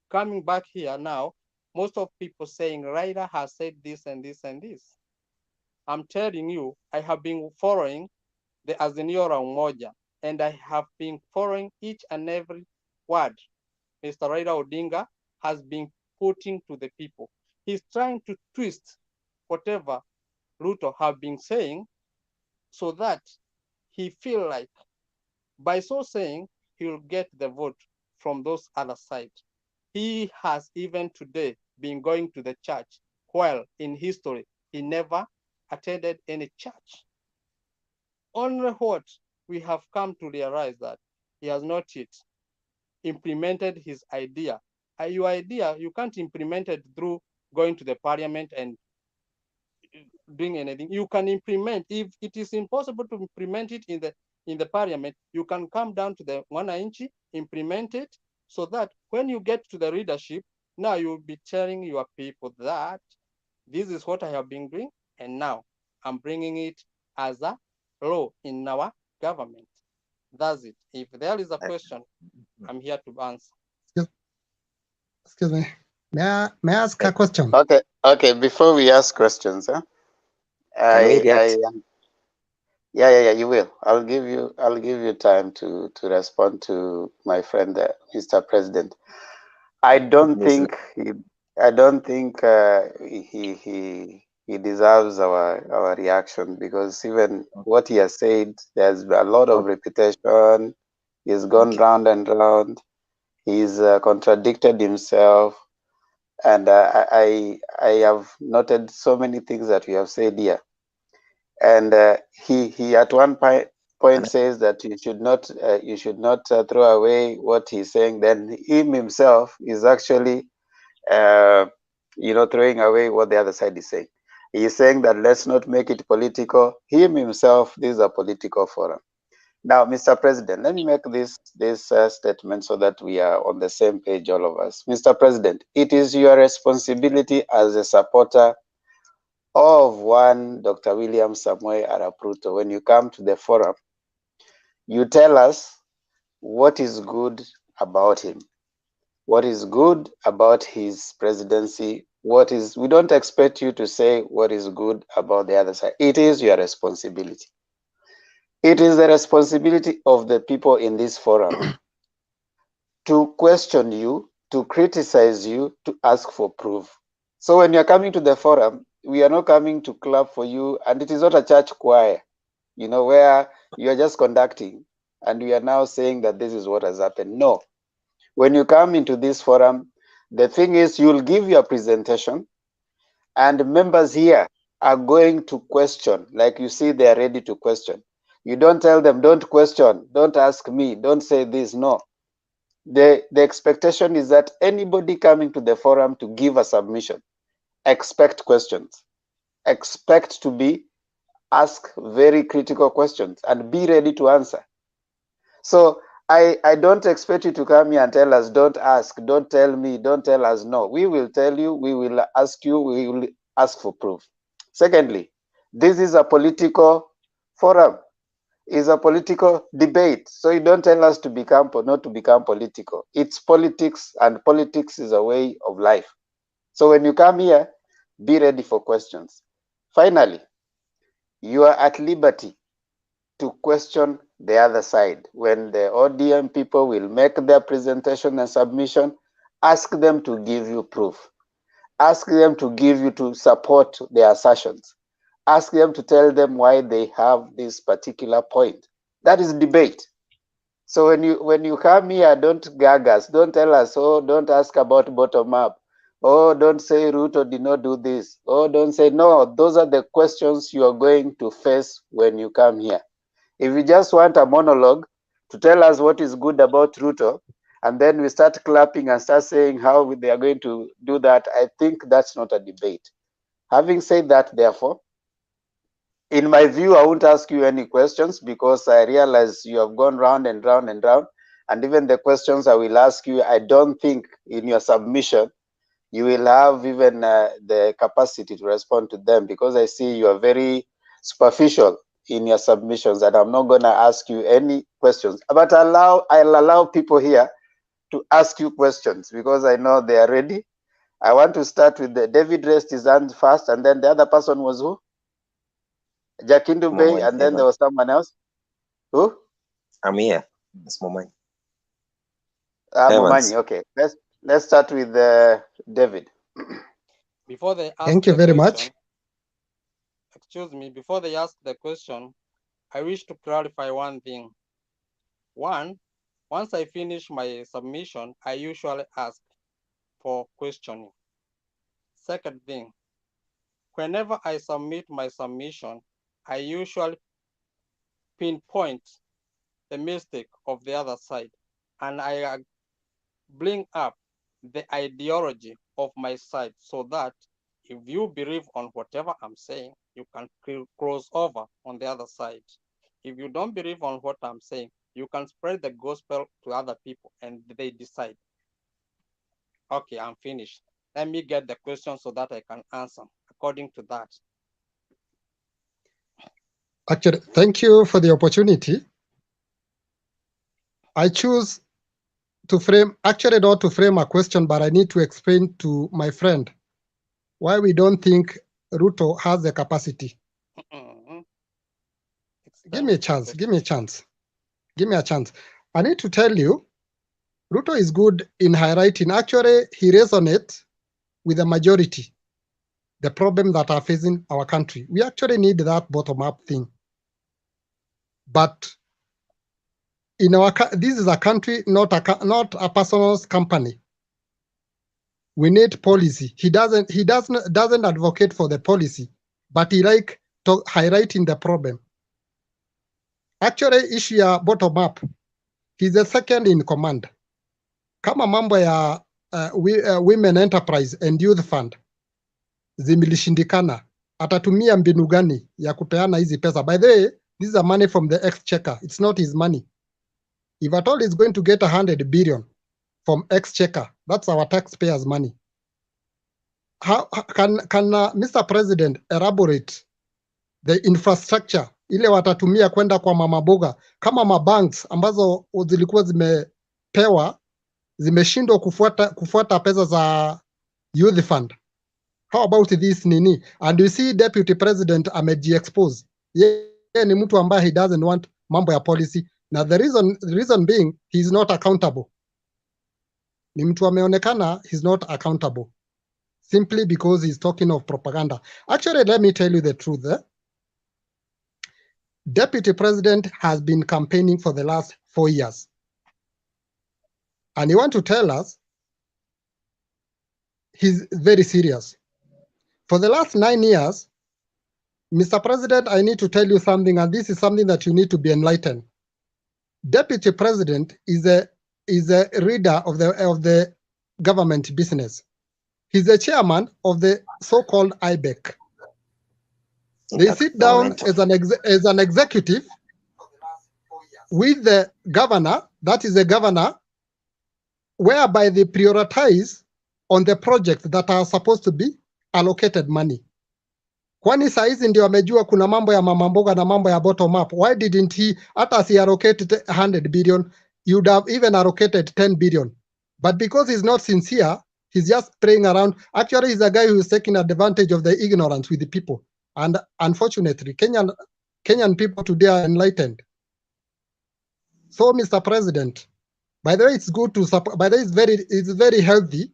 coming back here now. Most of people saying Raila has said this and this and this. I'm telling you, I have been following the Azimio la Umoja, and I have been following each and every word Mr. Raila Odinga has been putting to the people. He's trying to twist whatever Ruto have been saying so that he feel like by so saying, he will get the vote from those other side. He has even today been going to the church, while in history, he never attended any church. Only what we have come to realize that he has not yet implemented his idea. Your idea, you can't implement it through going to the parliament and doing anything. You can implement, if it is impossible to implement it in the parliament, you can come down to the wananchi, implement it, so that when you get to the leadership, now you'll be telling your people that this is what I have been doing, and now I'm bringing it as a law in our government. That's it. If there is a question, I'm here to answer. Excuse me. May I ask a question? Okay. Before we ask questions, yeah, you will. I'll give you time to respond to my friend, Mr. President. I don't think he deserves our reaction, because even what he has said, there's a lot of repetition. He's gone round and round. He's contradicted himself, and I have noted so many things that we have said here. And he at one point says that you should not throw away what he's saying. Then him himself is actually throwing away what the other side is saying. He's saying that let's not make it political. Him himself, this is a political forum. Now, Mr. President, let me make this statement so that we are on the same page, all of us. Mr. President, it is your responsibility as a supporter of one Dr. William Samoei Arap Ruto. When you come to the forum, you tell us what is good about him, what is good about his presidency. We don't expect you to say what is good about the other side. It is your responsibility. It is the responsibility of the people in this forum to question you, to criticize you, to ask for proof. So when you're coming to the forum, we are not coming to clap for you, and it is not a church choir, where you're just conducting and we are now saying that this is what has happened. No. When you come into this forum, the thing is you'll give your presentation and members here are going to question. Like you see, they are ready to question. You don't tell them, don't question, don't ask me, don't say this. No. The expectation is that anybody coming to the forum to give a submission, expect questions. Expect to be asked very critical questions and be ready to answer. So I don't expect you to come here and tell us, don't ask, don't tell me, don't tell us. No, we will tell you, we will ask you, we will ask for proof. Secondly, this is a political forum, is a political debate. So you don't tell us to not to become political. It's politics, and politics is a way of life. So when you come here, be ready for questions. Finally, you are at liberty to question the other side. When the ODM people will make their presentation and submission, ask them to give you proof. Ask them to give you to support their assertions. Ask them to tell them why they have this particular point. That is debate. So when you come here, don't gag us. Don't tell us, oh, don't ask about bottom up. Oh, don't say Ruto did not do this. Oh, don't say, no, those are the questions you are going to face when you come here. If you just want a monologue to tell us what is good about Ruto, and then we start clapping and start saying how they are going to do that, I think that's not a debate. Having said that, therefore, in my view, I won't ask you any questions because I realize you have gone round and round and round. And even the questions I will ask you, I don't think in your submission, you will have even the capacity to respond to them, because I see you are very superficial in your submissions, and I'm not going to ask you any questions. But I'll allow people here to ask you questions because I know they are ready. I want to start with David raised his hand first, and then the other person was who? Jakindu Bay, and then there was someone else. Who? I'm here. It's Momanyi. Momanyi, okay. Let's start with David. Before they ask Thank you very much. Excuse me, before they ask the question, I wish to clarify one thing. One, once I finish my submission, I usually ask for questioning. Second thing, whenever I submit my submission, I usually pinpoint the mistake of the other side, and I bring up the ideology of my side so that if you believe on whatever I'm saying, you can cross over on the other side. If you don't believe on what I'm saying, you can spread the gospel to other people and they decide. Okay, I'm finished. Let me get the question so that I can answer according to that. Actually, thank you for the opportunity. I choose to frame, actually not to frame a question, but I need to explain to my friend why we don't think Ruto has the capacity. Give me a chance, give me a chance. Give me a chance. I need to tell you, Ruto is good in highlighting. Actually, he resonates with the majority, the problem that are facing our country. We actually need that bottom-up thing. But in our, this is a country, not a personal company. We need policy. He doesn't advocate for the policy, but he like to highlighting the problem. Actually, issue ya bottom up, he's the second in command. Kama mambo ya women enterprise and youth fund zimilishindikana, atatumia mbinu gani ya kupeana hizi pesa? By the way, this is a money from the exchequer. It's not his money. If at all he's going to get 100 billion from exchequer, that's our taxpayers' money. How can Mr. President elaborate the infrastructure ile watatumia kwenda kwa mama boga kama mabanks ambazo zilikuwa zimepewa zimeshindwa kufuata pesa za youth fund. How about this nini? And you see deputy president ameji-expose. Yeye ni mtu ambaye he doesn't want mambo ya policy. Now the reason being he is not accountable. Ni mtu ameonekana he's not accountable simply because he's talking of propaganda. Actually, let me tell you the truth. Deputy president has been campaigning for the last 4 years. And he want to tell us he's very serious. For the last 9 years, Mr. President, I need to tell you something, and this is something that you need to be enlightened. Deputy president is a reader of the government business. He's the chairman of the so-called IBEC. They sit down as an executive with the governor, that is the governor, whereby they prioritize on the projects that are supposed to be allocated money. Kwani saa hizi ndio amejua kuna mambo ya mama mboga na mambo ya bottom up. Why didn't he, hata as he allocated 100 billion, he would have even allocated 10 billion. But because he's not sincere, he's just playing around. Actually, he's a guy who is taking advantage of the ignorance with the people. And unfortunately, Kenyan people today are enlightened. So, Mr. President, by the way, it's good to support. By the way, it's very healthy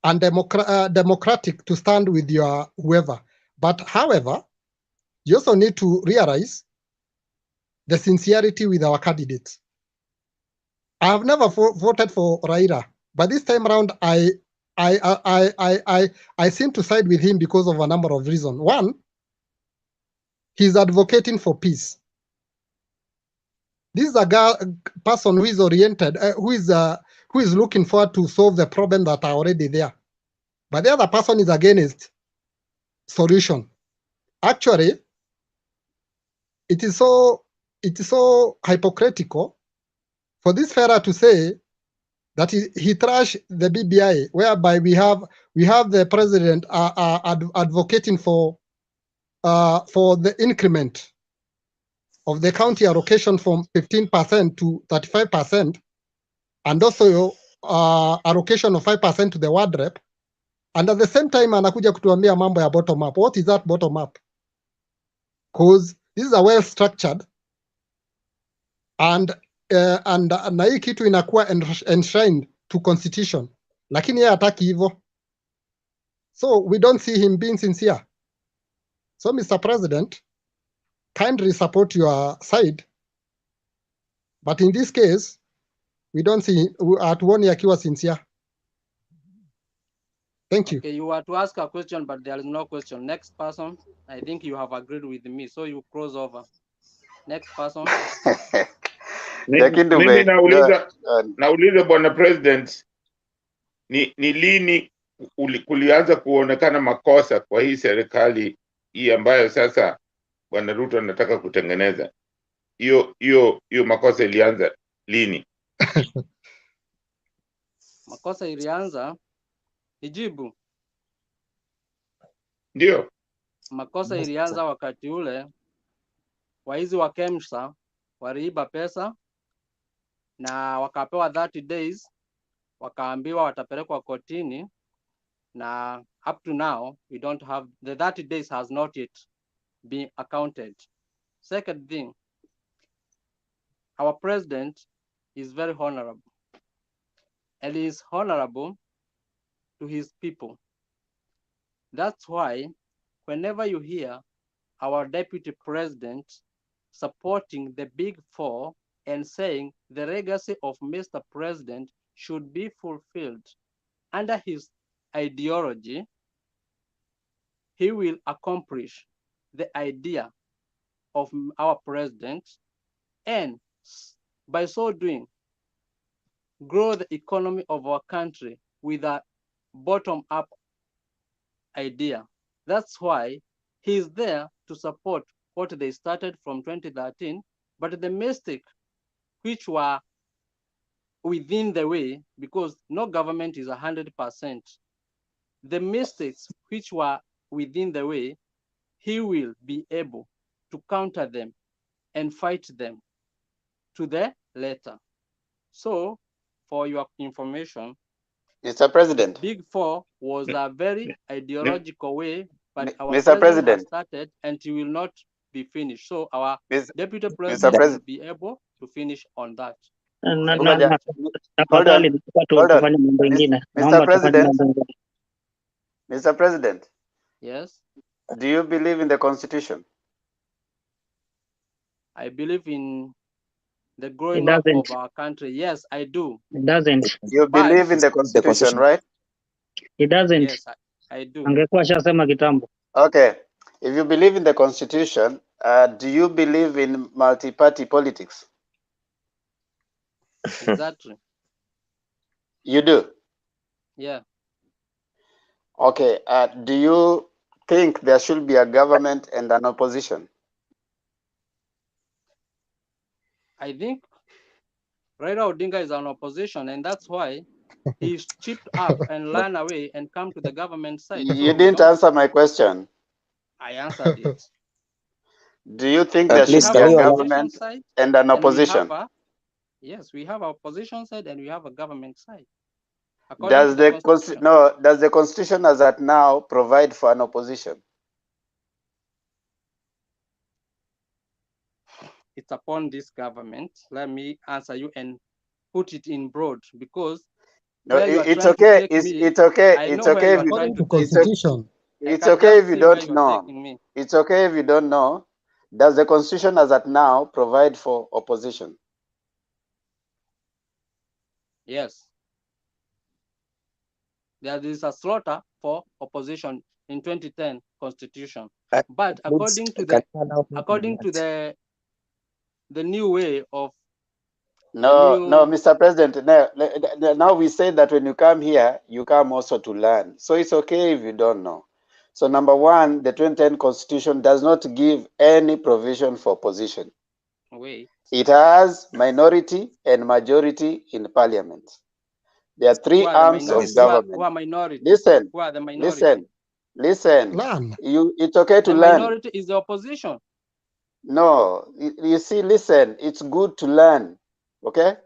and democratic to stand with your whoever. But however, you also need to realize the sincerity with our candidates. I have never voted for Raila, but this time around, I seem to side with him because of a number of reasons. One, he's advocating for peace. This is a person who is oriented, who is looking forward to solve the problem that are already there. But the other person is against solution. Actually, it is so hypocritical for this fella to say that he trashed the BBI, whereby we have the president advocating for the increment of the county allocation from 15% to 35%, and also allocation of 5% to the ward rep. And at the same time, anakuja kutuambia mambo ya bottom up. What is that bottom up? Because this is a well structured and na hii kitu inakuwa enshrined to constitution, lakini yeye hataki hivyo. So we don't see him being sincere. So Mr. President, kindly support your side, but in this case, we don't see hatuoni akiwa sincere. Thank you. Okay, you were to ask a question, but there is no question. Next person, I think you have agreed with me, so you cross over. Next person. Mimi nauliza bwana president, ni lini kulianza kuonekana makosa kwa hii serikali hii ambayo sasa bwana Ruto anataka kutengeneza? Hiyo makosa ilianza lini? Makosa ilianza Ijibu. Ndio. Makosa ilianza wakati ule waizi wa KEMSA waliiba pesa na wakapewa 30 days, wakaambiwa watapelekwa kotini, na up to now we don't have the 30 days has not yet been accounted. Second thing, our president is very honorable, and he is honorable to his people. That's why whenever you hear our deputy president supporting the big four and saying the legacy of Mr. President should be fulfilled under his ideology, he will accomplish the idea of our president, and by so doing, grow the economy of our country with a bottom-up idea. That's why he is there to support what they started from 2013, but the mistake which were within the way, because no government is 100%, the mistakes which were within the way, he will be able to counter them and fight them to the letter. So for your information, Mr. President. Big Four was a very ideological way, but our Mr. president has President. started and it will not be finished. So our deputy Mr. president will President. be able to finish on that. Hold on. Hold on. Mr. President. Mr. President. Yes. Do you believe in the Constitution? I believe in the growing up of our country. Yes, I do. It doesn't. You believe in the Constitution, right? It doesn't. Yes, I do. Angekuwa shasema kitambo. Okay. If you believe in the Constitution, do you believe in multi-party politics? Exactly. You do? Yeah. Okay. Do you think there should be a government and an opposition? I think Raila Odinga is an opposition, and that's why he's chipped up and ran away and come to the government side. You didn't answer my question. I answered it. Do you think there should be a government and an opposition? Yes, we have our opposition side and we have a government side. Does the Constitution as at now provide for an opposition? It's upon this government. Let me answer you and put it in broad, because no, it's okay. It's okay. It's okay if you don't know. It's okay if you don't know. Does the Constitution as at now provide for opposition? Yes. There is a slaughter for opposition in 2010 Constitution, but according to the new way of no, Mr. President. Now we say that when you come here, you come also to learn. So it's okay if you don't know. So number one, the 2010 Constitution does not give any provision for opposition. Wait. It has minority and majority in parliament. There are three arms of government. Who are minority? Listen. Who are the minority? Listen. Learn. It's okay to learn. The minority is the opposition. No, you see, listen. It's good to learn. Okay,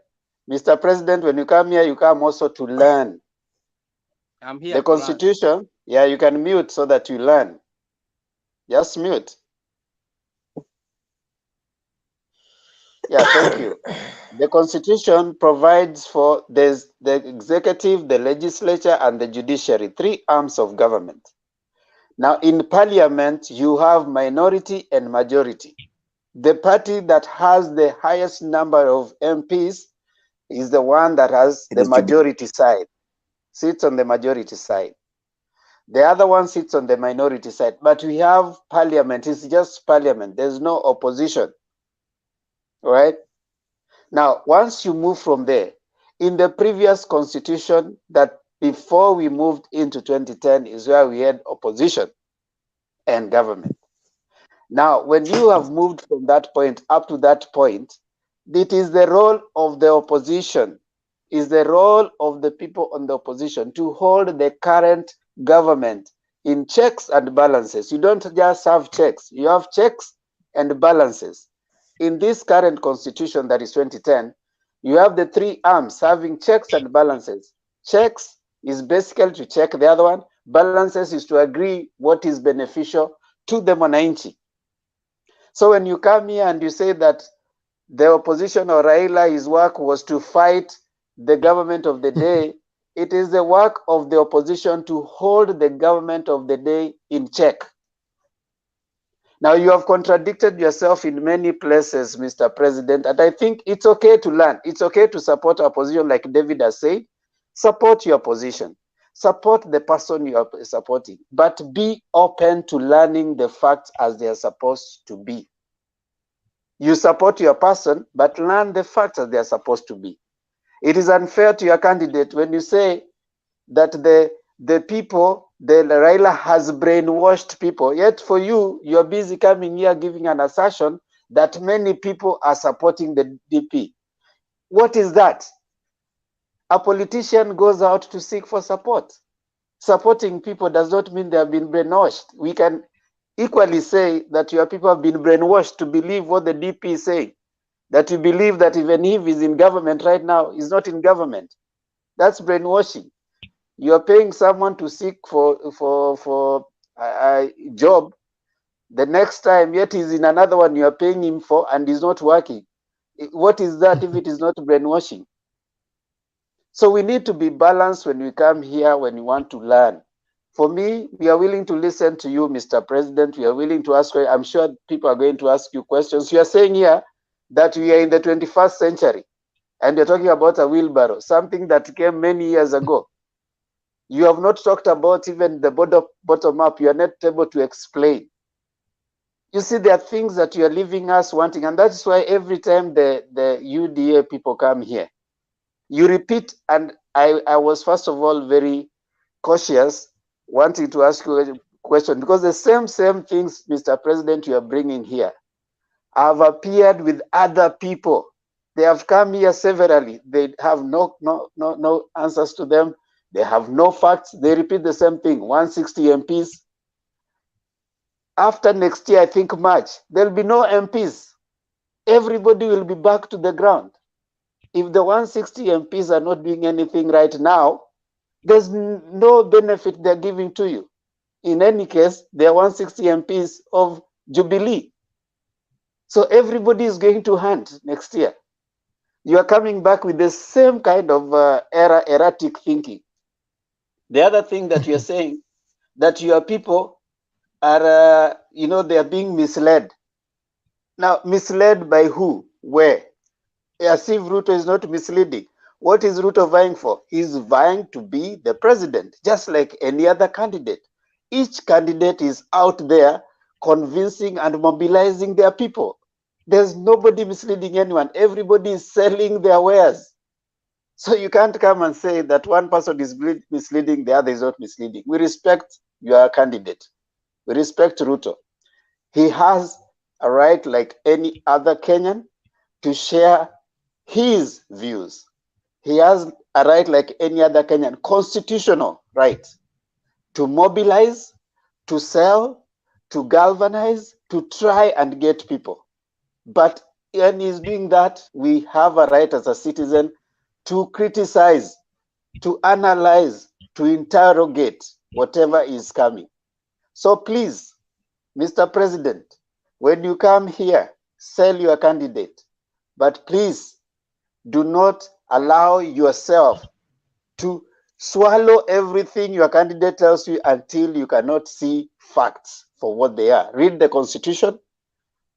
Mr. President, when you come here, you come also to learn. I'm here. The Constitution, yeah, you can mute so that you learn. Just mute. Yeah, thank you. The Constitution provides for the executive, the legislature, and the judiciary, three arms of government. Now, in parliament, you have minority and majority. The party that has the highest number of MPs is the one that has the majority side, sits on the majority side. The other one sits on the minority side. But we have parliament, it's just parliament. There's no opposition. All right? Now, once you move from there, in the previous constitution that before we moved into 2010 is where we had opposition and government. Now, when you have moved from that point up to that point, it is the role of the opposition, is the role of the people on the opposition to hold the current government in checks and balances. You don't just have checks, you have checks and balances. In this current constitution that is 2010, you have the three arms having checks and balances. Checks is basically to check the other one. Balances is to agree what is beneficial to the mwananchi. So when you come here and you say that the opposition or Raila, his work was to fight the government of the day, it is the work of the opposition to hold the government of the day in check. Now, you have contradicted yourself in many places, Mr. President, and I think it's okay to learn. It's okay to support our position, like David has said. Support your position. Support the person you are supporting, but be open to learning the facts as they are supposed to be. You support your person, but learn the facts as they are supposed to be. It is unfair to your candidate when you say that the people, the Raila has brainwashed people, yet for you, you're busy coming here giving an assertion that many people are supporting the DP. What is that? A politician goes out to seek for support. Supporting people does not mean they have been brainwashed. We can equally say that your people have been brainwashed to believe what the DP is saying. that you believe that even if he's in government right now, he's not in government. That's brainwashing. You are paying someone to seek for a job. The next time, yet he's in another one you are paying him for, and he's not working. What is that if it is not brainwashing? So we need to be balanced when we come here, when we want to learn. For me, we are willing to listen to you, Mr. President. We are willing to ask. I'm sure people are going to ask you questions. You are saying here that we are in the 21st century, and you're talking about a wheelbarrow, something that came many years ago. You have not talked about even the bottom up. You are not able to explain. You see, there are things that you are leaving us wanting, and that's why every time the UDA people come here, you repeat. And I was first of all very cautious, wanting to ask you a question, because the same things, Mr. President, you are bringing here have appeared with other people. They have come here severally. They have no answers to them. They have no facts. They repeat the same thing. 160 MPs. After next year, I think March, there'll be no MPs. Everybody will be back to the ground. If the 160 MPs are not doing anything right now, there's no benefit they're giving to you. In any case, they're 160 MPs of Jubilee. So everybody is going to hunt next year. You are coming back with the same kind of erratic thinking. The other thing that you're saying, that your people are, they are being misled. Now, misled by who? Where? As if Ruto is not misleading. What is Ruto vying for? He's vying to be the president, just like any other candidate. Each candidate is out there convincing and mobilizing their people. There's nobody misleading anyone. Everybody is selling their wares. So you can't come and say that one person is misleading, the other is not misleading. We respect your candidate. We respect Ruto. He has a right, like any other Kenyan, to share his views. He has a right, like any other Kenyan, constitutional right, to mobilize, to sell, to galvanize, to try and get people. But when he's doing that, we have a right as a citizen to criticize, to analyze, to interrogate whatever is coming. So please, Mr. President, when you come here, sell your candidate. But please do not allow yourself to swallow everything your candidate tells you until you cannot see facts for what they are. Read the Constitution,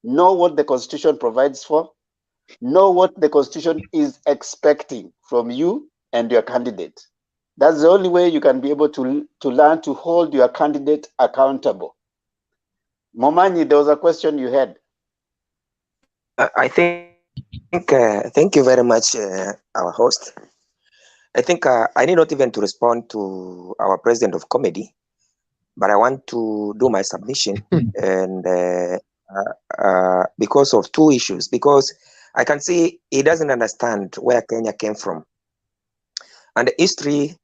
know what the Constitution provides for, know what the Constitution is expecting from you and your candidate. That's the only way you can be able to learn to hold your candidate accountable. Momanyi, there was a question you had. I think, thank you very much, our host. I think I need not even to respond to our president of comedy, but I want to do my submission and because of two issues, because I can see he doesn't understand where Kenya came from. And the history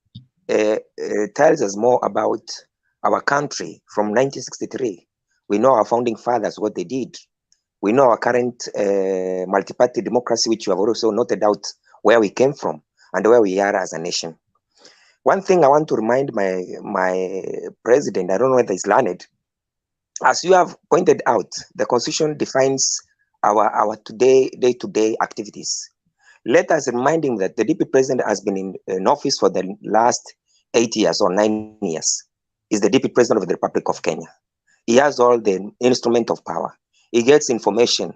tells us more about our country from 1963. We know our founding fathers, what they did. We know our current multi-party democracy, which you have also noted out where we came from and where we are as a nation. One thing I want to remind my president, I don't know whether he's learned, as you have pointed out, the Constitution defines our day-to-day activities. Let us remind him that the deputy president has been in office for the last 8 years or 9 years. He's the deputy president of the Republic of Kenya. He has all the instrument of power. He gets information.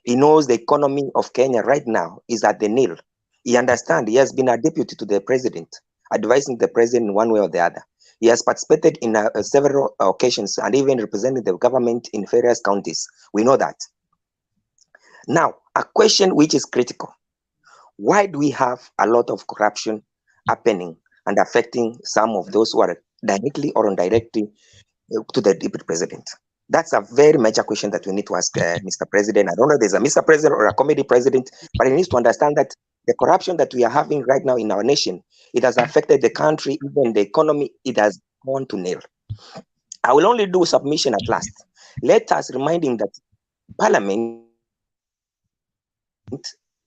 He knows the economy of Kenya right now is at the nil. He understands. He has been a deputy to the president, advising the president in one way or the other. He has participated in several occasions and even represented the government in various counties. We know that. Now, a question which is critical. Why do we have a lot of corruption happening and affecting some of those who are directly or indirectly to the deputy president? That's a very major question that we need to ask Mr. President. I don't know if there's a Mr. President or a comedy president, but he needs to understand that the corruption that we are having right now in our nation, it has affected the country, even the economy, it has gone to nil. I will only do submission at last. Let us remind him that Parliament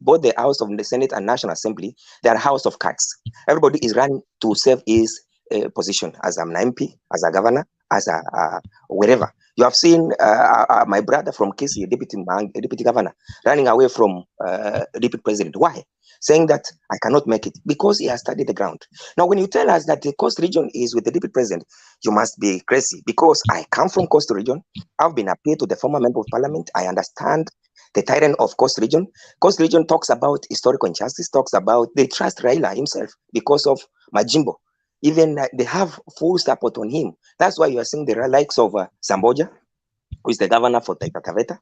both the House of the Senate and National Assembly, they are house of cards. Everybody is running to serve his position as an MP, as a governor, as a wherever. You have seen my brother from Kisi, deputy governor, running away from deputy president. Why? Saying that I cannot make it because he has studied the ground. Now, when you tell us that the coast region is with the deputy president, you must be crazy because I come from coast region. I've been appealed to the former member of parliament. I understand the tyrant of coast region. Coast region talks about historical injustice, talks about they trust Raila himself because of Majimbo. Even they have full support on him. That's why you are seeing the likes of Samboja, who is the governor for Taita Taveta,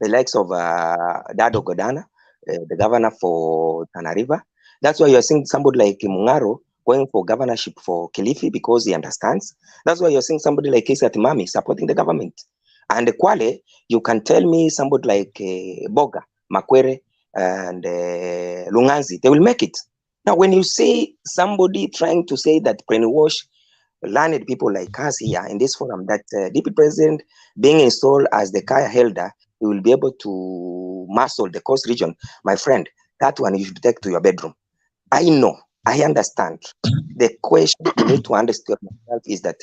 the likes of Dado Godana, the governor for Tana River. That's why you are seeing somebody like Mungaro going for governorship for Kilifi because he understands. That's why you're seeing somebody like Kisa Timami supporting the government. And Kwale, you can tell me somebody like Boga, Makwere, and Lunganzi, they will make it. Now, when you say somebody trying to say that brainwash learned people like us here in this forum, that deputy president being installed as the Kaya Helder, he will be able to muscle the coast region, my friend, that one you should take to your bedroom. I know, I understand. The question you need to understand yourself is that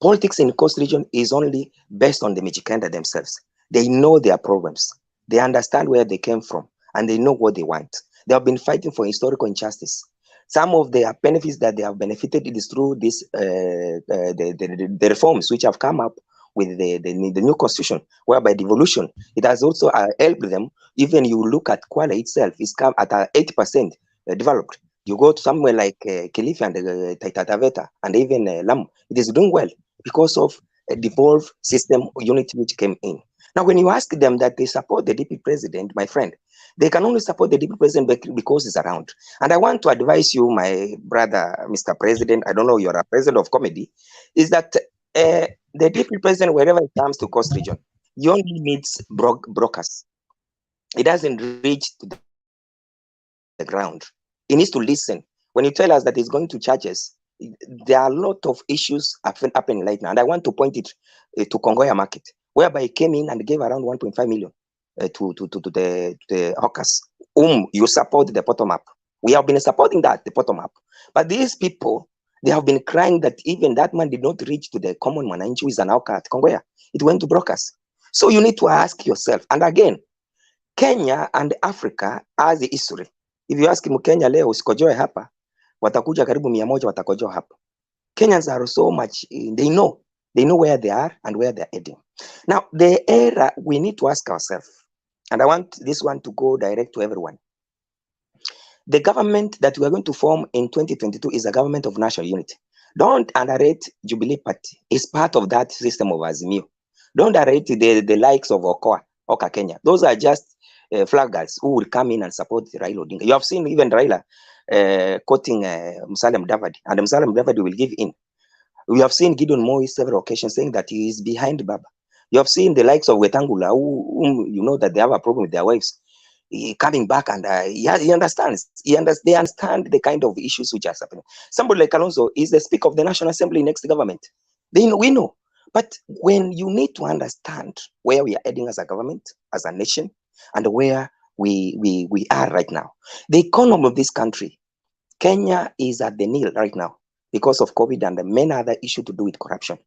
politics in the coast region is only based on the Mijikenda themselves. They know their problems. They understand where they came from, and they know what they want. They have been fighting for historical injustice. Some of the benefits that they have benefited is through this the reforms which have come up with the new constitution, whereby devolution. It has also helped them. Even you look at Kuala itself, it's come at 80% developed. You go to somewhere like Kilifi and Taita Taveta and even Lamu, it is doing well because of a devolved system unity which came in. Now, when you ask them that they support the DP president, my friend, they can only support the DP president because he's around. And I want to advise you, my brother, Mr. President, I don't know, you're a president of comedy, is that the DP president, wherever it comes to coast region, he only meets brokers. It doesn't reach to the ground. He needs to listen. When you tell us that he's going to churches, there are a lot of issues happening right now. And I want to point it to Kongoya market, whereby he came in and gave around 1.5 million to the hawkers, whom you support the bottom up. We have been supporting that, the bottom up. But these people, they have been crying that even that man did not reach to the common Mwananchi who is an hawker at Kongoya. It went to brokers. So you need to ask yourself, and again, Kenya and Africa has the history. If you ask Mkenya leo usikojoe hapa, watakuja karibu 100 watakojoa hapa. Kenyans are so much, they know where they are and where they're heading. Now, the era we need to ask ourselves, and I want this one to go direct to everyone. The government that we are going to form in 2022 is a government of national unity. Don't underrate Jubilee Party. It's part of that system of Azimio. Don't underrate the likes of Oka Kenya. Those are just flaggers who will come in and support Raila Odinga. You have seen even Raila quoting Musalia Mudavadi, and Musalia Mudavadi will give in. We have seen Gideon Moi several occasions saying that he is behind Baba. You have seen the likes of Wetangula, whom you know that they have a problem with their wives, coming back, and he understands. They understand the kind of issues which are happening. Somebody like Alonso is the Speaker of the National Assembly next government. We know. But when you need to understand where we are heading as a government, as a nation, and where we are right now, the economy of this country, Kenya is at the nil right now because of COVID and the many other issues to do with corruption.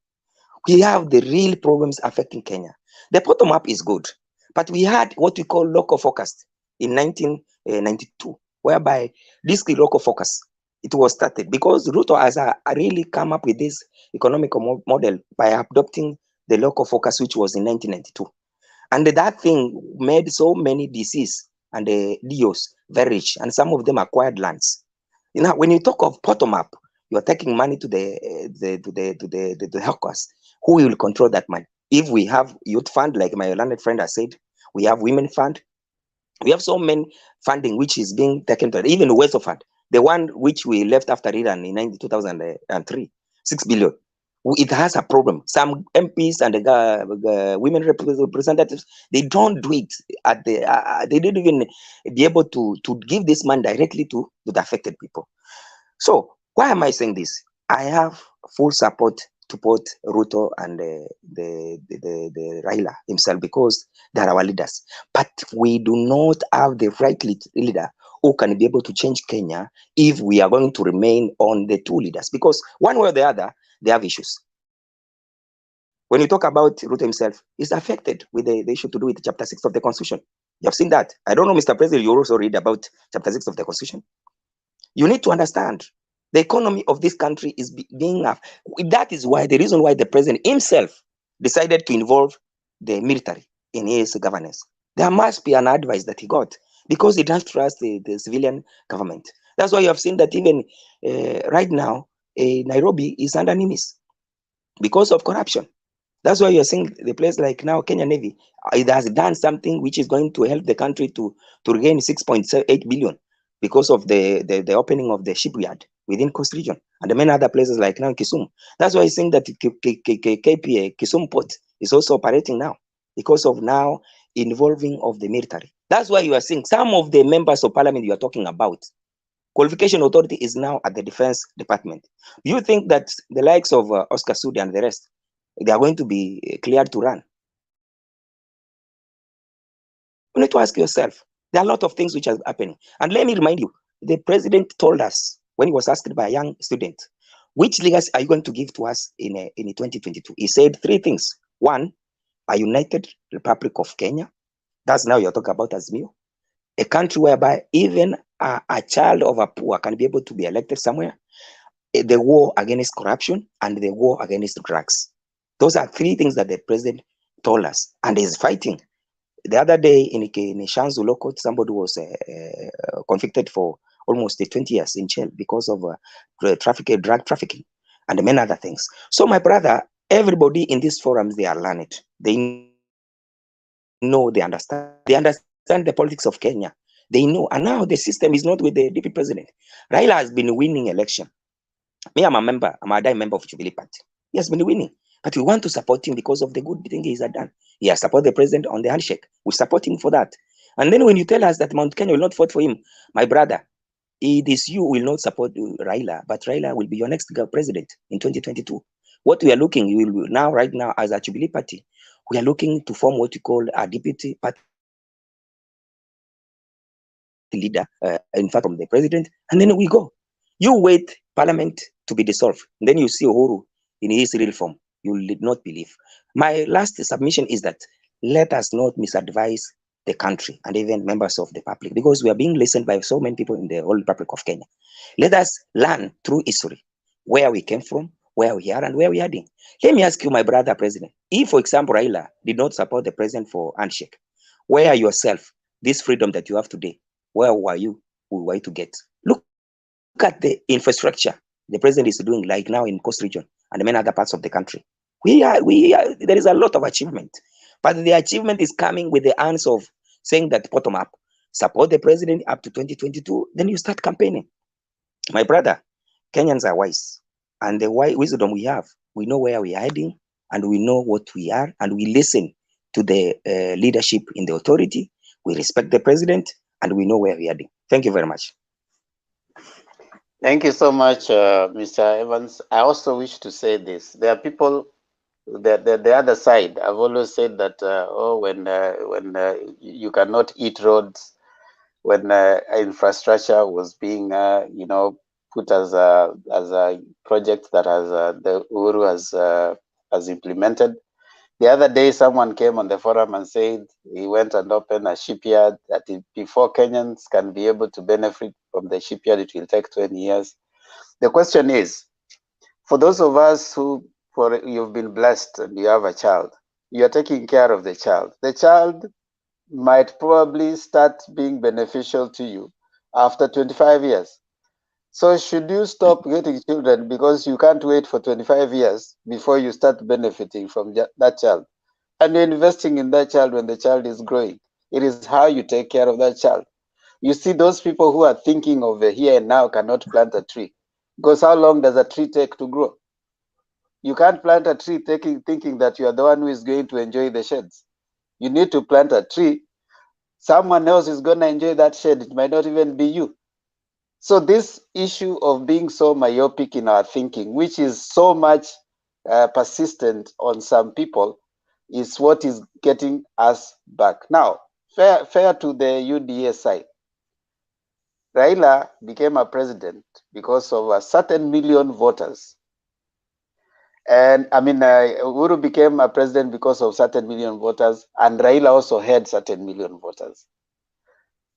We have the real problems affecting Kenya. The bottom up is good, but we had what we call local focus in 1992, whereby this local focus, it was started because Ruto has really come up with this economic model by adopting the local focus, which was in 1992. And that thing made so many DCs and the DOs very rich, and some of them acquired lands. You know, when you talk of bottom up, you are taking money to the hawkers. Who will control that money? If we have youth fund, like my learned friend has said, we have women fund, we have so many funding which is being taken to even the Wealth Fund, the one which we left after Iran in 2003, 6 billion. It has a problem. Some MPs and the women representatives, they don't do it at the. They didn't even be able to give this money directly to the affected people. So why am I saying this? I have full support support Ruto and the Raila himself because they are our leaders. But we do not have the right leader who can be able to change Kenya if we are going to remain on the two leaders, because one way or the other, they have issues. When you talk about Ruto himself, he's affected with the issue to do with chapter 6 of the Constitution. You have seen that. I don't know, Mr. President, you also read about chapter 6 of the Constitution. You need to understand the economy of this country is being up. That is why the reason why the president himself decided to involve the military in his governance. There must be an advice that he got because he doesn't trust the civilian government. That's why you have seen that even right now, Nairobi is under enemies because of corruption. That's why you're seeing the place like now, Kenya Navy, it has done something which is going to help the country to regain 6.8 billion because of the opening of the shipyard within Coast Region and the many other places like now Kisumu. That's why I think that KPA, Kisumu Port, is also operating now because of now involving of the military. That's why you are seeing some of the members of parliament you are talking about. Qualification authority is now at the Defense Department. Do you think that the likes of Oscar Sudi and the rest, they are going to be cleared to run? You need to ask yourself. There are a lot of things which are happening. And let me remind you, the president told us when he was asked by a young student, which legacy are you going to give to us in 2022? He said three things. One, a united Republic of Kenya. That's now you're talking about Azimio. A country whereby even a child of a poor can be able to be elected somewhere. The war against corruption and the war against drugs. Those are three things that the president told us, and he's fighting. The other day in Shanzu Law Court, somebody was convicted for almost 20 years in jail because of drug trafficking and many other things. So my brother, everybody in these forums, they are learned. They know, they understand the politics of Kenya. They know, and now the system is not with the deputy president. Raila has been winning election. Me, I'm a member, I'm a member of Jubilee Party. He has been winning, but we want to support him because of the good thing he has done. He has supported the president on the handshake. We support him for that. And then when you tell us that Mount Kenya will not vote for him, my brother, it is you who will not support Raila, but Raila will be your next president in 2022. What we are looking, you will now, right now, as a Jubilee Party, we are looking to form what we call a deputy party leader, in fact, from the president, and then we go. You wait parliament to be dissolved, and then you see Uhuru in his real form. You will not believe. My last submission is that let us not misadvise the country and even members of the public, because we are being listened by so many people in the whole Republic of Kenya. Let us learn through history where we came from, where we are, and where we are heading. Let me ask you, my brother president, if, for example, Raila did not support the president for handshake, where yourself, this freedom that you have today, where were you? Who were you to get? Look at the infrastructure the president is doing, like now in Coast Region and many other parts of the country. There is a lot of achievement, but the achievement is coming with the hands of saying that bottom up, support the president up to 2022, then you start campaigning. My brother, Kenyans are wise, and the wisdom we have, we know where we are heading, and we know what we are, and we listen to the leadership in the authority. We respect the president, and we know where we are heading. Thank you very much. Thank you so much, Mr. Evans. I also wish to say this. There are people, the other side. I've always said that, when you cannot eat roads, when infrastructure was being, put as a project that the Uhuru has implemented. The other day, someone came on the forum and said he went and opened a shipyard that before Kenyans can be able to benefit from the shipyard, it will take 20 years. The question is, for those of us you've been blessed and you have a child, you're taking care of the child. The child might probably start being beneficial to you after 25 years. So should you stop getting children because you can't wait for 25 years before you start benefiting from that child? And you're investing in that child when the child is growing. It is how you take care of that child. You see, those people who are thinking of the here and now cannot plant a tree. Because how long does a tree take to grow? You can't plant a tree thinking that you are the one who is going to enjoy the shades. You need to plant a tree. Someone else is going to enjoy that shade. It might not even be you. So this issue of being so myopic in our thinking, which is so much persistent on some people is what is getting us back. Now, fair to the UDA side. Raila became a president because of a certain million voters. And I mean, Uhuru became a president because of certain million voters, and Raila also had certain million voters.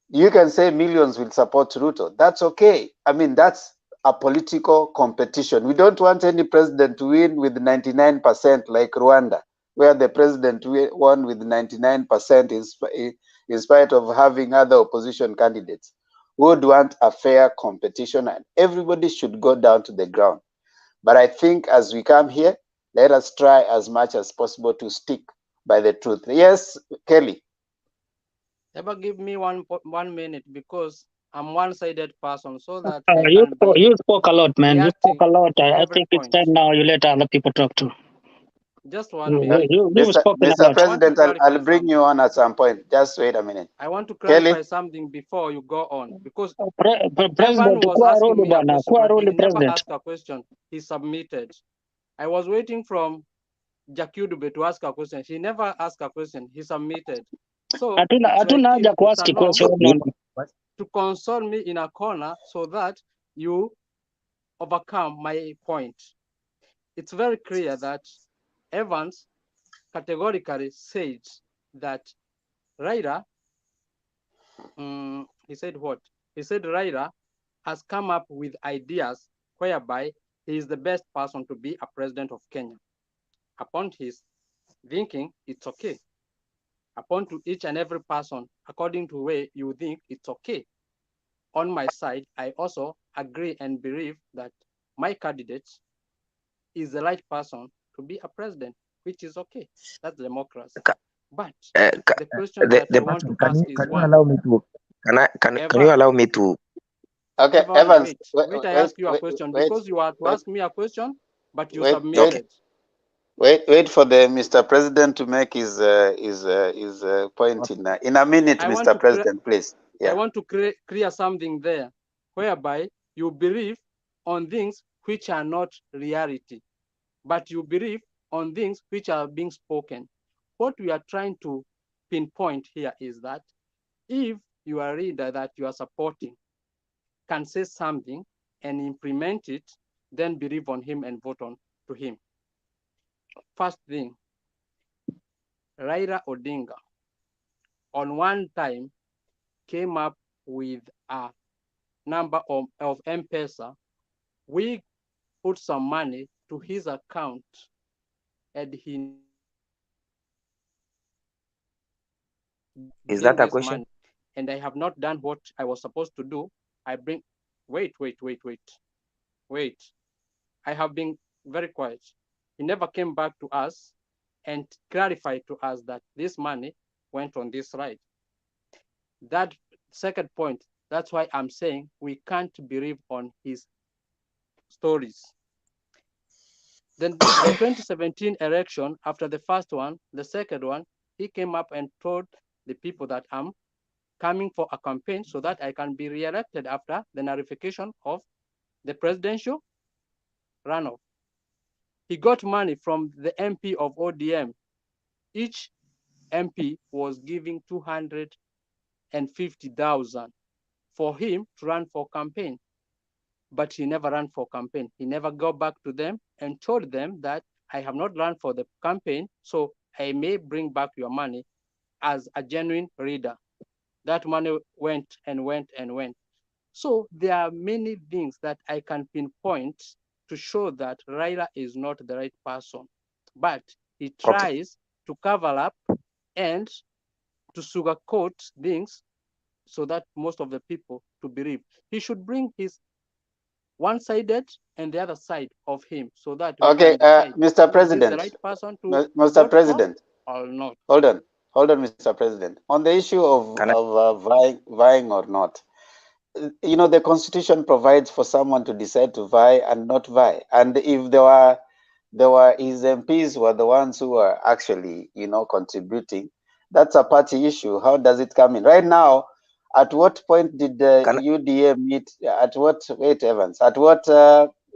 You can say millions will support Ruto. That's okay. I mean, that's a political competition. We don't want any president to win with 99% like Rwanda, where the president won with 99% in spite of having other opposition candidates. We would want a fair competition, and everybody should go down to the ground. But I think as we come here, let us try as much as possible to stick by the truth. Yes, Kelly. Ever give me 1 minute, because I'm one-sided person, so that you spoke a lot, man. You spoke a lot. I every think it's time now you let other people talk too. Just 1 minute. You spoken a Mr. lot. President, I'll bring you on at some point. Just wait a minute. I want to Kelly? clarify something before you go on, because President, Evan was asking me a question, but he never President. asked a question. He submitted. I was waiting from Jakudube to ask a question. He never asked a question. He submitted. So Hatuna haja kuask question. to console me in a corner so that you overcome my point. It's very clear that Evans categorically said that Raila, he said what? He said Raila has come up with ideas whereby he is the best person to be a president of Kenya. Upon his thinking, it's okay. Upon to each and every person, according to the way you think, it's okay. On my side, I also agree and believe that my candidate is the right person to be a president, which is okay. That's democracy. But the question that I want to ask is one. Allow me to? Can you allow me to? Okay, Evans, wait, I ask you a question, because you are to ask me a question, but you submitted. Wait for the Mr. President to make his point in a minute, Mr. President, please. I want to clear something there, whereby you believe on things which are not reality, but you believe on things which are being spoken. What we are trying to pinpoint here is that if your leader that you are supporting can say something and implement it, then believe on him and vote on to him. First thing, Raila Odinga on one time came up with a number of M-Pesa. We put some money to his account, and he is that a question? Money, and I have not done what I was supposed to do. Wait. I have been very quiet. He never came back to us and clarified to us that this money went on this ride. That second point, that's why I'm saying we can't believe on his stories. Then the 2017 election, after the first one, the second one, he came up and told the people that I'm coming for a campaign so that I can be re-elected after the nullification of the presidential runoff. He got money from the MP of ODM. Each MP was giving 250,000 for him to run for campaign. But he never ran for campaign. He never got back to them and told them that I have not run for the campaign, so I may bring back your money as a genuine reader. That money went and went and went. So there are many things that I can pinpoint to show that Raila is not the right person, but he tries to cover up and to sugarcoat things so that most of the people to believe. He should bring his one-sided and the other side of him so that okay, Mr. President, the right person to Mr. President, or not. Hold on, Mr. President. On the issue of vying or not, you know, the Constitution provides for someone to decide to vie and not vie. And if there were his MPs were the ones who were actually, you know, contributing, that's a party issue. How does it come in? Right now, at what point did UDA meet? At what, wait, Evans, at what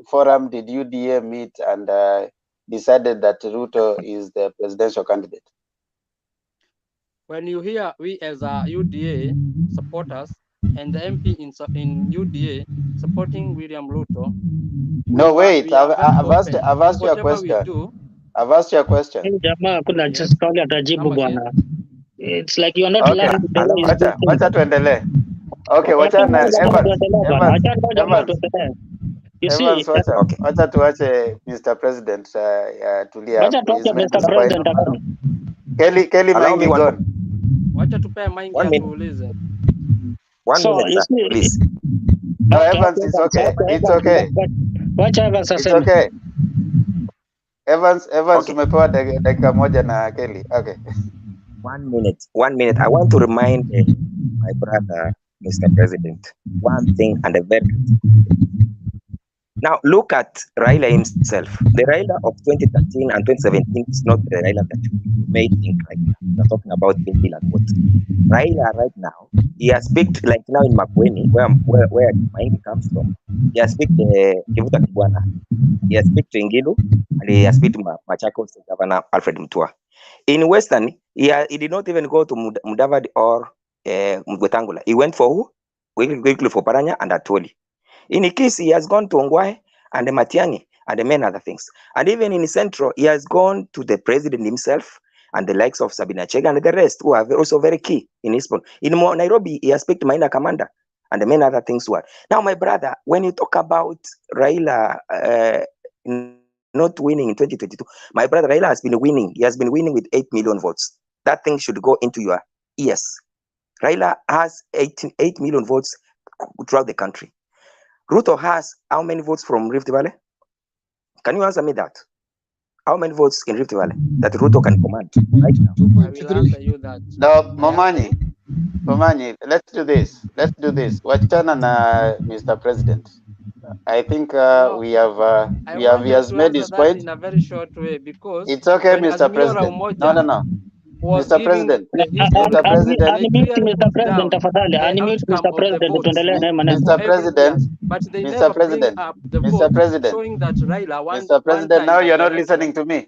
forum did UDA meet and decided that Ruto is the presidential candidate? When you hear we as a UDA supporters and the MP in UDA supporting William Ruto, No, wait. we are very open. I've asked you a Whatever we question. do. I've asked you a question. Hey, jamaa kuna Yes. swali atajibu Come again. bwana. It's like you are not Okay. learning the way he's Wacha speaking. tuendelee. Okay, wachana You see, wacha tuache Mr. President tulia wacha hapo. He's tuache made Mr. his point. President akani. Kelly Allow me Maingi one gone. Wacha tupe Maingi atuulize. One So, minute, you sir, see, please. No, okay, Evans is okay. It's okay. Wacha Evans It's aseme. okay. Evans Okay. tumepewa dakika moja na Kelly. Okay. 1 minute. 1 minute. I want to remind my brother, Mr. President, one thing and a very now look at Raila himself. The Raila of 2013 and 2017 is not the Raila that you may think right now. We're talking about Bill and what. Raila right now, he has picked, like now in Makueni, where Maingi comes from, he has picked Kivuta Kibwana, he has picked Ngilu, and he has picked Machakos Governor Alfred Mutua. In Western, he did not even go to Mudavadi or Mgwetangula. He went for who? Quickly for Paranya and Atoli. In a case, he has gone to Ongwae and the Matiang'i and many other things. And even in Central, he has gone to the president himself and the likes of Sabina Chega and the rest, who are also very key in his point. In Nairobi, he has picked Maina Commander and many other things. Now, my brother, when you talk about Raila not winning in 2022, my brother Raila has been winning. He has been winning with 8 million votes. That thing should go into your ears. Raila has 8 million votes throughout the country. Ruto has how many votes from Rift Valley? Can you answer me that? How many votes in Rift Valley that Ruto can command right now? I will answer you that. No, Momanyi, let's do this. Wachana na Mr. President. I think No, he has made his point. In a very short way because It's okay, when Mr. Azimio La President. Umoja No. was Mr. giving President. his Mr. President. they Unmute clearly Mr. put President down tafadhali. the Unmute outcome Mr. of the President votes tuendelee na maneno. for Mr. every President. years, but they Mr. never bring President. up the Mr. votes President. showing that Raila Mr. one President, time now by you're not election, listening to me.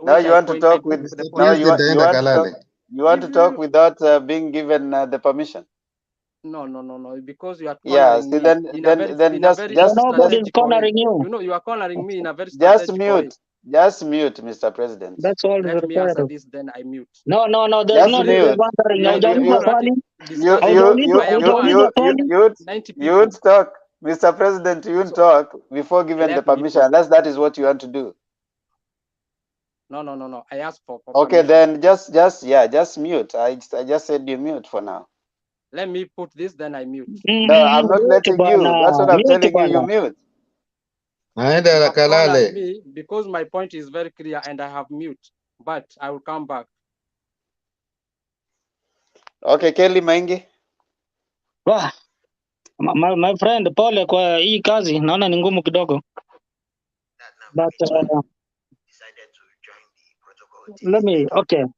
Now which you want to I talk put with the now point. you want to talk. You want to talk without being given the permission. No, because you are Yeah, cornering see, me in a just Nobody's strategical way. cornering you. You know, you are cornering me in a very just strategical way. mute, Mr. President. That's all Let me answer required. this, then I mute. No, there's Just no need mute. of answering. Haujauliza swali. You would talk, Mr. President. You would talk before given the permission, unless that is what you want to do. No. I asked for Okay, permission. then just mute. I just said you mute for now. Let me put this, then I mute. No, I'm not letting you. That's what I'm telling you. You mute. You have cornered me because my point is very clear and I have mute, but I will come back. Okay, Kelly Maingi. Wah, my friend, pole kwa hii kazi, naona ni ngumu kidogo. But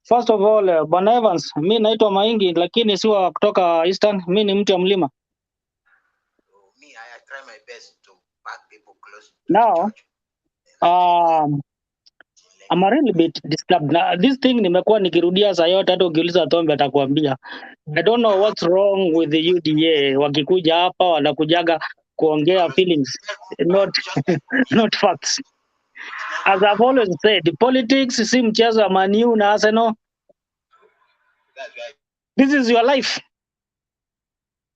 first of all, Bwana Evans, mi naitwa Maingi lakini si wa kutoka Eastern, mi ni mtu ya mlima. Now, I'm a really bit disturbed. This thing nimekuwa nikirudia saa yote, hata ukiuliza Tombe atakwambia. I don't know what's wrong with the UDA. Wakikuja hapa wanakujaga kuongea feelings, not facts. As I've always said, politics si mchezo wa Man U na Arsenal. This is your life.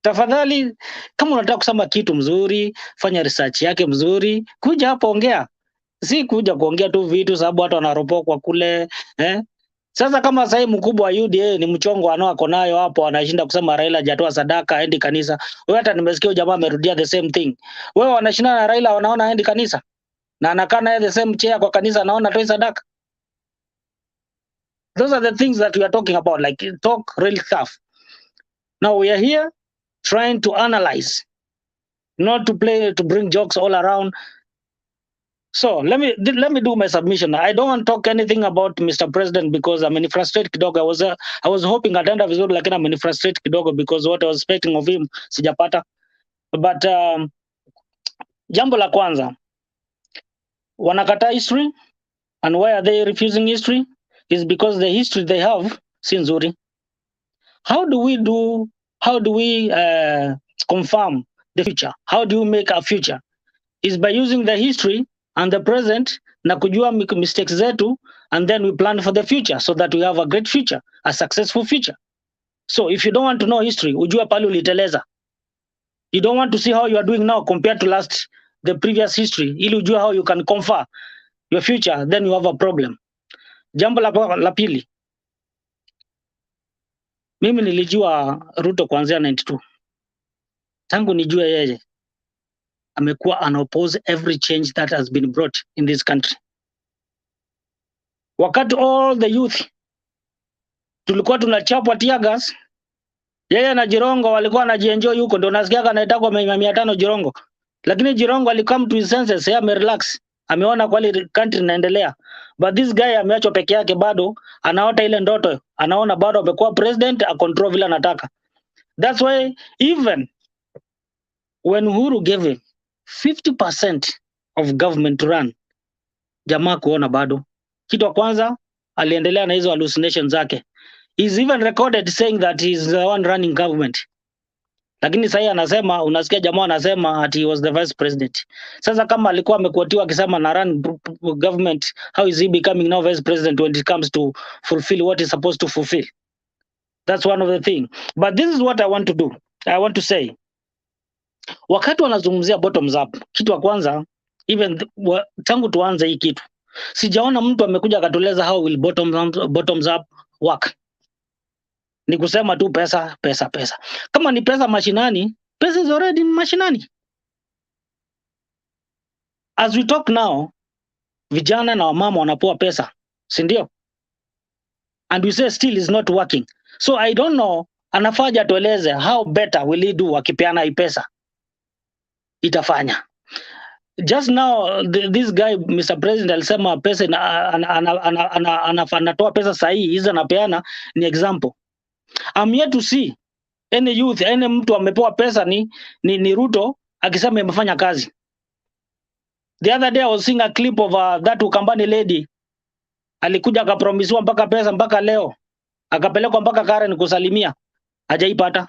Tafadhali, kama unataka kusema kitu mzuri, fanya research yake mzuri, kuja hapa ongea. Si kuja kuongea tu vitu sababu watu wanaropokwa kule, Sasa kama sasa mkubwa wa UDA ni mchongo ako nayo hapo, anashinda kusema Raila hajatoa sadaka, aendi kanisa. Wewe hata nimesikia jamaa amerudia the same thing. Wewe wanashindana na Raila, wanaona aendi kanisa. Na anakaa naye the same chair kwa kanisa, anaona toi sadaka. Those are the things that we are talking about, like talk real stuff. Now we are here trying to analyze, not to bring jokes all around. So let me do my submission. I don't want to talk anything about Mr. President because I'm frustrated kidogo. I was hoping ataenda vizuri lakini I'm frustrated kidogo because what I was expecting of him sijapata. But jambo la kwanza, wanakataa history. And why are they refusing history? Is because the history they have si nzuri. How do we confirm the future? How do you make a future? Is by using the history and the present na kujua mistakes zetu, and then we plan for the future so that we have a great future, a successful future. So if you don't want to know history, ujua pale uliteleza. You don't want to see how you are doing now compared to the previous history, ili ujua how you can confer your future, then you have a problem. Jambo la pili, mimi nilijua Ruto kuanzia 92. Tangu nijue yeye, amekuwa anaoppose every change that has been brought in this country. Wakati all the youth tulikuwa tunachapwa tear gas, yeye na Jirongo walikuwa wanajienjoy huko, ndio nasikia anaitaka 500 Jirongo. Lakini Jirongo alikam to his senses, yeye amerelax, ameona kweli country inaendelea. But this guy ameachwa peke yake, bado anaota ile ndoto, anaona bado amekuwa president, a control vile anataka. That's why even when Uhuru gave him 50% of government to run, jamaa kuona bado. Kitu kwanza aliendelea na hizo hallucinations zake. He's even recorded saying that he's the one running government. Lakini sasa anasema, unasikia jamaa anasema that he was the vice president. Sasa kama alikuwa amekuatiwa akisema na run government, how is he becoming now vice president when it comes to fulfill what he's supposed to fulfill? That's one of the thing. But this is what I want to do. I want to say, wakati wanazungumzia bottoms up, kitu wa kwanza, even tangu tuanze hii kitu, sijaona mtu amekuja akatueleza how will bottoms up work. Ni kusema tu pesa. Kama ni pesa mashinani, pesa is already mashinani. As we talk now, vijana na wamama wanapoa pesa, si ndio? And we say still is not working. So I don't know, anafaja tueleze how better will he do wakipeana hii pesa. Itafanya. Just now this guy Mr. President alisema pesa anatoa pesa sahihi, hizo anapeana ni example. I'm yet to see any youth, any mtu amepewa pesa ni Ruto akisema amefanya kazi. The other day I was seeing a clip of that Ukambani lady. Alikuja akapromisiwa mpaka pesa mpaka leo. Akapelekwa mpaka Karen kusalimia. Hajaipata.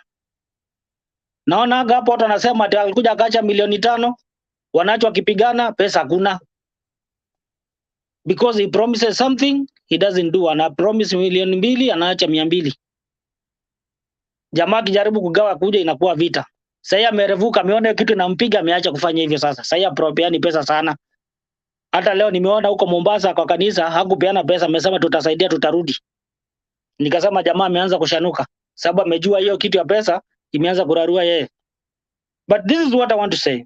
Naona hapo watu wanasema ati alikuja akaacha 500,000, wanaachwa kipigana, pesa hakuna. Because he promises something, he doesn't do. Ana promise 200,000, anaacha 200,000. Jamaa kijaribu kugawa kuja inakuwa vita. Sasa amerevuka, ameona kitu inampiga, ameacha kufanya hivyo sasa. Sasa apropiani pesa sana. Hata leo nimeona huko Mombasa kwa kanisa hakupeana pesa, amesema tutasaidia tutarudi. Nikasema jamaa ameanza kushanuka sababu amejua hiyo kitu ya pesa imeanza kurarua yeye. But this is what I want to say.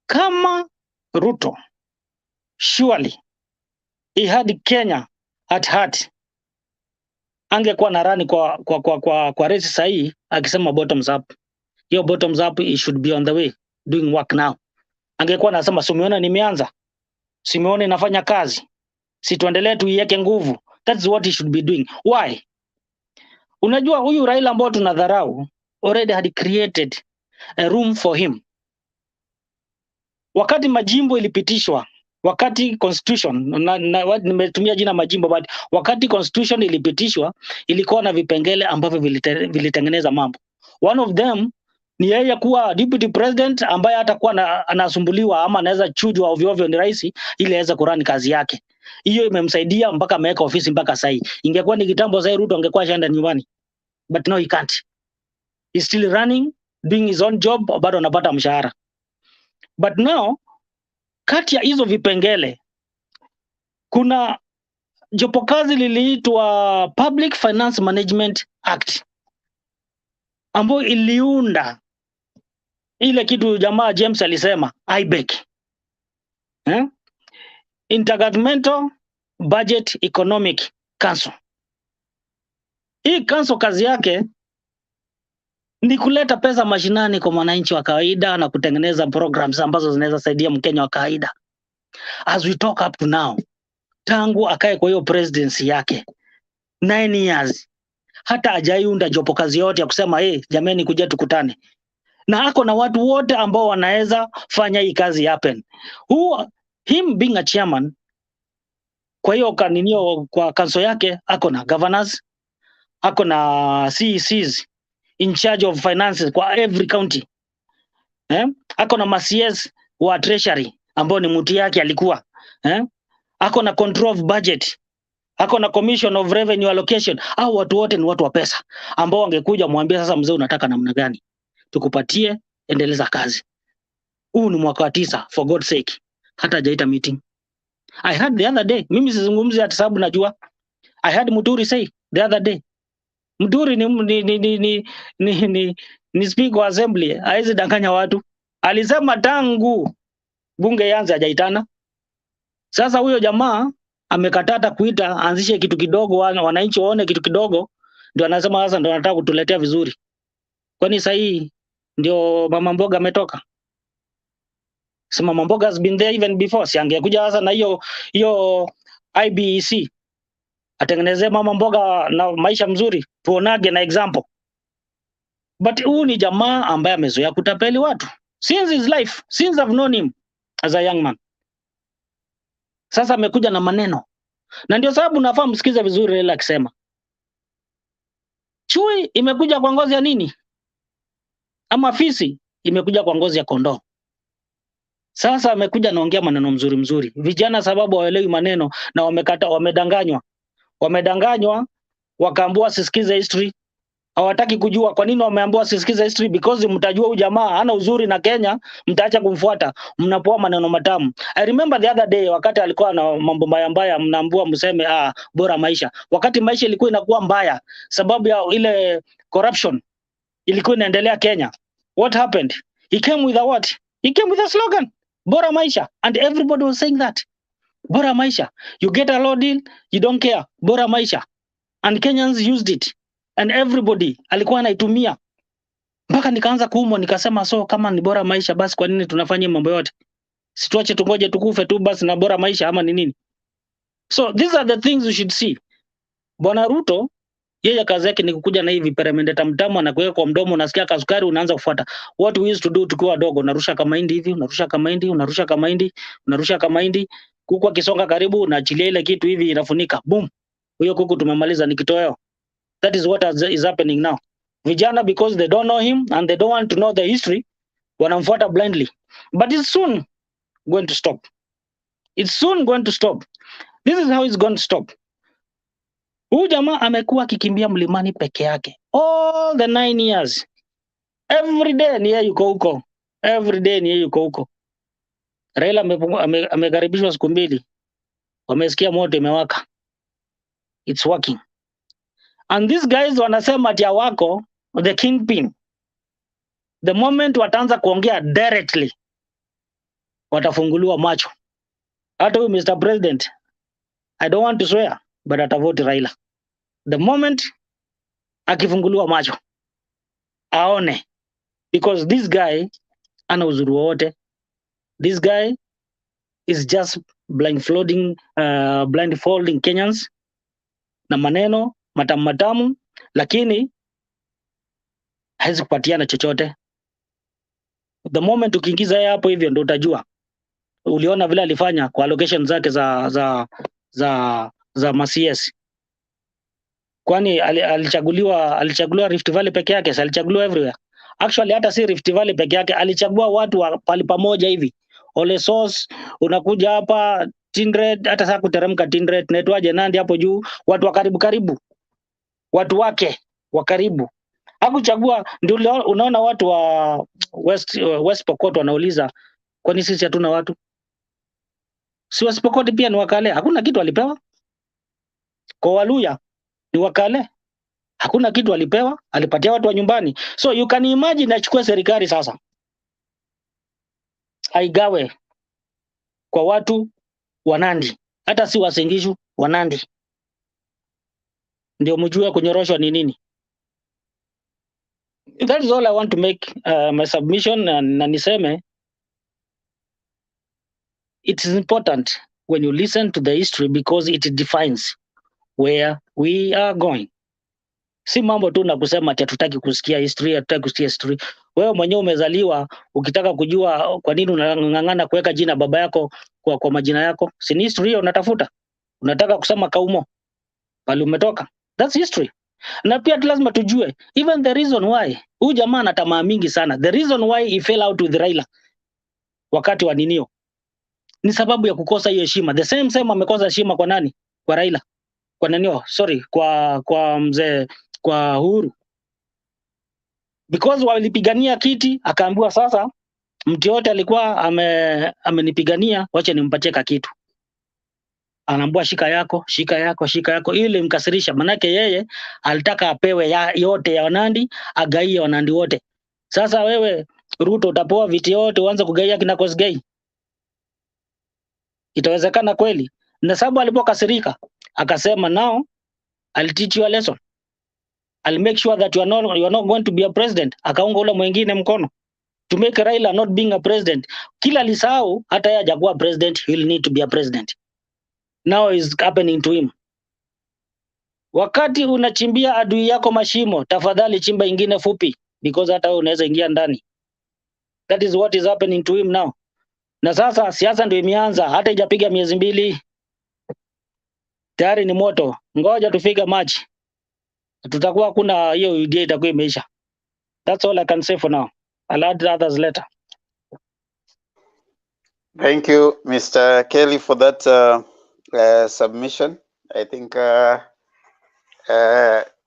Kama Ruto surely he had Kenya at heart, angekuwa na rani kwa race sahihi akisema bottoms up. Hiyo bottoms up it should be on the way doing work now. Angekuwa anasema Simeona nimeanza, Simeona inafanya kazi, si tuendelee tuiweke nguvu. That's what he should be doing. Why? Unajua huyu Raila ambao tunadharau already had created a room for him. Wakati majimbo ilipitishwa, wakati constitution, nimetumia jina majimbo, but wakati constitution ilipitishwa, ilikuwa na vipengele ambavyo vilitengeneza mambo. One of them ni yeye kuwa deputy president ambaye hatakuwa anasumbuliwa ama anaweza chujwa ovyo ovyo ni rais ili aweze kurani kazi yake. Hiyo imemsaidia mpaka ameweka ofisi mpaka sasa. Ingekuwa ni kitambo sasa Ruto angekuwa shaenda nyumbani. But no, he can't. He's still running, doing his own job, bado anapata mshahara. But now, kati ya hizo vipengele, kuna jopo kazi liliitwa Public Finance Management Act, ambayo iliunda ile kitu jamaa James alisema, IBEC. Intergovernmental Budget Economic Council. Hii council kazi yake ni kuleta pesa mashinani kwa mwananchi wa kawaida na kutengeneza programs ambazo zinaweza saidia Mkenya wa kawaida. As we talk up to now, tangu akae kwa hiyo presidency yake 9 years, hata hajaiunda jopo kazi yote ya kusema jameni kuja tukutane. Na ako na watu wote ambao wanaweza fanya hii kazi happen. him being a chairman, kwa hiyo kaninio kwa council yake ako na governors, ako na CECs in charge of finances kwa every county. Ako na CS wa treasury ambao ni mtu yake alikuwa. Ako na control of budget. Ako na commission of revenue allocation. Au watu wote ni watu wa pesa ambao wangekuja mwambie sasa, mzee unataka namna gani? Tukupatie, endeleza kazi. Huu ni mwaka wa 9 for God's sake. Hata hajaita meeting. I heard the other day, mimi sizungumzi hata sababu najua. I heard Muturi say the other day. Muturi ni speaker wa assembly, haizi danganya watu. Alisema tangu bunge yanze hajaitana. Sasa huyo jamaa amekatata kuita, anzishe kitu kidogo, wananchi waone kitu kidogo, ndio anasema sasa ndio anataka kutuletea vizuri. Kwani sasa hii ndio mama mboga ametoka? Si mama mboga has been there even before. Si angekuja sasa na hiyo IBEC atengenezee mama mboga na maisha mzuri, tuonage na example. But huu ni jamaa ambaye amezoea kutapeli watu since his life, since I've known him as a young man. Sasa amekuja na maneno, na ndio sababu nafaa msikize vizuri Raila akisema chui imekuja kwa ngozi ya nini, ama fisi imekuja kwa ngozi ya kondoo. Sasa amekuja naongea maneno mzuri. Vijana sababu hawaelewi maneno na wamedanganywa, wakaambiwa sisikize history. Hawataki kujua kwa nini wameambiwa sisikize history, because mtajua huyu jamaa hana uzuri na Kenya, mtaacha kumfuata, mnapoa maneno matamu. I remember the other day wakati alikuwa na mambo mbaya, mnaambua mseme bora maisha. Wakati maisha ilikuwa inakuwa mbaya sababu ya ile corruption ilikuwa inaendelea Kenya. What happened? He came with a what? He came with a slogan, bora maisha, and everybody was saying that. Bora maisha. You get a law deal, you don't care. Bora maisha. And Kenyans used it. And everybody alikuwa anaitumia. Mpaka nikaanza kuumwa, nikasema so kama ni bora maisha basi kwa nini tunafanya mambo yote? Situache tungoje tukufe tu basi na bora maisha ama ni nini? So these are the things you should see. Bwana Ruto yeye kazi yake ni kukuja na hivi peremende tamtamu, anakuweka kwa mdomo, unasikia kasukari, unaanza kufuata. What we used to do tukiwa dogo, unarusha kama hindi hivi, unarusha kama hindi, kuku akisonga karibu unaachilia ile kitu hivi inafunika. Boom. Huyo kuku tumemaliza, ni kitoweo. That is what is happening now. Vijana, because they don't know him and they don't want to know the history, wanamfuata blindly. But it's soon going to stop. It's soon going to stop. This is how it's going to stop. Huyu jamaa amekuwa akikimbia mlimani peke yake all the 9 years. Every day ni yeye yuko huko. Raila amekaribishwa siku 2. Wamesikia moto imewaka. It's working. And these guys wanasema ati wako the kingpin. The moment wataanza kuongea directly, watafunguliwa macho. Hata huyu Mr. President, I don't want to swear, but atavote Raila. The moment akifunguliwa macho, aone. Because this guy ana uzuri wote. This guy is just blindfolding Kenyans na maneno matamu, lakini haizi kupatiana chochote. The moment ukiingiza yeye hapo hivyo ndio utajua. Uliona vile alifanya kwa allocation zake za CS. Kwani alichaguliwa Rift Valley peke yake, alichaguliwa everywhere. Actually hata si Rift Valley peke yake, alichagua watu wa pali pamoja hivi. Ole Sos, unakuja hapa Tindred, hata sasa kuteremka Tindred, netwaje Nandi hapo juu, watu wa karibu. Watu wake wa karibu. Hakuchagua. Ndio unaona watu wa West Pokot wanauliza kwani sisi hatuna watu? Si West Pokot pia ni wakale, hakuna kitu alipewa. Kwa Waluya ni wakale, hakuna kitu alipewa, alipatia watu wa nyumbani. So you can imagine achukue serikali sasa, aigawe kwa watu wa Nandi, hata si Wasingishu, wa Nandi. Ndio mjue kunyoroshwa ni nini. That is all I want to make my submission, na niseme it is important when you listen to the history because it defines where we are going. Si mambo tu na kusema ati hatutaki kusikia history, Wewe mwenyewe umezaliwa, ukitaka kujua kwa nini unang'ang'ana kuweka jina baba yako kwa majina yako, si ni history unatafuta? Unataka kusema Kaumo pale umetoka, that's history. Na pia lazima tujue even the reason why huyu jamaa ana tamaa mingi sana, the reason why he fell out with Raila wakati wa ninio ni sababu ya kukosa hiyo heshima. The same amekosa heshima kwa nani? Kwa Raila, kwa ninio, sorry, kwa mzee, kwa Uhuru, because walipigania kiti, akaambiwa sasa mtu yote alikuwa amenipigania, wacha nimpatie kitu. Anaambia shika yako, shika yako, shika yako, ili mkasirisha, manake yeye alitaka apewe yote ya Wanandi, agaie Wanandi wote. Sasa wewe Ruto utapewa viti yote uanze kugaia kina Kosgei? Itawezekana kweli? Na sababu alipokasirika akasema now I'll teach you a lesson. I'll make sure that you are not going to be a president. Akaunga ule mwingine mkono to make Raila not being a president. Kila lisahau hata yeye hajakuwa president, he'll need to be a president. Now is happening to him. Wakati unachimbia adui yako mashimo, tafadhali chimba ingine fupi, because hata wewe unaweza ingia ndani. That is what is happening to him now. Na sasa siasa ndio imeanza, hata haijapiga miezi 2 tayari ni moto. Ngoja tufike March, tutakuwa kuna hiyo idea itakuwa imeisha. That's all I can say for now. I'll add others later. Thank you, Mr. Kelly, for that submission. I think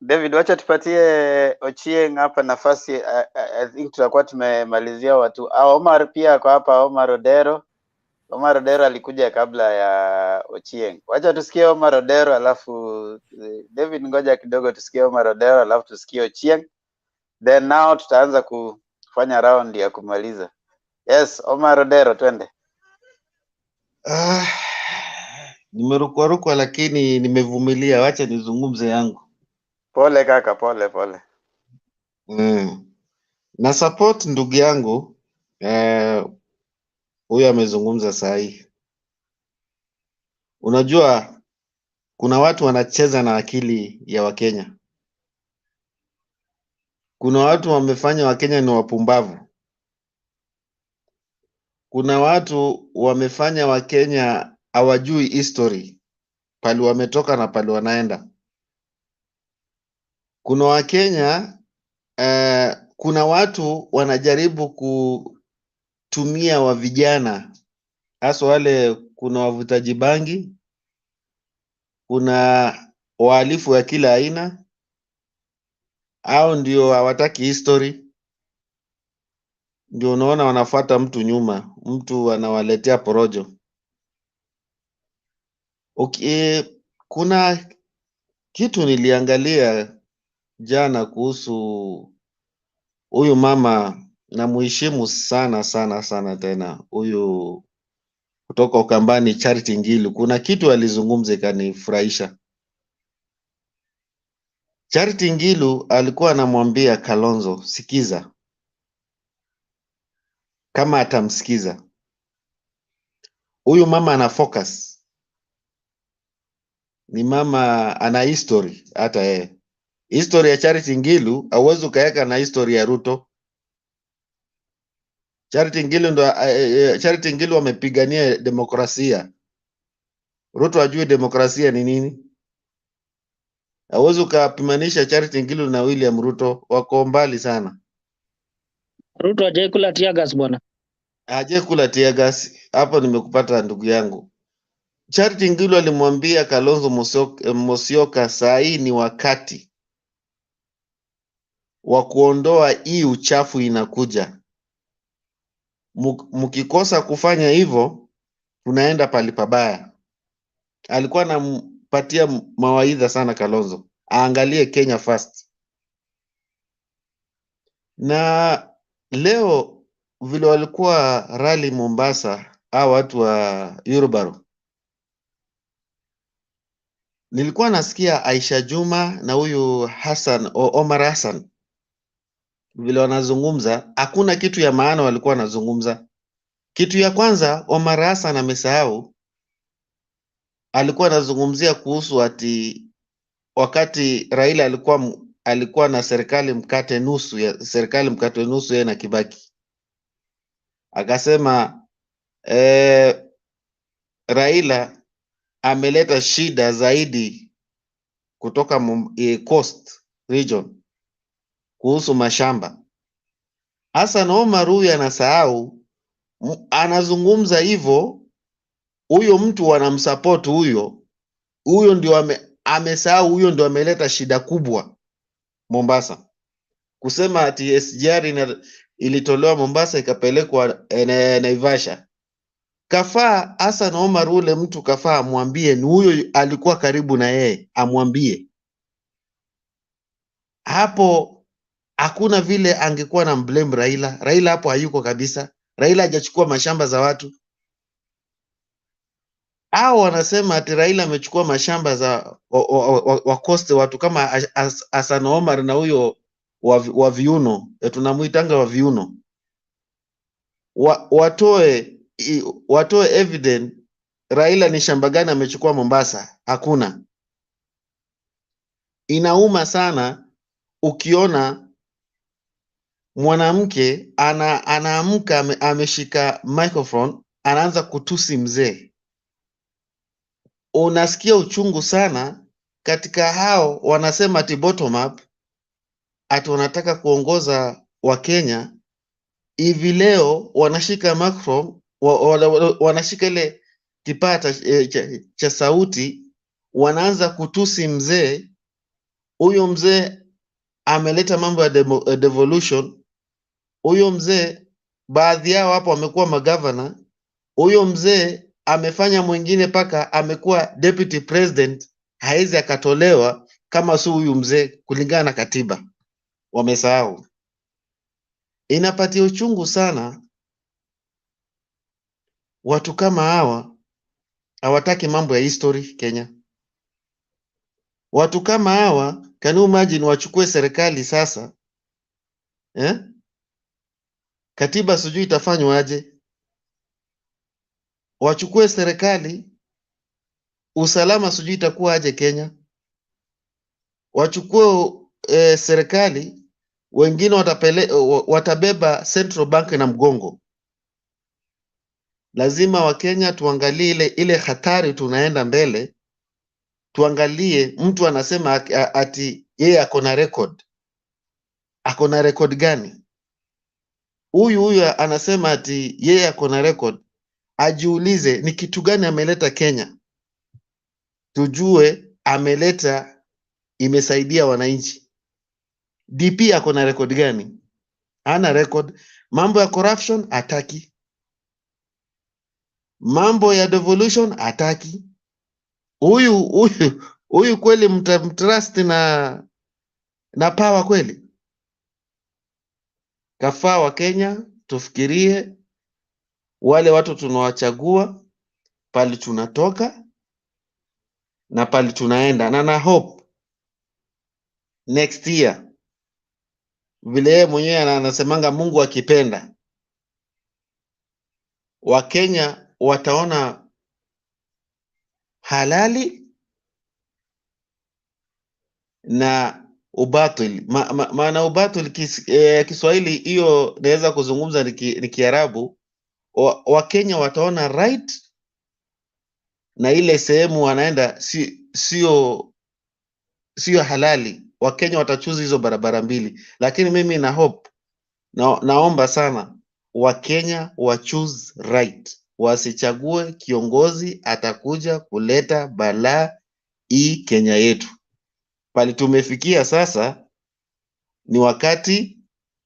David, wacha tupatie Ochieng hapa nafasi. I think tutakuwa tumemalizia watu. Omar pia kwa hapa, Omar Odero. Omar Odero alikuja kabla ya Ochieng. Wacha tusikie Omar Odero alafu David, ngoja kidogo tusikie Omar Odero alafu tusikie Ochieng. Then now tutaanza kufanya round ya kumaliza. Yes, Omar Odero, twende. Nimerukwa lakini nimevumilia, wacha nizungumze yangu. Pole kaka, pole. Na support ndugu yangu huyu amezungumza sahi. Unajua kuna watu wanacheza na akili ya Wakenya. Kuna watu wamefanya Wakenya ni wapumbavu. Kuna watu wamefanya Wakenya hawajui history, pali wametoka na pali wanaenda. Kuna Wakenya kuna watu wanajaribu kutumia wa vijana, hasa wale, kuna wavutaji bangi, kuna wahalifu wa kila aina, au ndio hawataki history. Ndio unaona wanafuata mtu nyuma, mtu anawaletea porojo. Okay, kuna kitu niliangalia jana kuhusu huyu mama, na muheshimu sana tena, huyu kutoka Ukambani, Charity Ngilu. Kuna kitu alizungumza ikanifurahisha. Charity Ngilu alikuwa anamwambia Kalonzo, sikiza, kama atamsikiza. Huyu mama ana focus, ni mama ana history. Hata yeye history ya Charity Ngilu hauwezi ukaweka na history ya Ruto. Charity Ngilu amepigania demokrasia. Ruto ajue demokrasia ni nini. Hauwezi ukapimanisha Charity Ngilu na William Ruto, wako mbali sana. Ruto hajakula tiagas bwana. Hajakula tiagas, hapo nimekupata ndugu yangu. Charity Ngilu alimwambia Kalonzo Musyoka, saa hii ni wakati wa kuondoa hii uchafu inakuja. Mkikosa kufanya hivyo tunaenda pali pabaya. Alikuwa anampatia mawaidha sana Kalonzo, aangalie Kenya first. Na leo vile walikuwa rally Mombasa, watu wa Urubaro, nilikuwa nasikia Aisha Juma na huyu Omar Hassan vile wanazungumza, hakuna kitu ya maana walikuwa wanazungumza. Kitu ya kwanza, Omar Hassan amesahau, alikuwa anazungumzia kuhusu ati wakati Raila alikuwa alikuwa na serikali mkate nusu yeye na Kibaki. Akasema Raila ameleta shida zaidi kutoka Coast region kuhusu mashamba. Hassan Omar huyu anasahau, anazungumza hivyo, huyo mtu wanamsupport huyo ndio amesahau, huyo ndio ameleta shida kubwa Mombasa. Kusema ati SGR ilitolewa Mombasa ikapelekwa Naivasha. Kafaa Hassan Omar ule mtu kafaa amwambie, ni huyo alikuwa karibu na yeye, amwambie. Hapo hakuna vile angekuwa na blame Raila. Raila hapo hayuko kabisa. Raila hajachukua mashamba za watu. Hao wanasema ati Raila amechukua mashamba za wakoste watu kama Hassan Omar na huyo wa viuno, tunamuitanga wa viuno. Watoe evidence Raila ni shamba gani amechukua Mombasa. Hakuna. Inauma sana ukiona mwanamke anaamka ameshika microphone anaanza kutusi mzee. Unasikia uchungu sana. Katika hao wanasema ati bottom up, ati wanataka kuongoza wa Kenya. Hivi leo wanashika microphone, wanashika ile kipata cha sauti, wanaanza kutusi mzee. Huyo mzee ameleta mambo ya devolution. Huyo mzee, baadhi yao hapo wamekuwa magavana. Huyo mzee amefanya mwingine paka amekuwa deputy president, haizi akatolewa kama si huyu mzee kulingana na katiba. Wamesahau. Inapatia uchungu sana. Watu kama hawa hawataki mambo ya history Kenya. Watu kama hawa, can you imagine wachukue serikali sasa? Katiba sijui itafanywa aje. Wachukue serikali, usalama sijui itakuwa aje Kenya. Wachukue serikali, wengine watabeba Central Bank na mgongo. Lazima Wakenya tuangalie ile hatari tunaenda mbele. Tuangalie mtu anasema ati yeye ako na record. Ako na record gani? Huyu anasema ati yeye ako na record. Ajiulize ni kitu gani ameleta Kenya. Tujue ameleta imesaidia wananchi. DP ako na record gani? Hana record. Mambo ya corruption hataki. Mambo ya devolution hataki. Huyu kweli mtrust na power kweli? Kafaa wa Kenya tufikirie wale watu tunawachagua, pali tunatoka na pali tunaenda, na hope next year vile yeye mwenyewe anasemanga Mungu akipenda, Wakenya wataona halali na ubatili. Maana ubatili Kiswahili hiyo naweza kuzungumza ni Kiarabu. Wakenya wataona right na ile sehemu wanaenda sio halali. Wakenya watachuzi hizo barabara mbili, lakini mimi na hope naomba sana Wakenya wa choose right, wasichague kiongozi atakuja kuleta balaa hii Kenya yetu. Pali tumefikia sasa ni wakati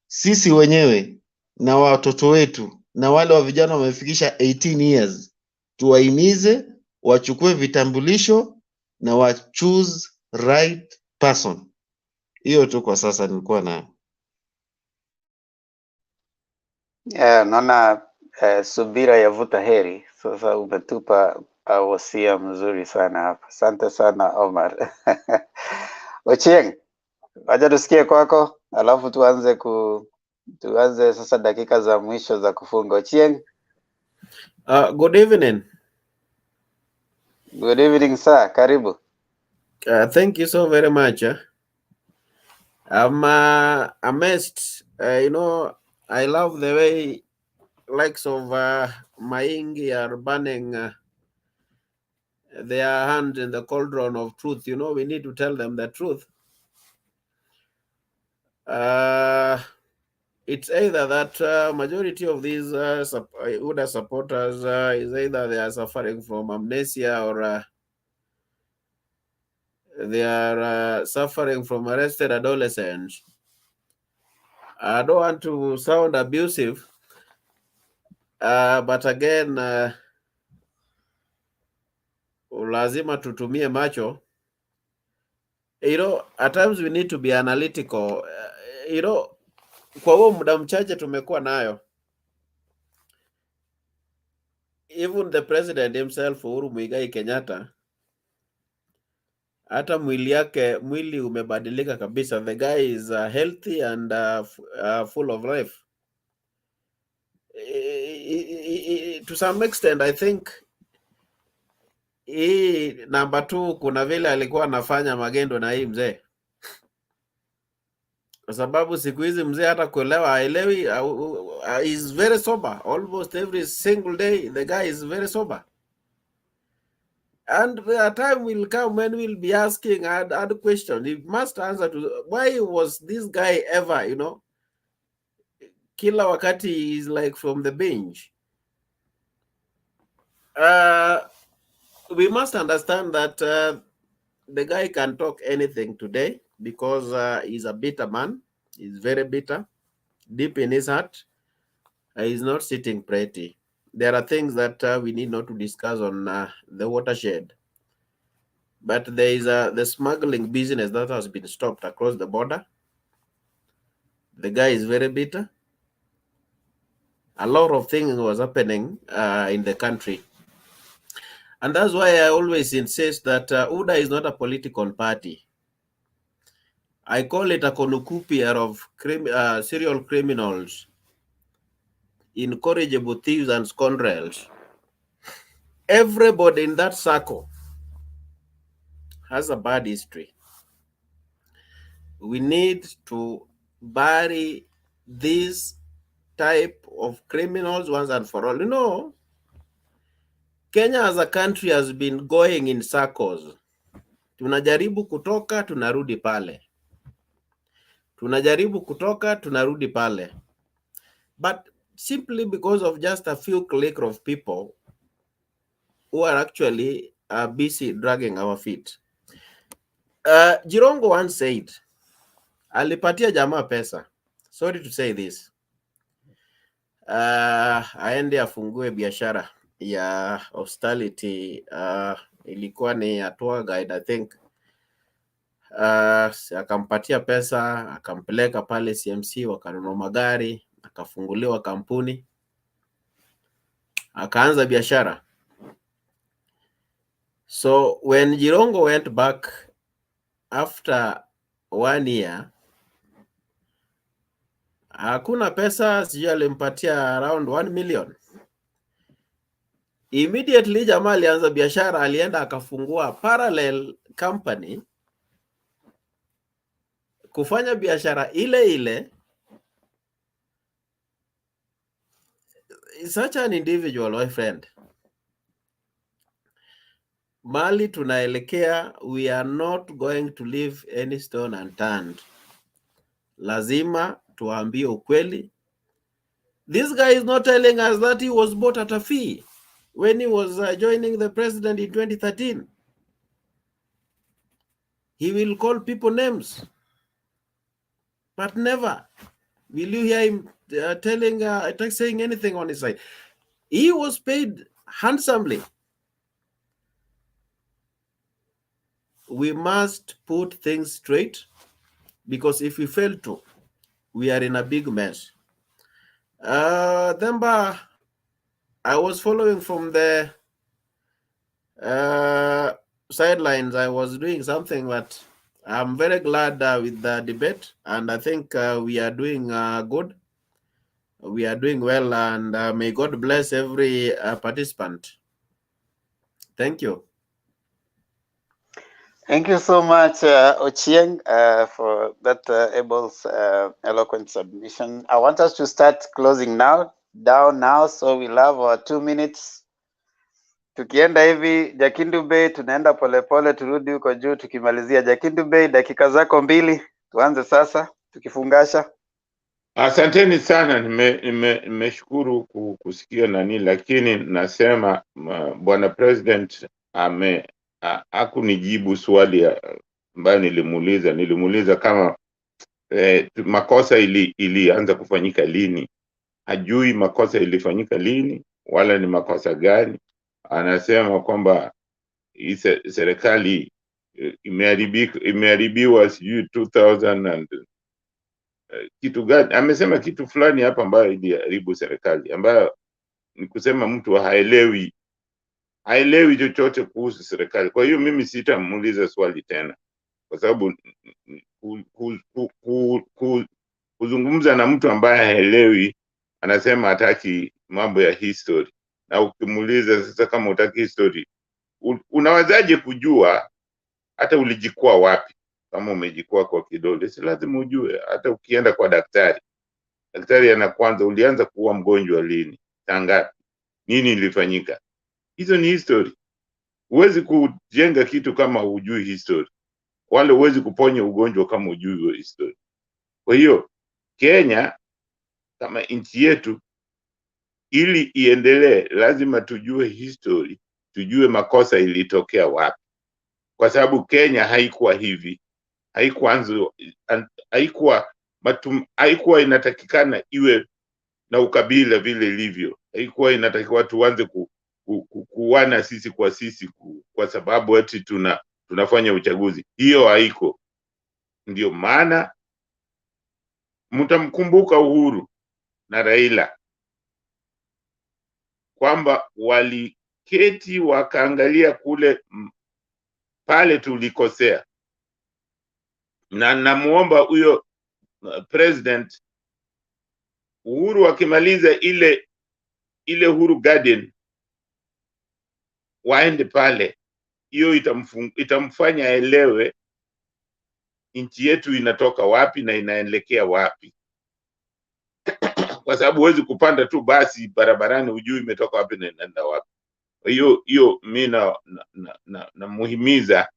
sisi wenyewe na watoto wetu na wale wa vijana wamefikisha 18 years tuwahimize wachukue vitambulisho na wa choose right person. Hiyo tu kwa sasa nilikuwa na naona subira yavuta heri. Sasa umetupa wasia mzuri sana hapa. Asante sana Omar. Ochieng, wacha tusikie kwako, alafu tuanze sasa dakika za mwisho za kufunga. Ochieng. Good evening. Good evening sir, karibu. Thank you so very much. I'm amazed. I love the way likes of Maingi are burning their hand in the cauldron of truth. We need to tell them the truth. It's either that majority of these UDA supporters is either they are suffering from amnesia or they are suffering from arrested adolescents. I don't want to sound abusive, but again, lazima tutumie macho. At times we need to be analytical. Kwa huo muda mchache tumekuwa nayo, even the president himself, Uhuru Muigai Kenyatta, hata mwili umebadilika kabisa. The guy is healthy and full of life. To some extent, I think hii number 2 kuna vile alikuwa anafanya magendo na hii mzee, kwa sababu siku hizi mzee hata kuelewa haelewi. Is very sober almost every single day. The guy is very sober, and the time will come when we'll be asking hard question. He must answer to why was this guy ever, kila wakati is like from the bench. We must understand that the guy can talk anything today because he's a bitter man. He's very bitter. Deep in his heart, he's not sitting pretty. There are things that we need not to discuss on the watershed. But there is the smuggling business that has been stopped across the border. The guy is very bitter. A lot of things was happening in the country. And that's why I always insist that UDA is not a political party. I call it a cornucopia of serial criminals, incorrigible thieves and scoundrels. Everybody in that circle has a bad history. We need to bury this type of criminals once and for all. Kenya as a country has been going in circles. Tunajaribu kutoka, tunarudi pale. Tunajaribu kutoka, tunarudi pale. But simply because of just a few clique of people who are actually busy dragging our feet. Jirongo once said, alipatia jamaa pesa. Sorry to say this. Aende afungue biashara ya hostility. Ilikuwa ni a tour guide, I think. Akampatia pesa, akampeleka pale CMC, wakanunua magari, akafunguliwa kampuni, akaanza biashara. So when Jirongo went back after 1 year, hakuna pesa, sijui alimpatia around 1 million. Immediately jamaa alianza biashara, alienda akafungua parallel company kufanya biashara ile ile. Such an individual, my friend. Mali tunaelekea, we are not going to leave any stone unturned. Lazima tuambie ukweli. This guy is not telling us that he was bought at a fee when he was joining the president in 2013. He will call people names, but never will you hear him saying anything on his side. He was paid handsomely. We must put things straight, because if we fail to, we are in a big mess. Themba, I was following from the sidelines. I was doing something, but I'm very glad with the debate, and I think we are doing good. We are doing well, and may God bless every participant. Thank you. Thank you so much, Ochieng, for that able, eloquent submission. I want us to start closing down now, so we'll have 2 minutes. Tukienda hivi Jakindu Bay, tunaenda polepole, turudi huko juu tukimalizia. Jakindu Bay, dakika zako 2, tuanze sasa tukifungasha. Asanteni sana, nimeshukuru kusikia nani, lakini nasema bwana president hakunijibu swali ambayo nilimuuliza kama makosa ilianza kufanyika lini. Hajui makosa ilifanyika lini wala ni makosa gani. Anasema kwamba serikali imeharibiwa sijui 2000 and kitu gani. Amesema kitu fulani hapa ambayo iliharibu serikali, ambayo ni kusema mtu haelewi chochote kuhusu serikali. Kwa hiyo mimi sitamuuliza swali tena, kwa sababu kuzungumza na mtu ambaye haelewi, anasema hataki mambo ya history. Na ukimuuliza sasa, kama utaki history, unawazaje kujua hata ulijikua wapi? Kama umejikua kwa kidole, si lazima ujue. Hata ukienda kwa daktari kwanza, ulianza kuwa mgonjwa lini, tangapi, nini ilifanyika? Hizo ni history. Huwezi kujenga kitu kama hujui history, wala huwezi kuponya ugonjwa kama hujui hiyo history. Kwa hiyo Kenya kama nchi yetu, ili iendelee, lazima tujue history, tujue makosa ilitokea wapi, kwa sababu Kenya haikuwa hivi, haikuwa inatakikana iwe na ukabila vile ilivyo. Haikuwa inatakiwa tuanze kuwana sisi kwa sisi kwa sababu eti tunafanya uchaguzi. Hiyo haiko. Ndio maana mtamkumbuka Uhuru na Raila kwamba waliketi wakaangalia kule pale tulikosea, na namuomba huyo president Uhuru akimaliza ile Uhuru Garden waende pale. Hiyo itamfanya aelewe nchi yetu inatoka wapi na inaelekea wapi, kwa sababu huwezi kupanda tu basi barabarani hujui imetoka wapi na inaenda wapi. Hiyo mimi namuhimiza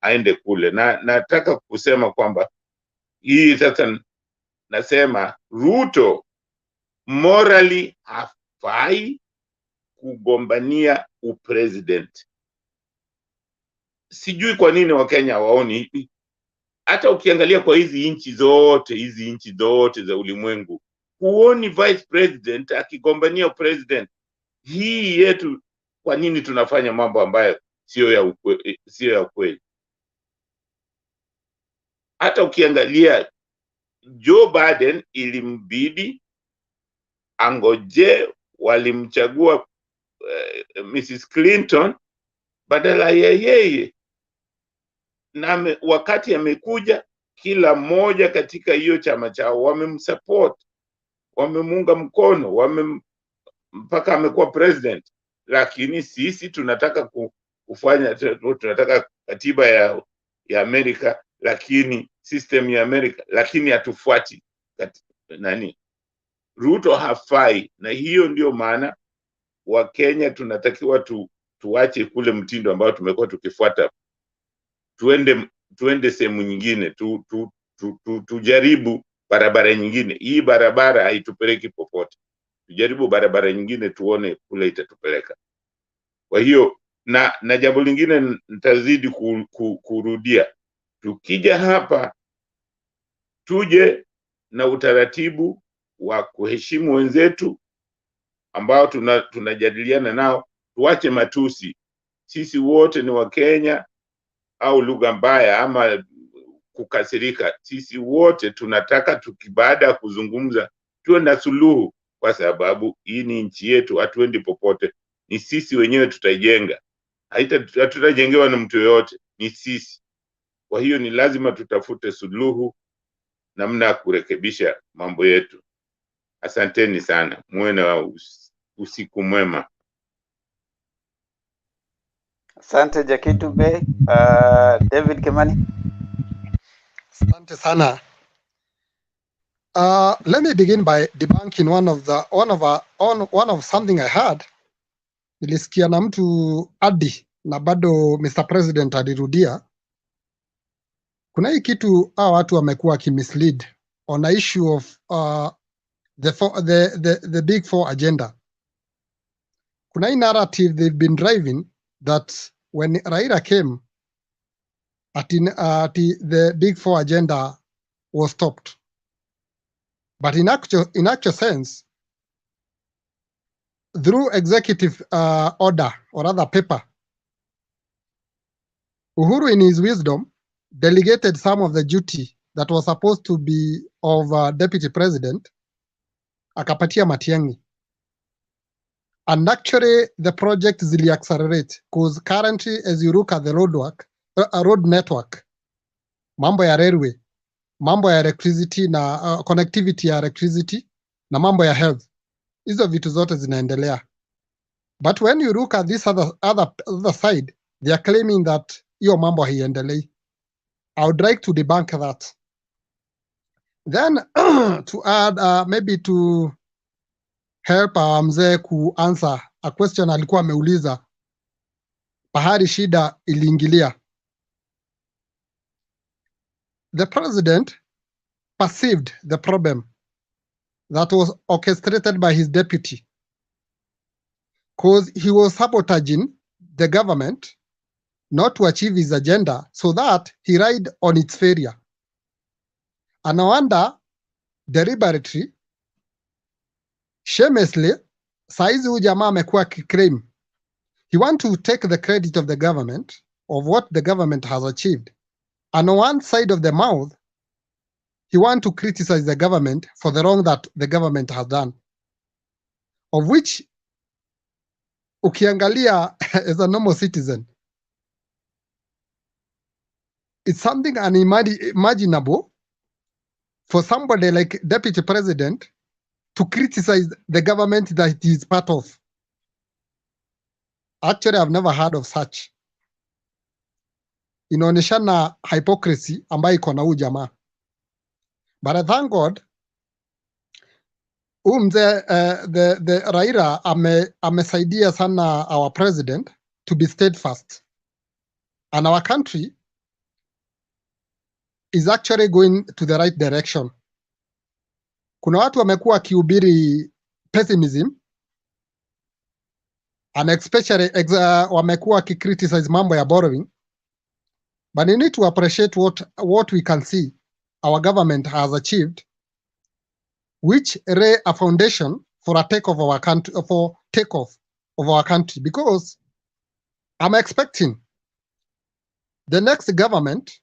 aende kule, na nataka kusema kwamba hii sasa, nasema Ruto morally hafai kugombania upresident. Sijui kwa nini Wakenya hawaoni. Hata ukiangalia kwa hizi nchi zote za ulimwengu, huoni vice president akigombania president. Hii yetu, kwa nini tunafanya mambo ambayo sio ya ukweli? Hata ukiangalia Joe Biden ilimbidi angoje, walimchagua Mrs. Clinton badala ya yeye, na wakati amekuja, kila mmoja katika hiyo chama chao wamemsupport, wamemunga mkono, mpaka amekuwa president. Lakini sisi tunataka tunataka katiba ya Amerika, lakini system ya Amerika, lakini hatufuati Ruto hafai. Na hiyo ndio maana wa Kenya tunatakiwa tuache kule mtindo ambao tumekuwa tukifuata, tuende sehemu nyingine, tujaribu barabara nyingine. Hii barabara haitupeleki popote. Tujaribu barabara nyingine tuone kule itatupeleka. Kwa hiyo na jambo lingine nitazidi kurudia, tukija hapa tuje na utaratibu wa kuheshimu wenzetu ambao tunajadiliana nao. Tuache matusi. Sisi wote ni Wakenya, au lugha mbaya ama kukasirika. Sisi wote tunataka baada ya kuzungumza tuwe na suluhu, kwa sababu hii ni nchi yetu, hatuendi popote. Ni sisi wenyewe tutaijenga, hatutajengewa na mtu yoyote, ni sisi. Kwa hiyo ni lazima tutafute suluhu, namna ya kurekebisha mambo yetu. Asanteni sana, muwe na usiku mwema. Asante Jakitu Bey. David Kimani. Asante sana. Let me begin by debunking one of something I heard. Nilisikia na mtu adi na bado Mr. President alirudia. Kuna hii kitu watu wamekuwa kimislead on the issue of the big four agenda. Kuna hii narrative they've been driving that when Raila came the big four agenda was stopped. But in actual sense, through executive order or other paper, Uhuru in his wisdom delegated some of the duty that was supposed to be of deputy president, akapatia Matiang'i. And actually the project zili accelerate because currently as you look at the road network, mambo ya railway, mambo ya electricity na connectivity ya electricity na mambo ya health, hizo vitu zote zinaendelea. But when you look at this other side, they are claiming that hiyo mambo haiendelei. I would like to debunk that. Then to add, maybe to help mzee kuanswer a question alikuwa ameuliza, pahali shida iliingilia. The president perceived the problem that was orchestrated by his deputy, because he was sabotaging the government not to achieve his agenda, so that he relied on its failure. And no wonder, deliberately, shamelessly, saizi huyu jamaa amekuwa akiclaim he want to take the credit of the government, of what the government has achieved. And on one side of the mouth, he want to criticize the government for the wrong that the government has done, of which ukiangalia as a normal citizen, it's something unimaginable for somebody like Deputy President to criticize the government that he is part of. Actually, I've never heard of such. Inaonyeshana hypocrisy ambayo iko na huyu jamaa. But I thank God, the Raila amesaidia sana our president to be steadfast. And our country is actually going to the right direction. Kuna watu wamekuwa wakihubiri pessimism, and especially wamekuwa wakicriticize mambo ya borrowing, but you need to appreciate what we can see our government has achieved, which lay a foundation for a takeoff of our country, for takeoff of our country. Because I'm expecting the next government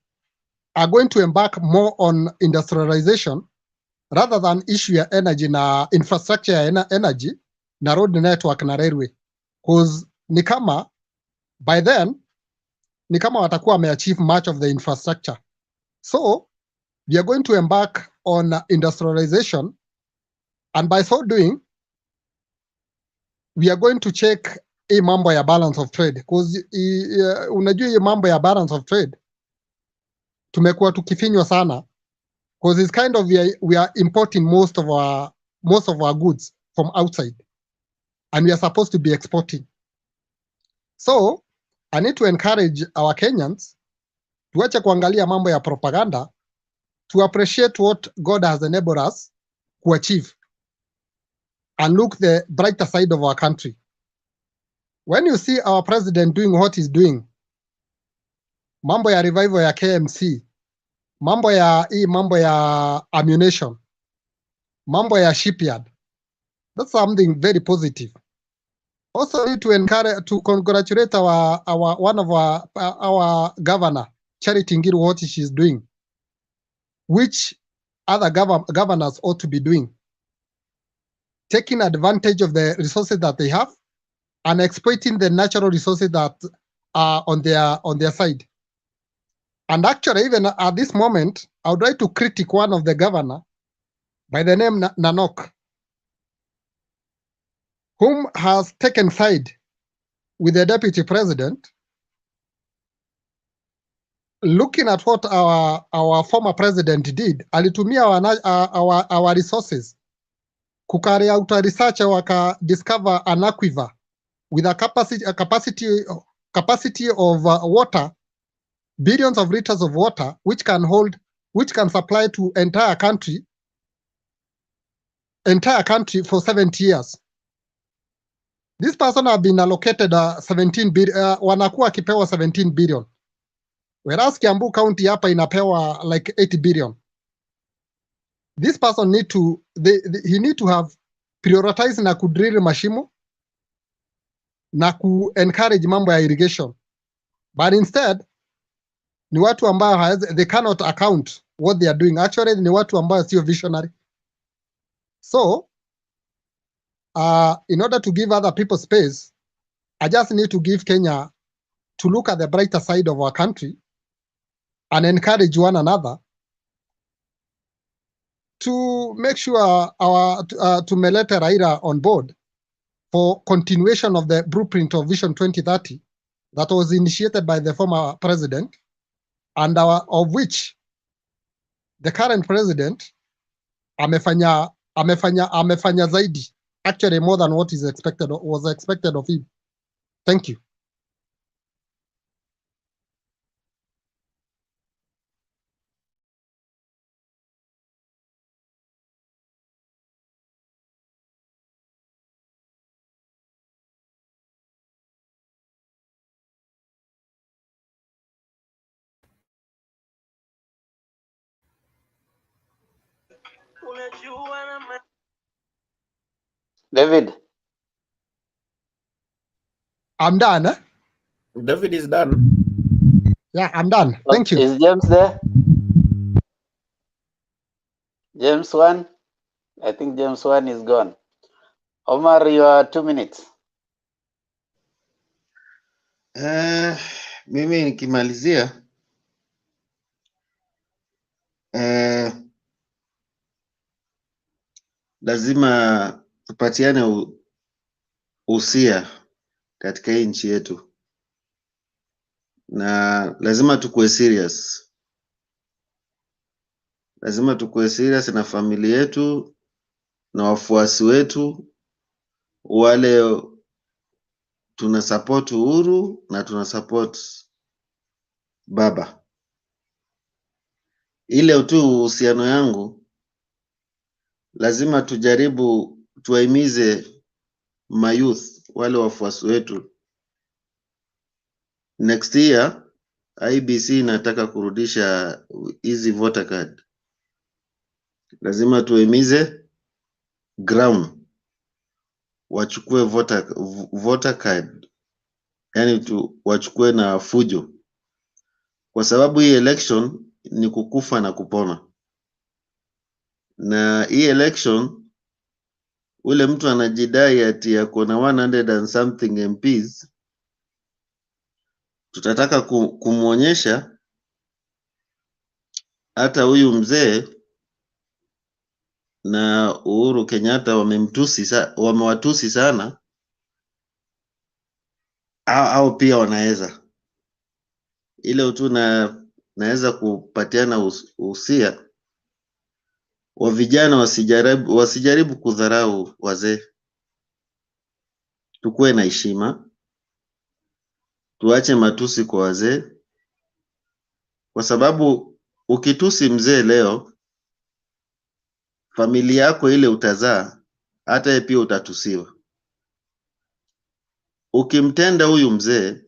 are going to embark more on industrialization rather than issue ya energy na infrastructure ya energy na road network na railway, because ni kama by then ni kama watakuwa wameachieve much of the infrastructure. So we are going to embark on industrialization, and by so doing we are going to check hii mambo ya balance of trade, because unajua hii mambo ya balance of trade tumekuwa tukifinywa sana, because it's kind of we are importing most of our goods from outside, and we are supposed to be exporting. So I need to encourage our Kenyans tuache kuangalia mambo ya propaganda, to appreciate what God has enabled us to achieve and look the brighter side of our country. When you see our president doing what he's doing, mambo ya revival ya KMC, mambo ya ammunition, mambo ya shipyard, that's something very positive. Also need to encourage, to congratulate one of our governor, Charity Ngilu, what she's doing, which other governors ought to be doing, taking advantage of the resources that they have and exploiting the natural resources that are on their side. And actually, even at this moment, I would like to critique one of the governor by the name Nanok, whom has taken side with the deputy president looking at what our former president did, alitumia our resources to carry out a research, waka discover an aquifer with a capacity of water, billions of liters of water, which can supply to entire country for 70 years. This person have been allocated 17 billion, wanakuwa kipewa 17 billion. Whereas Kiambu County hapa inapewa like 80 billion. This person he need to have prioritized na kudrill mashimo na ku encourage mambo ya irrigation. But instead, ni watu ambao they cannot account what they are doing. Actually, ni watu ambao sio visionary. So, in order to give other people space, I just need to give Kenya to look at the brighter side of our country and encourage one another to make sure to melete Raila on board for continuation of the blueprint of Vision 2030 that was initiated by the former president and of which the current president amefanya zaidi, actually more than what was expected of him. Thank you. David. I'm done. Eh? David is done. Yeah, I'm done. Thank you. Is James there? James 1? I think James 1 is gone. Omar, you are 2 minutes. Mimi nikimalizia lazima tupatiane usia katika hii nchi yetu, na lazima tukue serious. Lazima tukue serious na familia yetu na wafuasi wetu, wale tuna support Uhuru na tuna support baba. Ile tu uhusiano yangu, lazima tujaribu tuwaimize mayouth, wale wafuasi wetu. Next year IBC inataka kurudisha hizi voter card. Lazima tuwaimize ground wachukue voter card, yani wachukue na fujo, kwa sababu hii election ni kukufa na kupona. Na hii election, ule mtu anajidai ati yako na 100 and something MPs, tutataka kumuonyesha hata huyu mzee na Uhuru Kenyatta wamewatusi sana, au pia wanaweza. Ile tu naweza kupatiana usia wa vijana wasijaribu kudharau wazee. Tukue na heshima, tuache matusi kwa wazee, kwa sababu ukitusi mzee leo, familia yako ile utazaa, hata pia utatusiwa. Ukimtenda huyu mzee,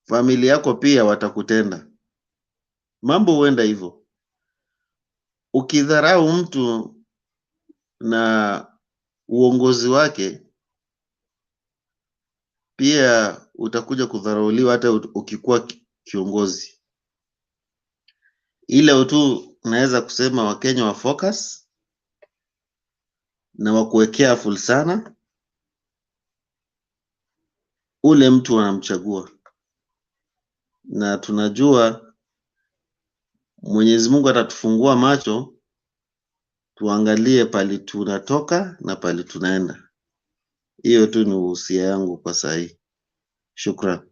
familia yako pia watakutenda. Mambo huenda hivyo. Ukidharau mtu na uongozi wake, pia utakuja kudharauliwa hata ukikuwa kiongozi. Ile tu naweza kusema Wakenya wa focus na wakuwekea full sana ule mtu wanamchagua, na tunajua Mwenyezi Mungu atatufungua macho tuangalie pali tunatoka na pali tunaenda. Hiyo tu ni uhusia yangu kwa sahi. Shukran.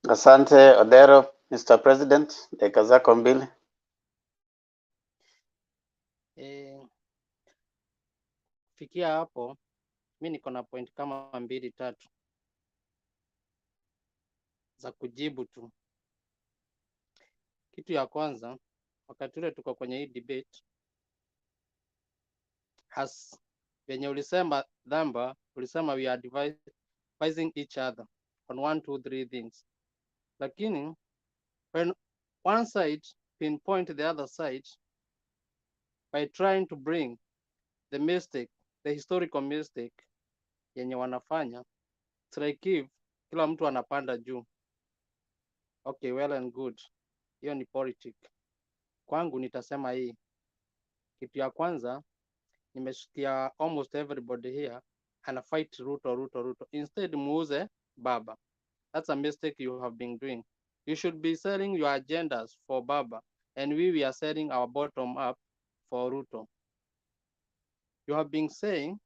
Asante Odero, Mr. President, dakika zako mbili. Fikia hapo, mi niko na point kama 2-3 za kujibu tu. Kitu ya kwanza, wakati ule tuko kwenye hii debate, venye ulisema Dhamba, ulisema we are advising each other on 1, 2, 3 things. Lakini when one side pinpoint the other side by trying to bring the mistake, the historical mistake yenye wanafanya, it's like if kila mtu anapanda juu. Okay, well and good. Hiyo ni politics. Kwangu nitasema hii. Kitu ya kwanza, nimesikia almost everybody here ana fight Ruto. Instead muuze Baba. That's a mistake you have been doing. You should be selling your agendas for Baba, and we are selling our bottom up for Ruto. You have been saying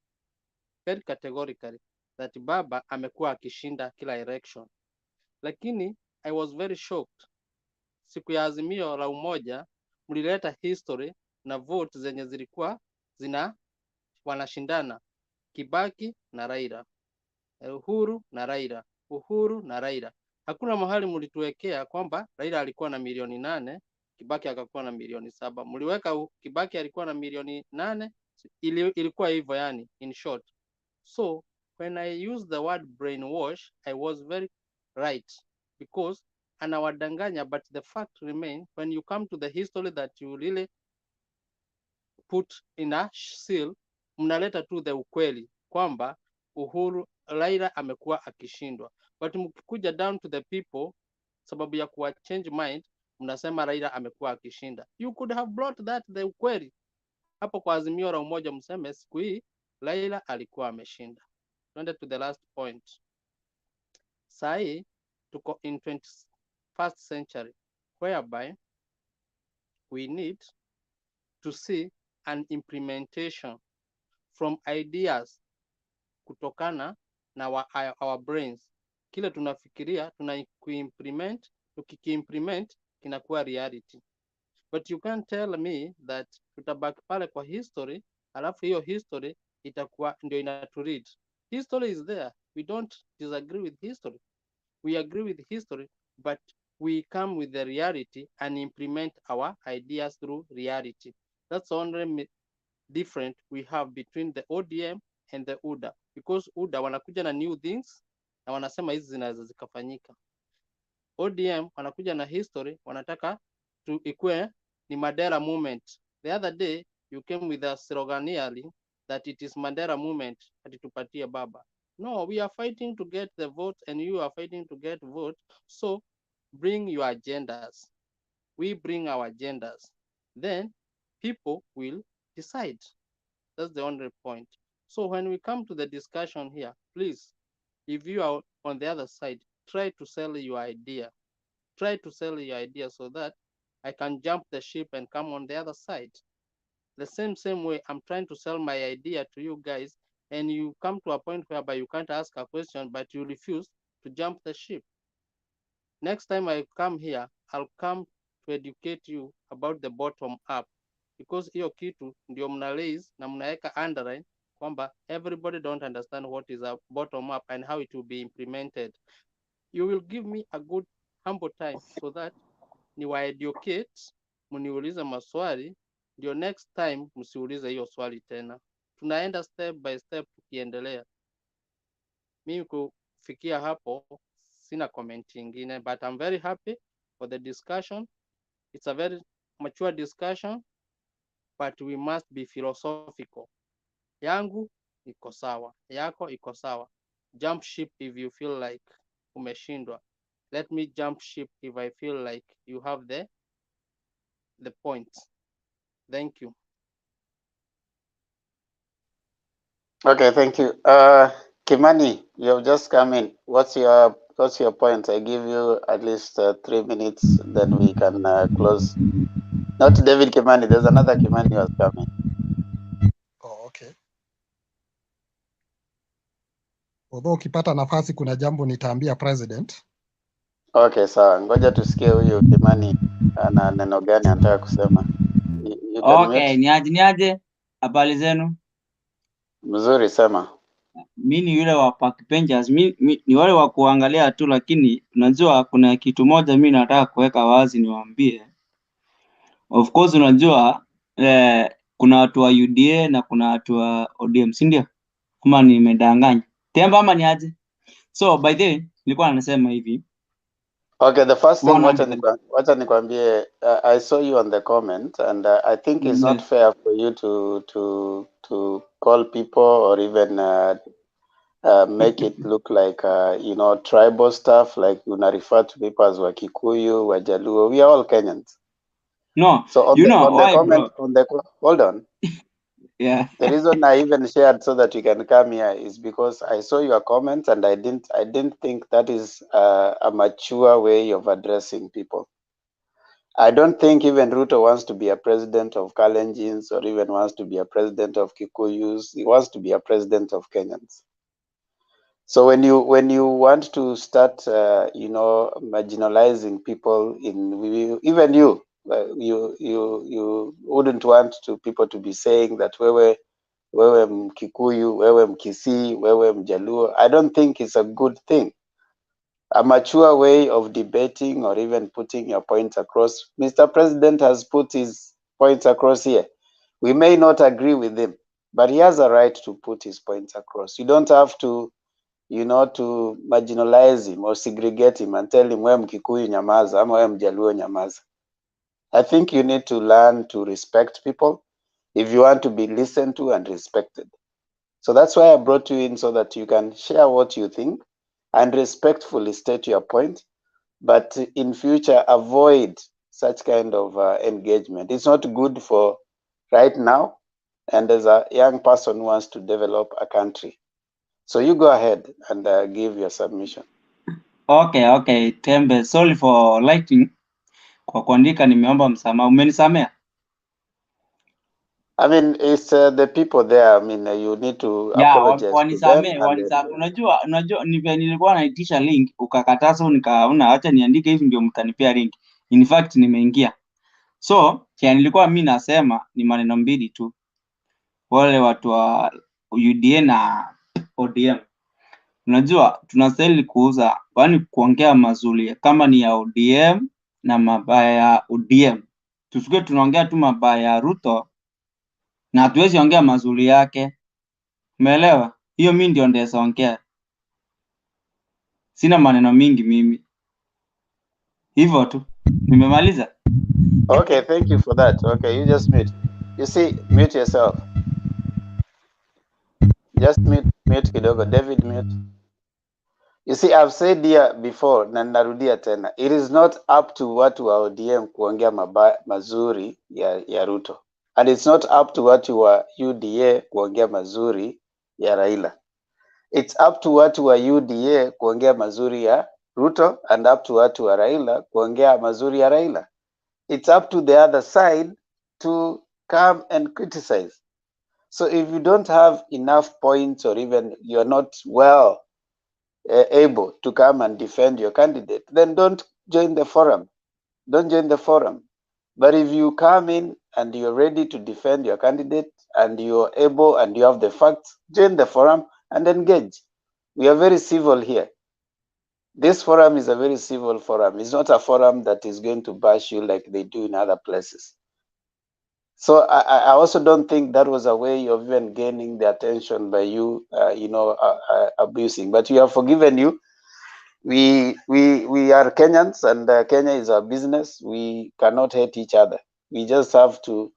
very categorically that Baba amekuwa akishinda kila election. Lakini I was very shocked. Siku ya Azimio la Umoja mlileta history na vote zenye zilikuwa wanashindana Kibaki na Raila, Uhuru na Raila, Uhuru na Raila. Hakuna mahali mlituwekea kwamba Raila alikuwa na milioni 8, Kibaki akakuwa na milioni 7. Mliweka Kibaki alikuwa na milioni 8, ilikuwa hivyo yani, in short. So when I use the word brainwash, I was very right, because anawadanganya, but the fact remain, when you come to the history that you really put in a seal, mnaleta tu the ukweli kwamba Uhuru Raila amekuwa akishindwa, but mkikuja down to the people, sababu ya kuwa change mind, mnasema Raila amekuwa akishinda. You could have brought that the ukweli hapo kwa Azimio la Umoja, mseme siku hii Raila alikuwa ameshinda. Twende to the last point. Sahi tuko in 21st century whereby we need to see an implementation from ideas kutokana na our brains. Kile tunafikiria tunakiimplement, tukikiimplement kinakuwa reality. But you can't tell me that tutabaki pale kwa history, alafu hiyo history itakuwa ndio inaturead. History is there. We don't disagree with history. We agree with history, but we come with the reality and implement our ideas through reality. That's the only different we have between the ODM and the UDA, because UDA wanakuja na new things na wanasema hizi zinaweza zikafanyika. ODM wanakuja na history, wanataka ikue ni Mandela movement. The other day you came with a slogan that it is Mandela movement atitupatie Baba. No, we are fighting to get the vote and you are fighting to get vote. So bring your agendas. We bring our agendas. Then people will decide. That's the only point. So when we come to the discussion here, please, if you are on the other side, try to sell your idea. Try to sell your idea so that I can jump the ship and come on the other side. The same way I'm trying to sell my idea to you guys, and you come to a point whereby you can't ask a question, but you refuse to jump the ship. Next time I come here, I'll come to educate you about the bottom up, because hiyo kitu ndio mna raise na mnaweka underline kwamba everybody don't understand what is a bottom up and how it will be implemented. You will give me a good humble time so that niwa educate, mniulize maswali, ndio next time msiulize hiyo swali tena. Tunaenda step by step tukiendelea. Mimi kufikia hapo sina comment ingine, but I'm very happy for the discussion. It's a very mature discussion, but we must be philosophical. Yangu iko sawa, yako iko sawa. Jump ship if you feel like umeshindwa. Let me jump ship if I feel like you have the points. Thank you. Okay, thank you. Kimani, you have just come in. What's your point? I give you at least 3 minutes, then we can close. Not David Kimani. There's another Kimani who has come in. Oh, okay. Although ukipata nafasi kuna jambo nitaambia president. Okay, sawa. Ngoja tusikie huyu Kimani ana neno gani anataka kusema. You can Okay, mute. niaje, habari zenu? Mzuri, sema. Mi ni yule wa backbenchers, ni wale wa kuangalia tu, lakini unajua kuna kitu moja mi nataka kuweka wazi niwaambie. Of course unajua kuna watu wa UDA na kuna watu wa ODM, si ndio? Kama nimedanganya Temba ama niaje? So by the way, nilikuwa nasema hivi. Okay, the first thing, One wacha nikwambie, I saw you on the comment, and I think it's not fair for you to call people or even make it look like tribal stuff, like una refer to people as Wakikuyu, Wajaluo. We are all Kenyans. No, So on you the, know on why, the comment, bro? hold on. Yeah. The reason I even shared so that you can come here is because I saw your comments and I didn't think that is a mature way of addressing people. I don't think even Ruto wants to be a president of Kalenjins or even wants to be a president of Kikuyus. He wants to be a president of Kenyans. So when you want to start, marginalizing people, even you wouldn't want people to be saying that wewe Mkikuyu, wewe Mkisii, wewe Mjaluo. I don't think it's a good thing. A mature way of debating or even putting your points across. Mr. President has put his points across here. We may not agree with him, but he has a right to put his points across. You don't have to, to marginalize him or segregate him and tell him wewe Mkikuyu nyamaza ama wewe Mjaluo nyamaza. I think you need to learn to respect people if you want to be listened to and respected. So that's why I brought you in, so that you can share what you think and respectfully state your point, but in future avoid such kind of engagement. It's not good for right now, and as a young person who wants to develop a country. So you go ahead and give your submission. Okay, Tembe, sorry for lighting. Kwa kuandika nimeomba msamaha. Umenisamea? I mean, it's the people there. I mean, you need to apologize to them. Wanisamee. Unajua nilikuwa naitisha link ukakataza, nikaona acha niandike hivi ndio mtanipea link. In fact nimeingia. So, nilikuwa mimi nasema ni maneno mbili tu. Wale watu wa UDA na ODM. Unajua tunastahili kuuza, yaani kuongea mazuri kama ni ya ODM na mabaya ya ODM. Tusikuwe tunaongea tu mabaya ya Ruto na hatuwezi ongea mazuri yake. Umeelewa? Hiyo mimi ndio ndeweza ongea. Sina maneno mingi mimi. Hivyo tu. Nimemaliza. Okay, thank you for that. Okay, you just mute. You see, mute yourself. Just mute kidogo. David, mute. You see, I've said here before, na narudia tena, it is not up to watu wa ODM kuongea mazuri ya Ruto. And it's not up to watu wa UDA kuongea mazuri ya Raila. It's up to watu wa UDA kuongea mazuri ya Ruto and up to watu wa Raila kuongea mazuri ya Raila. It's up to the other side to come and criticize. So if you don't have enough points or even you're not well able to come and defend your candidate, then don't join the forum. Don't join the forum. But if you come in and you're ready to defend your candidate and you're able and you have the facts, join the forum and engage. We are very civil here. This forum is a very civil forum. It's not a forum that is going to bash you like they do in other places. So I also don't think that was a way of even gaining the attention by you, abusing. But we have forgiven you. We are Kenyans, and Kenya is our business. We cannot hate each other. We just have to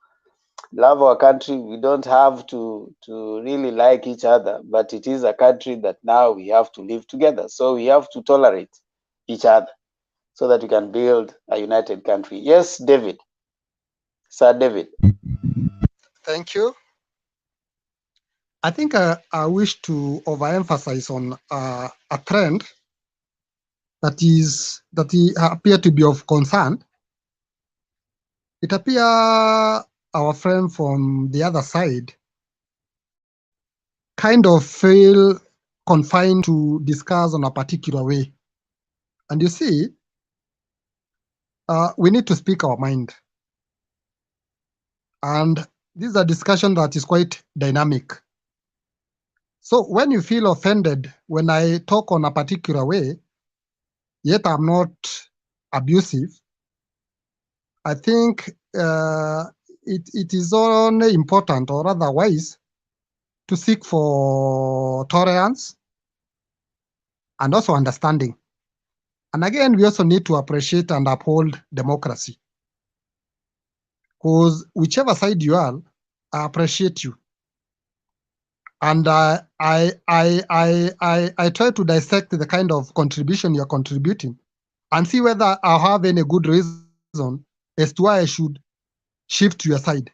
love our country. We don't have to really like each other, but it is a country that now we have to live together. So we have to tolerate each other so that we can build a united country. Yes, David. Sir David. Thank you. I think I wish to overemphasize on a trend that appear to be of concern. It appear our friend from the other side kind of feel confined to discuss on a particular way. And you see, we need to speak our mind. And this is a discussion that is quite dynamic. So when you feel offended when I talk on a particular way, yet I'm not abusive, I think it is only important, or otherwise, to seek for tolerance and also understanding. And again, we also need to appreciate and uphold democracy. Because whichever side you are, I appreciate you. And I try to dissect the kind of contribution you're contributing and see whether I have any good reason as to why I should shift to your side.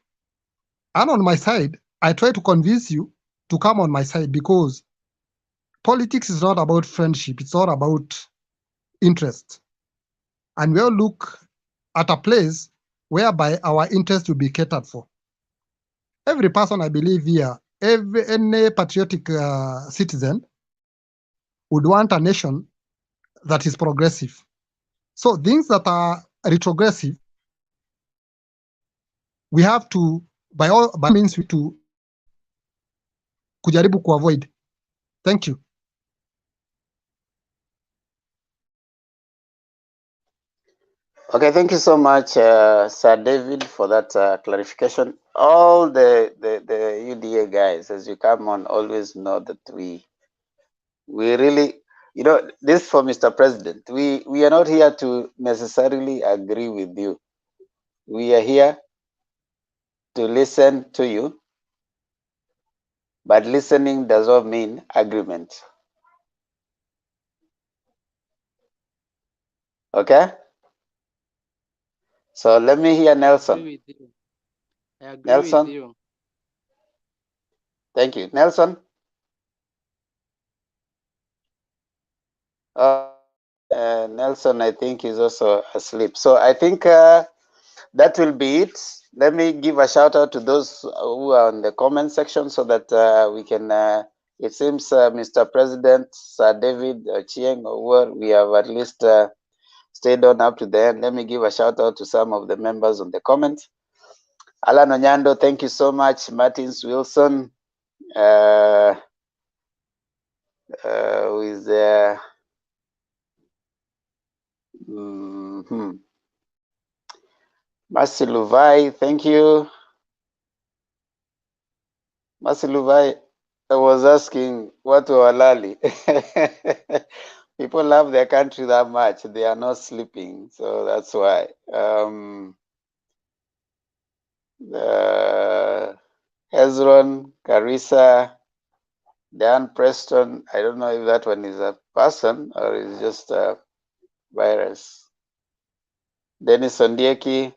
And on my side, I try to convince you to come on my side, because politics is not about friendship, it's all about interest. And we all look at a place whereby our interest will be catered for. Every person, I believe here, any patriotic citizen would want a nation that is progressive. So things that are retrogressive, we have to, by all means, to kujaribu kuavoid. Thank you. Okay, thank you so much, Sir David, for that clarification. All the UDA guys, as you come on, always know that we really, you know, this for Mr. President. We are not here to necessarily agree with you. We are here to listen to you, but listening does not mean agreement. Okay? So let me hear Nelson. I agree Nelson? with you. Thank you. Nelson? Nelson, I think, is also asleep. So I think that will be it. Let me give a shout out to those who are in the comment section so that we can, it seems Mr. President, Sir David Chieng, we have at least stayed on up to the end. Let me give a shout out to some of the members on the comments. Alan Onyando, thank you so much. Martins Wilson, who is there? Mercy Luvai, thank you. Mercy Luvai, I was asking what Walali. People love their country that much. They are not sleeping, so that's why. Hezron, Carissa, Dan Preston, I don't know if that one is a person or is just a virus. Dennis Ondieki,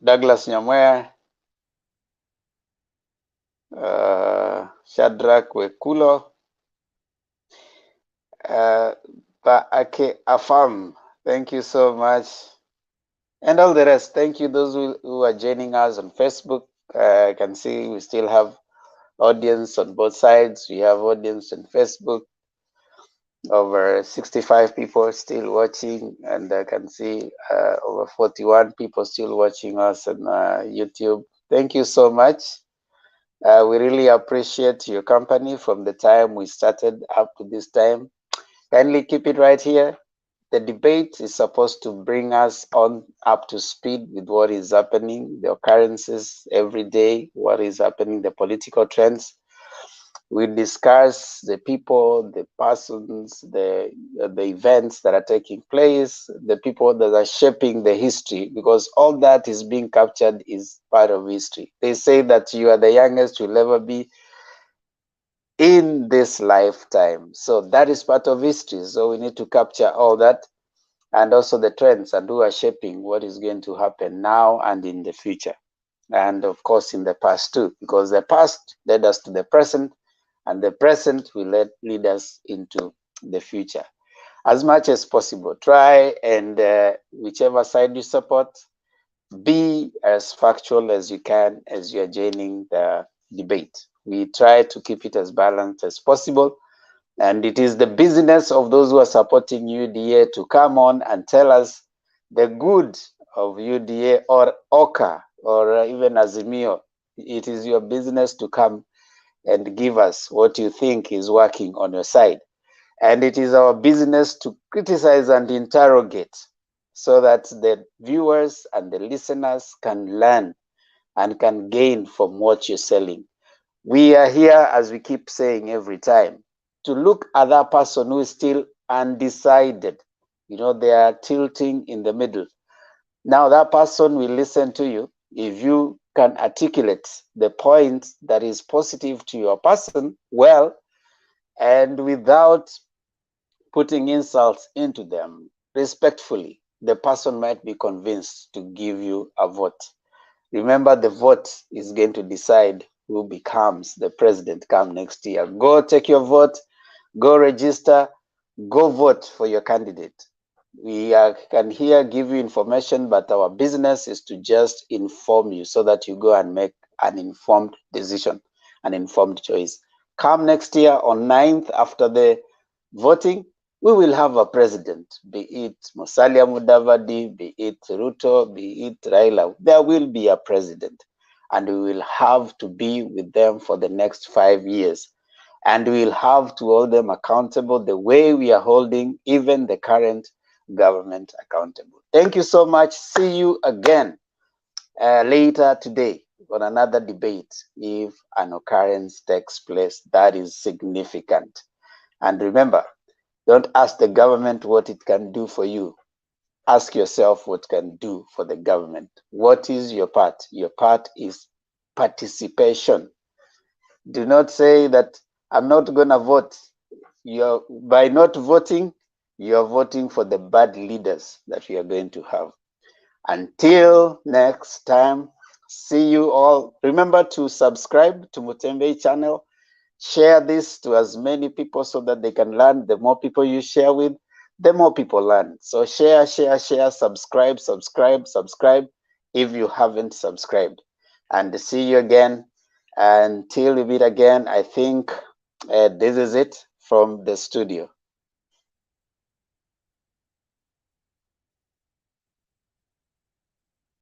Douglas Nyamwea, Shadrach Wekulo, Ake Afam, thank you so much. And all the rest, thank you those who are joining us on Facebook. I can see we still have audience on both sides. We have audience on Facebook, over 65 people still watching, and I can see over 41 people still watching us on YouTube. Thank you so much. We really appreciate your company from the time we started up to this time. Kindly keep it right here. The debate is supposed to bring us on up to speed with what is happening, the occurrences every day, what is happening, the political trends. We discuss the people, the persons, the events that are taking place, the people that are shaping the history, because all that is being captured is part of history. They say that you are the youngest you'll ever be in this lifetime. So that is part of history. So we need to capture all that, and also the trends and who are shaping what is going to happen now and in the future. And of course, in the past too, because the past led us to the present, and the present will lead us into the future. As much as possible, try and whichever side you support, be as factual as you can as you're joining the debate. We try to keep it as balanced as possible, And it is the business of those who are supporting UDA to come on and tell us the good of UDA or OKA or even Azimio. It is your business to come and give us what you think is working on your side. And it is our business to criticize and interrogate so that the viewers and the listeners can learn and can gain from what you're selling. We are here, as we keep saying every time, to look at that person who is still undecided. You know, they are tilting in the middle. Now that person will listen to you. If you can articulate the point that is positive to your person well, and without putting insults into them, respectfully, the person might be convinced to give you a vote. Remember, the vote is going to decide who becomes the president come next year. Go take your vote, go register, go vote for your candidate. We can here give you information, but our business is to just inform you so that you go and make an informed decision, an informed choice. Come next year on 9th after the voting, we will have a president, be it Musalia Mudavadi, be it Ruto, be it Raila. There will be a president, and we will have to be with them for the next 5 years. And we will have to hold them accountable the way we are holding even the current government accountable. Thank you so much. See you again later today on another debate if an occurrence takes place that is significant. And remember, don't ask the government what it can do for you. Ask yourself what it can do for the government. What is your part? Your part is participation. Do not say that I'm not going to vote. By not voting, you're voting for the bad leaders that we are going to have. Until next time, see you all. Remember to subscribe to Mutembe channel. Share this to as many people so that they can learn. The more people you share with, the more people learn. So share, subscribe if you haven't subscribed. And see you again. Until we meet again, I think this is it from the studio.